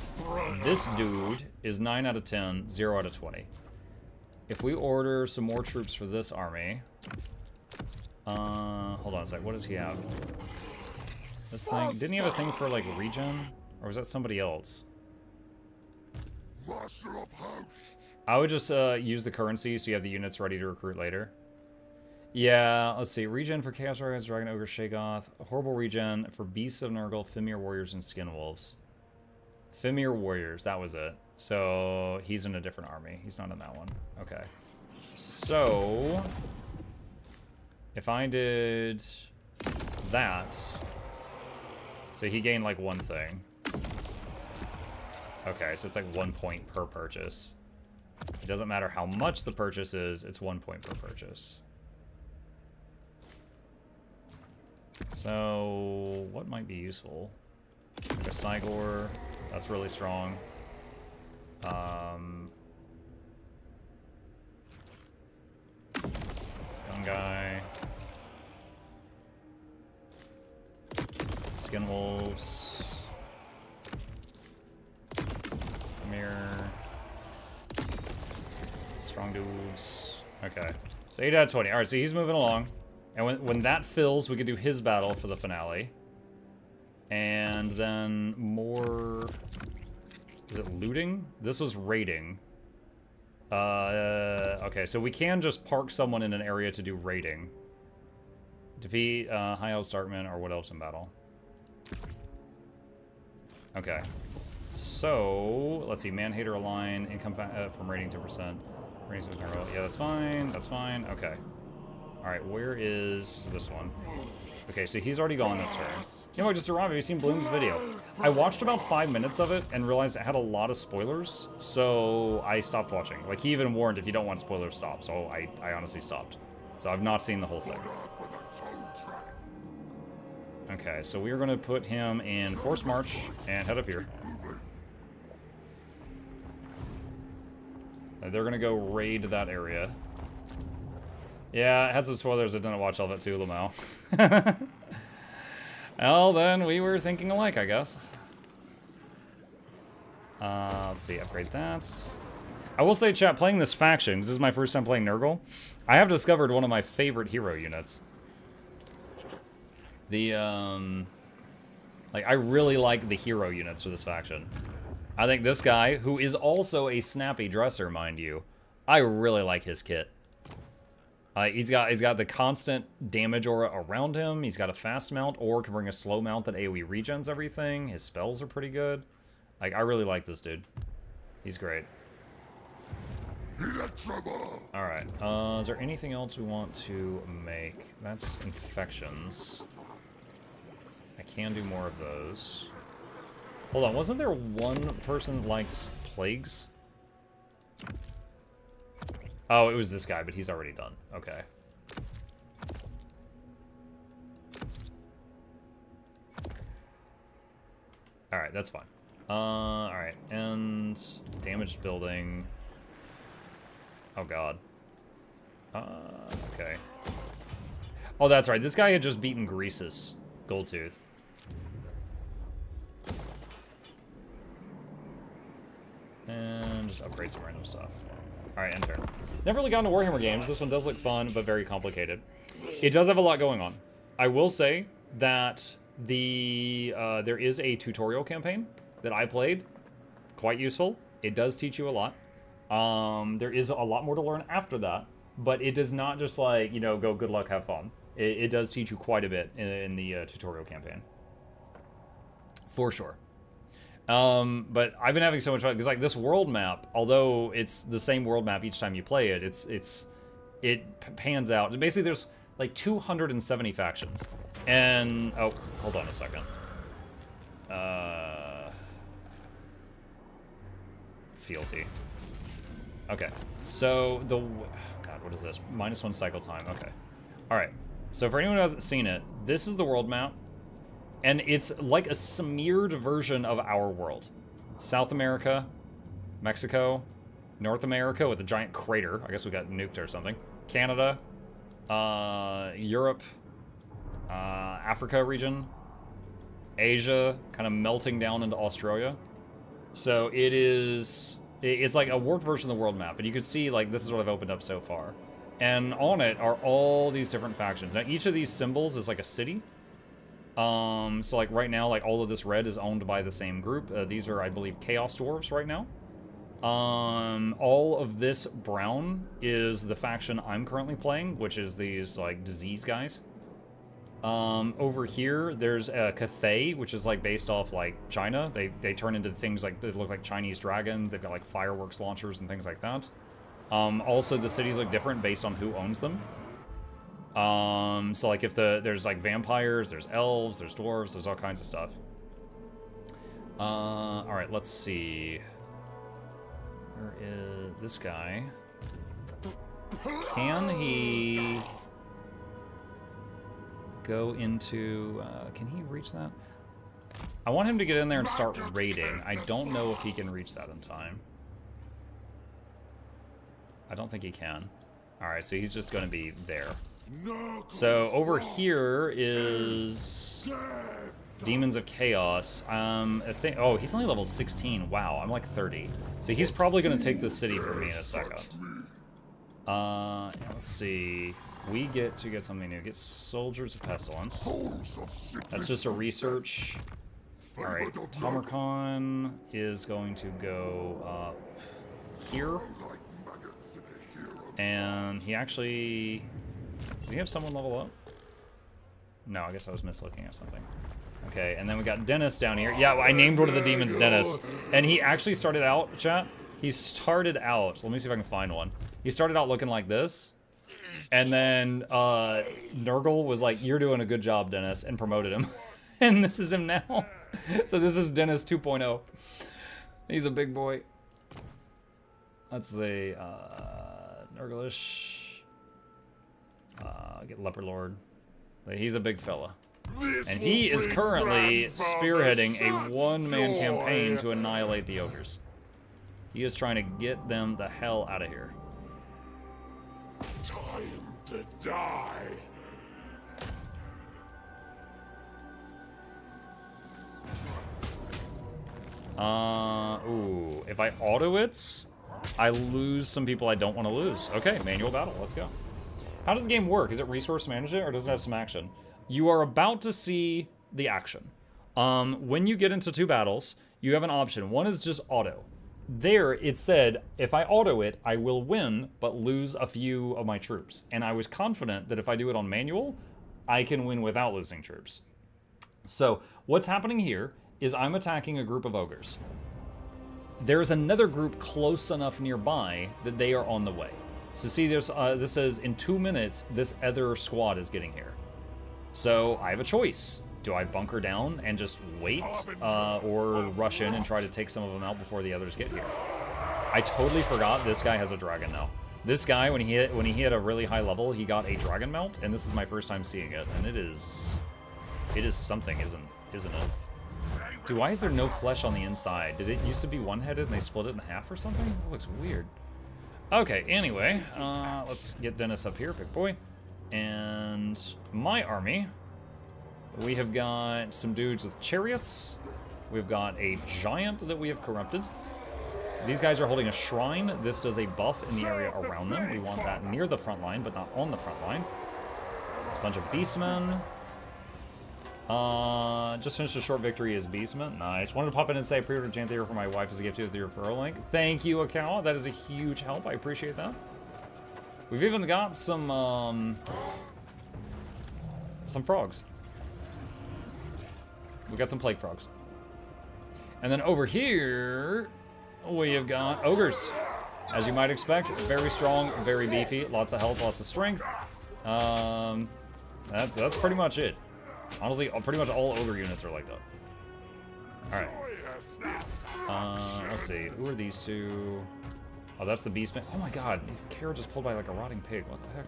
this dude is 9 out of 10, 0 out of 20. If we order some more troops for this army... hold on a sec, what does he have? This thing... Didn't he have a thing for, like, regen? Or was that somebody else? I would just use the currency so you have the units ready to recruit later. Yeah, let's see. Regen for Chaos Warriors, Dragon Ogre, Shagoth. Horrible regen for Beasts of Nurgle, Fimir Warriors, and Skin Wolves. Fimir Warriors, that was it. So he's in a different army. He's not in that one. Okay. So if I did that, so he gained like 1 thing. Okay, so it's like 1 point per purchase. It doesn't matter how much the purchase is, it's 1 point per purchase. So, what might be useful? Like a Cygor, that's really strong. Young guy. Skin Wolves. Mirror. Strong dudes. Okay. So 8 out of 20. Alright, so he's moving along. And when that fills, we could do his battle for the finale. And then more... Is it looting? This was raiding. Okay, so we can just park someone in an area to do raiding. Defeat High Elves, Darkmen, or Wood Elves in battle. Okay. So, let's see. Man-Hater Align, income from raiding 10%. Yeah, that's fine. That's fine. Okay. Alright, where is this one? Okay, so he's already gone this turn. You know what, just arrived. Have you seen Bloom's video? I watched about 5 minutes of it and realized it had a lot of spoilers, so I stopped watching. Like, he even warned if you don't want spoilers, stop. So I honestly stopped. So I've not seen the whole thing. Okay, so we are going to put him in Force March and head up here. They're going to go raid that area. Yeah, it had some spoilers. I didn't watch all that too, Lamau. Well, then we were thinking alike, I guess. Let's see, upgrade that. I will say, chat, playing this faction, this is my first time playing Nurgle, I have discovered one of my favorite hero units. The, like, I really like the hero units for this faction. I think this guy, who is also a snappy dresser, mind you, I really like his kit. He's got the constant damage aura around him. He's got a fast mount, or can bring a slow mount that AoE regens everything. His spells are pretty good. Like, I really like this dude. He's great. Alright, is there anything else we want to make? That's infections. I can do more of those. Hold on, wasn't there one person that liked plagues? Oh, it was this guy, but he's already done. Okay. that's fine. Alright, and damaged building. Oh god. Okay. Oh, that's right. This guy had just beaten Greasus, Goldtooth. And just upgrade some random stuff. Alright, enter. Never really gotten to Warhammer games. This one does look fun, but very complicated. It does have a lot going on. I will say that there is a tutorial campaign that I played. Quite useful. It does teach you a lot. There is a lot more to learn after that, but it does not just like, you know, go good luck, have fun. It does teach you quite a bit in the tutorial campaign. For sure. But I've been having so much fun, because like this world map, although it's the same world map each time you play it, it pans out. Basically there's like 270 factions. And, oh, hold on a second. Fealty. Okay, so God, what is this? -1 cycle time, okay. All right, so for anyone who hasn't seen it, this is the world map, and it's like a smeared version of our world. South America, Mexico, North America with a giant crater. I guess we got nuked or something. Canada, Europe, Africa region, Asia, kind of melting down into Australia. So it's like a warped version of the world map, and you can see, like, this is what I've opened up so far. And on it are all these different factions. Now, each of these symbols is like a city. So, like, right now, like, all of this red is owned by the same group. These are, I believe, Chaos Dwarves right now. All of this brown is the faction I'm currently playing, which is these, like, disease guys. Over here, there's Cathay, which is like based off like China. They turn into things like, they look like Chinese dragons. They've got like fireworks launchers and things like that. Also, the cities look different based on who owns them. So like if there's like vampires, there's elves, there's dwarves, there's all kinds of stuff. All right, let's see. Where is this guy? Can he go into, can he reach that? I want him to get in there and start raiding. I don't know if he can reach that in time. I don't think he can. All right, so he's just going to be there. So over here is Demons of Chaos. I think, oh, he's only level 16. Wow, I'm like 30. So he's probably going to take this city for me in a second. Let's see. We get to get something new. Get Soldiers of Pestilence. That's just a research. Alright, Tamarkon is going to go up here. And he actually... Did he have someone level up? No, I guess I was mislooking at something. Okay, and then we got Dennis down here. Yeah, I named one of the demons Dennis. And he actually started out, chat, he started out... Let me see if I can find one. He started out looking like this. And then Nurgle was like, "You're doing a good job, Dennis," and promoted him. And this is him now. So this is Dennis 2.0. He's a big boy. Let's see. Nurglish. Get Leper Lord. He's a big fella. And he is currently spearheading a one-man campaign to annihilate the ogres. He is trying to get them the hell out of here. Time to die. Ooh, if I auto it, I lose some people I don't want to lose. Okay, manual battle, let's go. How does the game work? Is it resource management or does it have some action? You are about to see the action. When you get into 2 battles, you have an option. One is just auto. There, it said, if I auto it, I will win, but lose a few of my troops. And I was confident that if I do it on manual, I can win without losing troops. So, what's happening here is I'm attacking a group of ogres. There's another group close enough nearby that they are on the way. So see, there's this says, in 2 minutes, this other squad is getting here. So, I have a choice. Do I bunker down and just wait, or rush in and try to take some of them out before the others get here? I totally forgot this guy has a dragon now. This guy, when he hit a really high level, he got a dragon mount, and this is my first time seeing it, and it is something, isn't it? Dude, why is there no flesh on the inside? Did it used to be one-headed and they split it in half or something? That looks weird. Okay, anyway, let's get Dennis up here, big boy. And my army, we have got some dudes with chariots. We've got a giant that we have corrupted. These guys are holding a shrine. This does a buff in the area around them. We want that near the front line, but not on the front line. It's a bunch of beastmen. Just finished a short victory as beastmen. Nice. Wanted to pop in and say I pre-ordered Janthir for my wife as a gift to the referral link. Thank you, Akawa. That is a huge help. I appreciate that. We've even got some frogs. We got some plague frogs. And then over here, we have got ogres. As you might expect, very strong, very beefy, lots of health, lots of strength. That's pretty much it. Honestly, pretty much all ogre units are like that. Alright. Let's see. Who are these two? Oh, that's the beastman. Oh my god, his carriage is pulled by like a rotting pig. What the heck?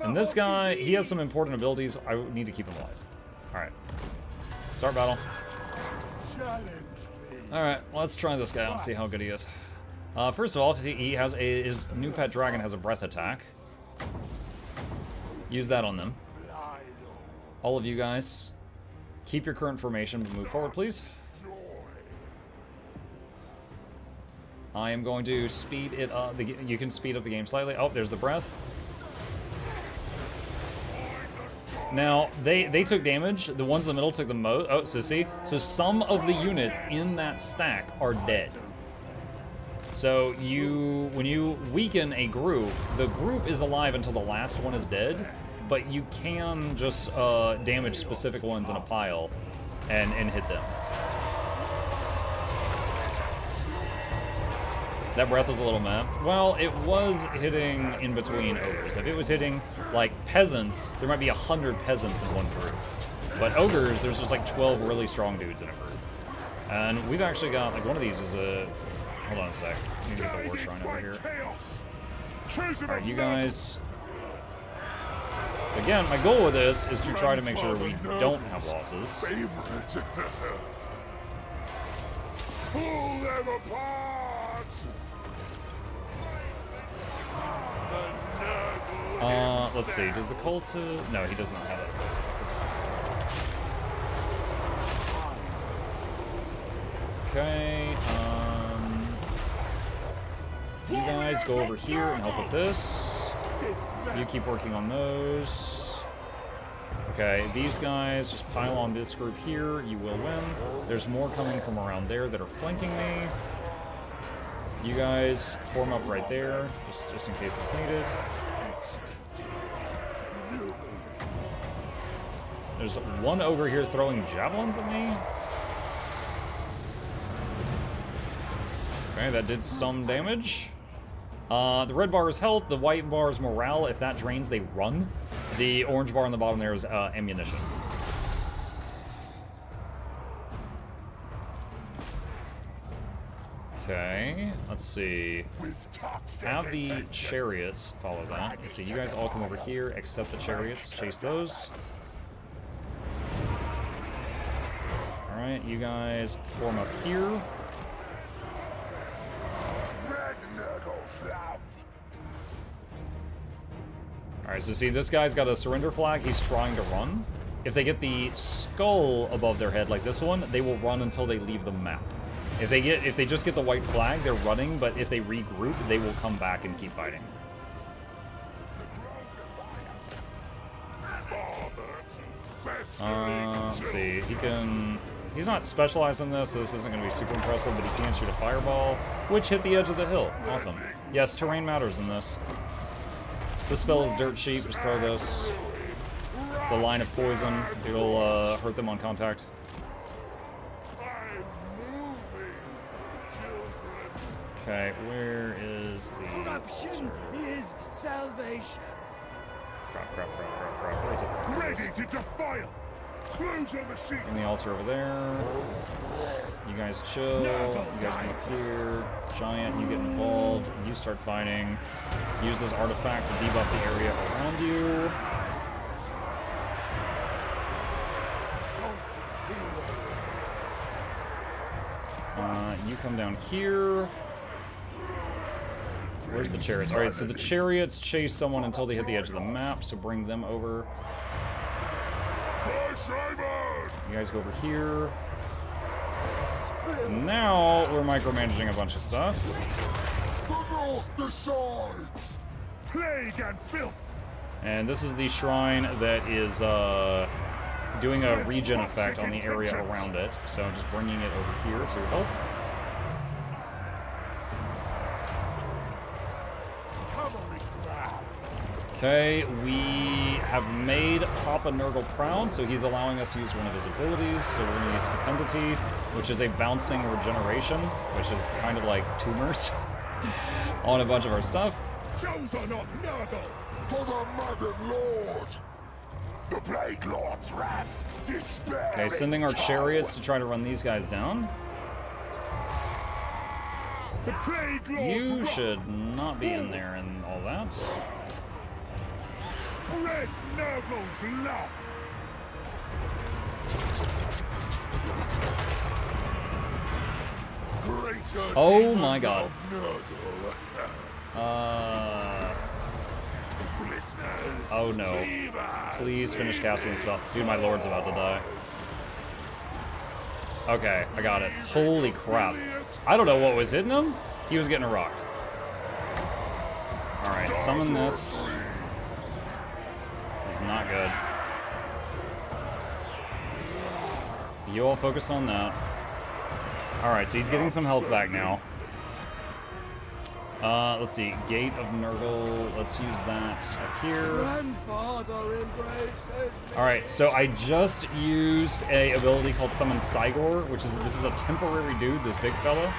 And this guy, he has some important abilities. I need to keep him alive. Alright. Start battle. Alright, let's try this guy out and see how good he is. First of all, he has his new pet dragon has a breath attack. Use that on them. All of you guys, keep your current formation, but move forward, please. I am going to speed it up. You can speed up the game slightly. Oh, there's the breath. Now, they took damage. The ones in the middle took the most. Oh, so see? So some of the units in that stack are dead. So when you weaken a group, the group is alive until the last one is dead. But you can just damage specific ones in a pile and hit them. That breath was a little meh. Well, it was hitting in between ogres. If it was hitting, like, peasants, there might be 100 peasants in one group. But ogres, there's just, like, 12 really strong dudes in a group. And we've actually got, like, one of these is a... Hold on a sec. I need to get the war shrine over here. Alright, you guys... Again, my goal with this is to try to make sure we don't have losses. Pull them apart! Let's see. Does the cultist... No, he does not have that. Okay, you guys go over here and help with this. You keep working on those. Okay, these guys, just pile on this group here. You will win. There's more coming from around there that are flanking me. You guys form up right there, just in case it's needed. There's one ogre here throwing javelins at me. Okay, that did some damage. The red bar is health, the white bar is morale. If that drains, they run. The orange bar on the bottom there is ammunition. Okay, let's see. Have the chariots follow that. Let's see, you guys all come over here, except the chariots. Chase those. Alright, you guys form up here. Alright, so see, this guy's got a surrender flag. He's trying to run. If they get the skull above their head like this one, they will run until they leave the map. If they just get the white flag, they're running, but if they regroup, they will come back and keep fighting. Let's see, he's not specialized in this, so this isn't going to be super impressive, but he can shoot a fireball, which hit the edge of the hill. Awesome. Yes, terrain matters in this. This spell is dirt cheap, just throw this. It's a line of poison. It'll hurt them on contact. Okay, where is the... Corruption is salvation. Crap. Where is it? Ready to defile! Close on the sheet! In the altar over there. You guys chill. You guys come up here. Giant, you get involved. You start fighting. Use this artifact to debuff the area around you. you come down here. Where's the chariots? Alright, so the chariots chase someone until they hit the edge of the map, so bring them over. You guys go over here. Now we're micromanaging a bunch of stuff. Plague and filth. And this is the shrine that is doing a regen effect on the area around it. So I'm just bringing it over here to help. Okay, we have made Papa Nurgle proud, so he's allowing us to use one of his abilities. So we're going to use Fecundity, which is a bouncing regeneration, which is kind of like tumors on a bunch of our stuff. Chosen of Nurgle for the Murdered Lord. The Plague Lord's wrath, despair. Okay, sending our chariots to try to run these guys down. The Plague Lord's You should not be in there and all that. Spread Nurgle's love. Greater Oh my god. Oh no. Please finish casting the spell. Dude, my lord's about to die. Okay, I got it. Holy crap. I don't know what was hitting him. He was getting rocked. Alright, summon this. It's not good. You all focus on that. Alright, so he's getting some health back now. Let's see. Gate of Nurgle. Let's use that up here. Alright, so I just used a ability called Summon Cygor, which is, this is a temporary dude, this big fella.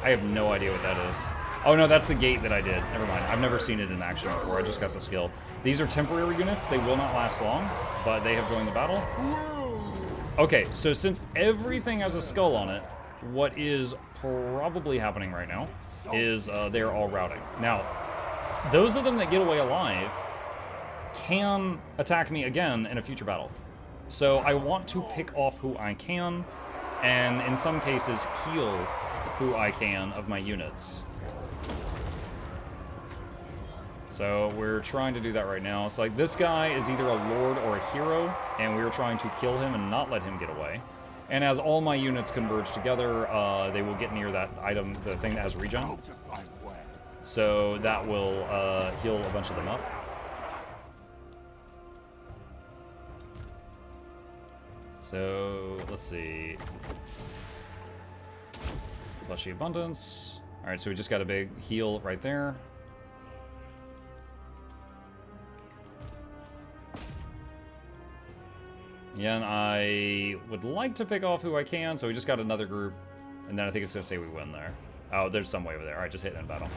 I have no idea what that is. Oh no, that's the gate that I did. Never mind. I've never seen it in action before. I just got the skill. These are temporary units. They will not last long, but they have joined the battle. Okay, so since everything has a skull on it, what is probably happening right now is they're all routing. Now, those of them that get away alive can attack me again in a future battle. So I want to pick off who I can, and in some cases heal who I can of my units. So we're trying to do that right now. So like this guy is either a lord or a hero, and we're trying to kill him and not let him get away. And as all my units converge together, they will get near that item, the thing that has regen. So that will heal a bunch of them up. So let's see. Fleshy Abundance. All right, so we just got a big heal right there. Yeah, and I would like to pick off who I can, so we just got another group, and then I think it's going to say we win there. Oh, there's some way over there. All right, just hit end battle.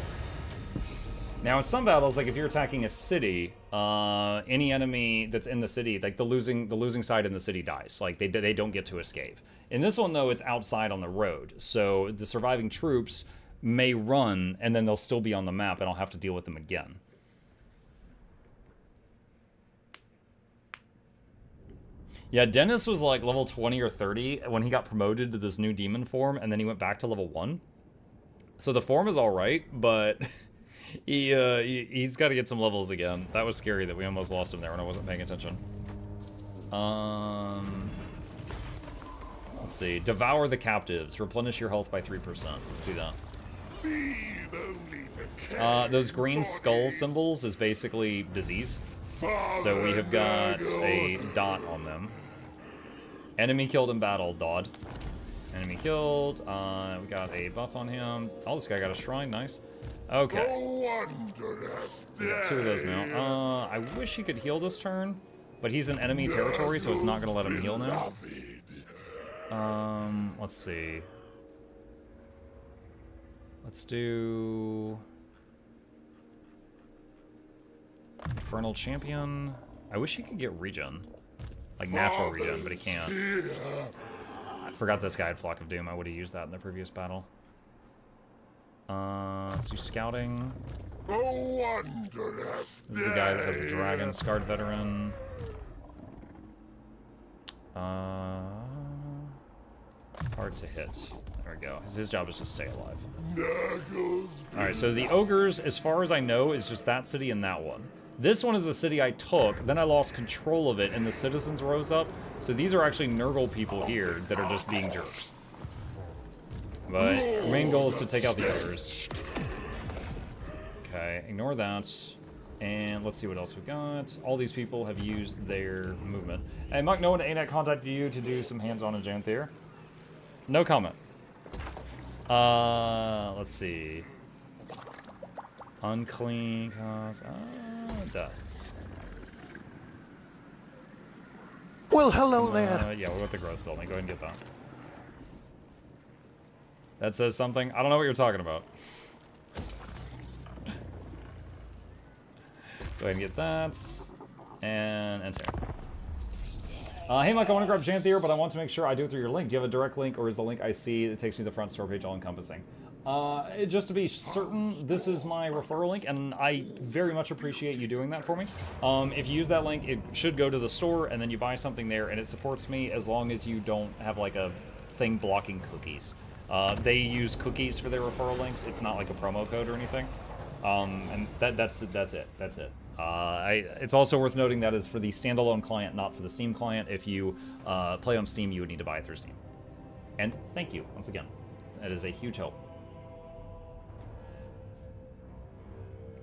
Now, in some battles, like if you're attacking a city, any enemy that's in the city, like the losing side in the city dies. Like they don't get to escape. In this one, though, it's outside on the road, so the surviving troops may run, and then they'll still be on the map, and I'll have to deal with them again. Yeah, Dennis was like level 20 or 30 when he got promoted to this new demon form, and then he went back to level 1. So the form is alright, but he's got to get some levels again. That was scary that we almost lost him there when I wasn't paying attention. Let's see. Devour the captives. Replenish your health by 3%. Let's do that. Those green skull symbols is basically disease. So we have got a dot on them. Enemy killed in battle, Dodd. Enemy killed. We got a buff on him. Oh, this guy got a shrine. Nice. Okay. So we got 2 of those now. I wish he could heal this turn, but he's in enemy territory, so it's not going to let him heal now. Let's see. Let's do... Infernal Champion. I wish he could get regen. Like natural regen, but he can't. I forgot this guy had Flock of Doom. I would have used that in the previous battle. Let's do Scouting. This is the guy that has the dragon. Scarred Veteran. Hard to hit. There we go. His job is to stay alive. Alright, so the ogres, as far as I know, is just that city and that one. This one is a city I took, then I lost control of it, and the citizens rose up. So these are actually Nurgle people here that are just being jerks. But our main goal is to take out the ogres. Okay, ignore that. And let's see what else we got. All these people have used their movement. Hey, Muck, no one at ANET contacted you to do some hands-on in Janthir? No comment. Let's see. Unclean cause. Duh. Well, hello there. Yeah, we'll go with the growth building. Go ahead and get that. That says something. I don't know what you're talking about. Go ahead and get that. And enter. Hey Mike, I want to grab Janthir, but I want to make sure I do it through your link. Do you have a direct link, or is the link I see that takes me to the front store page all-encompassing? Just to be certain, this is my referral link, and I very much appreciate you doing that for me. If you use that link, it should go to the store, and then you buy something there, and it supports me as long as you don't have like a thing blocking cookies. They use cookies for their referral links. It's not like a promo code or anything. And that's it. It's also worth noting that is for the standalone client, not for the Steam client. If you play on Steam, you would need to buy it through Steam. And thank you, once again. That is a huge help.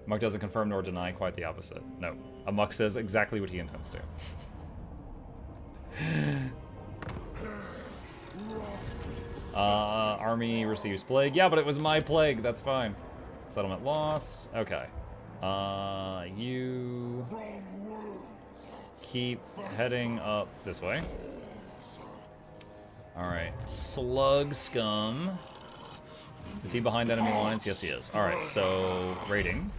Muck doesn't confirm nor deny, quite the opposite. No, a Muck says exactly what he intends to. Army receives plague. Yeah, but it was my plague, that's fine. Settlement lost. Okay. You keep heading up this way. Alright. Slug Scum. Is he behind enemy lines? Yes, he is. Alright, so raiding.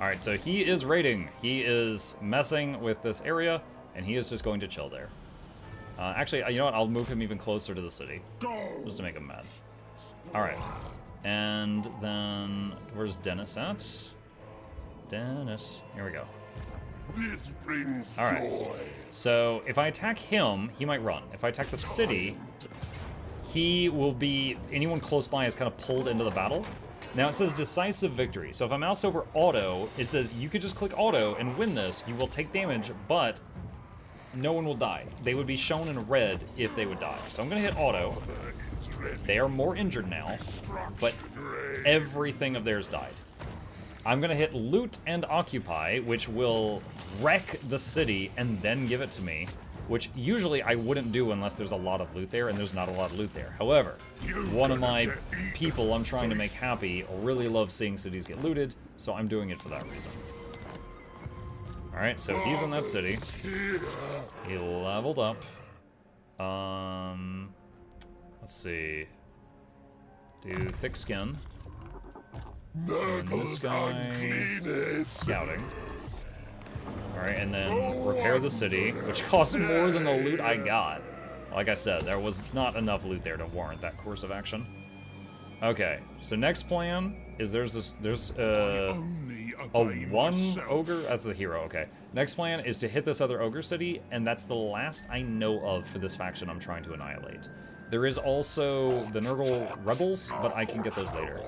Alright, so he is raiding. He is messing with this area, and he is just going to chill there. Actually, you know what? I'll move him even closer to the city. Just to make him mad. Alright. And then, where's Dennis at? Dennis. Here we go. This brings Alright. So, if I attack him, he might run. If I attack the city, he will be... anyone close by is kind of pulled into the battle. Now, it says decisive victory. So if I mouse over auto, it says you could just click auto and win this. You will take damage, but no one will die. They would be shown in red if they would die. So I'm going to hit auto. They are more injured now, but everything of theirs died. I'm going to hit loot and occupy, which will wreck the city and then give it to me, which usually I wouldn't do unless there's a lot of loot there, and there's not a lot of loot there. However, one of my people I'm trying to make happy really loves seeing cities get looted, so I'm doing it for that reason. Alright, so he's in that city. He leveled up. Let's see. Do thick skin. And this guy... scouting. Alright, and then repair the city, which costs more than the loot I got. Like I said, there was not enough loot there to warrant that course of action. Okay, so next plan is there's a one ogre, that's the hero, okay. Next plan is to hit this other ogre city, and that's the last I know of for this faction I'm trying to annihilate. There is also the Nurgle rebels, but I can get those later.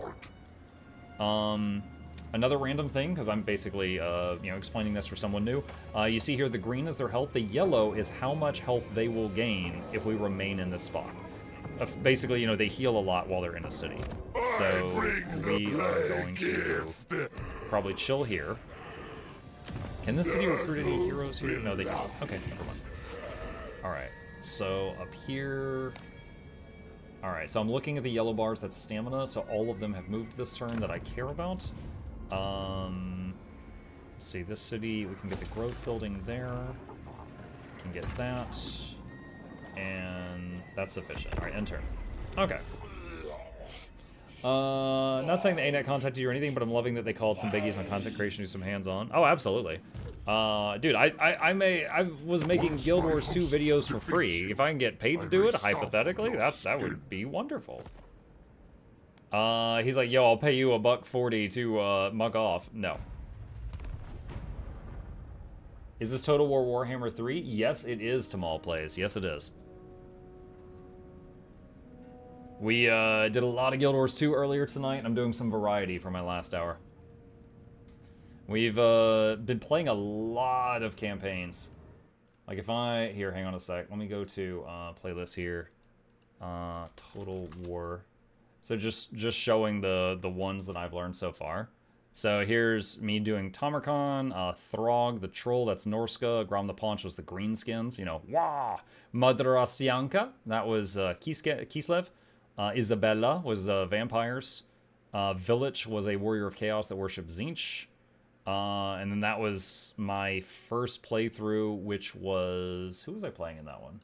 Another random thing, because I'm basically, explaining this for someone new. You see here the green is their health. The yellow is how much health they will gain if we remain in this spot. Basically, they heal a lot while they're in a city. So we are going to probably chill here. Can this city recruit any heroes here? No, they can't. Okay, never mind. Alright, so up here... Alright, so I'm looking at the yellow bars, that's stamina, so all of them have moved this turn that I care about. Let's see, this city, we can get the growth building there. We can get that. And that's sufficient. Alright, end turn. Okay. Not saying that ANET contacted you or anything, but I'm loving that they called some biggies on content creation, do some hands-on. Oh, absolutely. Dude, I was making Guild Wars 2 videos for free. If I can get paid to do it, hypothetically, that would be wonderful. He's like, yo, I'll pay you $140 to mug off. No. Is this Total War Warhammer 3? Yes, it is, Tamal Plays. Yes, it is. We did a lot of Guild Wars 2 earlier tonight, and I'm doing some variety for my last hour. We've been playing a lot of campaigns. Like if I... Here, hang on a sec. Let me go to playlist here. Total War. So just showing the ones that I've learned so far. So here's me doing Tamarkan, Throg, the Troll, that's Norska, Grom the Paunch was the Greenskins, you know, wah! Madrastianka, that was Kislev. Isabella was Vampires. Village was a Warrior of Chaos that worshipped Tzeentch. And then that was my first playthrough, which was... Who was I playing in that one?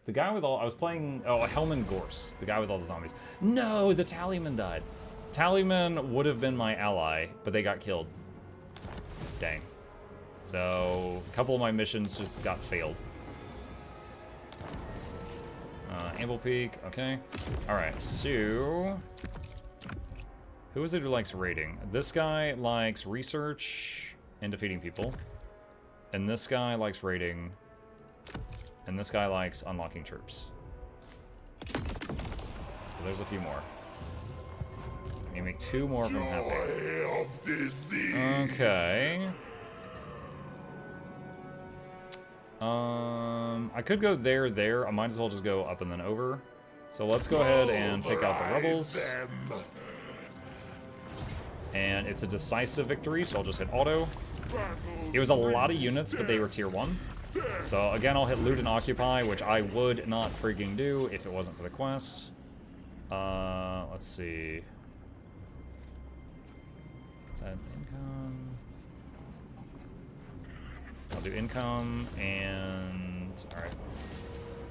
The guy with all... I was playing... Oh, Helman Gorse, the guy with all the zombies. No, the Tallyman died. Tallyman would have been my ally, but they got killed. Dang. So, a couple of my missions just got failed. Amble Peak, okay. Alright, so... Who is it who likes raiding? This guy likes research and defeating people. And this guy likes raiding. And this guy likes unlocking troops. So there's a few more. You make 2 more of them happy. Okay. I could go there. I might as well just go up and then over. So let's go ahead and take out the rebels. And it's a decisive victory, so I'll just hit auto. It was a lot of units, but they were tier 1. So again, I'll hit loot and occupy, which I would not freaking do if it wasn't for the quest. Let's see. Let's add income. I'll do income and... Alright.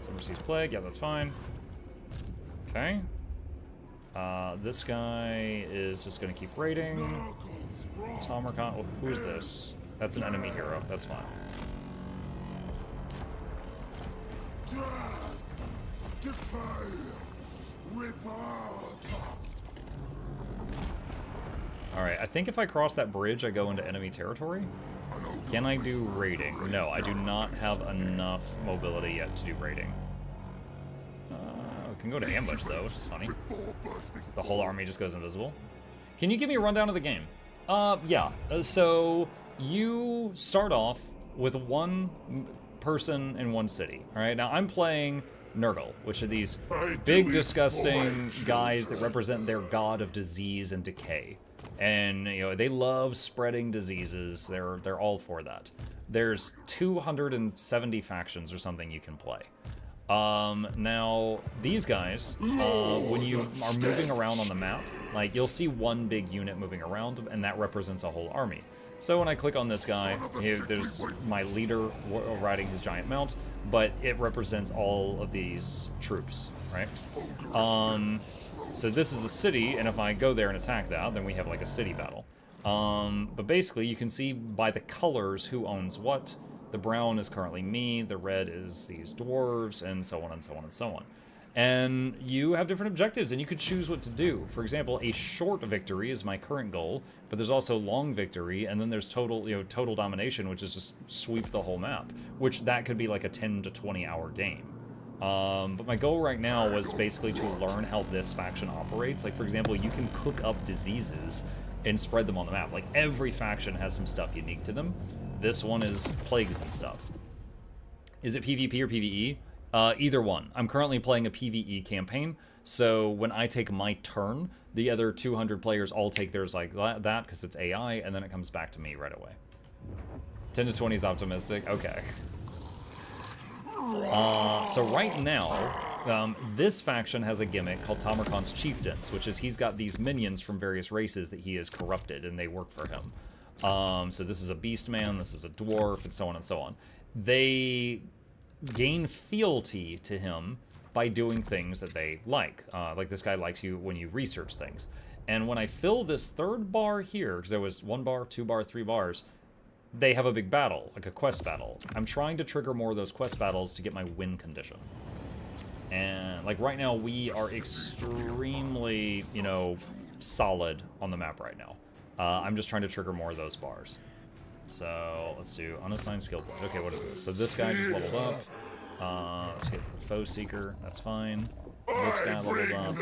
Summersea's Plague, yeah, that's fine. Okay. This guy is just gonna keep raiding. Tamarkan, well, who is this? That's an enemy hero, that's fine. Alright, I think if I cross that bridge, I go into enemy territory. Can I do raiding? No, I do not have enough mobility yet to do raiding. I can go to ambush, though, which is funny. The whole army just goes invisible. Can you give me a rundown of the game? Yeah. So, you start off with 1 person in 1 city. Alright, now I'm playing Nurgle, which are these big, disgusting guys that represent their god of disease and decay. And, you know, they love spreading diseases. They're all for that. There's 270 factions or something you can play. Now, these guys, when you are moving around on the map, like, you'll see 1 big unit moving around, and that represents a whole army. So when I click on this guy, there's my leader riding his giant mount, but it represents all of these troops, right? So this is a city, and if I go there and attack that, then we have like a city battle. But basically, you can see by the colors who owns what. The brown is currently me, the red is these dwarves, and so on and so on and so on. And you have different objectives, and you could choose what to do. For example, a short victory is my current goal, but there's also long victory, and then there's total domination, which is just sweep the whole map, which that could be like a 10 to 20 hour game. But my goal right now was basically to learn how this faction operates. Like, for example, you can cook up diseases and spread them on the map. Like, every faction has some stuff unique to them. This one is plagues and stuff. Is it PvP or PvE? Either one. I'm currently playing a PvE campaign, so when I take my turn, the other 200 players all take theirs like that, because it's AI, and then it comes back to me right away. 10 to 20 is optimistic? Okay. So right now, this faction has a gimmick called Tamarkan's Chieftains, which is he's got these minions from various races that he has corrupted, and they work for him. So this is a beastman, this is a dwarf, and so on and so on. They gain fealty to him by doing things that they like. Like this guy likes you when you research things. And when I fill this 3rd bar here, because there was 1 bar, 2 bar, 3 bars, they have a big battle, like a quest battle. I'm trying to trigger more of those quest battles to get my win condition. And like right now, we are extremely, you know, solid on the map right now. I'm just trying to trigger more of those bars. So let's do unassigned skill point. Okay, what is this? So this guy just leveled up. Let's get Foe Seeker. That's fine. This guy leveled up.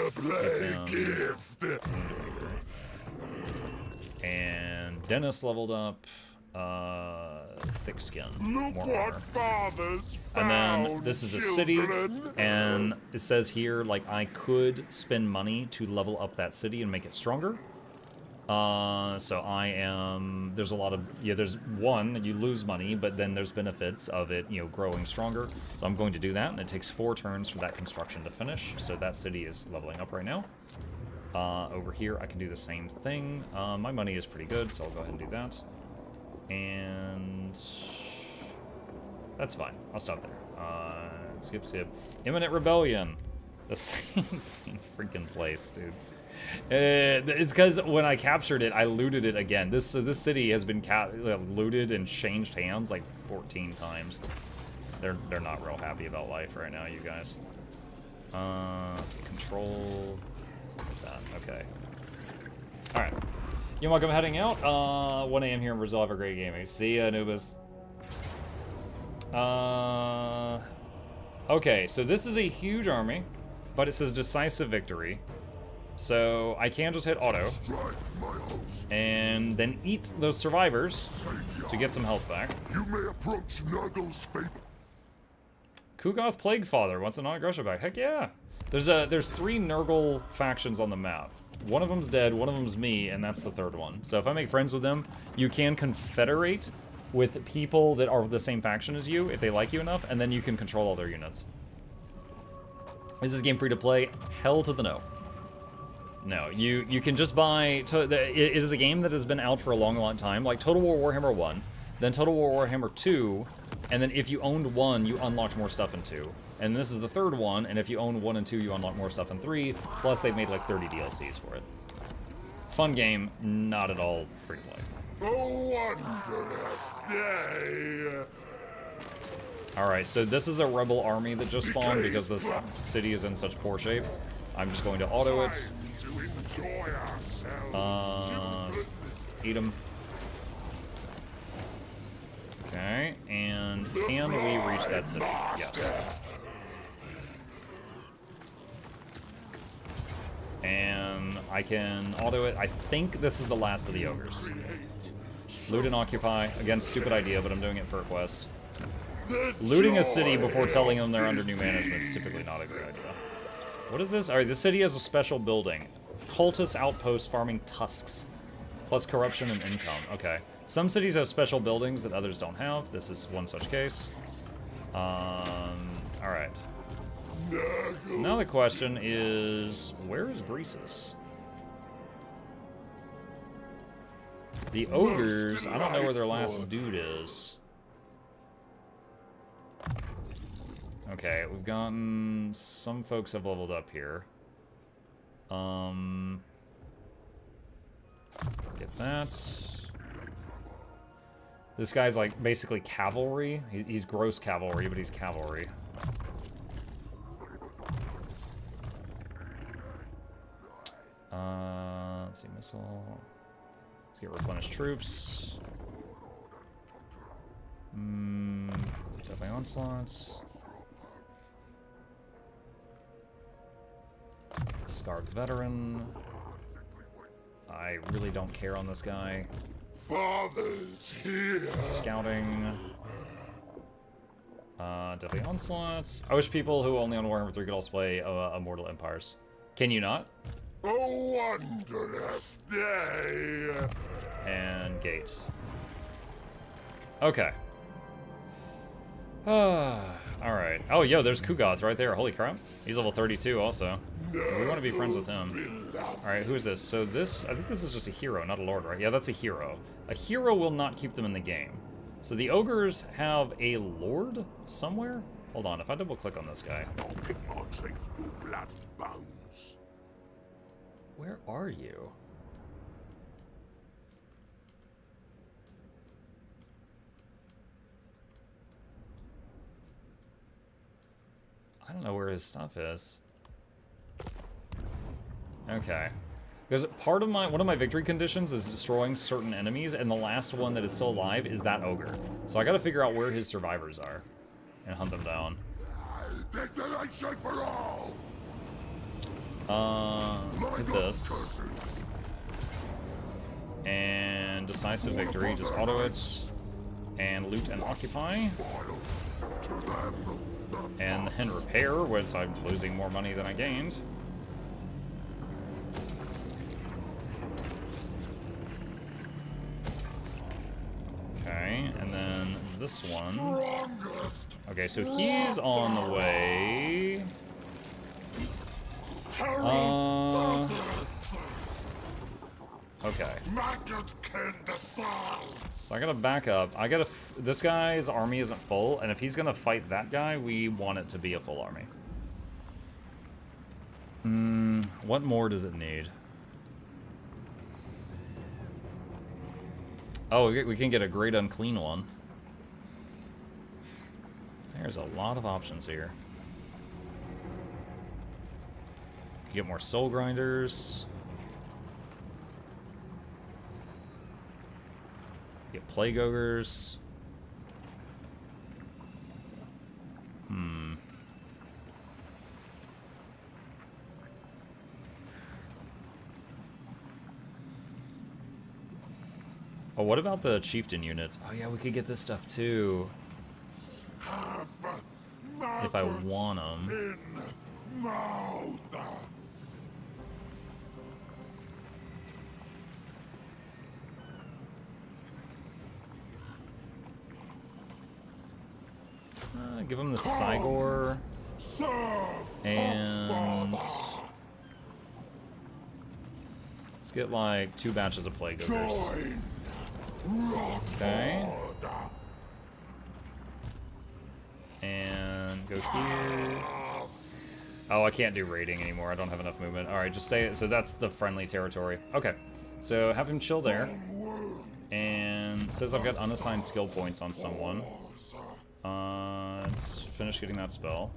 And Dennis leveled up. Thick skin. More armor. And then this is a city, and it says here, like, I could spend money to level up that city and make it stronger. So I am, there's a lot of, yeah, there's one, you lose money, but then there's benefits of it, you know, growing stronger. So I'm going to do that, and it takes 4 turns for that construction to finish. So that city is leveling up right now. Over here, I can do the same thing. My money is pretty good, so I'll go ahead and do that. And that's fine. I'll stop there. Skip. Imminent Rebellion. The same freaking place, dude. It's because when I captured it, I looted it again. This city has been looted and changed hands like 14 times. They're not real happy about life right now, you guys. Let's see, control. That, okay. All right. You're welcome heading out. 1 a.m. here in Brazil. Have a great gaming. See ya, Anubis. Okay, so this is a huge army, but it says decisive victory. So I can just hit auto and then eat those survivors to get some health back. You may approach Nurgle's fate. Kugoth Plaguefather wants a non-aggression back. Heck yeah. There's 3 Nurgle factions on the map. One of them's dead, one of them's me, and that's the 3rd one. So if I make friends with them, you can confederate with people that are the same faction as you, if they like you enough, and then you can control all their units. Is this game free to play? Hell to the no. No, you can just buy... It is a game that has been out for a long time, like Total War Warhammer 1, then Total War Warhammer 2, and then if you owned 1, you unlocked more stuff in 2. And this is the 3rd one, and if you own 1 and 2, you unlock more stuff in 3, plus they've made like 30 DLCs for it. Fun game, not at all free to play. Oh, wondrous day! Alright, so this is a rebel army that just spawned because this city is in such poor shape. I'm just going to auto it. Just eat them. Okay, and can we reach that city? Yes. And I can auto it. I think this is the last of the ogres. Loot and occupy. Again, stupid idea, but I'm doing it for a quest. Looting a city before telling them they're under new management is typically not a good idea. What is this? Alright, this city has a special building. Cultist outpost farming tusks. Plus corruption and income. Okay. Some cities have special buildings that others don't have. This is one such case. Alright. So now the question is, where is Greasus? The ogres, I don't know where their last dude is. Okay, we've gotten... Some folks have leveled up here. Get that. This guy's like basically cavalry. He's gross cavalry, but he's cavalry. Let's see, missile. Let's get replenished troops. Deadly onslaughts. Scarred veteran. I really don't care on this guy. Father's here. Scouting. Deadly onslaughts. I wish people who only own Warhammer 3 could also play Immortal Empires. Can you not? A wondrous day. And gate. Okay. Alright. Oh, yo, there's Kugoth right there. Holy crap. He's level 32 also. We want to be friends with him. Alright, who is this? So this, I think this is just a hero, not a lord, right? Yeah, that's a hero. A hero will not keep them in the game. So the ogres have a lord somewhere? Hold on, if I double click on this guy. Where are you? I don't know where his stuff is. Okay. Because part of one of my victory conditions is destroying certain enemies, and the last one that is still alive is that ogre. So I gotta figure out where his survivors are and hunt them down. Desolation for all. Hit this. And decisive victory, just auto it. And loot and occupy. And then repair, which I'm losing more money than I gained. Okay, and then this one. Okay, so he's on the way. Okay. So I gotta back up. I gotta. This guy's army isn't full, and if he's gonna fight that guy, we want it to be a full army. What more does it need? Oh, we can get a great unclean one. There's a lot of options here. Get more soul grinders. Get plague ogres. Oh, what about the chieftain units? Oh yeah, we could get this stuff too. If I want them. Give him the Cygor. And let's get like 2 batches of plague ogres. Okay. And go here. Oh, I can't do raiding anymore. I don't have enough movement. Alright, just stay. So that's the friendly territory. Okay. So have him chill there. And it says I've got unassigned skill points on someone. Let's finish getting that spell.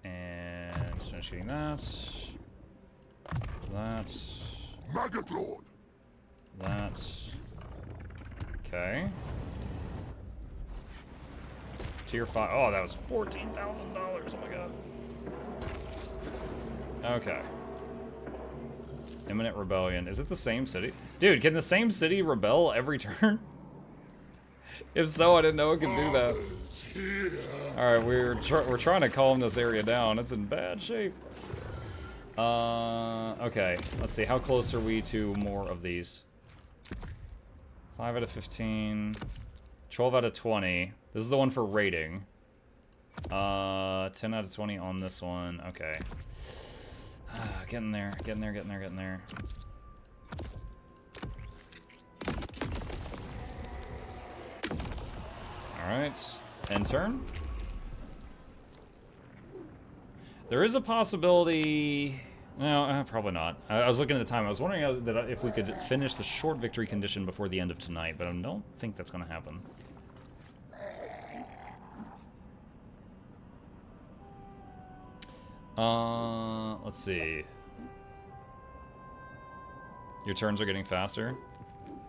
And let's finish getting that. That. Maggot Lord. That. Okay. Tier 5. Oh, that was $14,000. Oh my god. Okay. Imminent rebellion. Is it the same city? Dude, can the same city rebel every turn? If so, I didn't know it could do that. Alright, we're trying to calm this area down. It's in bad shape. Okay. Let's see. How close are we to more of these? 5 out of 15. 12 out of 20. This is the one for rating. 10 out of 20 on this one. Okay. Getting there. Getting there, getting there, getting there. Alright. End turn. There is a possibility... No, probably not. I was looking at the time. I was wondering if we could finish the short victory condition before the end of tonight, but I don't think that's going to happen. Let's see. Your turns are getting faster?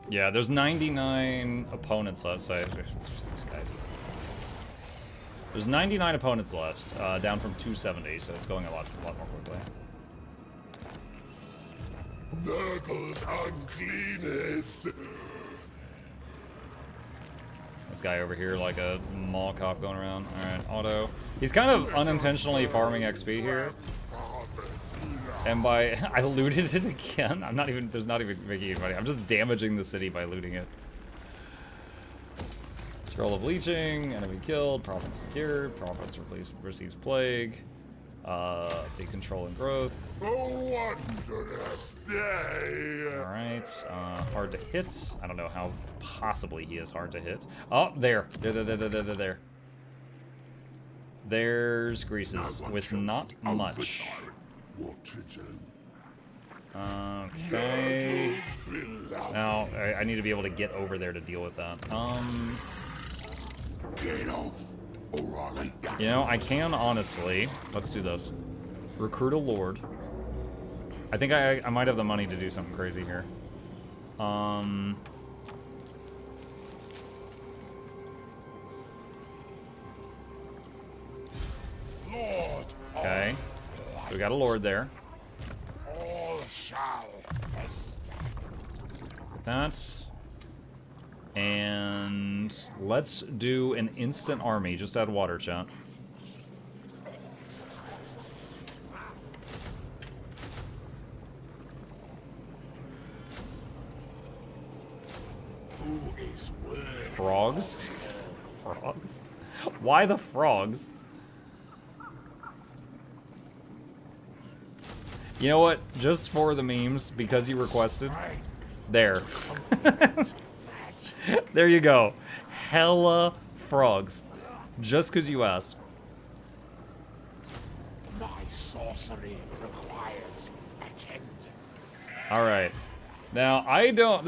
Yeah, there's 99 opponents left, so these guys. There's 99 opponents left, down from 270, so it's going a lot more quickly. Nurgle's uncleanest. This guy over here, like a mall cop going around. Alright, auto. He's kind of unintentionally farming XP here. And by... I looted it again. I'm not even... There's not even making any money. I'm just damaging the city by looting it. Scroll of Leeching. Enemy killed. Province secured. Province receives plague. Let's see. Control and growth. Wondrous day. Alright. Hard to hit. I don't know how possibly he is hard to hit. Oh, there. There. There's Greases with not much. Okay. Now, I need to be able to get over there to deal with that. You know, I can honestly. Let's do this. Recruit a lord. I think I might have the money to do something crazy here. Okay. So we got a lord there. All shall fester. That. And let's do an instant army. Just add water, chat. Who is worthy? Frogs? Frogs? Why the frogs? You know what? Just for the memes, because you requested. There. There you go. Hella frogs. Just because you asked. My sorcery requires attendance. Alright. Now, I don't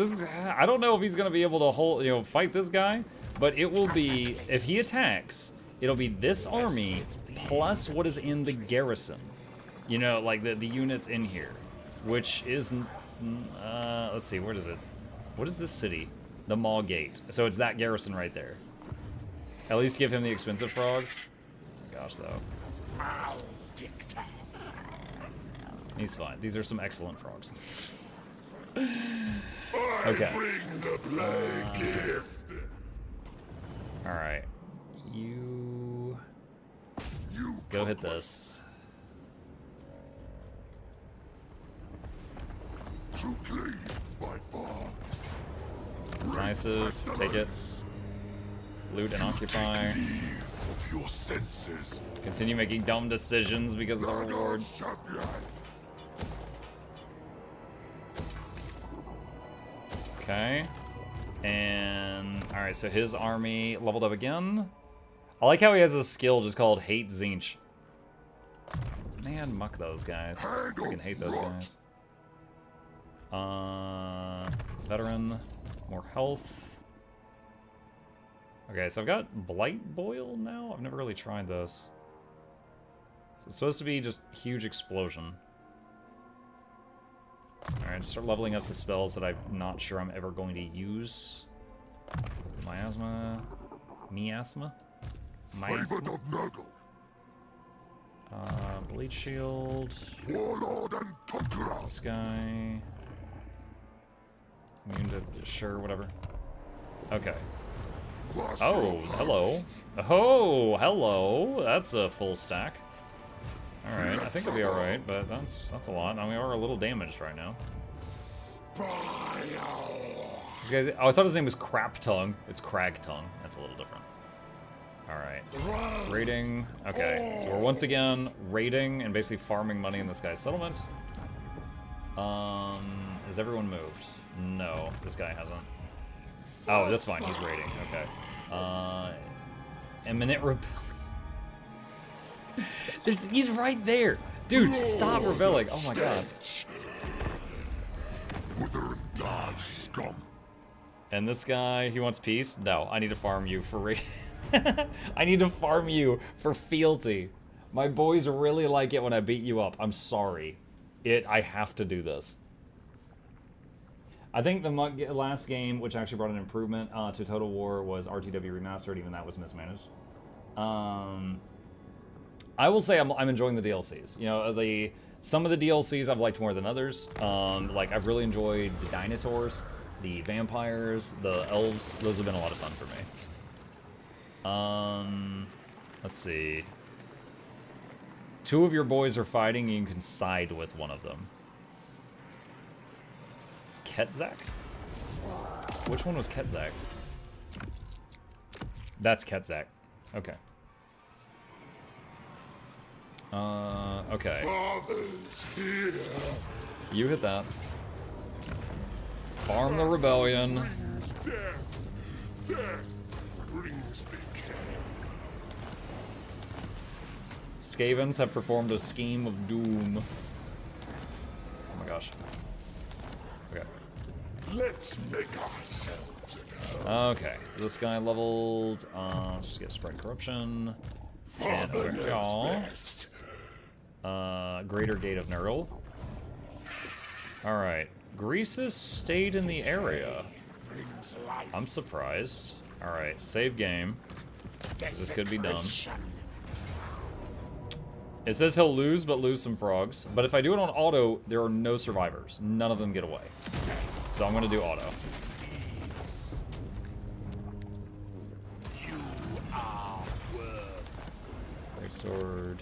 know if he's gonna be able to fight this guy, but it will be, if he attacks, it'll be this army plus what is in the garrison. You know, like the units in here. Which is, let's see, where is it? What is this city? The Maw Gate. So it's that garrison right there. At least give him the expensive frogs. Oh my gosh, though. He's fine. These are some excellent frogs. Okay. Alright. You go hit this. Decisive, take it. Loot and occupy. Your senses. Continue making dumb decisions because of the rewards. Okay. And alright, so his army leveled up again. I like how he has a skill just called Hate Zinch. Man, muck those guys. Freaking hate those guys. Veteran. More health. Okay, so I've got Blight Boil now? I've never really tried this. So it's supposed to be just huge explosion. Alright, start leveling up the spells that I'm not sure I'm ever going to use. Miasma. Miasma? Miasma? Bleed Shield. Warlord and Conqueror. This guy. Immune to, sure, whatever. Okay. Oh, hello. Oh, hello. That's a full stack. Alright, I think I'll be alright, but that's a lot. I mean, we are a little damaged right now. This guy's, oh, I thought his name was Crap Tongue. It's Crag Tongue. That's a little different. Alright. Raiding. Okay, so we're once again raiding and basically farming money in this guy's settlement. Has everyone moved? No, this guy hasn't. Oh, that's fine. He's raiding. Okay. Imminent rebellion. He's right there. Dude, stop rebelling. Oh my god. Wither and die, scum. And this guy, he wants peace? No, I need to farm you for raid. I need to farm you for fealty. My boys really like it when I beat you up. I'm sorry. I have to do this. I think the last game, which actually brought an improvement to Total War, was RTW Remastered. Even that was mismanaged. I will say I'm enjoying the DLCs. You know, some of the DLCs I've liked more than others. Like I've really enjoyed the dinosaurs, the vampires, the elves. Those have been a lot of fun for me. Let's see. 2 of your boys are fighting, and you can side with one of them. Ketzak? Which one was Ketzak? That's Ketzak. Okay. Okay. You hit that. Farm the rebellion. Skavens have performed a scheme of doom. Oh my gosh. Okay. Let's make ourselves at home. Okay. This guy leveled. Just get spread corruption. And over y'all. Greater Gate of Nurgle. Alright. Greasus stayed in the area. I'm surprised. Alright, save game. This could be done. It says he'll lose, but lose some frogs. But if I do it on auto, there are no survivors. None of them get away. So I'm gonna do auto. Greatsword.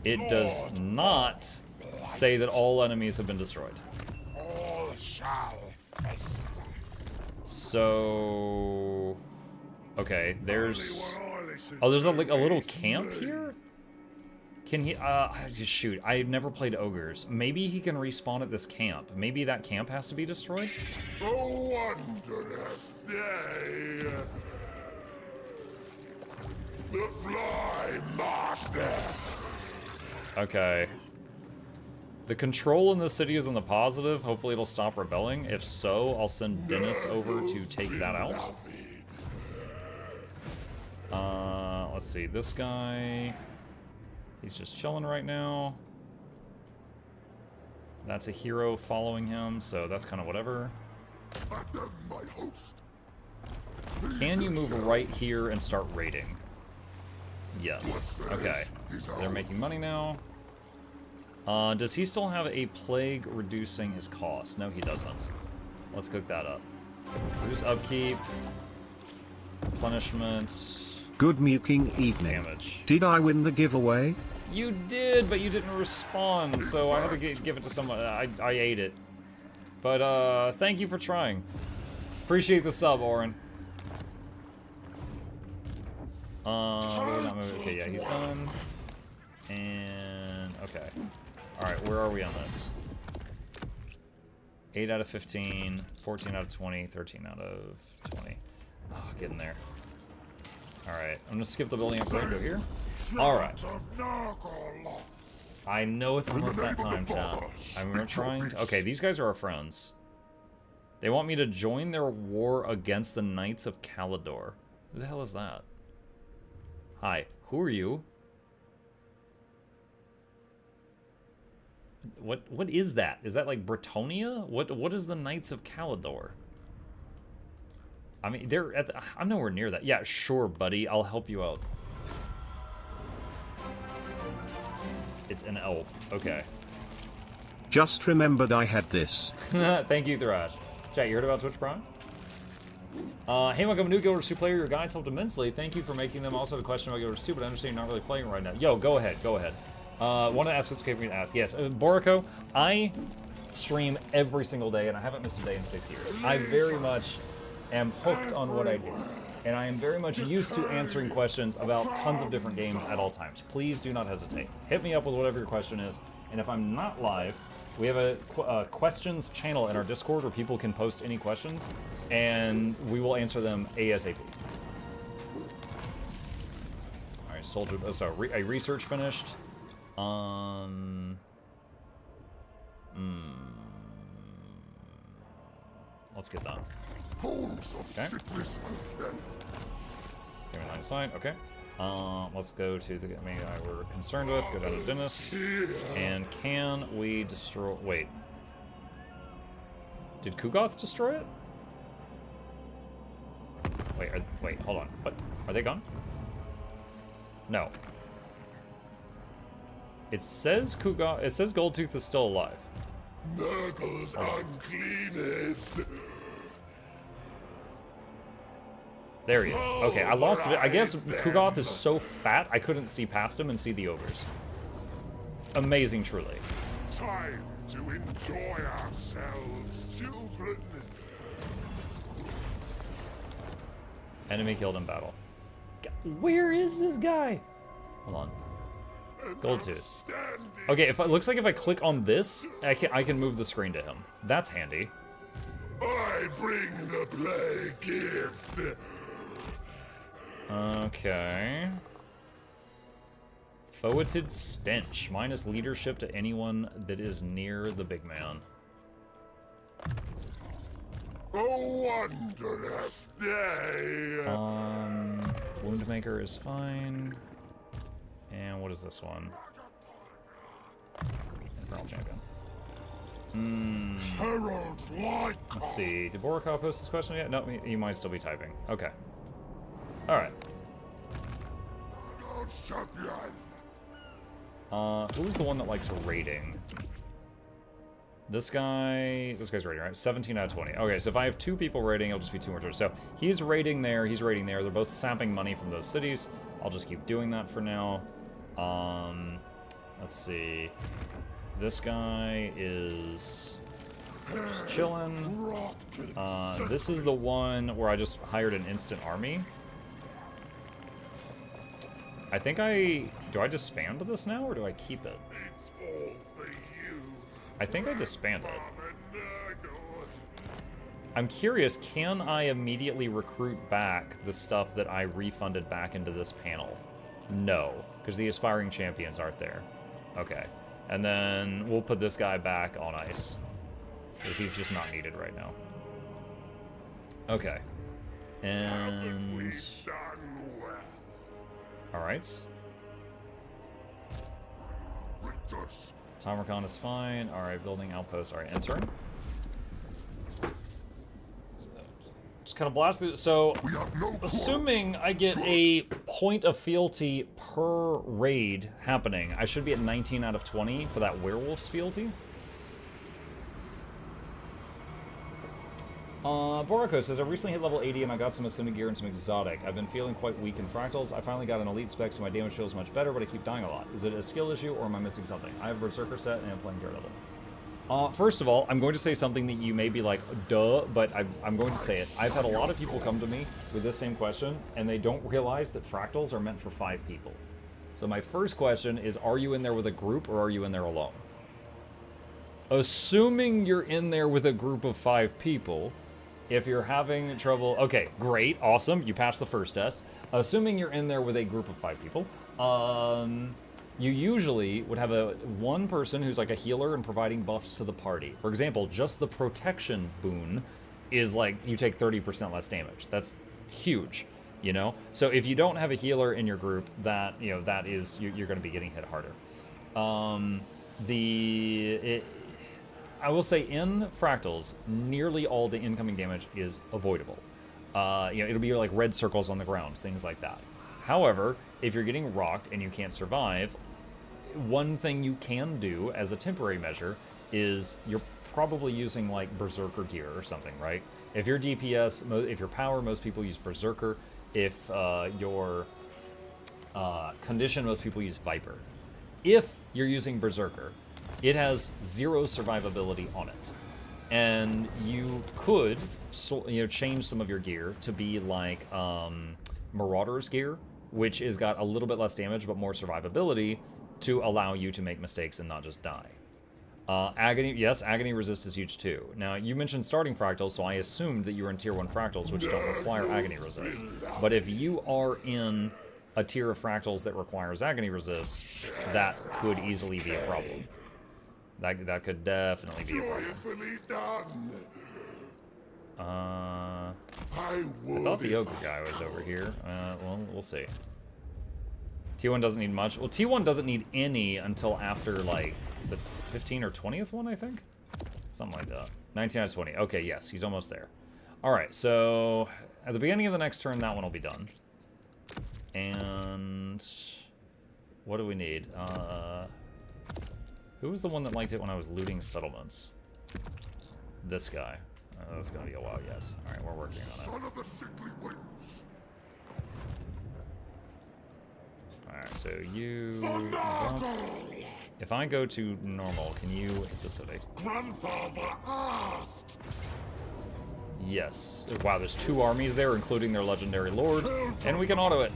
It does not say that all enemies have been destroyed. All shall fester. So, okay, there's. Oh, there's a little camp here. Can he? Shoot, I've never played ogres. Maybe he can respawn at this camp. Maybe that camp has to be destroyed. A wondrous day. The Fly Master. Okay. The control in the city is in the positive. Hopefully it'll stop rebelling. If so, I'll send Dennis over to take that out. Let's see. This guy... He's just chilling right now. That's a hero following him, so that's kind of whatever. Can you move right here and start raiding? Yes. Okay. So they're making money now. Does he still have a plague reducing his cost? No, he doesn't. Let's cook that up. Reduce upkeep. Replenishment. Good muking evening. Damage. Did I win the giveaway? You did, but you didn't respond, so I had to give it to someone. I ate it. But, thank you for trying. Appreciate the sub, Oren. Not moving. Okay, yeah, he's done. And, okay. Alright, where are we on this? 8 out of 15, 14 out of 20, 13 out of 20. Oh, getting there. Alright, I'm gonna skip the building upgrade and go here. Alright. I know it's almost that time, chat. I'm trying to... Okay, these guys are our friends. They want me to join their war against the Knights of Calador. Who the hell is that? Hi, who are you? What is that? Is that like Bretonia? What is the Knights of Calador? I mean, they're at the, I'm nowhere near that. Yeah, sure, buddy. I'll help you out. It's an elf. Okay. Just remembered I had this. Thank you, Thrash. Chat, you heard about Twitch Prime? Hey, welcome to new Guild Wars 2 player. Your guides helped immensely. Thank you for making them. Also, the question about Guild Wars 2, but I understand you're not really playing right now. Yo, go ahead. Go ahead. Want to ask what's okay for me to ask? Yes, Boriko, I stream every single day, and I haven't missed a day in 6 years. I very much am hooked on what I do, and I am very much used to answering questions about tons of different games at all times. Please do not hesitate. Hit me up with whatever your question is, and if I'm not live, we have a questions channel in our Discord where people can post any questions, and we will answer them ASAP. Alright, soldier, so a research finished. Let's get that. Okay. Give me line of sight. Okay. Let's go to the enemy we're concerned with. Go down to Dennis. And can we destroy... Wait. Did Kugoth destroy it? Wait, hold on. What? Are they gone? No. It says Kugoth... It says Goldtooth is still alive. Nurgle's uncleanest. There he is. Okay, I lost it. I guess Kugoth is so fat I couldn't see past him and see the ogres. Amazing, truly. Time to enjoy ourselves, children. Enemy killed in battle. Where is this guy? Hold on. Goldtooth. Okay, if it looks like if I click on this, I can move the screen to him. That's handy. I bring the plague gift. Okay. Foetid Stench. Minus leadership to anyone that is near the big man. A wondrous day. Woundmaker is fine. And what is this one? Infernal Champion. Herald Light. Let's see. Did Borikov post this question yet? No, he might still be typing. Okay. Alright. Champion. Who's the one that likes raiding? This guy's raiding, right? 17 out of 20. Okay, so if I have 2 people raiding, it'll just be 2 more turns. So he's raiding there, he's raiding there. They're both sapping money from those cities. I'll just keep doing that for now. Let's see. This guy is just chilling. This is the one where I just hired an instant army. I think do I disband this now, or do I keep it? I think I disband it. I'm curious, can I immediately recruit back the stuff that I refunded back into this panel? No, because the aspiring champions aren't there. Okay, and then we'll put this guy back on ice, because he's just not needed right now. Okay, and... Alright. Timer con is fine. Alright, building outpost. Alright, entering. So, just kind of blast through. So, assuming I get a point of fealty per raid happening, I should be at 19 out of 20 for that werewolf's fealty. Borako says, I recently hit level 80 and I got some ascended gear and some exotic. I've been feeling quite weak in Fractals. I finally got an elite spec, so my damage feels much better, but I keep dying a lot. Is it a skill issue, or am I missing something? I have a Berserker set and I'm playing Daredevil. First of all, I'm going to say something that you may be like, duh, but I'm going to say it. I've had a lot of people come to me with this same question, and they don't realize that Fractals are meant for 5 people. So my first question is, are you in there with a group, or are you in there alone? Assuming you're in there with a group of 5 people, if you're having trouble... Okay, great, awesome, you passed the first test. Assuming you're in there with a group of 5 people, you usually would have one person who's like a healer and providing buffs to the party. For example, just the protection boon is like, you take 30% less damage. That's huge, you know? So if you don't have a healer in your group, that, you know, that is, you're gonna be getting hit harder. I will say in Fractals, nearly all the incoming damage is avoidable. You know, it'll be like red circles on the ground, things like that. However, if you're getting rocked and you can't survive, one thing you can do as a temporary measure is you're probably using like Berserker gear or something, right? If you're DPS, if you're power, most people use Berserker. If your condition, most people use Viper. If you're using Berserker, it has 0 survivability on it, and you could, you know, change some of your gear to be like Marauder's gear, which has got a little bit less damage but more survivability to allow you to make mistakes and not just die. Agony, yes, Agony Resist is huge too. Now, you mentioned starting Fractals, so I assumed that you were in Tier 1 Fractals, which don't require Agony Resist. But if you are in a tier of Fractals that requires Agony Resist, that could easily be a problem. That could definitely be a problem. I thought the Ogre guy was over here. Well, we'll see. T1 doesn't need much. Well, T1 doesn't need any until after, like, the 15th or 20th one, I think? Something like that. 19 out of 20. Okay, yes, he's almost there. Alright, so at the beginning of the next turn, that one will be done. And what do we need? Who was the one that liked it when I was looting settlements? This guy. That's gonna be a while yet. Alright, we're working on it. Alright, so you... If I go to normal, can you hit the city? Grandfather asked. Yes. Wow, there's 2 armies there, including their legendary lord, and we can auto it.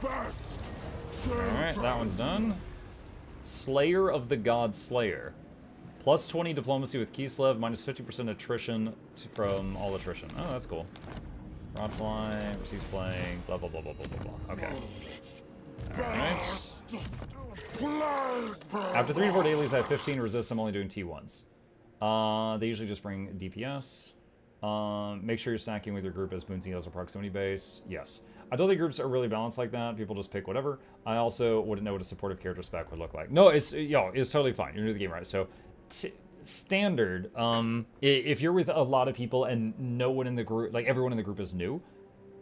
Alright, that one's done. Slayer of the God Slayer. Plus 20 diplomacy with Kislev, minus 50% attrition from all attrition. Oh, that's cool. Rodfly, receives playing, blah, blah, blah, blah, blah, blah, blah. Okay. Alright. After 3 to 4 dailies, I have 15 resist. I'm only doing T1s. They usually just bring DPS. Make sure you're stacking with your group as boons, heals, or proximity base. Yes. I don't think groups are really balanced like that. People just pick whatever. I also wouldn't know what a supportive character spec would look like. No, it's totally fine. You're new to the game, right? So, standard. If you're with a lot of people and no one in the group, like everyone in the group is new,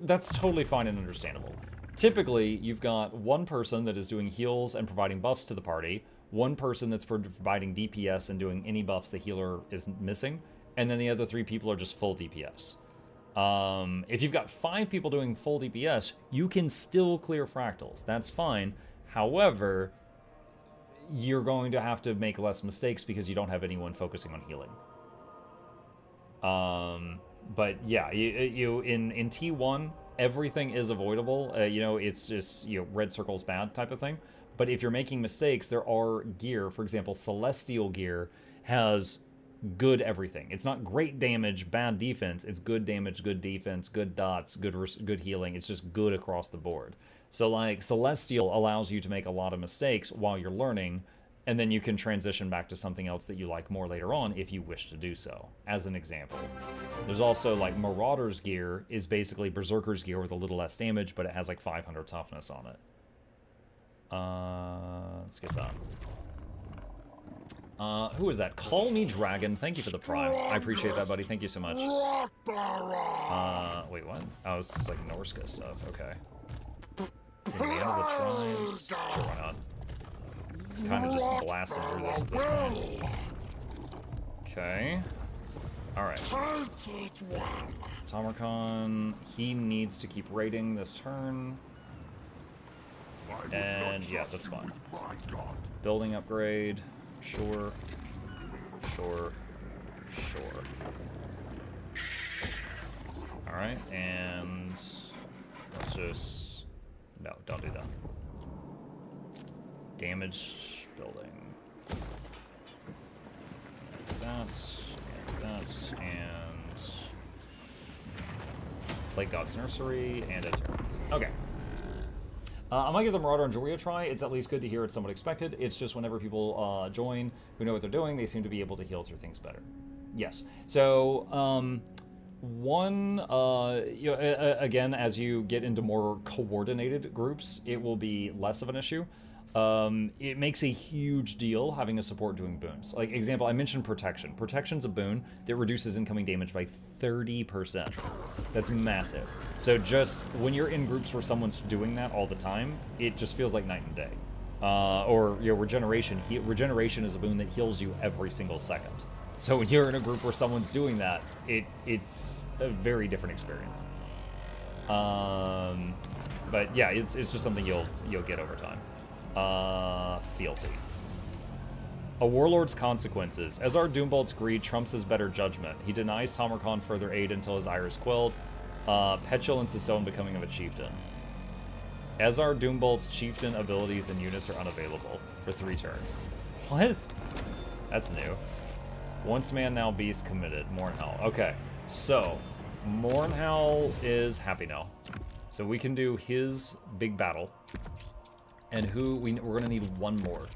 that's totally fine and understandable. typically you've got one person that is doing heals and providing buffs to the party, one person that's providing DPS and doing any buffs the healer is missing, and then the other 3 people are just full DPS. If you've got 5 people doing full DPS, you can still clear fractals. That's fine. However, you're going to have to make less mistakes because you don't have anyone focusing on healing. But yeah, you in T1, everything is avoidable. You know, it's just, you know, red circle's bad type of thing. But if you're making mistakes, there are gear. For example, Celestial gear has good everything. It's not great damage, bad defense. It's good damage, good defense, good dots, good healing. It's just good across the board. So like Celestial allows you to make a lot of mistakes while you're learning, and then you can transition back to something else that you like more later on if you wish to do so, as an example. There's also like Marauder's gear is basically Berserker's gear with a little less damage, but it has like 500 toughness on it. Let's get that. Who is that? Call Me Dragon. Thank you for the prime. I appreciate that, buddy. Thank you so much. Wait, what? Oh, it's just like Norska stuff. Okay. Is it the end of the tribes? Sure, why not? Kind of just blasting through this at this point. Okay. Alright. Tamarkan, he needs to keep raiding this turn. And yeah, that's fine. Building upgrade. Sure. Sure. Sure. Alright, and let's just... No, don't do that. Damage building. That, and Lake God's Nursery, and a turn. Okay. I might give the Marauder and Jori a try. It's at least good to hear it's somewhat expected. It's just whenever people join who know what they're doing, they seem to be able to heal through things better. Yes. So, you know, again, as you get into more coordinated groups, it will be less of an issue. It makes a huge deal having a support doing boons. Like, example, I mentioned Protection. Protection's a boon that reduces incoming damage by 30%. That's massive. So just when you're in groups where someone's doing that all the time, it just feels like night and day. Or, you know, Regeneration. Regeneration is a boon that heals you every single second. So when you're in a group where someone's doing that, it's a very different experience. But yeah, it's just something you'll get over time. Fealty. A Warlord's Consequences. As our Doombolt's greed trumps his better judgment. He denies Tamarkan further aid until his ire is quelled. Petulance is so unbecoming of a chieftain. As our Doombolt's chieftain abilities and units are unavailable for 3 turns. What? That's new. Once man, now beast committed. Mournhowl. Okay, so Mournhowl is happy now. So we can do his big battle. And we're gonna need 1 more.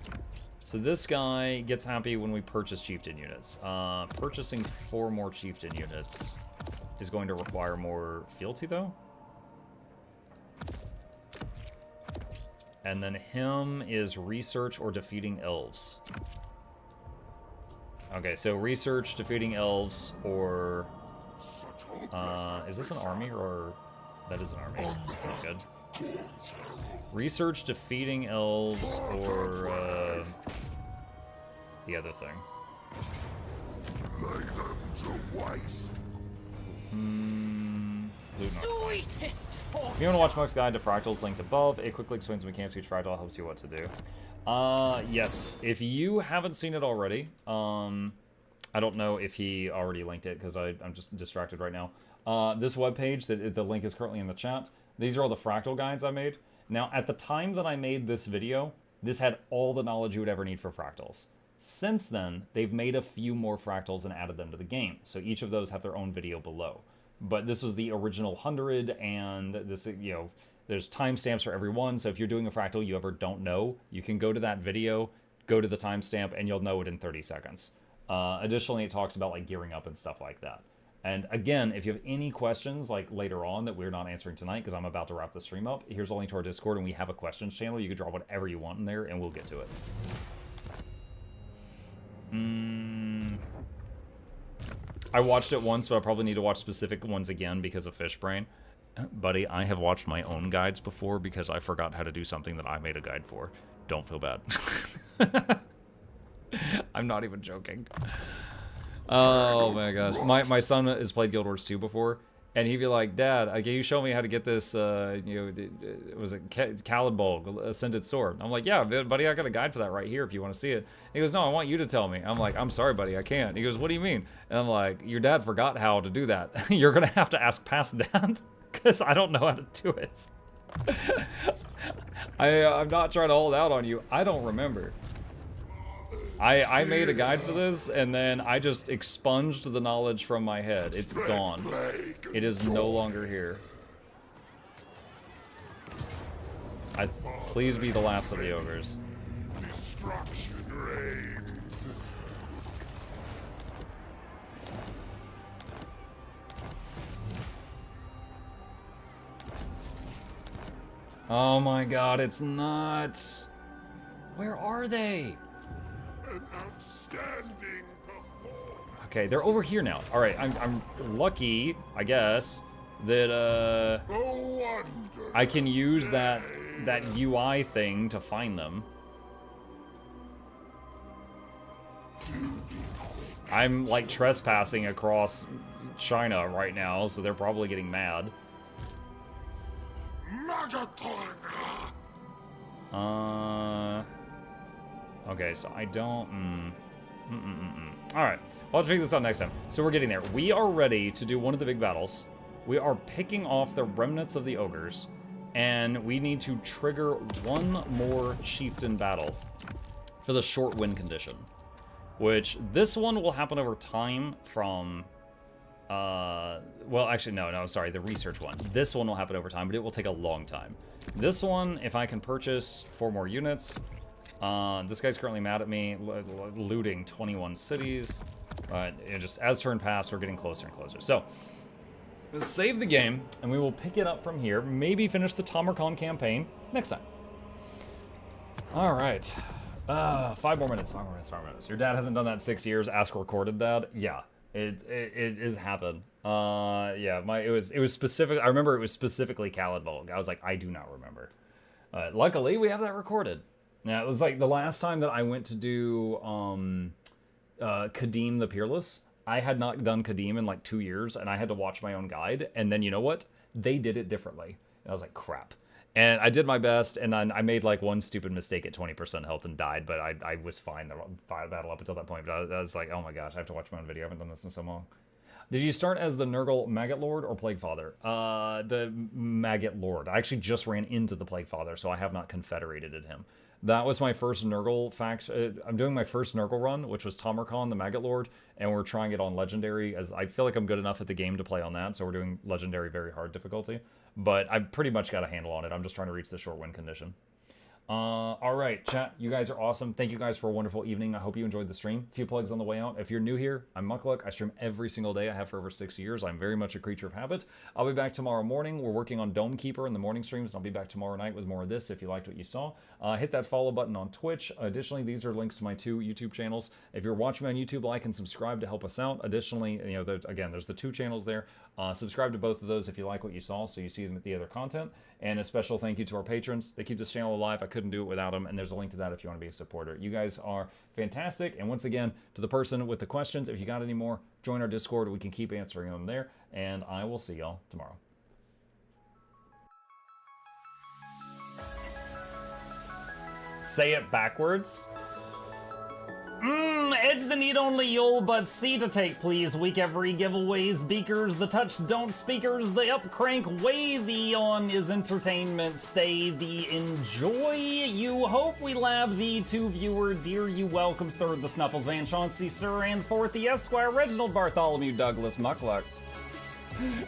So this guy gets happy when we purchase chieftain units. Purchasing 4 more chieftain units is going to require more fealty though. And then him is research or defeating elves. Okay, so research, defeating elves, or is this an army or that is an army? That's not good. Research, defeating elves, or the other thing. Lay them to waste. Sweetest. If you want to watch Muck's Guide to Fractals, linked above. It quickly explains the mechanics of each fractal, helps you what to do. Yes, if you haven't seen it already, I don't know if he already linked it because I'm just distracted right now. This webpage, the link is currently in the chat. These are all the fractal guides I made. Now, at the time that I made this video, this had all the knowledge you would ever need for fractals. Since then, they've made a few more fractals and added them to the game. So each of those have their own video below. But this was the original 100, and this, you know, there's timestamps for every one. So if you're doing a fractal you ever don't know, you can go to that video, go to the timestamp, and you'll know it in 30 seconds. Additionally, it talks about like gearing up and stuff like that. And again, if you have any questions like later on that we're not answering tonight because I'm about to wrap the stream up, here's a link to our Discord, and we have a questions channel. You can draw whatever you want in there, and we'll get to it. I watched it once, but I probably need to watch specific ones again because of Fishbrain. Buddy, I have watched my own guides before because I forgot how to do something that I made a guide for. Don't feel bad. I'm not even joking. Oh my gosh. My son has played Guild Wars 2 before, and he'd be like, Dad, can you show me how to get this, was it Calibulg, Ascended Sword? I'm like, yeah, buddy, I got a guide for that right here if you want to see it. He goes, no, I want you to tell me. I'm like, I'm sorry, buddy, I can't. He goes, what do you mean? And I'm like, your dad forgot how to do that. You're going to have to ask past dad, because I don't know how to do it. I'm not trying to hold out on you. I don't remember. I made a guide for this, and then I just expunged the knowledge from my head. It's gone. It is no longer here. Please be the last of the ogres. Destruction reigns. Oh my god, it's not. Where are they? An outstanding performance. Okay, they're over here now. All right, I'm lucky, I guess, that I can use that UI thing to find them. I'm like trespassing across China right now, so they're probably getting mad. Okay, so I don't... Alright, I'll have to figure this out next time. So we're getting there. We are ready to do one of the big battles. We are picking off the remnants of the ogres, and we need to trigger one more chieftain battle for the short win condition, which this one will happen over time from... well, actually, no, I'm sorry, the research one. This one will happen over time, but it will take a long time. This one, if I can purchase 4 more units... this guy's currently mad at me, looting 21 cities. Just as turn pass, we're getting closer and closer. So, let's save the game, and we will pick it up from here. Maybe finish the Tamarkan campaign next time. All right. 5 more minutes, 5 more minutes, 5 more minutes. Your dad hasn't done that in 6 years. Ask recorded dad. Yeah, it has happened. Yeah, it was specific. I remember it was specifically Calibulg. I was like, I do not remember. Luckily, we have that recorded. Yeah, it was like the last time that I went to do Kadim the Peerless. I had not done Kadim in like 2 years, and I had to watch my own guide. And then you know what? They did it differently. And I was like, crap. And I did my best, and then I made like one stupid mistake at 20% health and died, but I was fine the battle up until that point. But I was like, oh my gosh, I have to watch my own video. I haven't done this in so long. Did you start as the Nurgle Maggot Lord or Plague Father? The Maggot Lord. I actually just ran into the Plague Father, so I have not confederated at him. That was my first Nurgle faction. I'm doing my first Nurgle run, which was Tamarkan, the Maggot Lord, and we're trying it on Legendary, as I feel like I'm good enough at the game to play on that, so we're doing Legendary very hard difficulty. But I've pretty much got a handle on it. I'm just trying to reach the short win condition. All right, chat, you guys are awesome. Thank you guys for a wonderful evening. I hope you enjoyed the stream. A few plugs on the way out. If you're new here, I'm Mukluk. I stream every single day. I have for over 6 years. I'm very much a creature of habit. I'll be back tomorrow morning. We're working on Dome Keeper in the morning streams. I'll be back tomorrow night with more of this if you liked what you saw. Hit that follow button on Twitch. Additionally, these are links to my 2 YouTube channels. If you're watching me on YouTube, like and subscribe to help us out. Additionally, again, there's the 2 channels there. Subscribe to both of those if you like what you saw, so you see the other content. And a special thank you to our patrons. They keep this channel alive. I couldn't do it without them, and there's a link to that if you want to be a supporter. You guys are fantastic. And once again, to the person with the questions, if you got any more, join our Discord. We can keep answering them there, and I will see y'all tomorrow. Say it backwards. Edge the need only you'll but see to take, please. Week every giveaways, beakers, the touch don't speakers, the up crank way the on is entertainment, stay the enjoy. You hope we lab the 2 viewer, dear you welcomes third the Snuffles Van Chauncey, Sir, and fourth the Esquire Reginald Bartholomew Douglas Mukluk.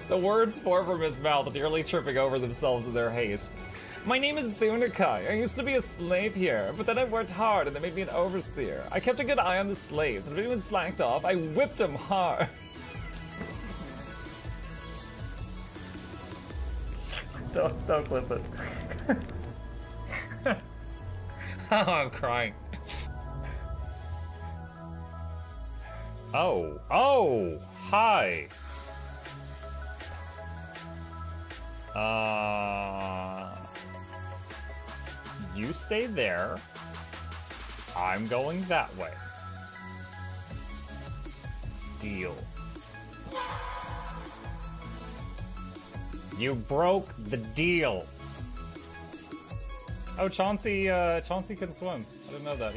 The words pour from his mouth, nearly tripping over themselves in their haste. My name is Zunikai. I used to be a slave here, but then I worked hard and they made me an overseer. I kept a good eye on the slaves, and if anyone slacked off, I whipped them hard. Don't clip it. Oh, I'm crying. Oh, hi. You stay there. I'm going that way. Deal. You broke the deal. Oh, Chauncey can swim. I didn't know that.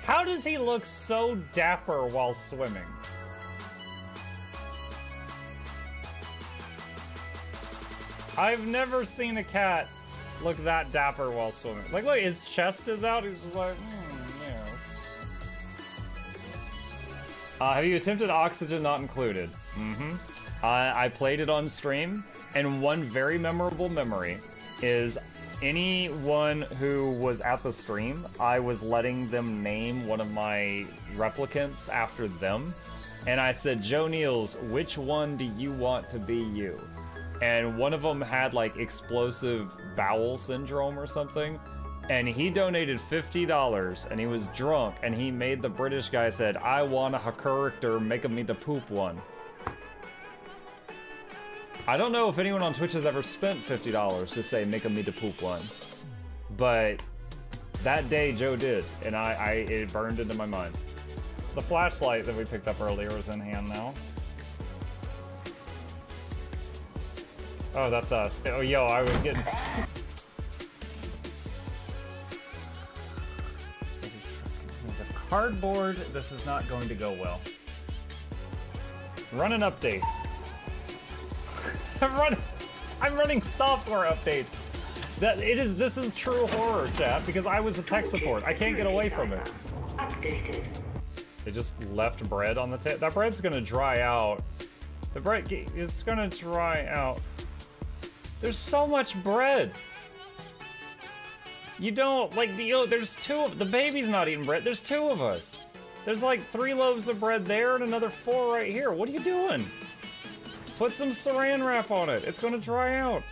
How does he look so dapper while swimming? I've never seen a cat look that dapper while swimming. Like, look, his chest is out. He's just like, yeah. Have you attempted Oxygen Not Included? Mm-hmm. I played it on stream, and one very memorable memory is anyone who was at the stream, I was letting them name one of my replicants after them. And I said, Joe Niels, which one do you want to be you? And one of them had like explosive bowel syndrome or something. And he donated $50 and he was drunk and he made the British guy said, I want a character, make me the poop one. I don't know if anyone on Twitch has ever spent $50 to say, make me the poop one. But that day Joe did, and it burned into my mind. The flashlight that we picked up earlier is in hand now. Oh, that's us. Oh, yo, I was getting... The cardboard, this is not going to go well. Run an update. I'm running software updates. This is true horror, chat, because I was a tech support. I can't get away from it. Updated. They just left bread on the table. That bread's gonna dry out. The bread is gonna dry out. There's so much bread. You don't, like, there's the baby's not eating bread. There's 2 of us. There's like 3 loaves of bread there and another 4 right here. What are you doing? Put some saran wrap on it. It's gonna dry out.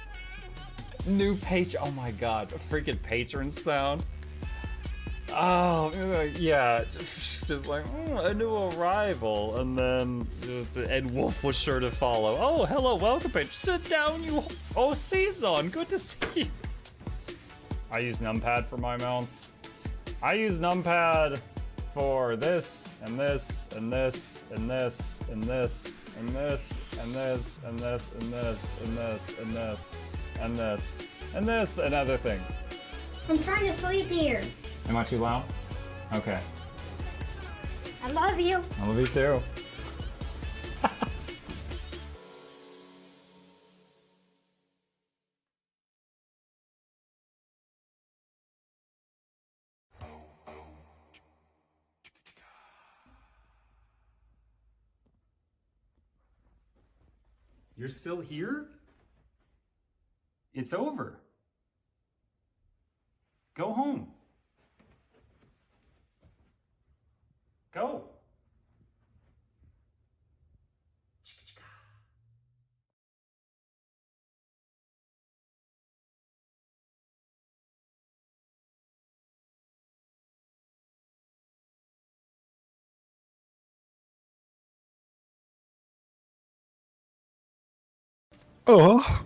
New oh my god, a freaking patron sound. Oh, yeah, just like, a new arrival, and then Ed Wolf was sure to follow. Oh, hello, welcome, page. Sit down, you. Oh, Season, good to see you. I use numpad for my mounts. I use numpad for this, and this, and this, and this, and this, and this, and this, and this, and this, and this, and this, and this, and this, and other things. I'm trying to sleep here. Am I too loud? Okay. I love you. I love you too. You're still here? It's over. Go home. Go. Oh.